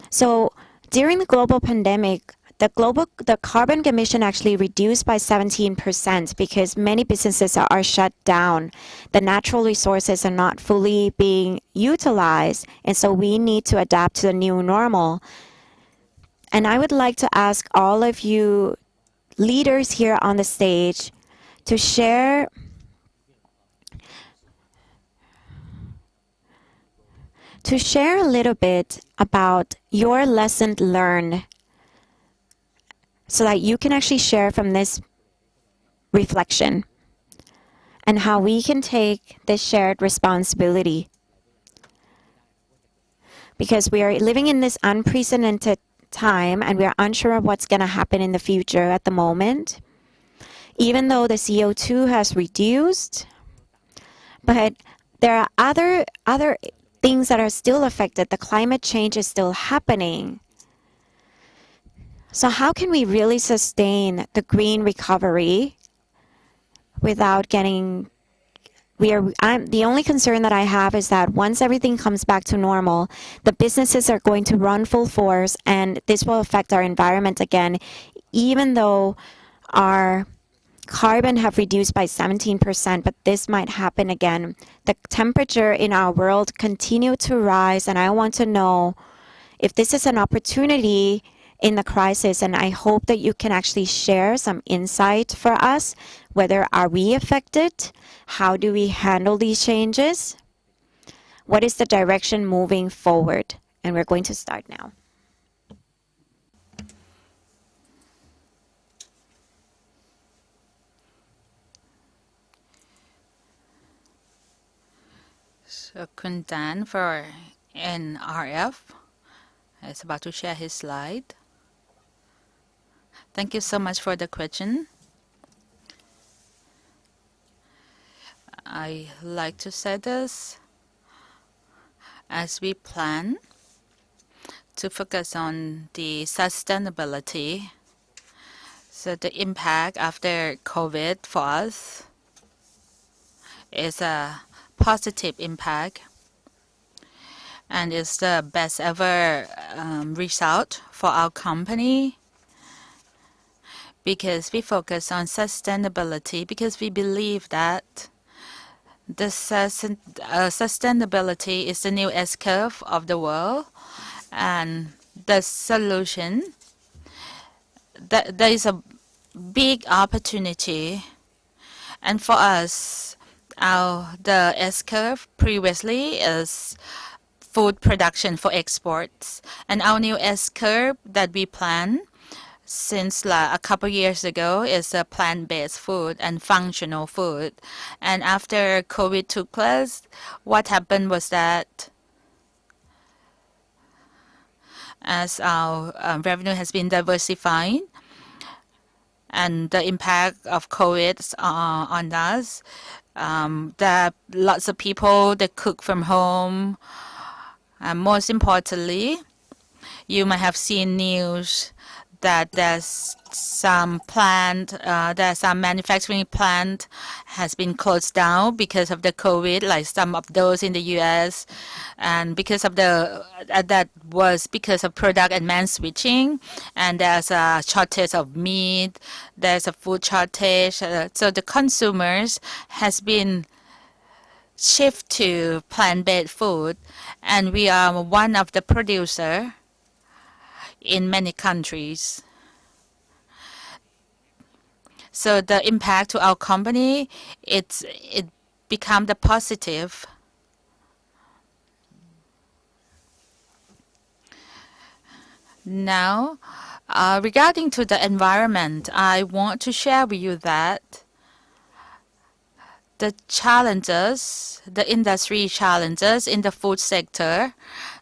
So during the global pandemic, the carbon emission actually reduced by 17% because many businesses are shut down. The natural resources are not fully being utilized, and so we need to adapt to the new normal. And I would like to ask all of you leaders here on the stage to share a little bit about your lesson learned, so that you can actually share from this reflection and how we can take this shared responsibility. Because we are living in this unprecedented time and we are unsure of what's going to happen in the future at the moment. even though the CO2 has reduced, but there are other things that are still affected. The climate change is still happening. So how can we really sustain the green recovery without getting the only concern that I have is that once everything comes back to normal, the businesses are going to run full force, and this will affect our environment again, even though our carbon have reduced by 17%, but this might happen again. The temperature in our world continue to rise, and I want to know if this is an opportunity in the crisis, and I hope that you can actually share some insight for us. Whether are we affected? How do we handle these changes? What is the direction moving forward? And we're going to start now. So Kun Dan for NRF is about to share his slide. Thank you so much for the question. I like to say this as we plan to focus on the sustainability. So the impact after COVID for us is a positive impact, and it's the best ever result for our company, because we focus on sustainability, because we believe that the sustainability is the new S-curve of the world, and the solution, that there is a big opportunity. And for us, the S-curve previously is food production for exports, and our new S-curve that we plan since a couple years ago is a plant-based food and functional food. And after COVID took place, what happened was that as our revenue has been diversified and the impact of COVID on us, there are lots of people that cook from home. And most importantly, you might have seen news that there's some manufacturing plant has been closed down because of the COVID, like some of those in the U.S. And because of that was because of product and man switching. And there's a shortage of meat. There's a food shortage. So the consumers has been shift to plant-based food, and we are one of the producer in many countries. So the impact to our company, it become the positive. Now, regarding to the environment, I want to share with you that the challenges, the industry challenges in the food sector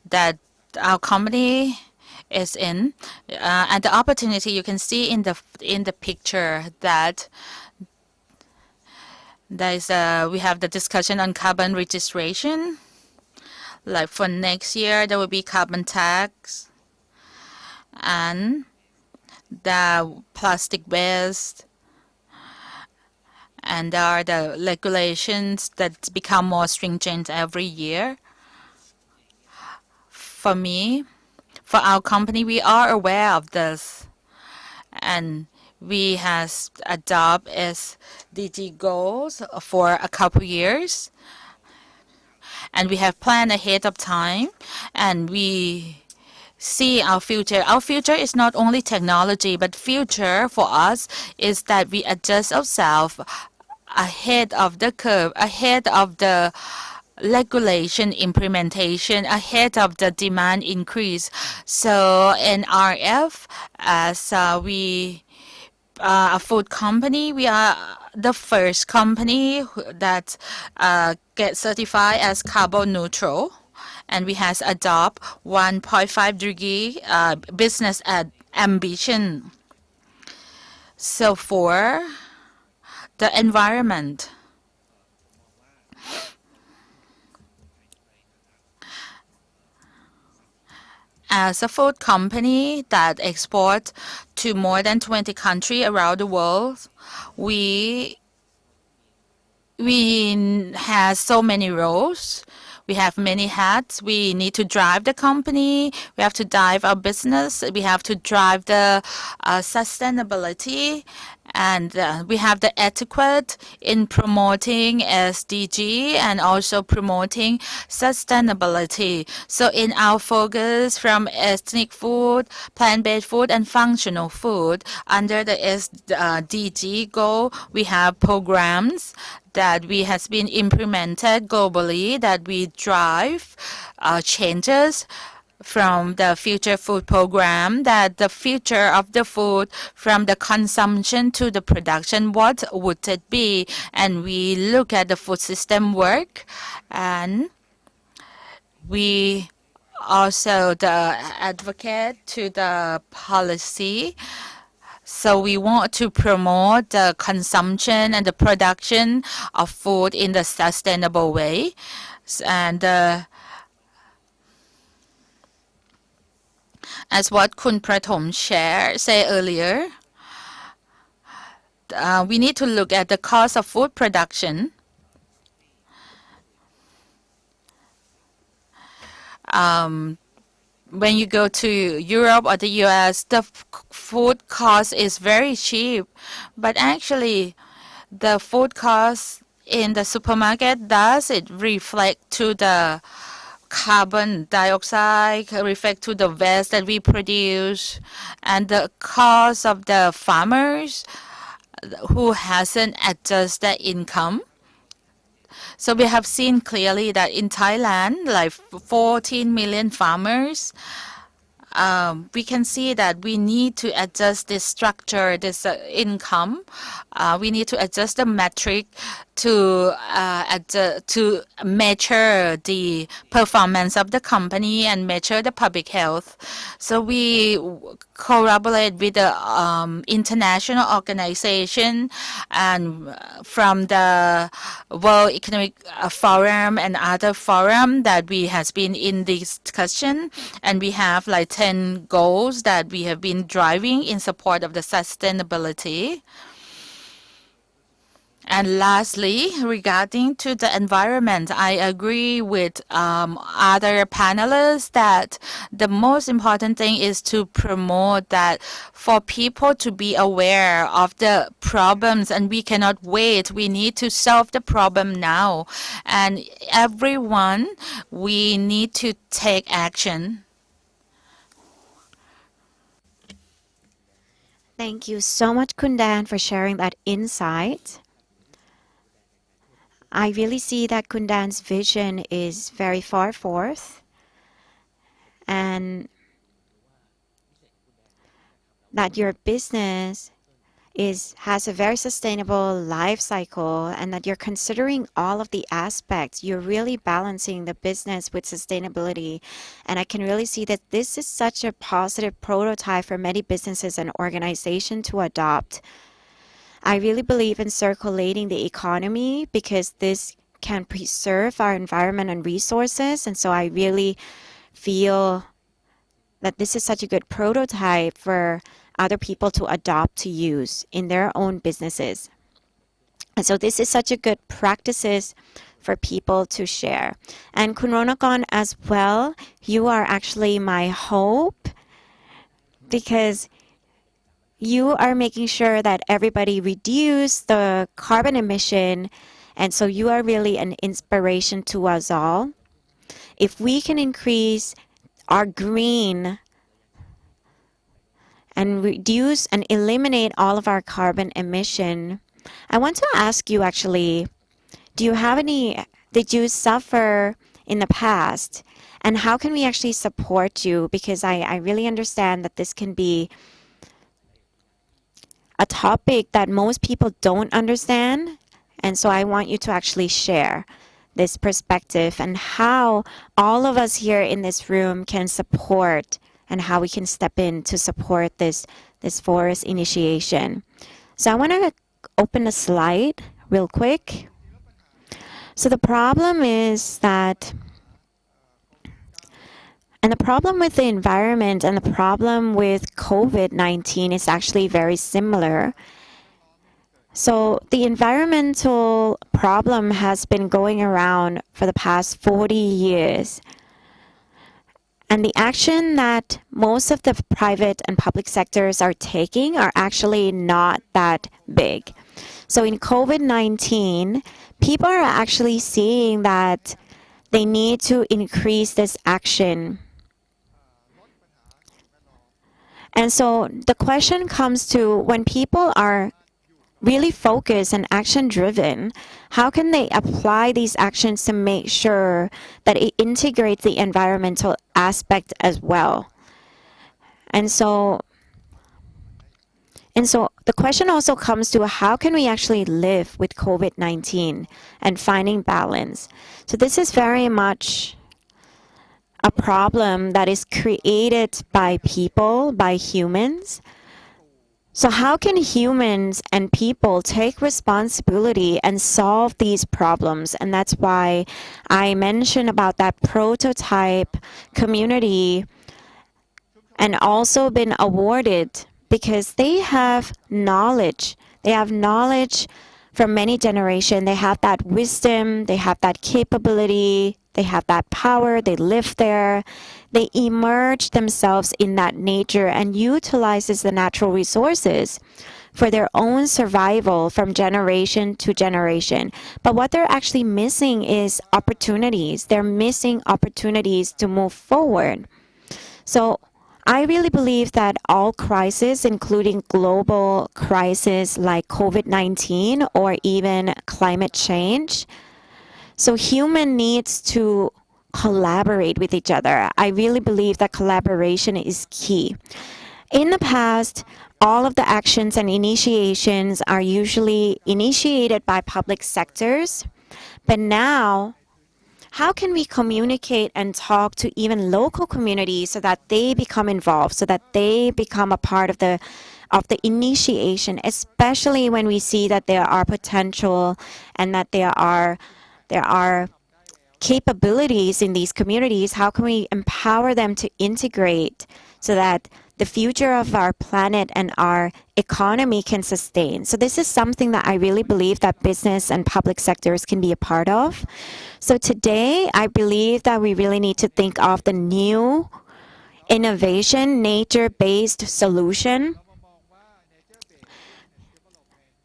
that our company is in, and the opportunity you can see in the picture that we have the discussion on carbon registration. Like for next year, there will be carbon tax, and the plastic waste, and there are the regulations that become more stringent every year. For me, for our company, we are aware of this, and we have adopted SDG goals for a couple years, and we have planned ahead of time, and we see our future. Our future is not only technology, but future for us is that we adjust ourselves ahead of the curve, ahead of the regulation implementation, ahead of the demand increase. So in RF, as a food company, we are the first company that gets certified as carbon neutral, and we has adopt 1.5 degree business ambition. So for the environment. As a food company that exports to more than 20 countries around the world, we have so many roles. We have many hats. We need to drive the company. We have to drive our business. We have to drive the sustainability. And we have the etiquette in promoting SDG and also promoting sustainability. So in our focus from ethnic food, plant-based food, and functional food, under the SDG goal, we have programs that has been implemented globally that we drive changes from the Future Food Program, that the future of the food from the consumption to the production, what would it be? And we look at the food system work, and we also advocate to the policy. So we want to promote the consumption and the production of food in the sustainable way. And as what Kun Prathom said earlier, we need to look at the cost of food production. When you go to Europe or the US, the food cost is very cheap. But actually, the food cost in the supermarket, does it reflect to the carbon dioxide, reflect to the waste that we produce, and the cost of the farmers who hasn't adjusted their income? So we have seen clearly that in Thailand, like 14 million farmers, we can see that we need to adjust this structure, this income. We need to adjust the metric to measure the performance of the company and measure the public health. So we collaborate with the international organization and from the World Economic Forum and other forum that we has been in discussion, and we have like 10 goals that we have been driving in support of the sustainability. And lastly, regarding to the environment, I agree with other panelists that the most important thing is to promote that for people to be aware of the problems, and we cannot wait. We need to solve the problem now. And everyone, we need to take action. Thank you so much, Kundan, for sharing that insight. I really see that Kundan's vision is very far forth, and that your business has a very sustainable life cycle, and that you're considering all of the aspects. You're really balancing the business with sustainability. And I can really see that this is such a positive prototype for many businesses and organizations to adopt. I really believe in circulating the economy because this can preserve our environment and resources. And so I really feel that this is such a good prototype for other people to adopt to use in their own businesses. And so this is such a good practices for people to share. And Kunronakon as well, you are actually my hope, because you are making sure that everybody reduce the carbon emission, and so you are really an inspiration to us all. If we can increase our green and reduce and eliminate all of our carbon emission, I want to ask you actually, did you suffer in the past? And how can we actually support you? Because I really understand that this can be a topic that most people don't understand. And so I want you to actually share this perspective and how all of us here in this room can support, and how we can step in to support this forest initiation. So I want to open a slide real quick. So the problem is that, and the problem with the environment and the problem with COVID-19 is actually very similar. So the environmental problem has been going around for the past 40 years. And the action that most of the private and public sectors are taking are actually not that big. So in COVID-19, people are actually seeing that they need to increase this action. And so the question comes to, when people are really focused and action-driven, how can they apply these actions to make sure that it integrates the environmental aspect as well? And so the question also comes to, how can we actually live with COVID-19 and finding balance? So this is very much a problem that is created by people, by humans. So how can humans and people take responsibility and solve these problems? And that's why I mentioned about that prototype community and also been awarded, because they have knowledge. They have knowledge from many generations. They have that wisdom, they have that capability, they have that power, they live there. They immerse themselves in that nature and utilizes the natural resources for their own survival from generation to generation. But what they're actually missing is opportunities. They're missing opportunities to move forward. So I really believe that all crises, including global crises like COVID-19 or even climate change, so human needs to collaborate with each other. I really believe that collaboration is key. In the past, all of the actions and initiations are usually initiated by public sectors. But now, how can we communicate and talk to even local communities so that they become involved, so that they become a part of the initiation, especially when we see that there are potential and that there are capabilities in these communities? How can we empower them to integrate so that the future of our planet and our economy can sustain? So this is something that I really believe that business and public sectors can be a part of. So today, I believe that we really need to think of the new innovation, nature-based solution.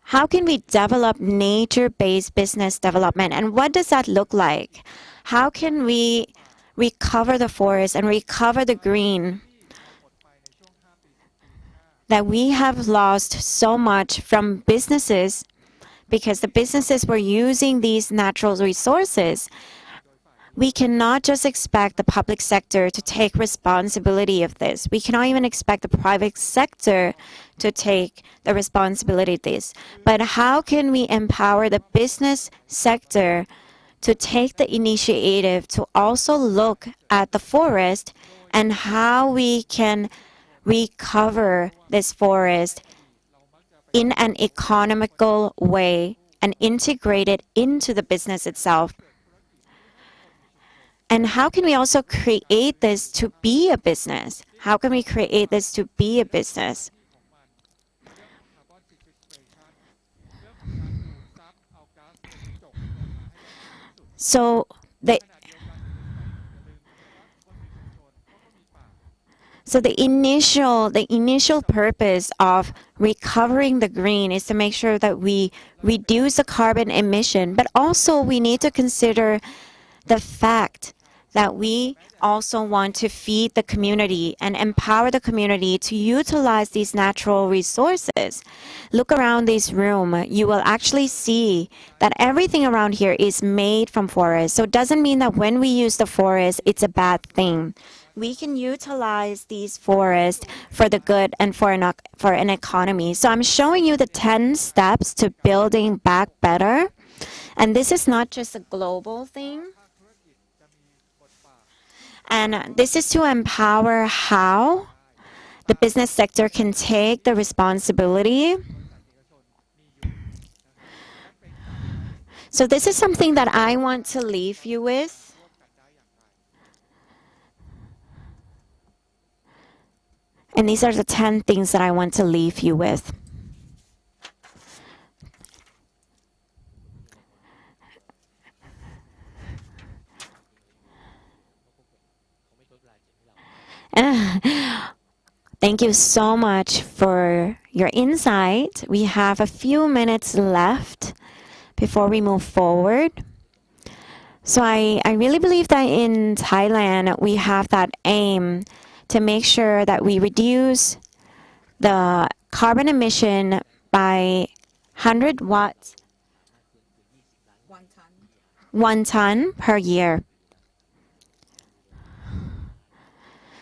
How can we develop nature-based business development? And what does that look like? How can we recover the forest and recover the green that we have lost so much from businesses, because the businesses were using these natural resources? We cannot just expect the public sector to take responsibility of this. We cannot even expect the private sector to take the responsibility of this. But how can we empower the business sector to take the initiative to also look at the forest and how we can recover this forest in an economical way and integrate it into the business itself? And how can we also create this to be a business? How can we create this to be a business? So the initial purpose of recovering the green is to make sure that we reduce the carbon emission, but also we need to consider the fact that we also want to feed the community and empower the community to utilize these natural resources. Look around this room, you will actually see that everything around here is made from forest. So it doesn't mean that when we use the forest, it's a bad thing. We can utilize these forests for the good and for an economy. So I'm showing you the 10 steps to building back better. And this is not just a global thing. And this is to empower how the business sector can take the responsibility So this is something that I want to leave you with. And these are the 10 things that I want to leave you with. Thank you so much for your insight. We have a few minutes left before we move forward. So I really believe that in Thailand, we have that aim to make sure that we reduce the carbon emission by 100 watts, 1 ton per year.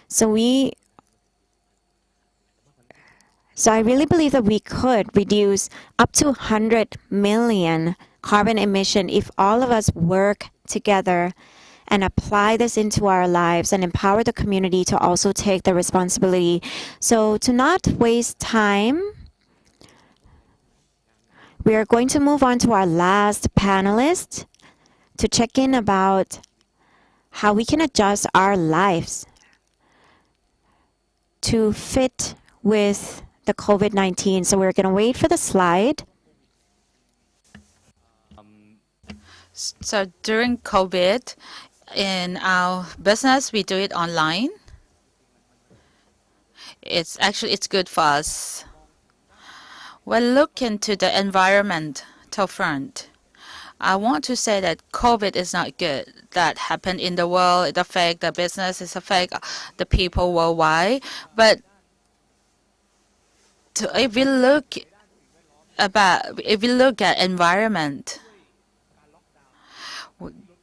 So I really believe that we could reduce up to 100 million carbon emission if all of us work together and apply this into our lives and empower the community to also take the responsibility. So to not waste time, we are going to move on to our last panelist to check in about how we can adjust our lives to fit with the COVID-19. So we're going to wait for the slide. So during COVID, in our business, we do it online. It's good for us. Well, look into the environmental front. I want to say that COVID is not good. That happened in the world. It affects the business. It affects the people worldwide. But if we look at environment,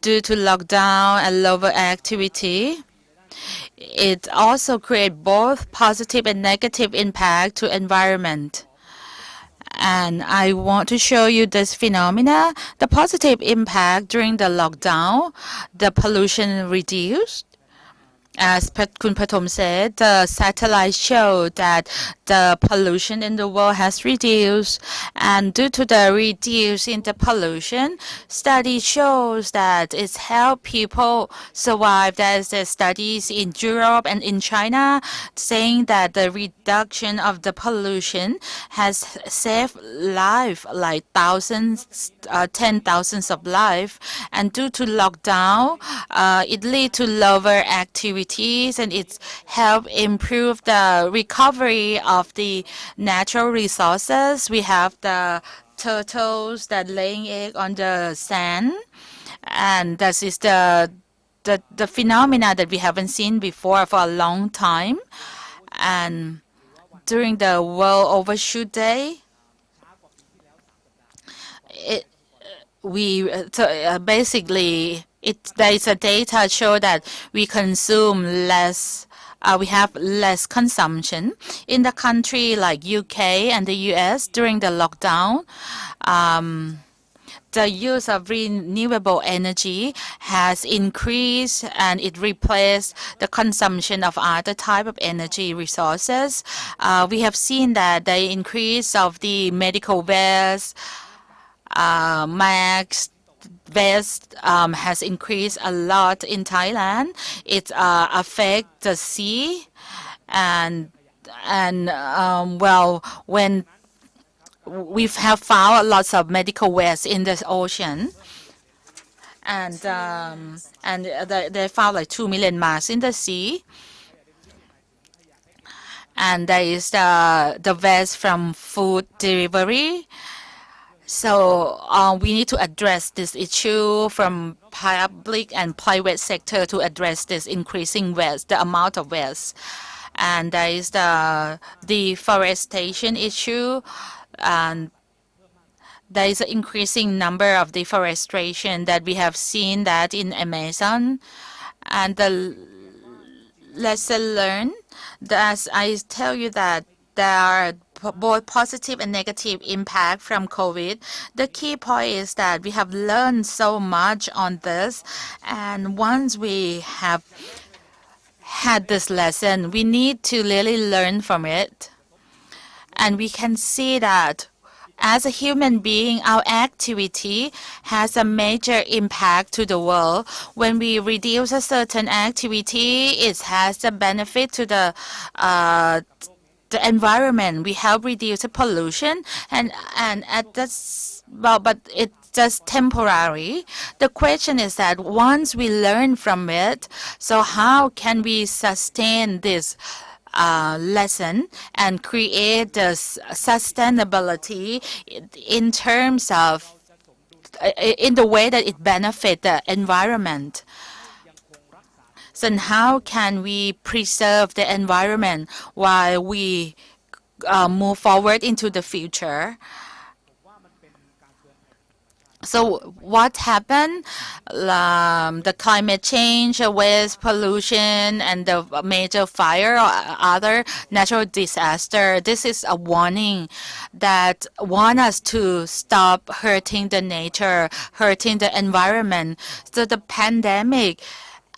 due to lockdown and lower activity, it also creates both positive and negative impact to environment. And I want to show you this phenomena. The positive impact during the lockdown, the pollution reduced. As Kun Patom said, the satellites showed that the pollution in the world has reduced, and due to the reduce in the pollution, study shows that it's helped people survive. There's studies in Europe and in China saying that the reduction of the pollution has saved life, like thousands, 10,000s of life, and due to lockdown, it lead to lower activity. And it's helped improve the recovery of the natural resources. We have the turtles that laying egg on the sand, and that is the phenomena that we haven't seen before for a long time. And during the World Overshoot Day, basically there is a data show that we consume less. We have less consumption in the country like UK and the US during the lockdown. The use of renewable energy has increased, and it replaced the consumption of other type of energy resources. We have seen that the increase of the medical waste, masks, waste has increased a lot in Thailand. It affects the sea, and well, when we have found lots of medical waste in the ocean, and they found like 2 million masks in the sea. And there is the waste from food delivery. So we need to address this issue from public and private sector to address this increasing waste, the amount of waste. And there is the deforestation issue, and there is an increasing number of deforestation that we have seen that in Amazon. And the lesson learned, as I tell you that there are both positive and negative impact from COVID. The key point is that we have learned so much on this, and once we have had this lesson, we need to really learn from it. And we can see that As a human being, our activity has a major impact to the world. When we reduce a certain activity, it has a benefit to the environment. We help reduce the pollution, and at this, well, but it's just temporary. The question is that once we learn from it, so how can we sustain this lesson and create the sustainability in terms of in the way that it benefits the environment. So how can we preserve the environment while we move forward into the future? So what happened? The climate change, waste pollution, and the major fire or other natural disaster. This is a warning that want us to stop hurting the nature, hurting the environment. So the pandemic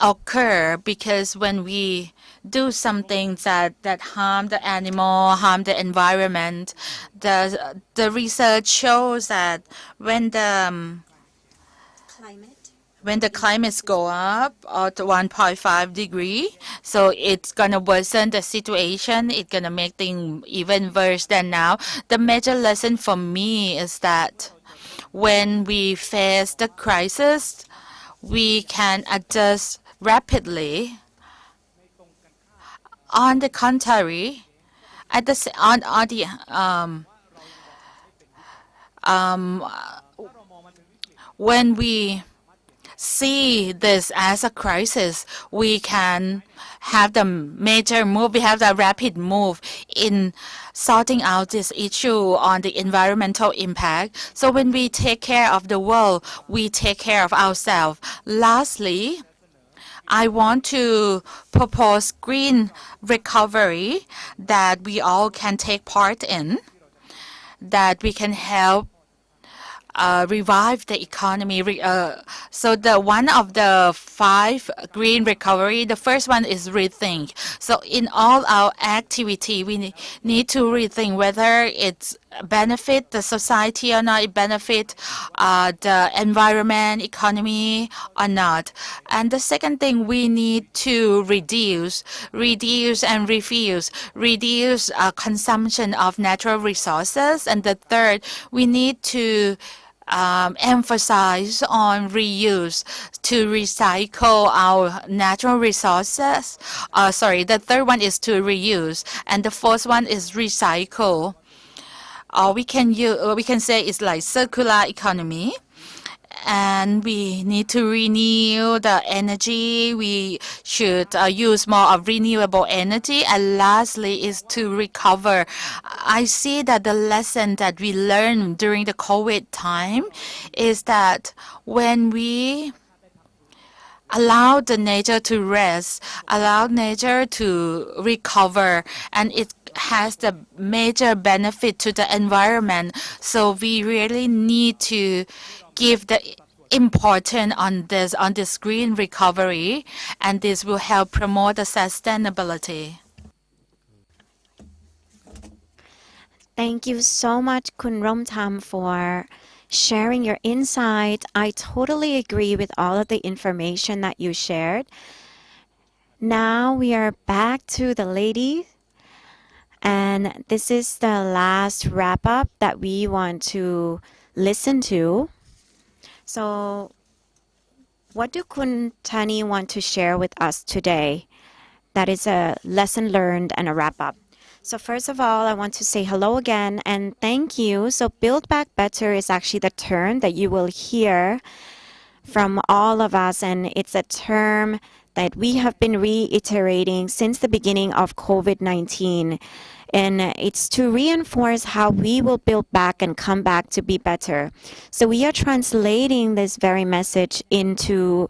occur because when we do something that harm the animal, harm the environment, the research shows that when the climates go up to 1.5 degree, so it's gonna worsen the situation. It's gonna make things even worse than now. The major lesson for me is that when we face the crisis, we can adjust rapidly. On the contrary, when we see this as a crisis, we can have the major move, we have the rapid move in sorting out this issue on the environmental impact. So when we take care of the world, we take care of ourselves. Lastly, I want to propose green recovery that we all can take part in, that we can help revive the economy. So the one of the 5 green recovery, the first one is rethink. So in all our activity, we need to rethink whether it's benefit the society or not, it benefit the environment, economy or not. And the second thing, we need to reduce and refuse, reduce consumption of natural resources. And the third, we need to emphasize on reuse to recycle our natural resources. The third one is to reuse, and the fourth one is recycle. We can say it's like circular economy. And we need to renew the energy. We should use more of renewable energy. And lastly is to recover. I see that the lesson that we learned during the COVID time is that when we allow the nature to rest, allow nature to recover, and it has the major benefit to the environment. So we really need to give the importance on this green recovery, and this will help promote the sustainability. Thank you so much, Kun Romtam, for sharing your insight. I totally agree with all of the information that you shared. Now we are back to the ladies, and this is the last wrap up that we want to listen to. So what do Kun Tani want to share with us today? That is a lesson learned and a wrap up. So first of all, I want to say hello again and thank you. So Build Back Better is actually the term that you will hear from all of us, and it's a term that we have been reiterating since the beginning of COVID-19. And it's to reinforce how we will build back and come back to be better. So we are translating this very message into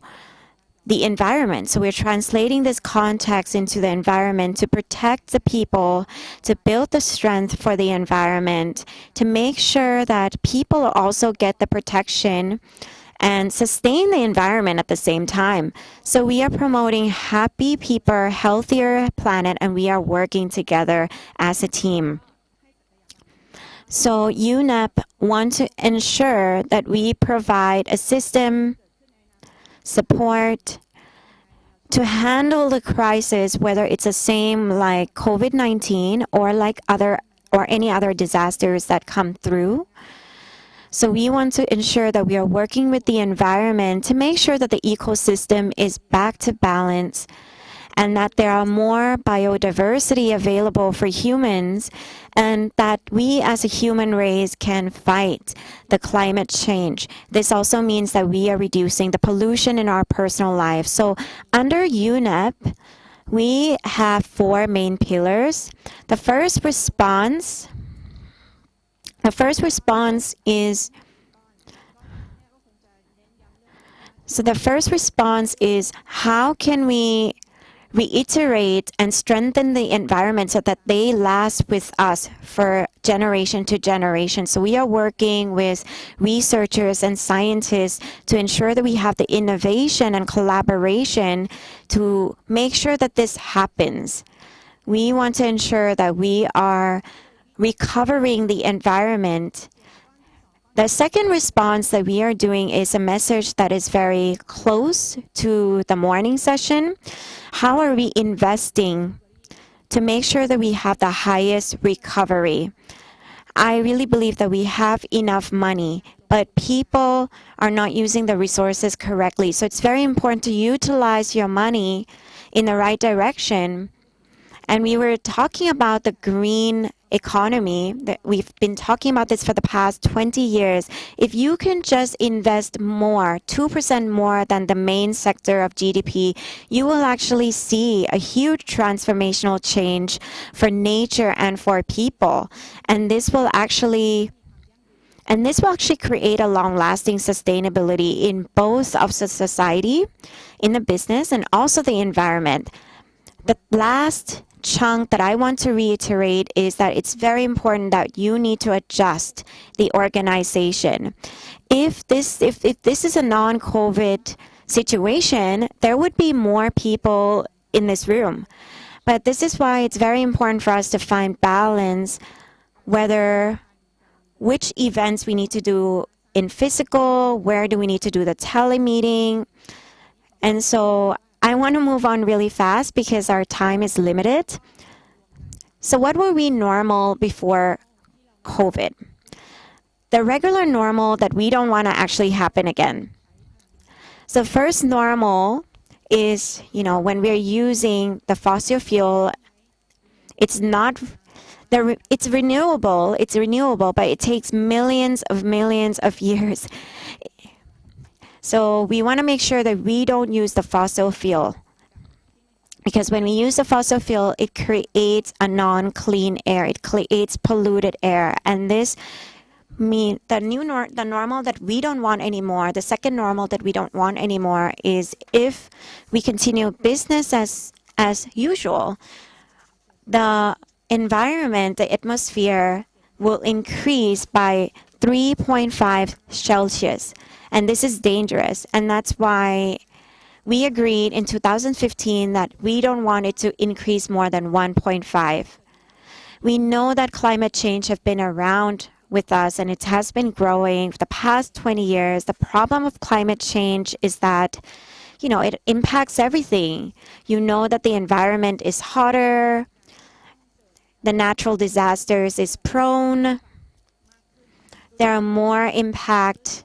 the environment. So we're translating this context into the environment to protect the people, to build the strength for the environment, to make sure that people also get the protection and sustain the environment at the same time. So we are promoting happy people, healthier planet, and we are working together as a team. So UNEP want to ensure that we provide a system support to handle the crisis, whether it's the same like COVID-19 or like any other disasters that come through. So we want to ensure that we are working with the environment to make sure that the ecosystem is back to balance and that there are more biodiversity available for humans, and that we as a human race can fight the climate change. This also means that we are reducing the pollution in our personal lives. So under UNEP, we have 4 main pillars. The first response is how can we reiterate and strengthen the environment so that they last with us for generation to generation. So we are working with researchers and scientists to ensure that we have the innovation and collaboration to make sure that this happens. We want to ensure that we are recovering the environment. The second response that we are doing is a message that is very close to the morning session. How are we investing to make sure that we have the highest recovery? I really believe that we have enough money, but people are not using the resources correctly. So it's very important to utilize your money in the right direction. And we were talking about the green economy. We've been talking about this for the past 20 years. If you can just invest more, 2% more than the main sector of GDP, you will actually see a huge transformational change for nature and for people. And this will actually create a long-lasting sustainability in both of the society, in the business, and also the environment. The last chunk that I want to reiterate is that it's very important that you need to adjust the organization. If this is a non-COVID situation, there would be more people in this room. But this is why it's very important for us to find balance, which events we need to do in physical, where do we need to do the telemeeting. And so I want to move on really fast because our time is limited. So what were we normal before COVID? The regular normal that we don't want to actually happen again. So first normal is, when we're using the fossil fuel, it's renewable, but it takes millions of years. So we want to make sure that we don't use the fossil fuel. Because when we use the fossil fuel, it creates a non-clean air. It creates polluted air. And this means the normal that we don't want anymore, the second normal that we don't want anymore is if we continue business as usual, the environment, the atmosphere will increase by 3.5 Celsius. And this is dangerous. And that's why we agreed in 2015 that we don't want it to increase more than 1.5. We know that climate change has been around with us and it has been growing for the past 20 years. The problem of climate change is that, it impacts everything. You know that the environment is hotter, the natural disasters is prone, there are more impact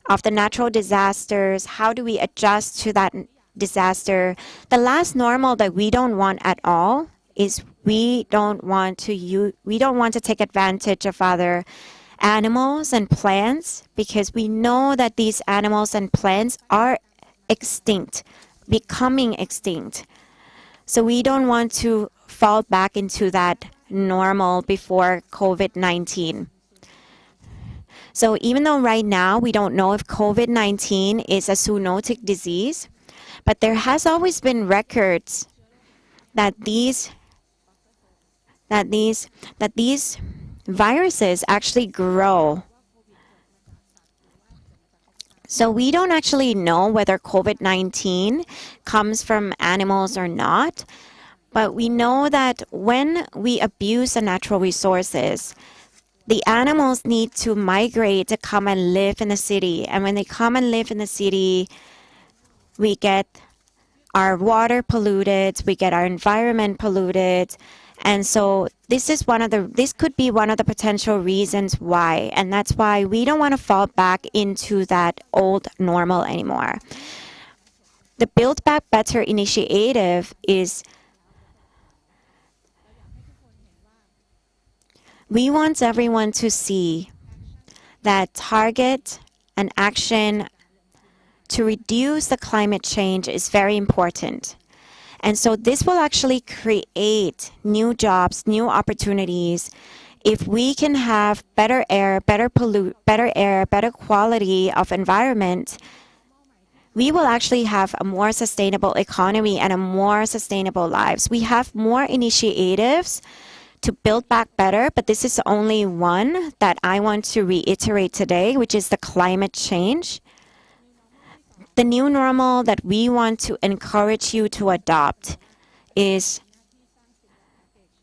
of the natural disasters. How do we adjust to that disaster? The last normal that we don't want at all is we don't want to take advantage of other animals and plants, because we know that these animals and plants are extinct, becoming extinct. So we don't want to fall back into that normal before COVID-19. So even though right now we don't know if COVID-19 is a zoonotic disease, but there has always been records that these viruses actually grow. So we don't actually know whether COVID-19 comes from animals or not, but we know that when we abuse the natural resources, the animals need to migrate to come and live in the city. And when they come and live in the city, we get our water polluted, we get our environment polluted. And so this could be one of the potential reasons why. And that's why we don't want to fall back into that old normal anymore. The Build Back Better initiative is, we want everyone to see that target and action to reduce the climate change is very important. And so this will actually create new jobs, new opportunities. If we can have better air, better quality of environment, we will actually have a more sustainable economy and a more sustainable lives. We have more initiatives to build back better, but this is only one that I want to reiterate today, which is the climate change. The new normal that we want to encourage you to adopt is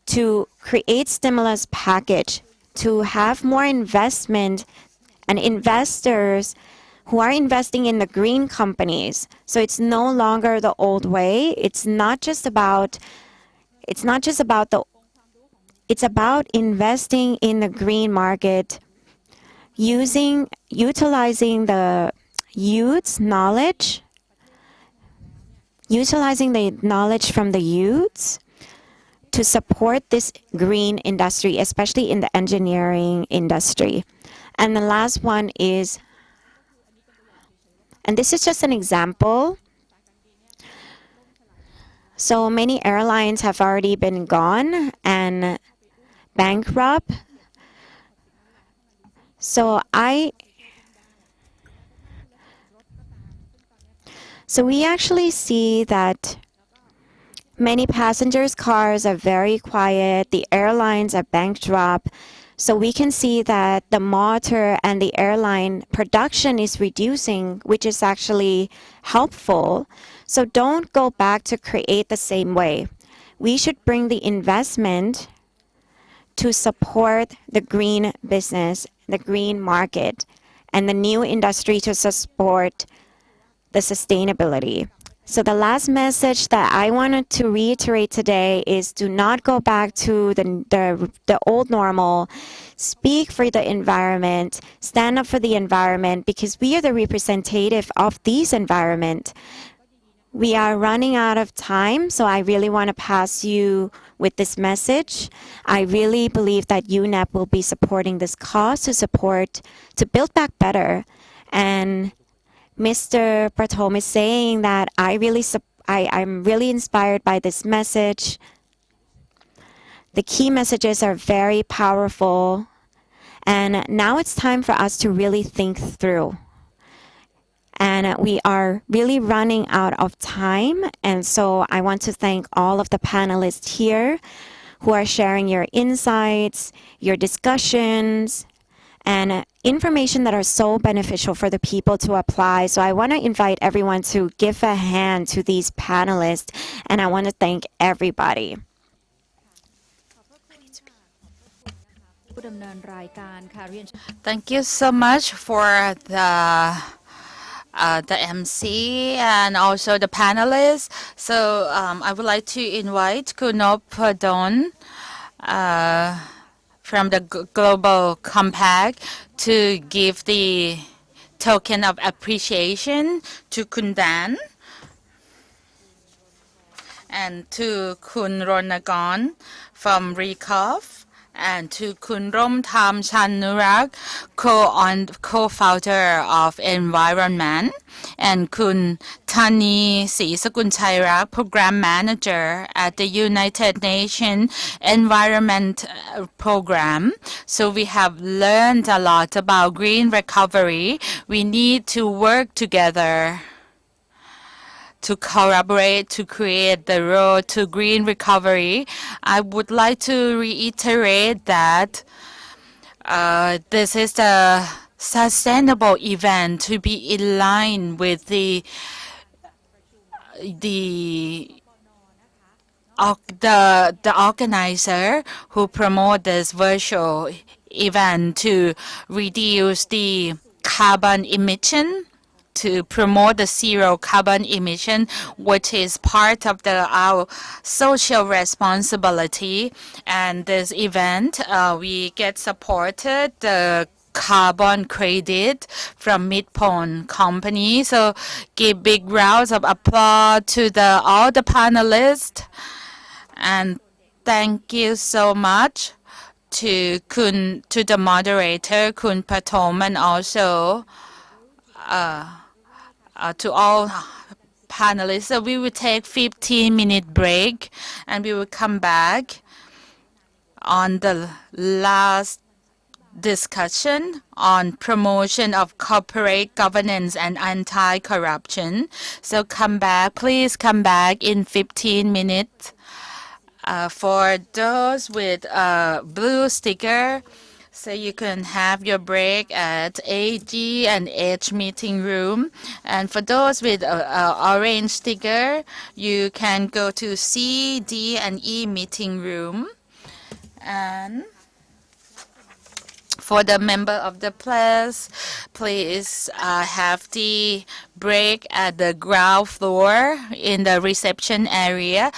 to create stimulus package, to have more investment and investors who are investing in the green companies. So it's no longer the old way. It's about investing in the green market, utilizing the youth's knowledge, utilizing the knowledge from the youths to support this green industry, especially in the engineering industry. And the last one is, and this is just an example. So many airlines have already been gone and bankrupt. So we actually see that many passengers' cars are very quiet. The airlines are bankrupt. So we can see that the motor and the airline production is reducing, which is actually helpful. So don't go back to create the same way. We should bring the investment to support the green business, the green market, and the new industry to support the sustainability. So the last message that I wanted to reiterate today is do not go back to the old normal. Speak for the environment. Stand up for the environment because we are the representative of these environment. We are running out of time, so I really want to pass you with this message. I really believe that UNEP will be supporting this cause to build back better. And Mr. Pratom is saying that I'm really inspired by this message. The key messages are very powerful. And now it's time for us to really think through. And we are really running out of time. And so I want to thank all of the panelists here who are sharing your insights, your discussions, and information that are so beneficial for the people to apply. So I want to invite everyone to give a hand to these panelists, and I want to thank everybody. Thank you so much for the MC and also the panelists. So I would like to invite Kunop Don from the Global Compact to give the token of appreciation to Kun Dan and to Kun Ronagon from Recov and to Kun Rom Tham Chanurak, co-founder of Environment, and Kun Thani Srisakul Chairak, program manager at the United Nations Environment Program. So we have learned a lot about green recovery. We need to work together to collaborate to create the road to green recovery. I would like to reiterate that this is a sustainable event to be in line with the the organizer who promote this virtual event to reduce the carbon emission, to promote the zero carbon emission, which is part of our social responsibility. And this event, we get supported the carbon credit from Midpoint Company. So give big rounds of applause to all the panelists. And thank you so much to the moderator, Kun Patom, and also to all panelists. So we will take 15-minute break, and we will come back on the last discussion on promotion of corporate governance and anti-corruption. So please come back in 15 minutes. For those with a blue sticker, so you can have your break at AG and H meeting room. And for those with a orange sticker, you can go to C, D, and E meeting room. And for the member of the press, please have the break at the ground floor in the reception area.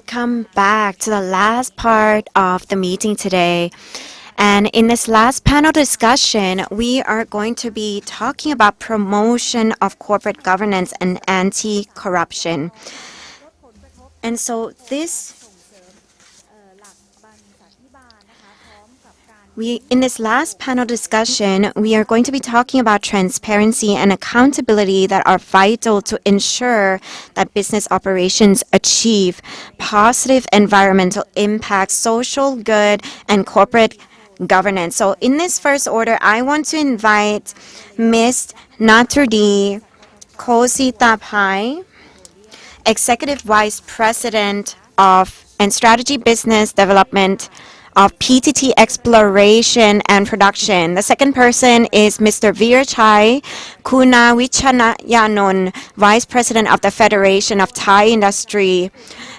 Welcome back to the last part of the meeting today. And in this last panel discussion, we are going to be talking about promotion of corporate governance and anti-corruption. And so in this last panel discussion, we are going to be talking about transparency and accountability that are vital to ensure that business operations achieve positive environmental impact, social good, and corporate governance. So in this first order, I want to invite Ms. Naturdi Kositapai, Executive Vice President of and Strategy Business Development of PTT Exploration and Production. The second person is Mr. Veerchai Kunawichanyanon, Vice President of the Federation of Thai Industry.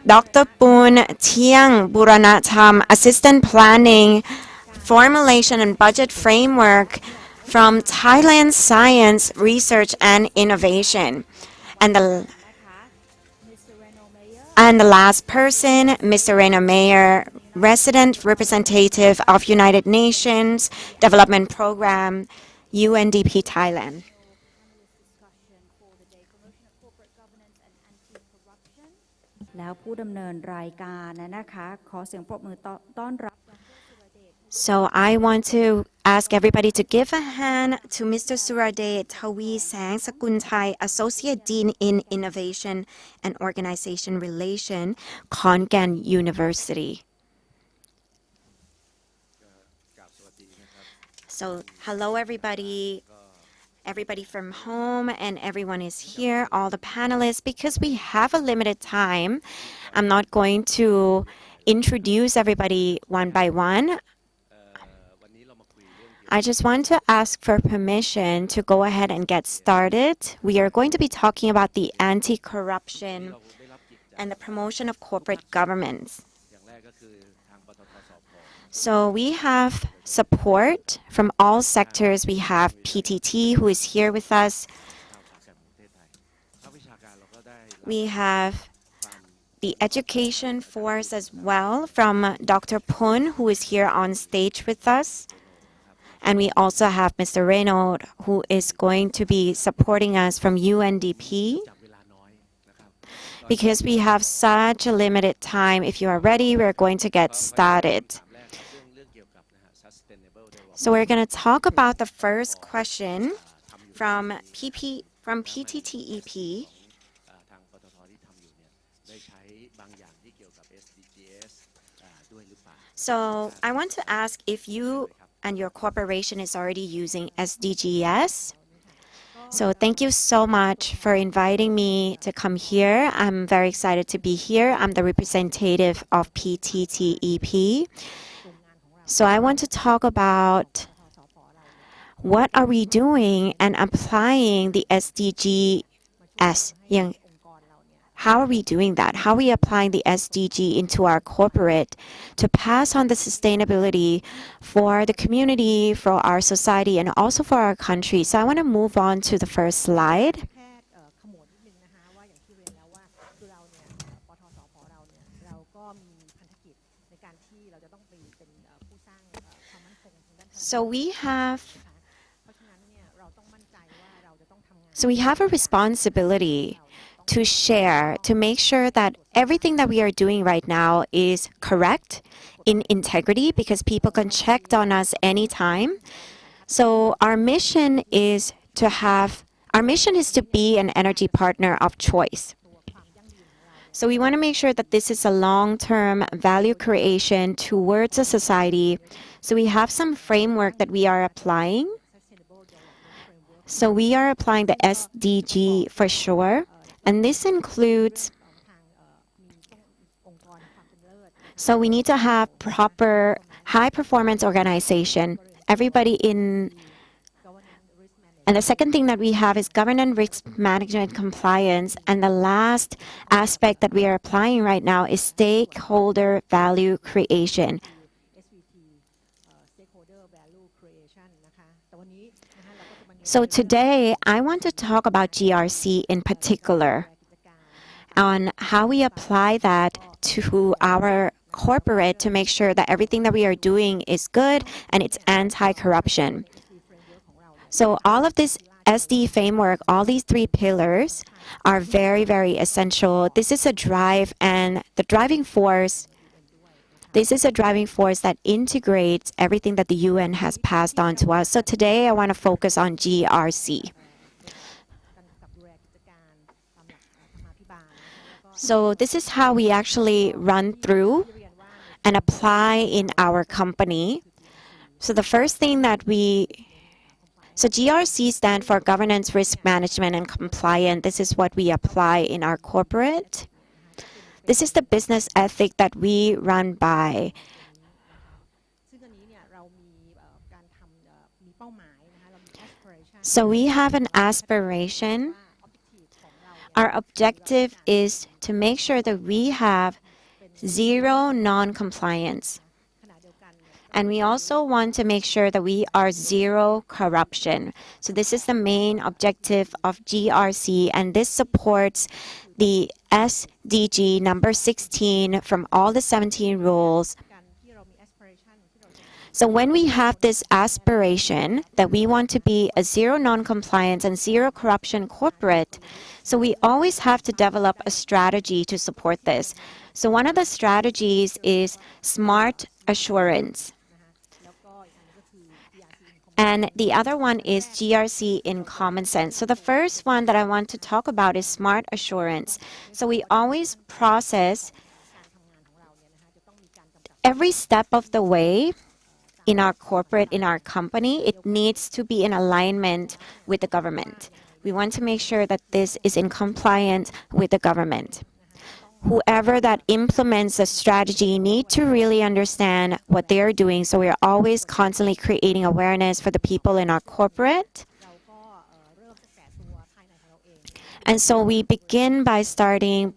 Dr. Poon Tiang Buranatham, Assistant Planning, Formulation and Budget Framework from Thailand Science, Research and Innovation. And the last person, Mr. Reno Mayer, Resident Representative of United Nations Development Program, UNDP Thailand. แล้วผู้ดำเนินรายการนะคะขอเสียงปรบมือต้อนรับ So I want to ask everybody to give a hand to Mr. Suradet Tawi Sang Sakunthai, Associate Dean in Innovation and Organization Relation, Khon Kaen University. So hello everybody. Everybody from home and everyone is here, all the panelists. Because we have a limited time, I'm not going to introduce everybody one by one. I just want to ask for permission to go ahead and get started. We are going to be talking about the anti-corruption and the promotion of corporate governance. So we have support from all sectors. We have PTT, who is here with us. We have the education force as well from Dr. Poon, who is here on stage with us. And we also have Mr. Reynolds, who is going to be supporting us from UNDP. Because we have such a limited time, if you are ready, we're going to get started. So we're going to talk about the first question from PTTEP. So I want to ask if you and your corporation is already using SDGs. So thank you so much for inviting me to come here. I'm very excited to be here. I'm the representative of PTTEP. So I want to talk about what are we doing and applying the SDGs. How are we doing that? How are we applying the SDG into our corporate to pass on the sustainability for the community, for our society, and also for our country? So I want to move on to the first slide. So we have a responsibility to share, to make sure that everything that we are doing right now is correct, in integrity, because people can check on us anytime. So our mission is to be an energy partner of choice. So we want to make sure that this is a long-term value creation towards a society. So we have some framework that we are applying. So we are applying the SDG for sure. And this includes, so we need to have proper high-performance organization. And the second thing that we have is governance, risk management, compliance. And the last aspect that we are applying right now is stakeholder value creation. So today, I want to talk about GRC in particular. on how we apply that to our corporate to make sure that everything that we are doing is good and it's anti-corruption. So all of this SD framework, all these 3 pillars are very, very essential. This is a drive and the driving force. This is a driving force that integrates everything that the UN has passed on to us. So today I want to focus on GRC. So this is how we actually run through and apply in our company. So the first thing that so GRC stands for Governance, Risk Management, and Compliance. This is what we apply in our corporate. This is the business ethic that we run by. So we have an aspiration. Our objective is to make sure that we have 0 non-compliance. And we also want to make sure that we are 0 corruption. So this is the main objective of GRC, and this supports the SDG number 16 from all the 17 rules. So when we have this aspiration that we want to be a 0 non-compliance and 0 corruption corporate, so we always have to develop a strategy to support this. So one of the strategies is smart assurance. And the other one is GRC in common sense. So the first one that I want to talk about is smart assurance. So we always process every step of the way in our corporate, in our company. It needs to be in alignment with the government. We want to make sure that this is in compliance with the government. Whoever that implements a strategy need to really understand what they are doing. So we are always constantly creating awareness for the people in our corporate. And so we begin by starting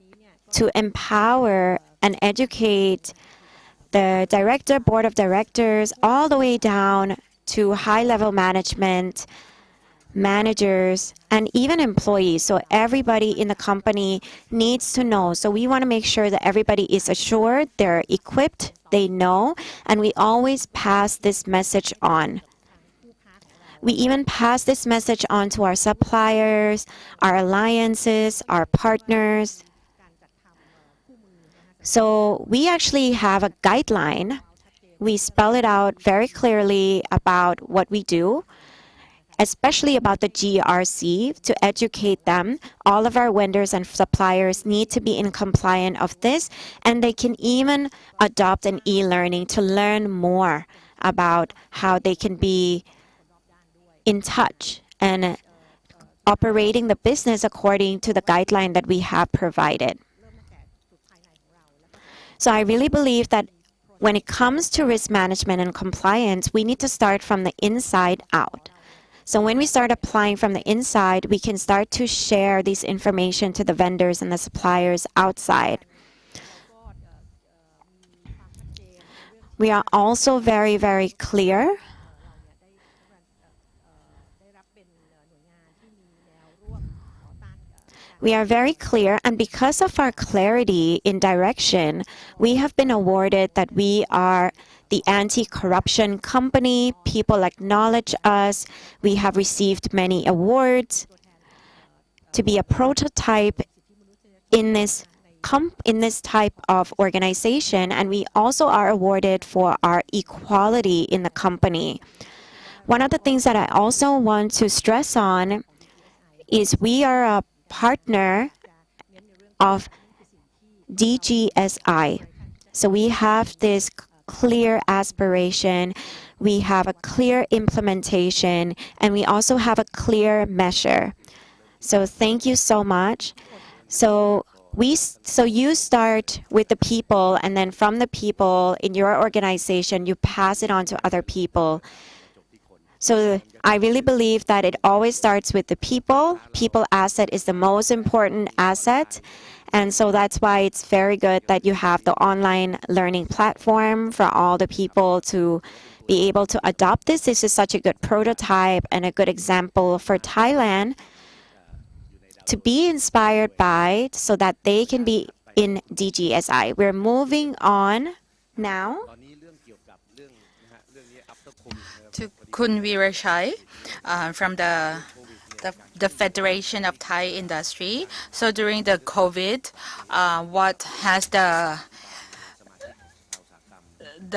to empower and educate the director, board of directors, all the way down to high-level management, managers, and even employees. So everybody in the company needs to know. So we want to make sure that everybody is assured, they're equipped, they know, and we always pass this message on. We even pass this message on to our suppliers, our alliances, our partners. So we actually have a guideline. We spell it out very clearly about what we do, especially about the GRC, to educate them. All of our vendors and suppliers need to be in compliance of this, and they can even adopt an e-learning to learn more about how they can be in touch and operating the business according to the guideline that we have provided. So I really believe that when it comes to risk management and compliance, we need to start from the inside out. So when we start applying from the inside, we can start to share this information to the vendors and the suppliers outside. We are also very, very clear. We are very clear, and because of our clarity in direction, we have been awarded that we are the anti-corruption company. People acknowledge us. We have received many awards to be a prototype in this type of organization, and we also are awarded for our equality in the company. One of the things that I also want to stress on is we are a partner of DGSI. So we have this clear aspiration, we have a clear implementation, and we also have a clear measure. So thank you so much. So you start with the people, and then from the people in your organization, you pass it on to other people. So I really believe that it always starts with the people. People asset is the most important asset. And so that's why it's very good that you have the online learning platform for all the people to be able to adopt this. This is such a good prototype and a good example for Thailand. to be inspired by so that they can be in DGSI. We're moving on now to Kun Virashai from the Federation of Thai Industry. So during the COVID, what has the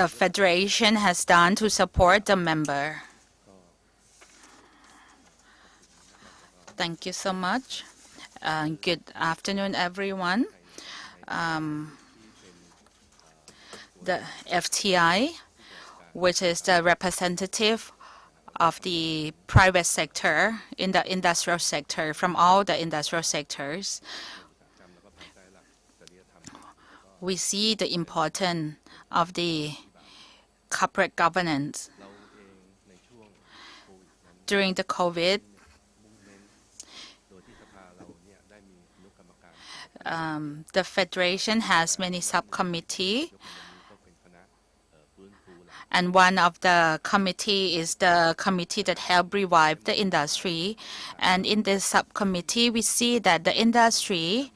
Federation has done to support the member? Thank you so much. Good afternoon, everyone. The FTI, which is the representative of the private sector in the industrial sector, from all the industrial sectors, we see the importance of the corporate governance. During the COVID, the Federation has many subcommittees, and one of the committee is the committee that help revive the industry. And in this subcommittee, we see that the industry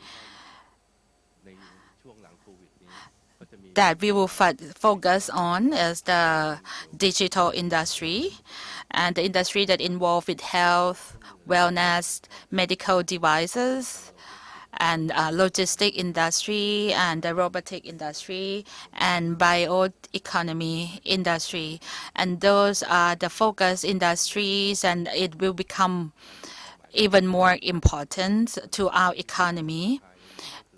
that we will focus on is the digital industry and the industry that involved with health, wellness, medical devices, and logistic industry, and the robotic industry, and bioeconomy industry. And those are the focus industries, and it will become even more important to our economy.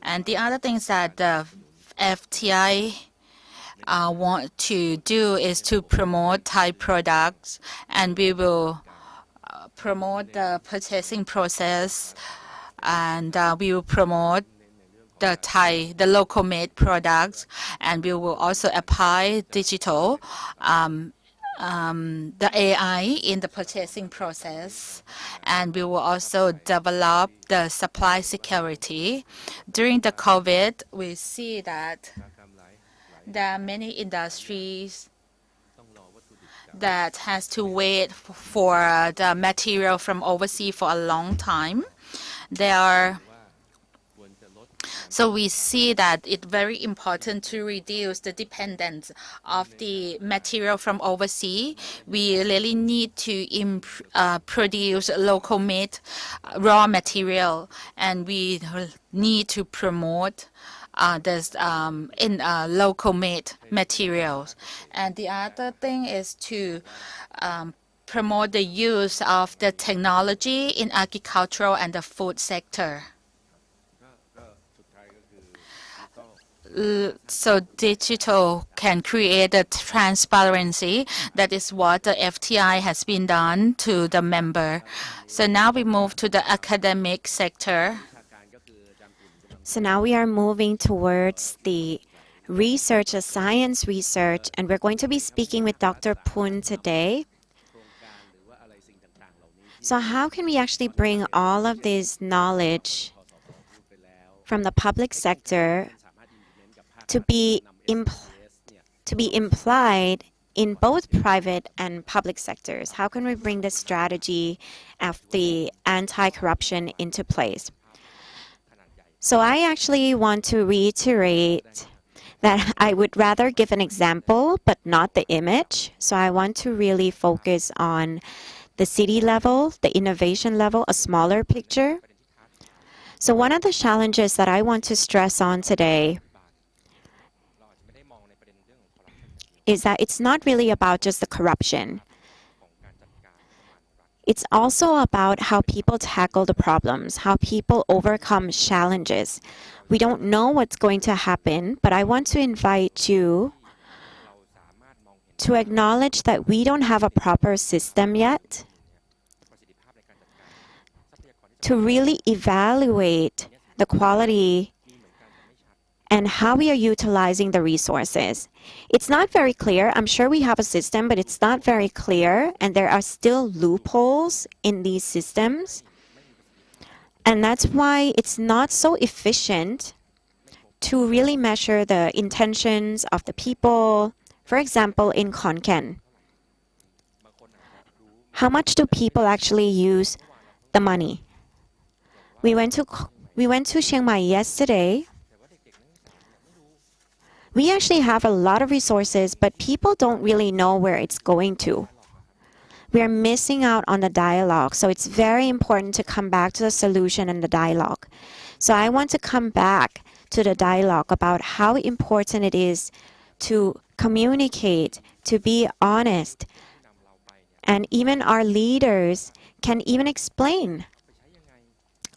And the other things that the FTI want to do is to promote Thai products, and we will promote the purchasing process, and we will promote the local made products, and we will also apply digital, the AI in the purchasing process, and we will also develop the supply security. During the COVID, we see that there are many industries that has to wait for the material from overseas for a long time. So we see that it's very important to reduce the dependence of the material from overseas. We really need to produce local-made raw material, and we need to promote this in local-made materials. And the other thing is to promote the use of the technology in agricultural and the food sector. So digital can create a transparency. That is what the FTI has been done to the member. So now we move to the academic sector. So now we are moving towards the research, science research, and we're going to be speaking with Dr. Pun today. So how can we actually bring all of this knowledge from the public sector to be implied in both private and public sectors? How can we bring the strategy of the anti-corruption into place? So I actually want to reiterate that I would rather give an example, but not the image. So I want to really focus on the city level, the innovation level, a smaller picture. So one of the challenges that I want to stress on today is that it's not really about just the corruption. It's also about how people tackle the problems, how people overcome challenges. We don't know what's going to happen, but I want to invite you to acknowledge that we don't have a proper system yet, to really evaluate the quality and how we are utilizing the resources. It's not very clear. I'm sure we have a system, but it's not very clear, and there are still loopholes in these systems. And that's why it's not so efficient to really measure the intentions of the people. For example, in Khon Kaen, how much do people actually use the money? We went to Chiang Mai yesterday. We actually have a lot of resources, but people don't really know where it's going to. We are missing out on the dialogue, so it's very important to come back to the solution and the dialogue. So I want to come back to the dialogue about how important it is to communicate, to be honest, and even our leaders can even explain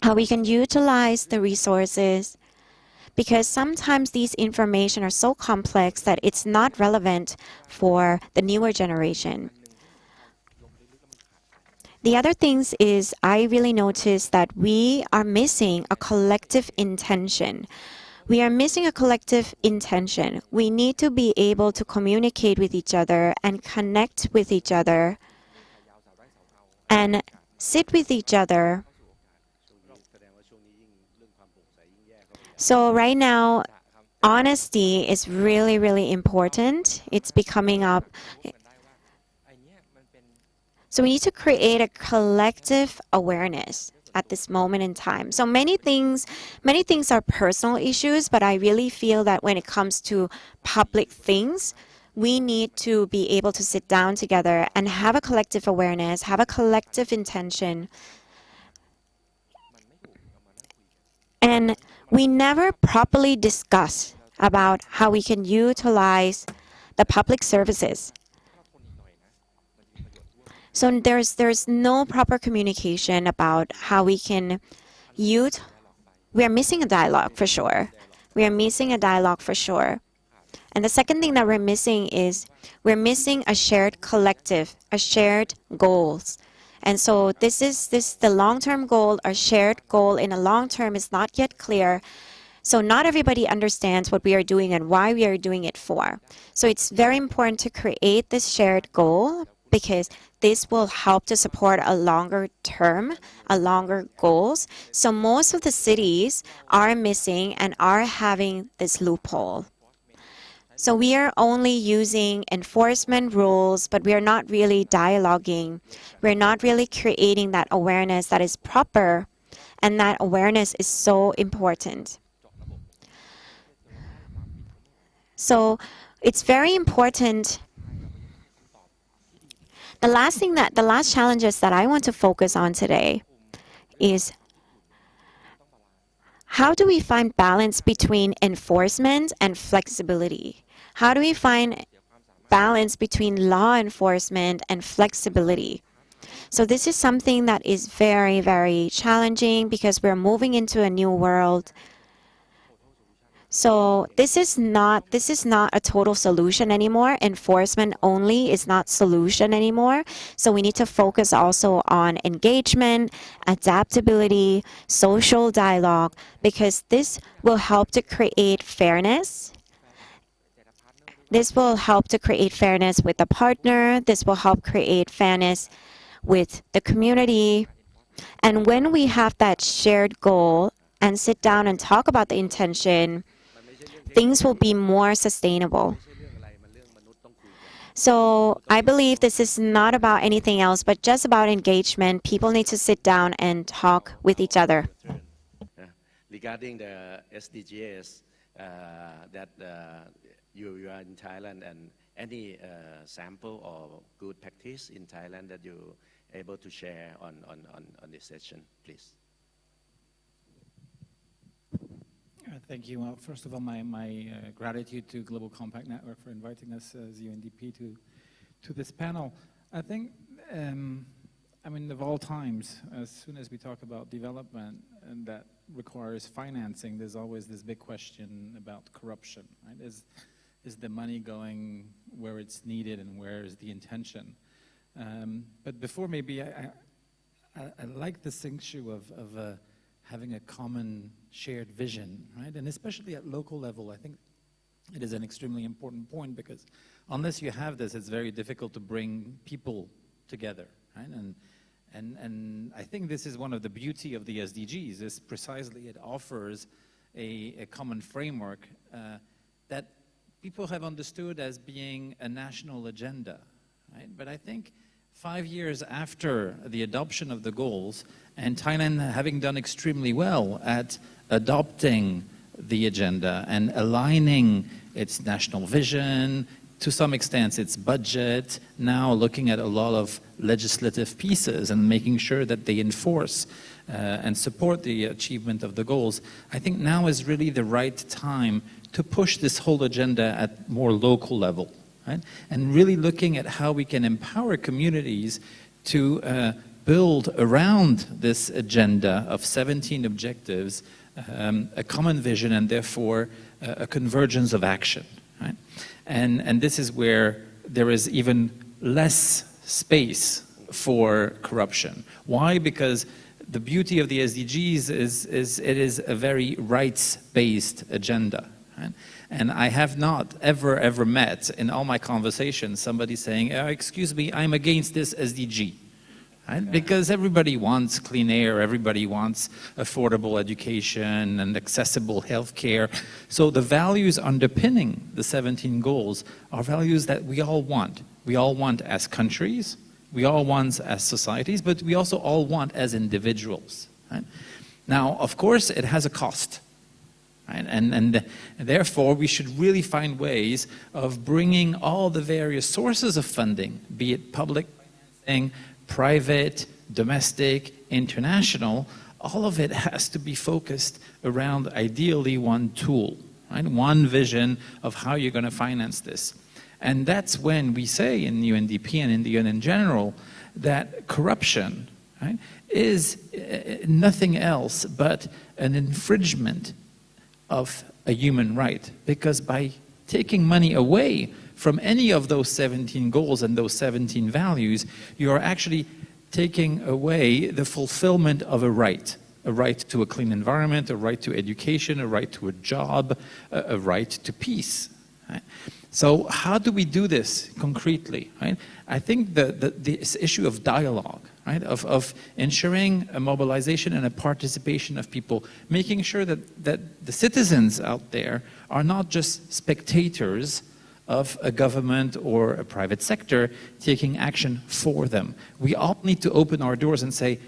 how we can utilize the resources, because sometimes these information are so complex that it's not relevant for the newer generation. The other things is I really noticed that we are missing a collective intention. We are missing a collective intention. We need to be able to communicate with each other and connect with each other and sit with each other. So right now, honesty is really, really important. It's becoming up. So we need to create a collective awareness at this moment in time. So many things are personal issues, but I really feel that when it comes to public things, we need to be able to sit down together and have a collective awareness, have a collective intention. And we never properly discuss about how we can utilize the public services. So there's no proper communication about how we can use. We are missing a dialogue for sure. We are missing a dialogue for sure. And the second thing that we're missing is we're missing a shared collective, a shared goals. And so this the long-term goal, a shared goal in the long term is not yet clear. So not everybody understands what we are doing and why we are doing it for. So it's very important to create this shared goal, because this will help to support a longer term, a longer goals. So most of the cities are missing and are having this loophole. So we are only using enforcement rules, but we are not really dialoguing. We're not really creating that awareness that is proper, and that awareness is so important. So it's very important. The last challenges that I want to focus on today is how do we find balance between enforcement and flexibility? How do we find balance between law enforcement and flexibility? So this is something that is very, very challenging because we're moving into a new world. So this is not a total solution anymore. Enforcement only is not solution anymore. So we need to focus also on engagement, adaptability, social dialogue, because this will help to create fairness. This will help to create fairness with the partner. This will help create fairness with the community. And when we have that shared goal and sit down and talk about the intention, things will be more sustainable. So I believe this is not about anything else, but just about engagement. People need to sit down and talk with each other. Regarding the SDGs that you are in Thailand, and any sample or good practice in Thailand that you're able to share on this session, please. Thank you. Well, first of all, my gratitude to Global Compact Network for inviting us as UNDP to this panel. I think, I mean, of all times, as soon as we talk about development and that requires financing, there's always this big question about corruption, right? Is the money going where it's needed and where is the intention? But before maybe, I like this issue of having a common shared vision, right? And especially at local level, I think it is an extremely important point, because unless you have this, it's very difficult to bring people together, right? And I think this is one of the beauty of the SDGs, is precisely it offers a common framework that people have understood as being a national agenda, right? But I think 5 years after the adoption of the goals, and Thailand having done extremely well at adopting the agenda and aligning its national vision, to some extent its budget, now looking at a lot of legislative pieces and making sure that they enforce and support the achievement of the goals, I think now is really the right time to push this whole agenda at more local level. Right? And really looking at how we can empower communities to build around this agenda of 17 objectives a common vision and therefore a convergence of action. Right? And this is where there is even less space for corruption. Why? Because the beauty of the SDGs is it is a very rights-based agenda. Right? And I have not ever met in all my conversations somebody saying, excuse me, I'm against this SDG. Right? Because everybody wants clean air, everybody wants affordable education and accessible healthcare. So the values underpinning the 17 goals are values that we all want. We all want as countries, we all want as societies, but we also all want as individuals. Right? Now, of course, it has a cost. Right? And therefore, we should really find ways of bringing all the various sources of funding, be it public financing, private, domestic, international, all of it has to be focused around ideally one tool, right? One vision of how you're going to finance this. And that's when we say in UNDP and in the UN in general that corruption, right, is nothing else but an infringement of a human right, because by taking money away from any of those 17 goals and those 17 values, you are actually taking away the fulfillment of a right to a clean environment, a right to education, a right to a job, a right to peace. Right? So how do we do this concretely? Right? I think this issue of dialogue, right, of ensuring a mobilization and a participation of people, making sure that the citizens out there are not just spectators of a government or a private sector taking action for them. We all need to open our doors and say,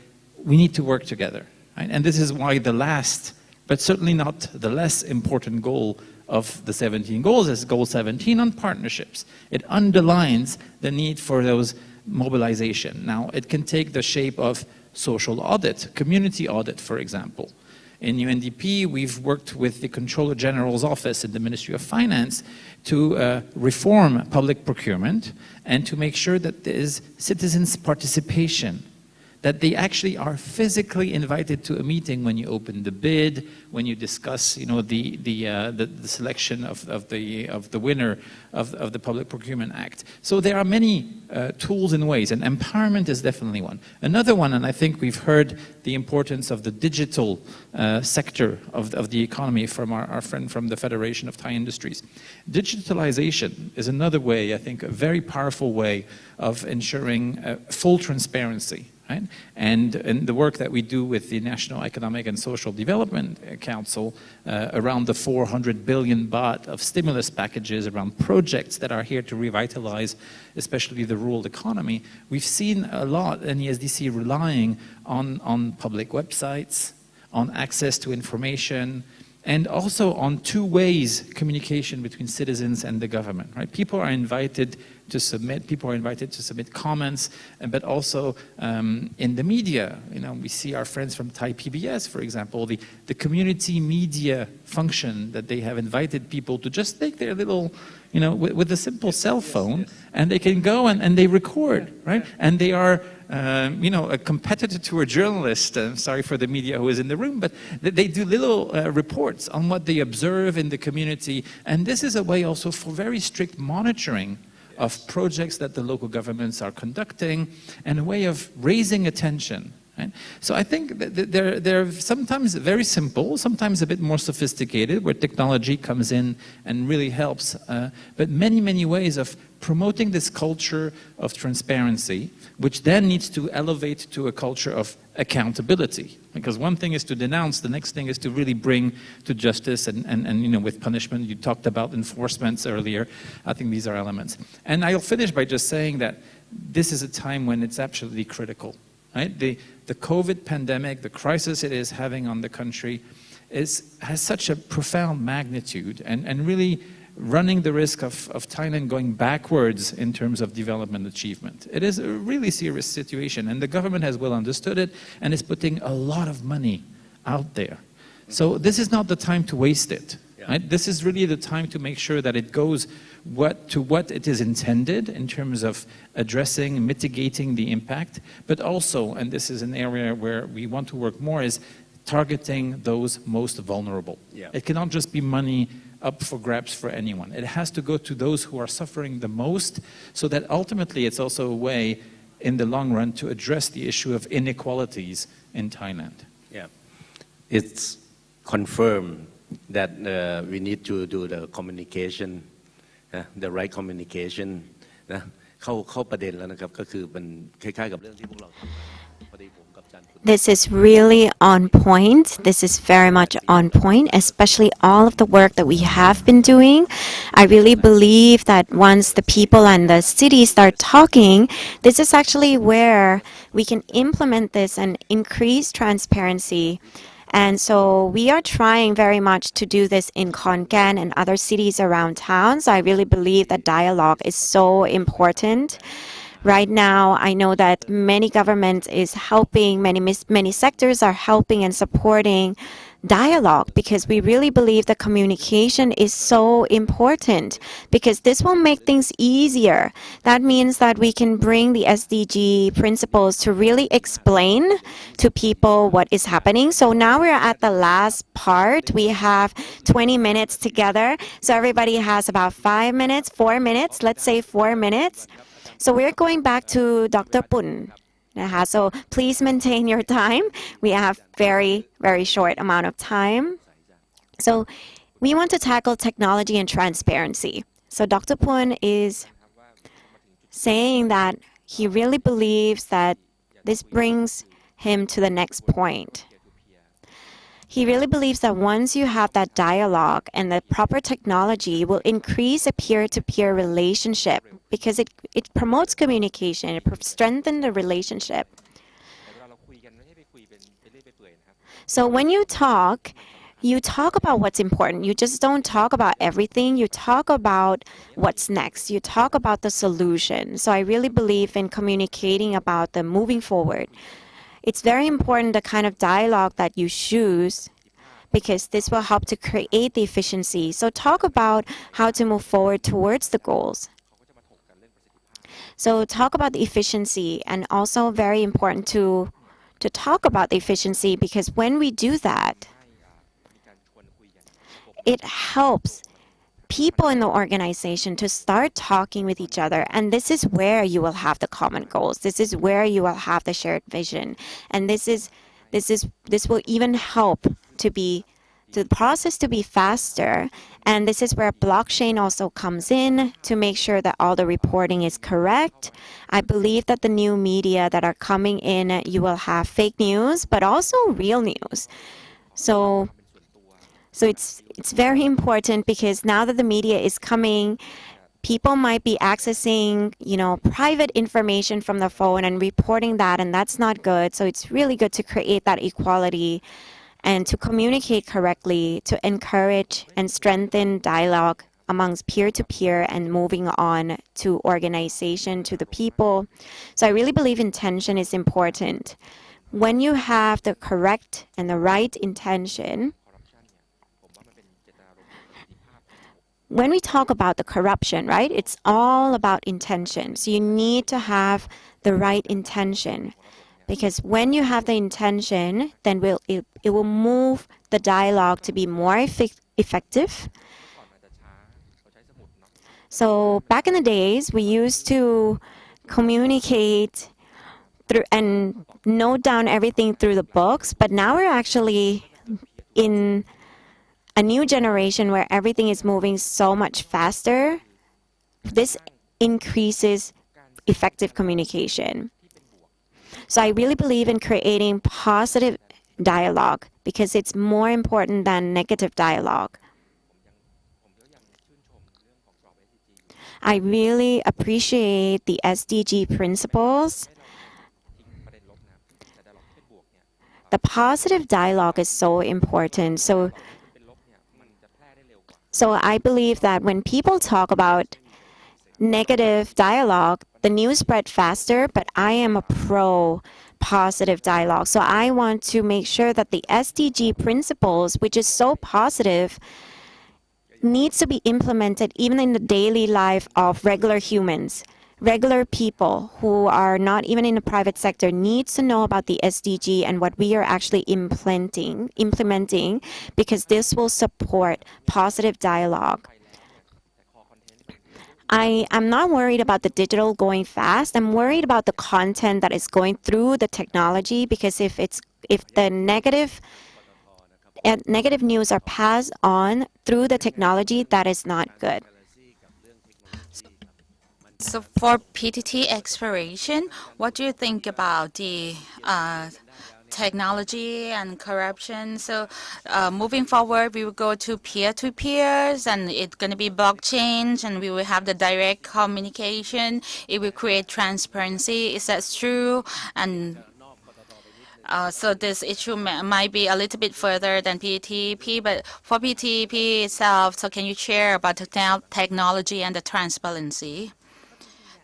we need to work together. Right? And this is why the last, but certainly not the less important goal of the 17 goals is Goal 17 on partnerships. It underlines the need for those mobilization. Now, it can take the shape of social audit, community audit, for example. In UNDP, we've worked with the Controller General's office in the Ministry of Finance to reform public procurement and to make sure that there is citizens' participation, that they actually are physically invited to a meeting when you open the bid, when you discuss, you know, the selection of the winner of the Public Procurement Act. So there are many tools and ways, and empowerment is definitely one. Another one, and I think we've heard the importance of the digital sector of the economy from our friend from the Federation of Thai Industries. Digitalization is another way, I think, a very powerful way of ensuring full transparency. Right? And the work that we do with the National Economic and Social Development Council around the 400 billion baht of stimulus packages around projects that are here to revitalize especially the rural economy, we've seen a lot in the SDC relying on public websites, on access to information, and also on two-way communication between citizens and the government. Right? People are invited to submit comments, but also in the media. You know, we see our friends from Thai PBS, for example, the community media function that they have invited people to just take their little, you know, with a simple cell phone, and they can go and they record, right? And they are, you know, a competitor to a journalist. Sorry for the media who is in the room, but they do little reports on what they observe in the community. And this is a way also for very strict monitoring of projects that the local governments are conducting, and a way of raising attention. Right? So I think that they're sometimes very simple, sometimes a bit more sophisticated, where technology comes in and really helps, but many, many ways of promoting this culture of transparency, which then needs to elevate to a culture of accountability. Because one thing is to denounce, the next thing is to really bring to justice and you know, with punishment. You talked about enforcements earlier. I think these are elements. And I'll finish by just saying that this is a time when it's absolutely critical. Right? The COVID pandemic, the crisis it is having on the country, has such a profound magnitude and really running the risk of Thailand going backwards in terms of development achievement. It is a really serious situation, and the government has well understood it and is putting a lot of money out there. So this is not the time to waste it. Right? This is really the time to make sure that it goes to what it is intended in terms of addressing, mitigating the impact, but also, and this is an area where we want to work more, is targeting those most vulnerable. Yeah. It cannot just be money up for grabs for anyone. It has to go to those who are suffering the most, so that ultimately it's also a way in the long run to address the issue of inequalities in Thailand. Yeah, it's confirmed that we need to do the communication, the right communication นะเข้าประเด็นแล้วนะครับก็คือมันคล้ายๆกับเรื่องที่พวกเราทำพอดีผมกับจัน This is really on point. This is very much on point, especially all of the work that we have been doing. I really believe that once the people and the city start talking, this is actually where we can implement this and increase transparency. And so we are trying very much to do this in Khon Kaen and other cities around town. So I really believe that dialogue is so important. Right now, I know that many governments is helping, many sectors are helping and supporting dialogue, because we really believe that communication is so important, because this will make things easier. That means that we can bring the SDG principles to really explain to people what is happening. So now we're at the last part. We have 20 minutes together. So everybody has about 5 minutes, 4 minutes, let's say 4 minutes. So we're going back to Dr. Pun. So please maintain your time. We have very, very short amount of time. So we want to tackle technology and transparency. So Dr. Pun is saying that he really believes that this brings him to the next point. He really believes that once you have that dialogue and the proper technology will increase a peer-to-peer relationship, because it promotes communication, it strengthens the relationship. So when you talk about what's important. You just don't talk about everything. You talk about what's next. You talk about the solution. So I really believe in communicating about the moving forward. It's very important the kind of dialogue that you choose, because this will help to create the efficiency. So talk about how to move forward towards the goals. So talk about the efficiency, and also very important to talk about the efficiency, because when we do that, it helps people in the organization to start talking with each other. And this is where you will have the common goals. This is where you will have the shared vision. And this will even help the process to be faster. And this is where blockchain also comes in to make sure that all the reporting is correct. I believe that the new media that are coming in, you will have fake news, but also real news. So it's very important, because now that the media is coming, people might be accessing, private information from the phone and reporting that, and that's not good. So it's really good to create that equality and to communicate correctly, to encourage and strengthen dialogue amongst peer-to-peer and moving on to organization, to the people. So I really believe intention is important. When you have the correct and the right intention, when we talk about the corruption, right, it's all about intention. So you need to have the right intention, because when you have the intention, then it will move the dialogue to be more effective. So back in the days, we used to communicate through and note down everything through the books, but now we're actually in a new generation where everything is moving so much faster. This increases effective communication. So I really believe in creating positive dialogue, because it's more important than negative dialogue. I really appreciate the SDG principles. The positive dialogue is so important. So I believe that when people talk about negative dialogue, the news spread faster, but I am a pro positive dialogue. So I want to make sure that the SDG principles, which is so positive, needs to be implemented even in the daily life of regular humans. Regular people who are not even in the private sector needs to know about the SDG and what we are actually implementing, because this will support positive dialogue. I'm not worried about the digital going fast. I'm worried about the content that is going through the technology, because if the negative news are passed on through the technology, that is not good. So for PTT exploration, what do you think about the technology and corruption? So moving forward, we will go to peer-to-peers, and it's going to be blockchain, and we will have the direct communication. It will create transparency. Is that true? And so this issue might be a little bit further than PTP, but for PTP itself, so can you share about the technology and the transparency?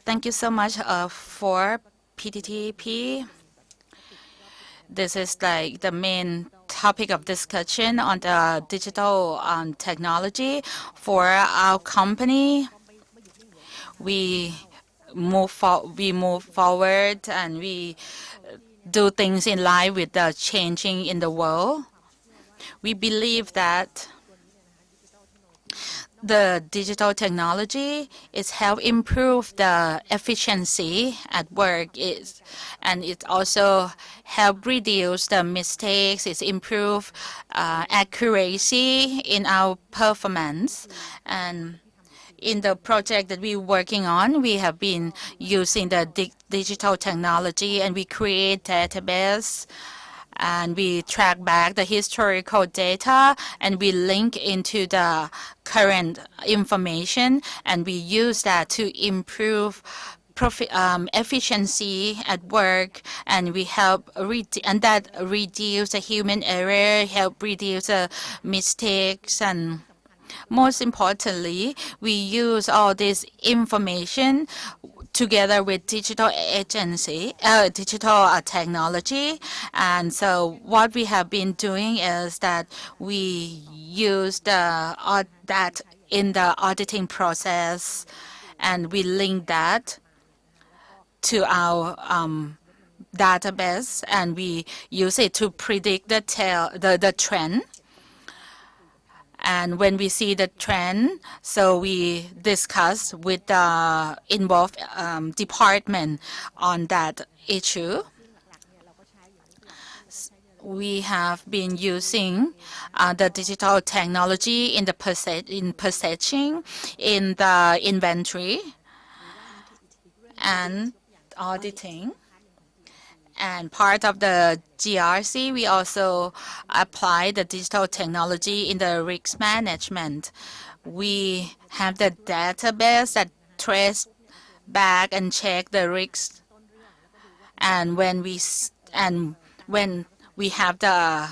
Thank you so much for PTTP. This is like the main topic of discussion on the digital technology for our company. We move forward and we do things in line with the changing in the world. We believe that the digital technology is help improve the efficiency at work, and it also help reduce the mistakes. It's improve accuracy in our performance. And in the project that we're working on, we have been using the digital technology, and we create database, and we track back the historical data, and we link into the current information, and we use that to improve efficiency at work, and we help and that reduce the human error, help reduce the mistakes, and most importantly, we use all this information together with digital technology. And so what we have been doing is that we use that in the auditing process, and we link that to our database, and we use it to predict the trend. And when we see the trend, so we discuss with the involved department on that issue. We have been using the digital technology in the purchasing, in the inventory, and auditing. And part of the GRC, we also apply the digital technology in the risk management. We have the database that trace back and check the risks. And when we have the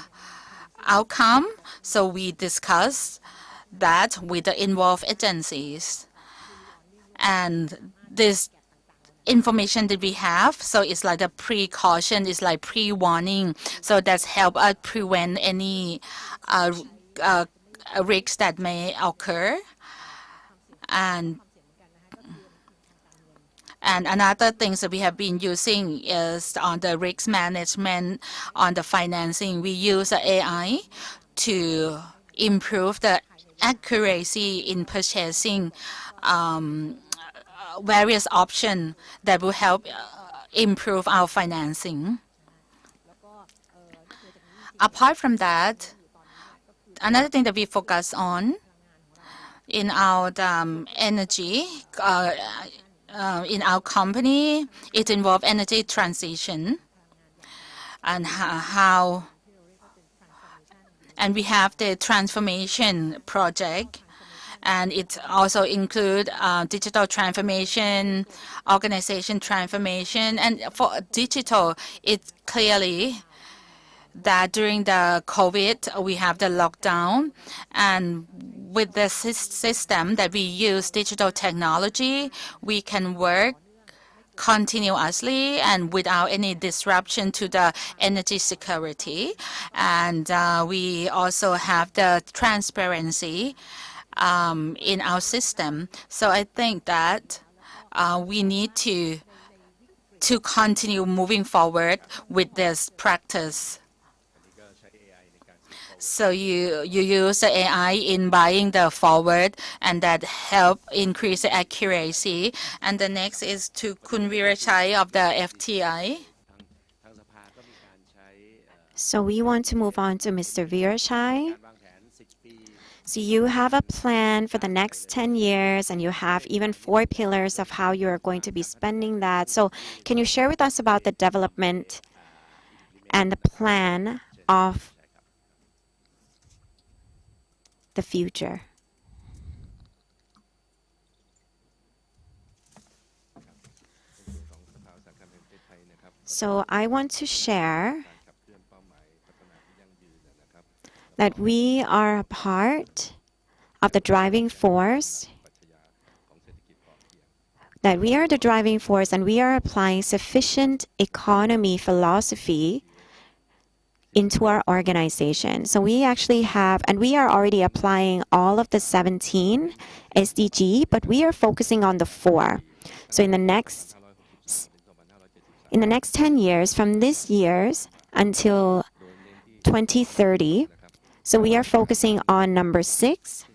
outcome, so we discuss that with the involved agencies. And this information that we have, so it's like a precaution, it's like pre-warning, so that's help us prevent any risks that may occur. And another thing that we have been using is on the risk management, on the financing. We use AI to improve the accuracy in purchasing various options that will help improve our financing. Apart from that, another thing that we focus on in our energy, in our company, it involves energy transition, and and we have the transformation project, And it also includes digital transformation, organization transformation. And for digital, it's clearly that during the COVID, we have the lockdown. And with the system that we use digital technology, we can work continuously and without any disruption to the energy security. And we also have the transparency in our system. So I think that we need to continue moving forward with this practice. So you use the AI in buying the forward, and that help increase the accuracy. And the next is to Kun Virachai of the FTI. So we want to move on to Mr. Virachai. So you have a plan for the next 10 years, and you have even 4 pillars of how you are going to be spending that. So can you share with us about the development and the plan of the future? So I want to share that we are a part of the driving force, and we are applying sufficient economy philosophy into our organization. So we actually have, and we are already applying all of the 17 SDG, but we are focusing on the 4. So in the next 10 years, from this year's until 2030, so we are focusing on number 6,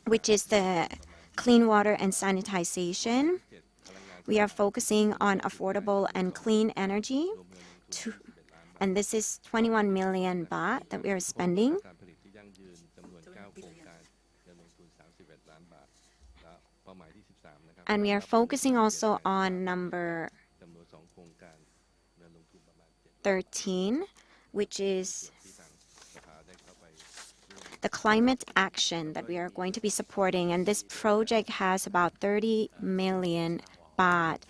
which is the clean water and sanitization. We are focusing on affordable and clean energy, and this is 21 million baht that we are spending. And we are focusing also on number 13, which is the climate action that we are going to be supporting. And this project has about 30 million baht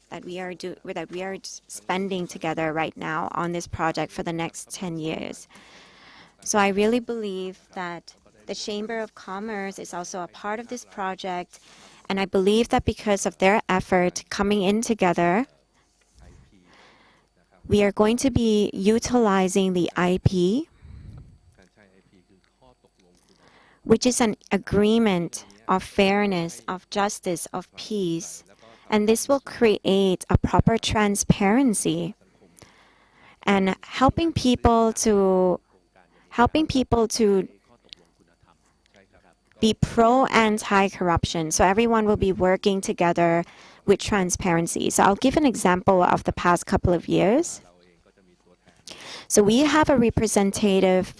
that we are spending together right now on this project for the next 10 years. So I really believe that the Chamber of Commerce is also a part of this project, and I believe that because of their effort coming in together, we are going to be utilizing the IP, which is an agreement of fairness, of justice, of peace. And this will create a proper transparency and helping people to be pro-anti-corruption. So everyone will be working together with transparency. So I'll give an example of the past couple of years. So we have a representative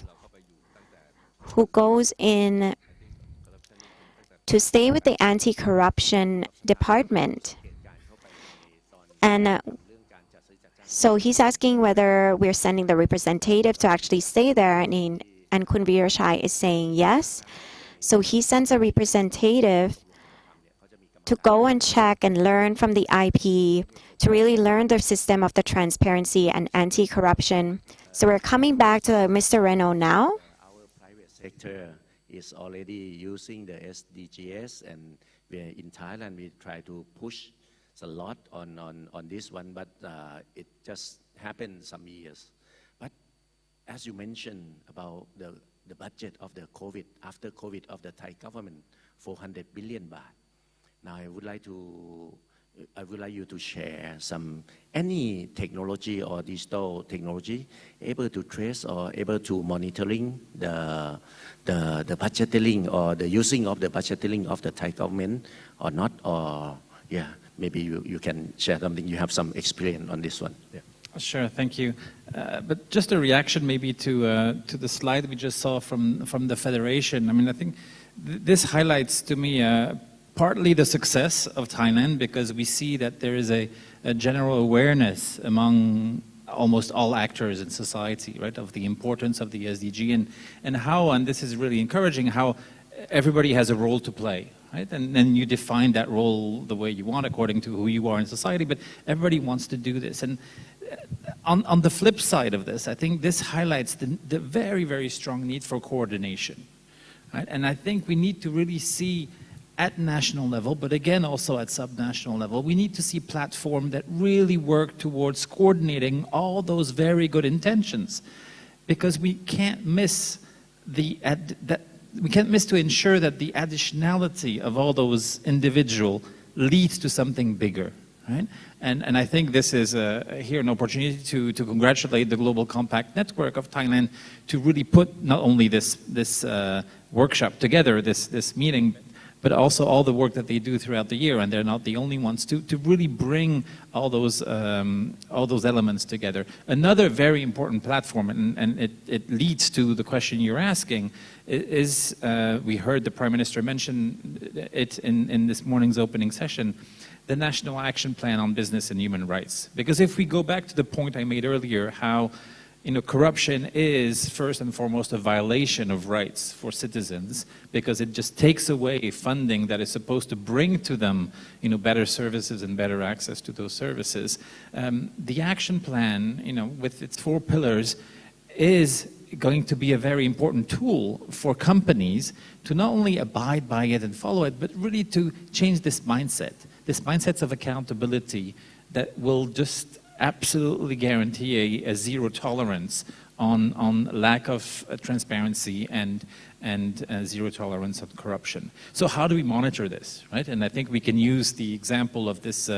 who goes in to stay with the anti-corruption department. And so he's asking whether we're sending the representative to actually stay there, and Kun Virachai is saying yes. So he sends a representative to go and check and learn from the IP, to really learn the system of the transparency and anti-corruption. So we're coming back to Mr. Renault now. Our private sector is already using the SDGs, and in Thailand we try to push a lot on this one, but it just happened some years. But as you mentioned about the budget of the COVID, after COVID of the Thai government, 400 billion baht. Now I would like you to share any technology or digital technology able to trace or able to monitoring the budgeting or the using of the budgeting of the Thai government or not, or yeah, maybe you can share something. You have some experience on this one. Yeah. Sure, thank you. But just a reaction maybe to the slide we just saw from the Federation. I mean, I think this highlights to me partly the success of Thailand, because we see that there is a general awareness among almost all actors in society, right, of the importance of the SDG and how, and this is really encouraging, how everybody has a role to play, right? And then you define that role the way you want according to who you are in society, but everybody wants to do this. And on the flip side of this, I think this highlights the very, very strong need for coordination, right? And I think we need to really see at national level, but again also at subnational level, we need to see platforms that really work towards coordinating all those very good intentions, because we can't miss to ensure that the additionality of all those individuals leads to something bigger, right? And I think this is here an opportunity to congratulate the Global Compact Network of Thailand to really put not only this workshop together, this meeting, but also all the work that they do throughout the year, and they're not the only ones, to really bring all those elements together. Another very important platform, and it leads to the question you're asking, is we heard the Prime Minister mention it in this morning's opening session, the National Action Plan on Business and Human Rights. Because if we go back to the point I made earlier, how corruption is first and foremost a violation of rights for citizens, because it just takes away funding that is supposed to bring to them, better services and better access to those services. The action plan, with its 4 pillars, is going to be a very important tool for companies to not only abide by it and follow it, but really to change this mindset of accountability that will just absolutely guarantee a zero tolerance on lack of transparency and zero tolerance on corruption. So how do we monitor this, right? And I think we can use the example of this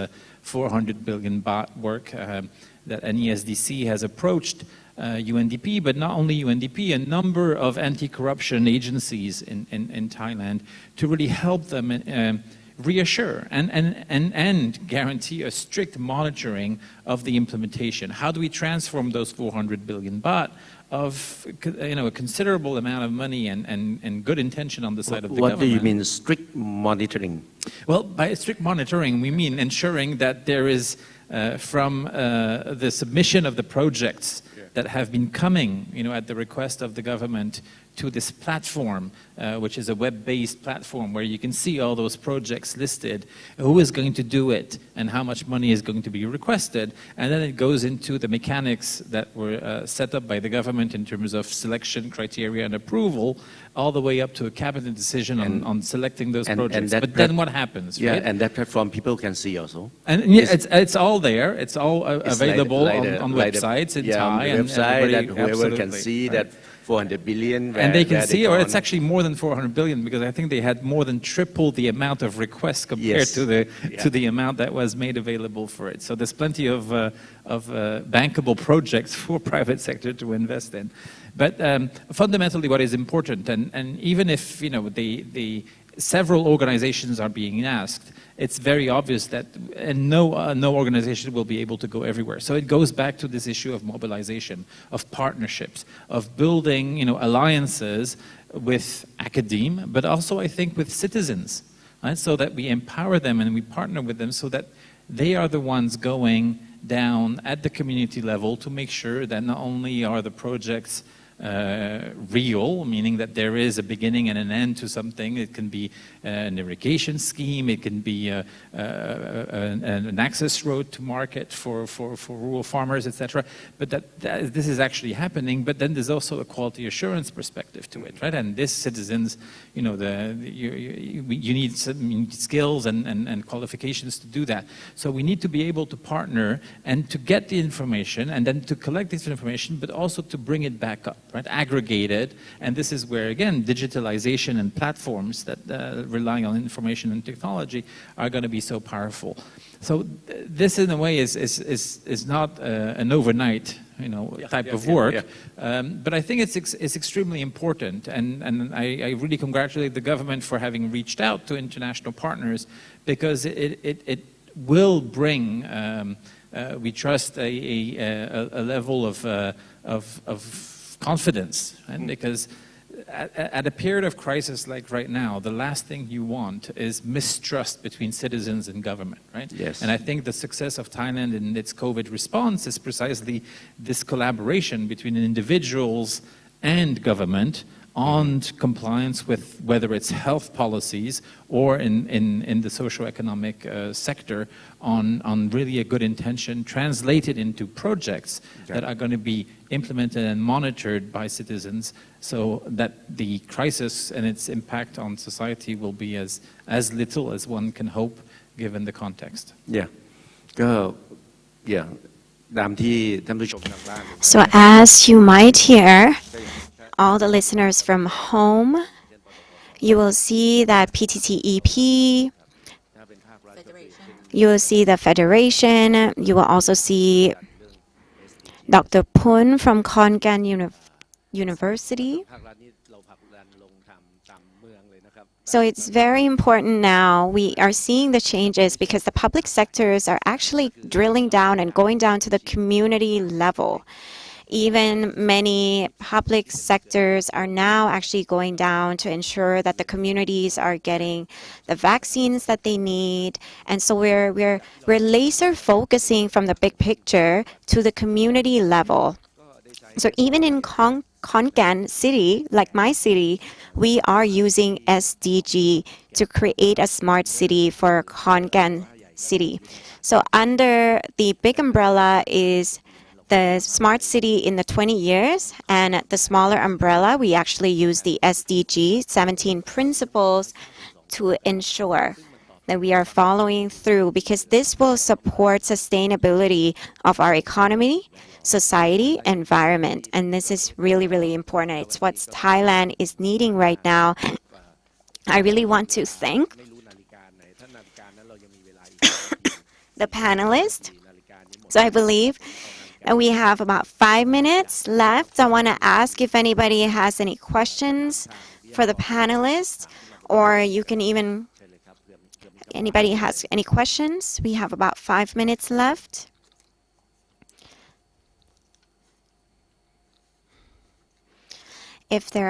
400 billion baht work that NESDC has approached UNDP, but not only UNDP, a number of anti-corruption agencies in Thailand to really help them reassure and guarantee a strict monitoring of the implementation. How do we transform those 400 billion baht of a considerable amount of money and good intention on the side of the government? What do you mean strict monitoring? Well, by strict monitoring, we mean ensuring that there is from the submission of the projects that have been coming, at the request of the government, to this platform, which is a web-based platform where you can see all those projects listed, who is going to do it, and how much money is going to be requested. And then it goes into the mechanics that were set up by the government in terms of selection criteria and approval, all the way up to a cabinet decision on selecting those projects. But then what happens, right? And that platform people can see also. And it's all there. It's all available on websites in Thai. And website that whoever absolutely can see that 400 billion. And they can see, or it's actually more than 400 billion, because I think they had more than triple the amount of requests compared to the amount that was made available for it. So there's plenty of bankable projects for private sector to invest in. But fundamentally, what is important, and even if the several organizations are being asked, it's very obvious that no organization will be able to go everywhere. So it goes back to this issue of mobilization, of partnerships, of building alliances with academia, but also I think with citizens, right? So that we empower them and we partner with them so that they are the ones going down at the community level to make sure that not only are the projects real, meaning that there is a beginning and an end to something. It can be an irrigation scheme, it can be an access road to market for rural farmers, etc. But that this is actually happening. But then there's also a quality assurance perspective to it, right? And this citizens, you need some skills and qualifications to do that. So we need to be able to partner and to get the information and then to collect this information, but also to bring it back up. Right, aggregated, and this is where again digitalization and platforms that rely on information and technology are going to be so powerful. So this, in a way, is not an overnight type of work, but I think it's extremely important, and I really congratulate the government for having reached out to international partners, because it will bring, we trust, a level of confidence, right? Because at a period of crisis like right now, the last thing you want is mistrust between citizens and government, right? Yes. And I think the success of Thailand in its COVID response is precisely this collaboration between individuals and government on compliance with whether it's health policies or in the socio-economic sector on really a good intention translated into projects that are going to be implemented and monitored by citizens so that the crisis and its impact on society will be as little as one can hope given the context. Yeah. Yeah. So as you might hear, all the listeners from home, you will see that PTTEP, you will see the Federation, you will also see Dr. Pun from Khon Kaen University. So it's very important now. We are seeing the changes because the public sectors are actually drilling down and going down to the community level. Even many public sectors are now actually going down to ensure that the communities are getting the vaccines that they need. And so we're laser focusing from the big picture to the community level. So even in Khon Kaen city, like my city, we are using SDG to create a smart city for Khon Kaen city. So under the big umbrella is the smart city in the 20 years, and the smaller umbrella, we actually use the SDG 17 principles to ensure that we are following through, because this will support sustainability of our economy, society, environment. And this is really, really important. It's what Thailand is needing right now. I really want to thank the panelists. So I believe that we have about 5 minutes left. I want to ask if anybody has any questions for the panelists, or you can even, anybody has any questions? We have about 5 minutes left. If there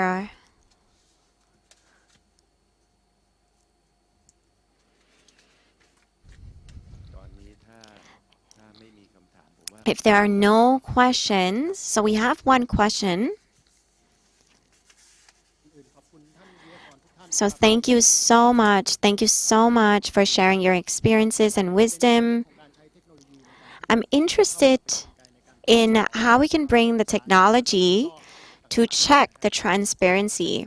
are no questions, so we have one question. So thank you so much. Thank you so much for sharing your experiences and wisdom. I'm interested in how we can bring the technology to check the transparency.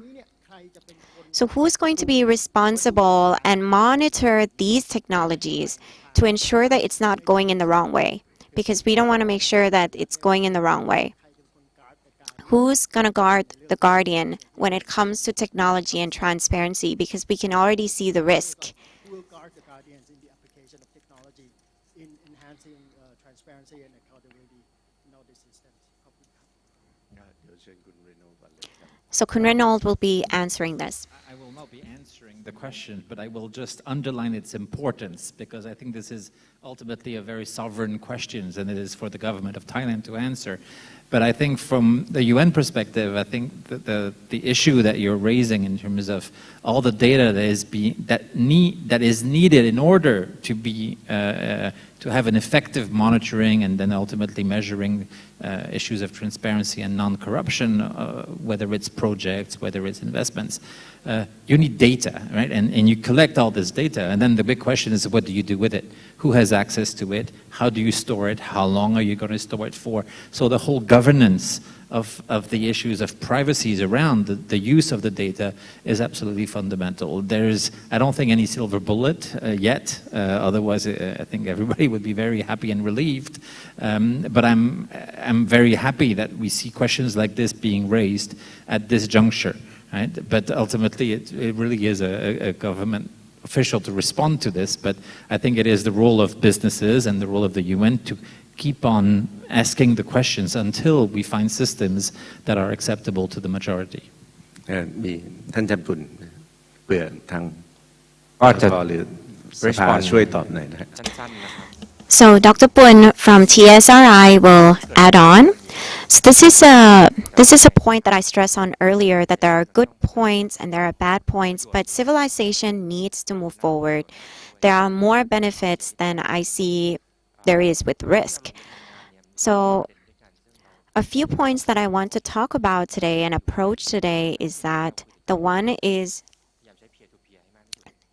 So who's going to be responsible and monitor these technologies to ensure that it's not going in the wrong way? Because we don't want to make sure that it's going in the wrong way. Who's going to guard the guardian when it comes to technology and transparency? Because we can already see the risk. Who will guard the guardians in the application of technology in enhancing transparency and accountability in all these systems? So Khun Reynolds will be answering this. I will not be answering the question, but I will just underline its importance, because I think this is ultimately a very sovereign question, and it is for the government of Thailand to answer. But I think from the UN perspective, I think the issue that you're raising in terms of all the data that is needed in order to be to have an effective monitoring and then ultimately measuring issues of transparency and non-corruption, whether it's projects, whether it's investments. You need data, right? And you collect all this data, and then the big question is, what do you do with it? Who has access to it? How do you store it? How long are you going to store it for? So the whole governance of the issues of privacy around the use of the data is absolutely fundamental. I don't think, any silver bullet yet. Otherwise, I think everybody would be very happy and relieved. But I'm very happy that we see questions like this being raised at this juncture. Right? But ultimately, it really is a government official to respond to this. But I think it is the role of businesses and the role of the UN to keep on asking the questions until we find systems that are acceptable to the majority. มีท่านจำปุนเพื่อทางหรือสภาช่วยตอบหน่อยนะ So Dr. Pun from TSRI will add on. So this is a point that I stressed on earlier, that there are good points and there are bad points, but civilization needs to move forward. There are more benefits than I see there is with risk. So a few points that I want to talk about today and approach today is that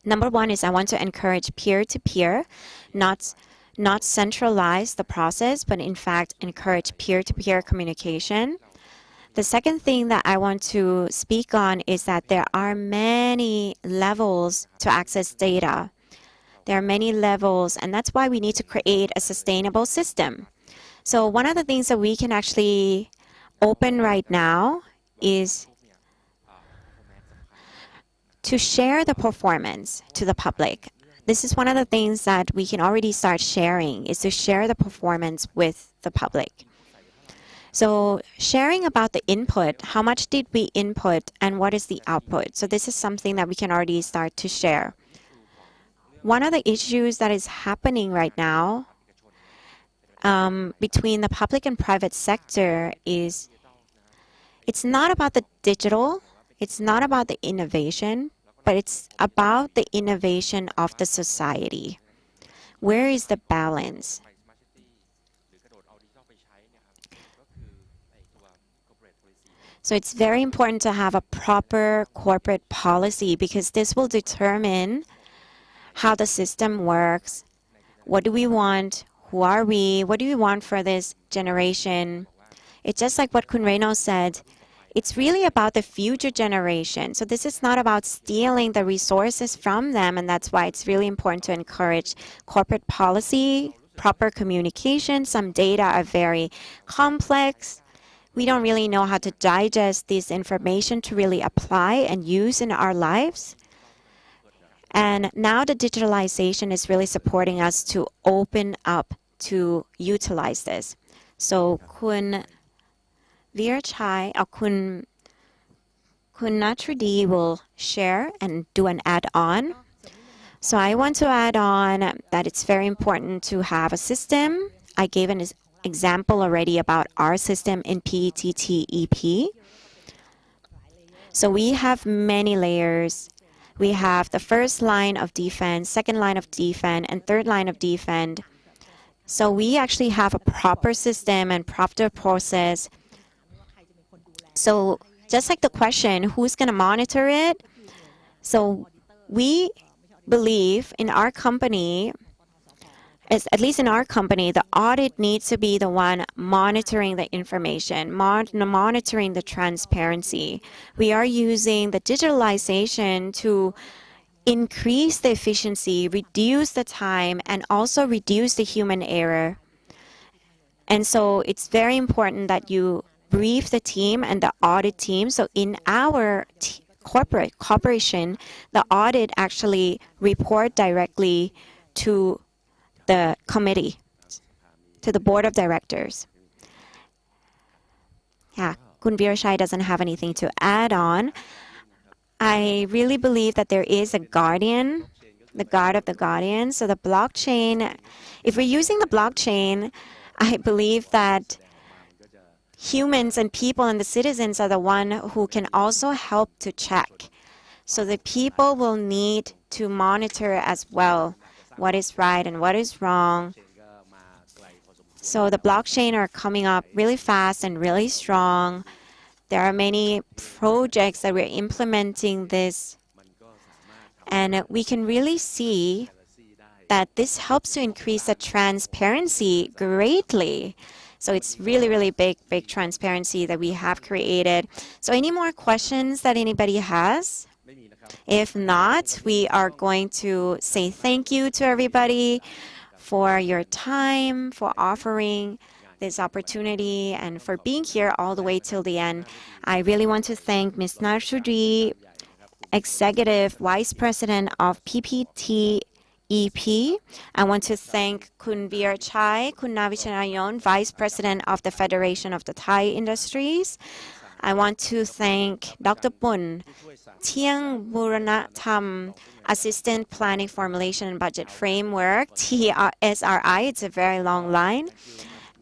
number one is I want to encourage peer-to-peer, not centralize the process, but in fact encourage peer-to-peer communication. The second thing that I want to speak on is that there are many levels to access data. There are many levels, and that's why we need to create a sustainable system. So one of the things that we can actually open right now is to share the performance to the public. This is one of the things that we can already start sharing, is to share the performance with the public. So sharing about the input, how much did we input and what is the output? So this is something that we can already start to share. One of the issues that is happening right now between the public and private sector is it's not about the digital, it's not about the innovation, but it's about the innovation of the society. Where is the balance? So it's very important to have a proper corporate policy because this will determine how the system works. What do we want? Who are we? What do we want for this generation? It's just like what Kun Reynolds said. It's really about the future generation. So this is not about stealing the resources from them, and that's why it's really important to encourage corporate policy, proper communication. Some data are very complex. We don't really know how to digest this information to really apply and use in our lives. And now the digitalization is really supporting us to open up to utilize this. So Kun Virchai or Kun Natrudi will share and do an add-on. So I want to add on that it's very important to have a system. I gave an example already about our system in PETTEP. So we have many layers. We have the first line of defense, second line of defense, and third line of defense. So we actually have a proper system and proper process. So just like the question, who's going to monitor it? So we believe in our company, at least in our company, the audit needs to be the one monitoring the information, monitoring the transparency. We are using the digitalization to increase the efficiency, reduce the time, and also reduce the human error. And so it's very important that you brief the team and the audit team. So in our corporation, the audit actually report directly to the committee, to the board of directors. Yeah, Kun Virchai doesn't have anything to add on. I really believe that there is a guardian, the guard of the guardian. So the blockchain, if we're using the blockchain, I believe that humans and people and the citizens are the one who can also help to check. So the people will need to monitor as well what is right and what is wrong. So the blockchain are coming up really fast and really strong. There are many projects that we're implementing this. And we can really see that this helps to increase the transparency greatly. So it's really, really big transparency that we have created. So any more questions that anybody has? If not, we are going to say thank you to everybody for your time, for offering this opportunity, and for being here all the way till the end. I really want to thank Ms. Narshudi, Executive Vice President of PPTEP. I want to thank Kun Virchai, Kun Navichanayon, Vice President of the Federation of the Thai Industries. I want to thank Dr. Pun, Tiang Buranatham, Assistant Planning Formulation and Budget Framework, TSRI. It's a very long line.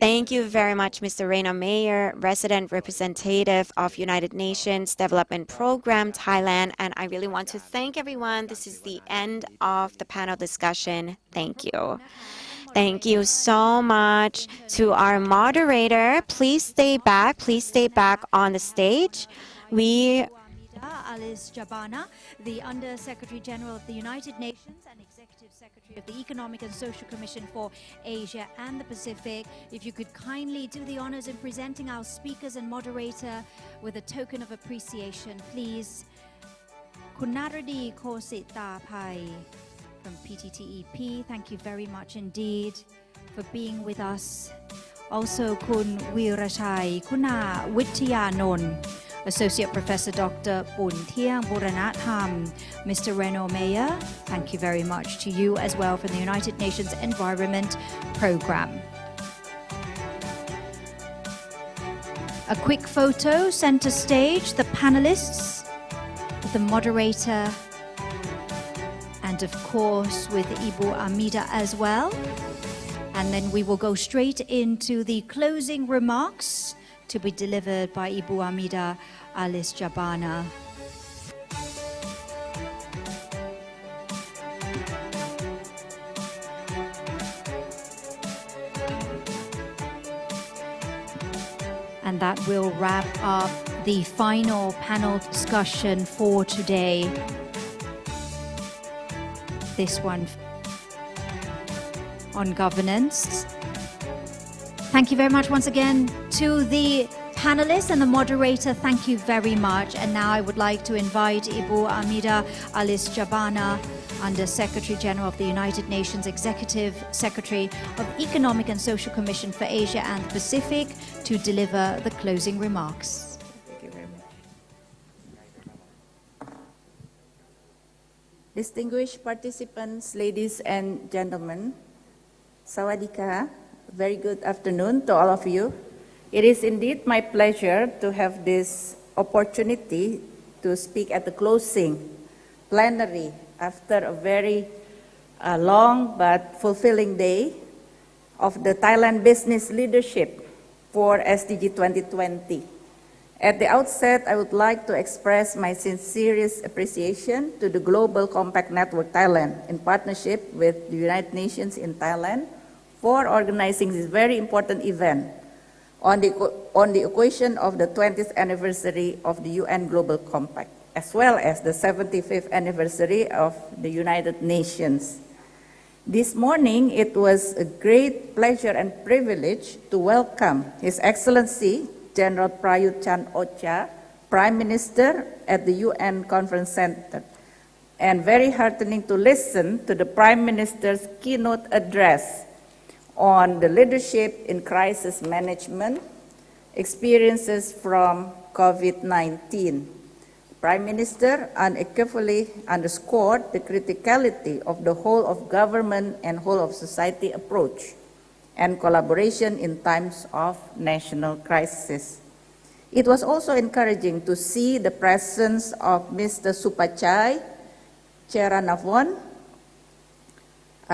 Thank you very much, Mr. Reina Mayer, Resident Representative of United Nations Development Program, Thailand. And I really want to thank everyone. This is the end of the panel discussion. Thank you. Thank you so much to our moderator. Please stay back. Please stay back on the stage. We Alice Jabana, the Under Secretary General of the United Nations and Executive Secretary of the Economic and Social Commission for Asia and the Pacific. If you could kindly do the honors in presenting our speakers and moderator with a token of appreciation, please. Kun Naradi Kosita Pai from PTTEP, thank you very much indeed for being with us. Also, Kun Wirachai Kuna Wityanon, Associate Professor Dr. Bun Thiang Buranatham, Mr. Reno Meyer, thank you very much to you as well from the United Nations Environment Programme. A quick photo, center stage, the panelists, the moderator, and of course with Ibu Amida as well. And then we will go straight into the closing remarks to be delivered by Ibu Amida Alice Jabana. And that will wrap up the final panel discussion for today. This one on governance. Thank you very much once again to the panelists and the moderator. Thank you very much. And now I would like to invite Ibu Amida Alice Jabana, Under Secretary General of the United Nations Executive Secretary of Economic and Social Commission for Asia and the Pacific, to deliver the closing remarks. Thank you very much. Distinguished participants, ladies and gentlemen, Sawadika, very good afternoon to all of you. It is indeed my pleasure to have this opportunity to speak at the closing plenary after a very long but fulfilling day of the Thailand Business Leadership for SDG 2020. At the outset, I would like to express my sincerest appreciation to the Global Compact Network Thailand in partnership with the United Nations in Thailand for organizing this very important event on the occasion of the 20th anniversary of the UN Global Compact, as well as the 75th anniversary of the United Nations. This morning, it was a great pleasure and privilege to welcome His Excellency General Prayut Chan-o-cha, Prime Minister at the UN Conference Center, and very heartening to listen to the Prime Minister's keynote address on the leadership in crisis management, experiences from COVID-19. Prime Minister unequivocally underscored the criticality of the whole of government and whole of society approach and collaboration in times of national crisis. It was also encouraging to see the presence of Mr. Supachai Cheranavon,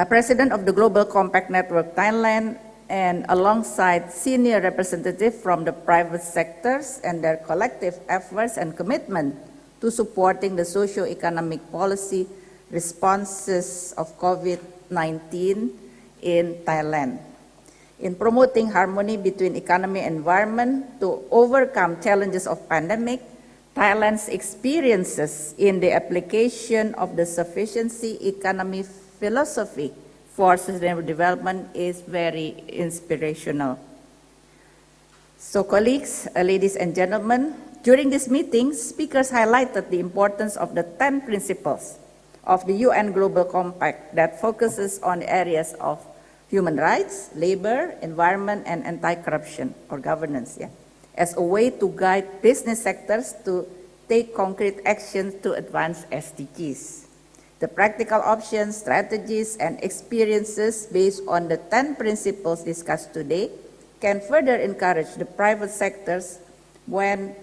President of the Global Compact Network Thailand, and alongside senior representatives from the private sectors and their collective efforts and commitment to supporting the socio-economic policy responses of COVID-19 in Thailand. In promoting harmony between economy and environment to overcome challenges of pandemic, Thailand's experiences in the application of the sufficiency economy philosophy for sustainable development is very inspirational. So colleagues, ladies and gentlemen, during this meeting, speakers highlighted the importance of the 10 principles of the UN Global Compact that focuses on areas of human rights, labor, environment, and anti-corruption or governance, as a way to guide business sectors to take concrete actions to advance SDGs. The practical options, strategies, and experiences based on the 10 principles discussed today can further encourage the private sectors when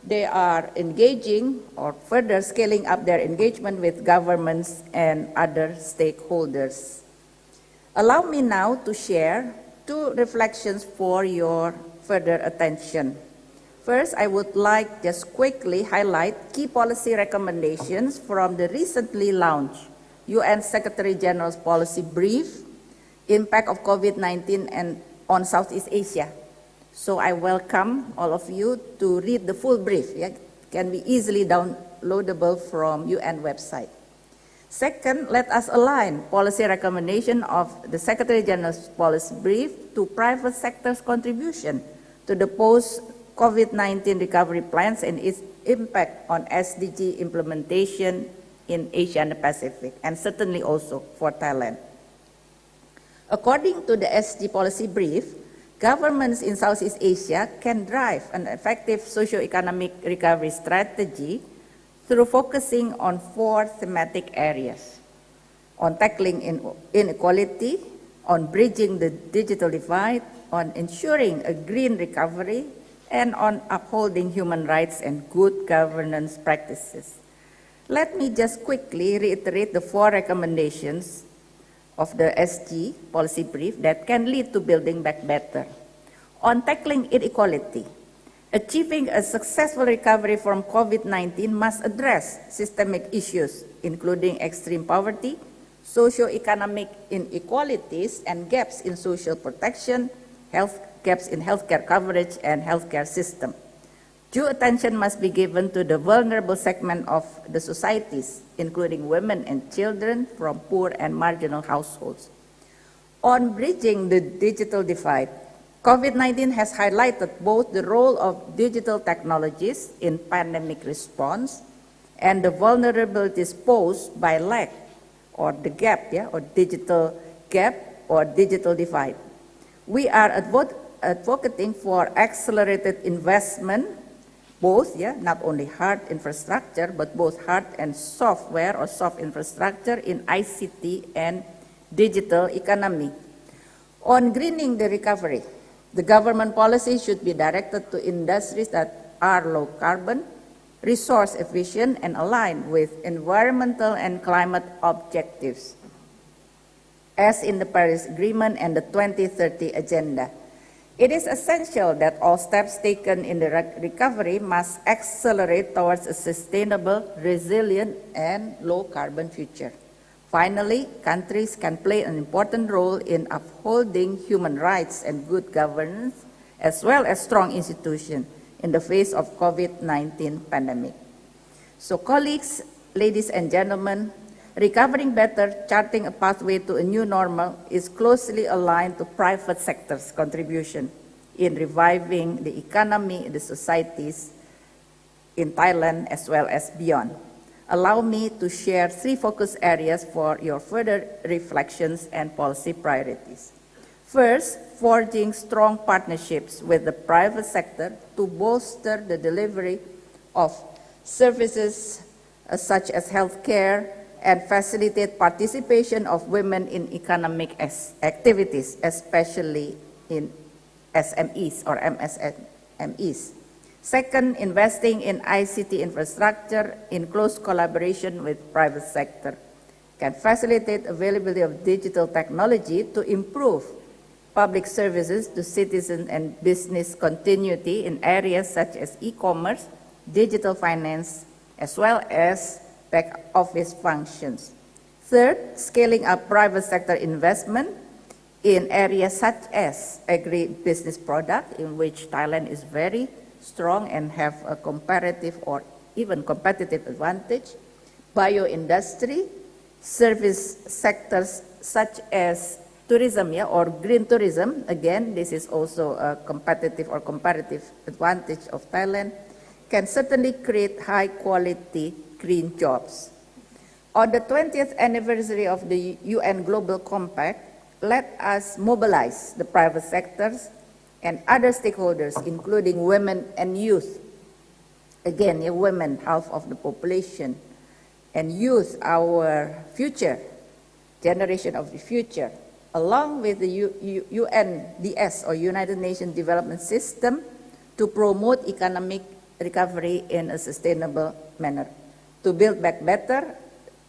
they are engaging or further scaling up their engagement with governments and other stakeholders. Allow me now to share 2 reflections for your further attention. First, I would like just quickly highlight key policy recommendations from the recently launched UN Secretary General's Policy Brief impact of COVID-19 and on Southeast Asia. So I welcome all of you to read the full brief. Yeah? It can be easily downloadable from UN website. Second, let us align policy recommendation of the Secretary General's policy brief to private sector's contribution to the post-COVID-19 recovery plans and its impact on SDG implementation in Asia and the Pacific, and certainly also for Thailand. According to the SDG policy brief, governments in Southeast Asia can drive an effective socio-economic recovery strategy through focusing on 4 thematic areas: on tackling inequality, on bridging the digital divide, on ensuring a green recovery, and on upholding human rights and good governance practices. Let me just quickly reiterate the 4 recommendations of the SG policy brief that can lead to building back better. On tackling inequality, achieving a successful recovery from COVID-19 must address systemic issues, including extreme poverty, socio-economic inequalities, and gaps in social protection, gaps in healthcare coverage, and healthcare system. Due attention must be given to the vulnerable segment of the societies, including women and children from poor and marginal households. On bridging the digital divide, COVID-19 has highlighted both the role of digital technologies in pandemic response and the vulnerabilities posed by lack or the gap, or digital gap or digital divide. We are advocating for accelerated investment, both, not only hard infrastructure, but both hard and software or soft infrastructure in ICT and digital economy. On greening the recovery, the government policy should be directed to industries that are low carbon, resource efficient, and aligned with environmental and climate objectives, as in the Paris Agreement and the 2030 Agenda. It is essential that all steps taken in the recovery must accelerate towards a sustainable, resilient, and low-carbon future. Finally, countries can play an important role in upholding human rights and good governance, as well as strong institutions in the face of COVID-19 pandemic. So colleagues, ladies and gentlemen, recovering better, charting a pathway to a new normal is closely aligned to private sector's contribution in reviving the economy and the societies in Thailand as well as beyond. Allow me to share 3 focus areas for your further reflections and policy priorities. First, forging strong partnerships with the private sector to bolster the delivery of services such as healthcare and facilitate participation of women in economic activities, especially in SMEs or MSMEs. Second, investing in ICT infrastructure in close collaboration with private sector can facilitate availability of digital technology to improve public services to citizens and business continuity in areas such as e-commerce, digital finance, as well as back office functions. Third, scaling up private sector investment in areas such as agri-business product, in which Thailand is very strong and have a comparative or even competitive advantage, bioindustry, service sectors such as tourism, or green tourism. Again, this is also a competitive or comparative advantage of Thailand, can certainly create high quality green jobs. On the 20th anniversary of the UN Global Compact, let us mobilize the private sectors and other stakeholders, including women and youth. Again, women, half of the population, and youth, our future, generation of the future, along with the UNDS or United Nations Development System, to promote economic recovery in a sustainable manner, to build back better,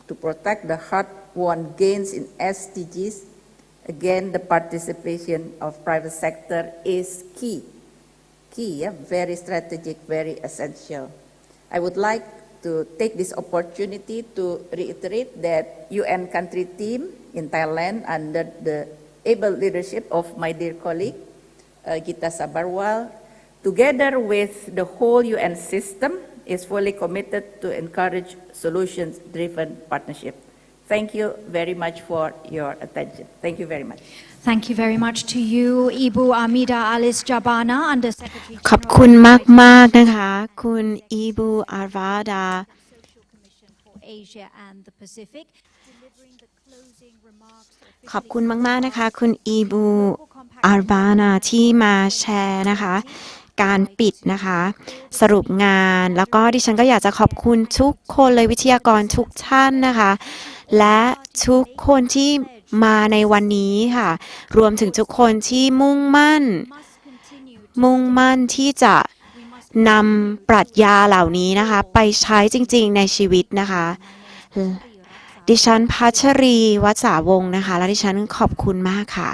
to protect the hard-won gains in SDGs. Again, the participation of private sector is key, very strategic, very essential. I would like to take this opportunity to reiterate that UN country team in Thailand under the able leadership of my dear colleague, Gita Sabarwal, together with the whole UN system, is fully committed to encourage solutions-driven partnership. Thank you very much for your attention. Thank you very much. Thank you very much to you, Ibu Amida Alice Jabana, Under Secretary ขอบคุณมากๆนะคะคุณอีบูอารวาดา for Asia and the Pacific, delivering the closing remarks. ขอบคุณมากๆนะคะคุณอีบูอารวานาที่มาแชร์นะคะการปิดนะคะสรุปงานแล้วก็ดิฉันก็อยากจะขอบคุณทุกคนเลยวิทยากรทุกท่านนะคะและทุกคนที่มาในวันนี้ค่ะรวมถึงทุกคนที่มุ่งมั่นที่จะนำปรัชญาเหล่านี้นะคะไปใช้จริงๆในชีวิตนะคะดิฉันพัชรีวัฒสาวงศ์นะคะและดิฉันขอบคุณมากค่ะ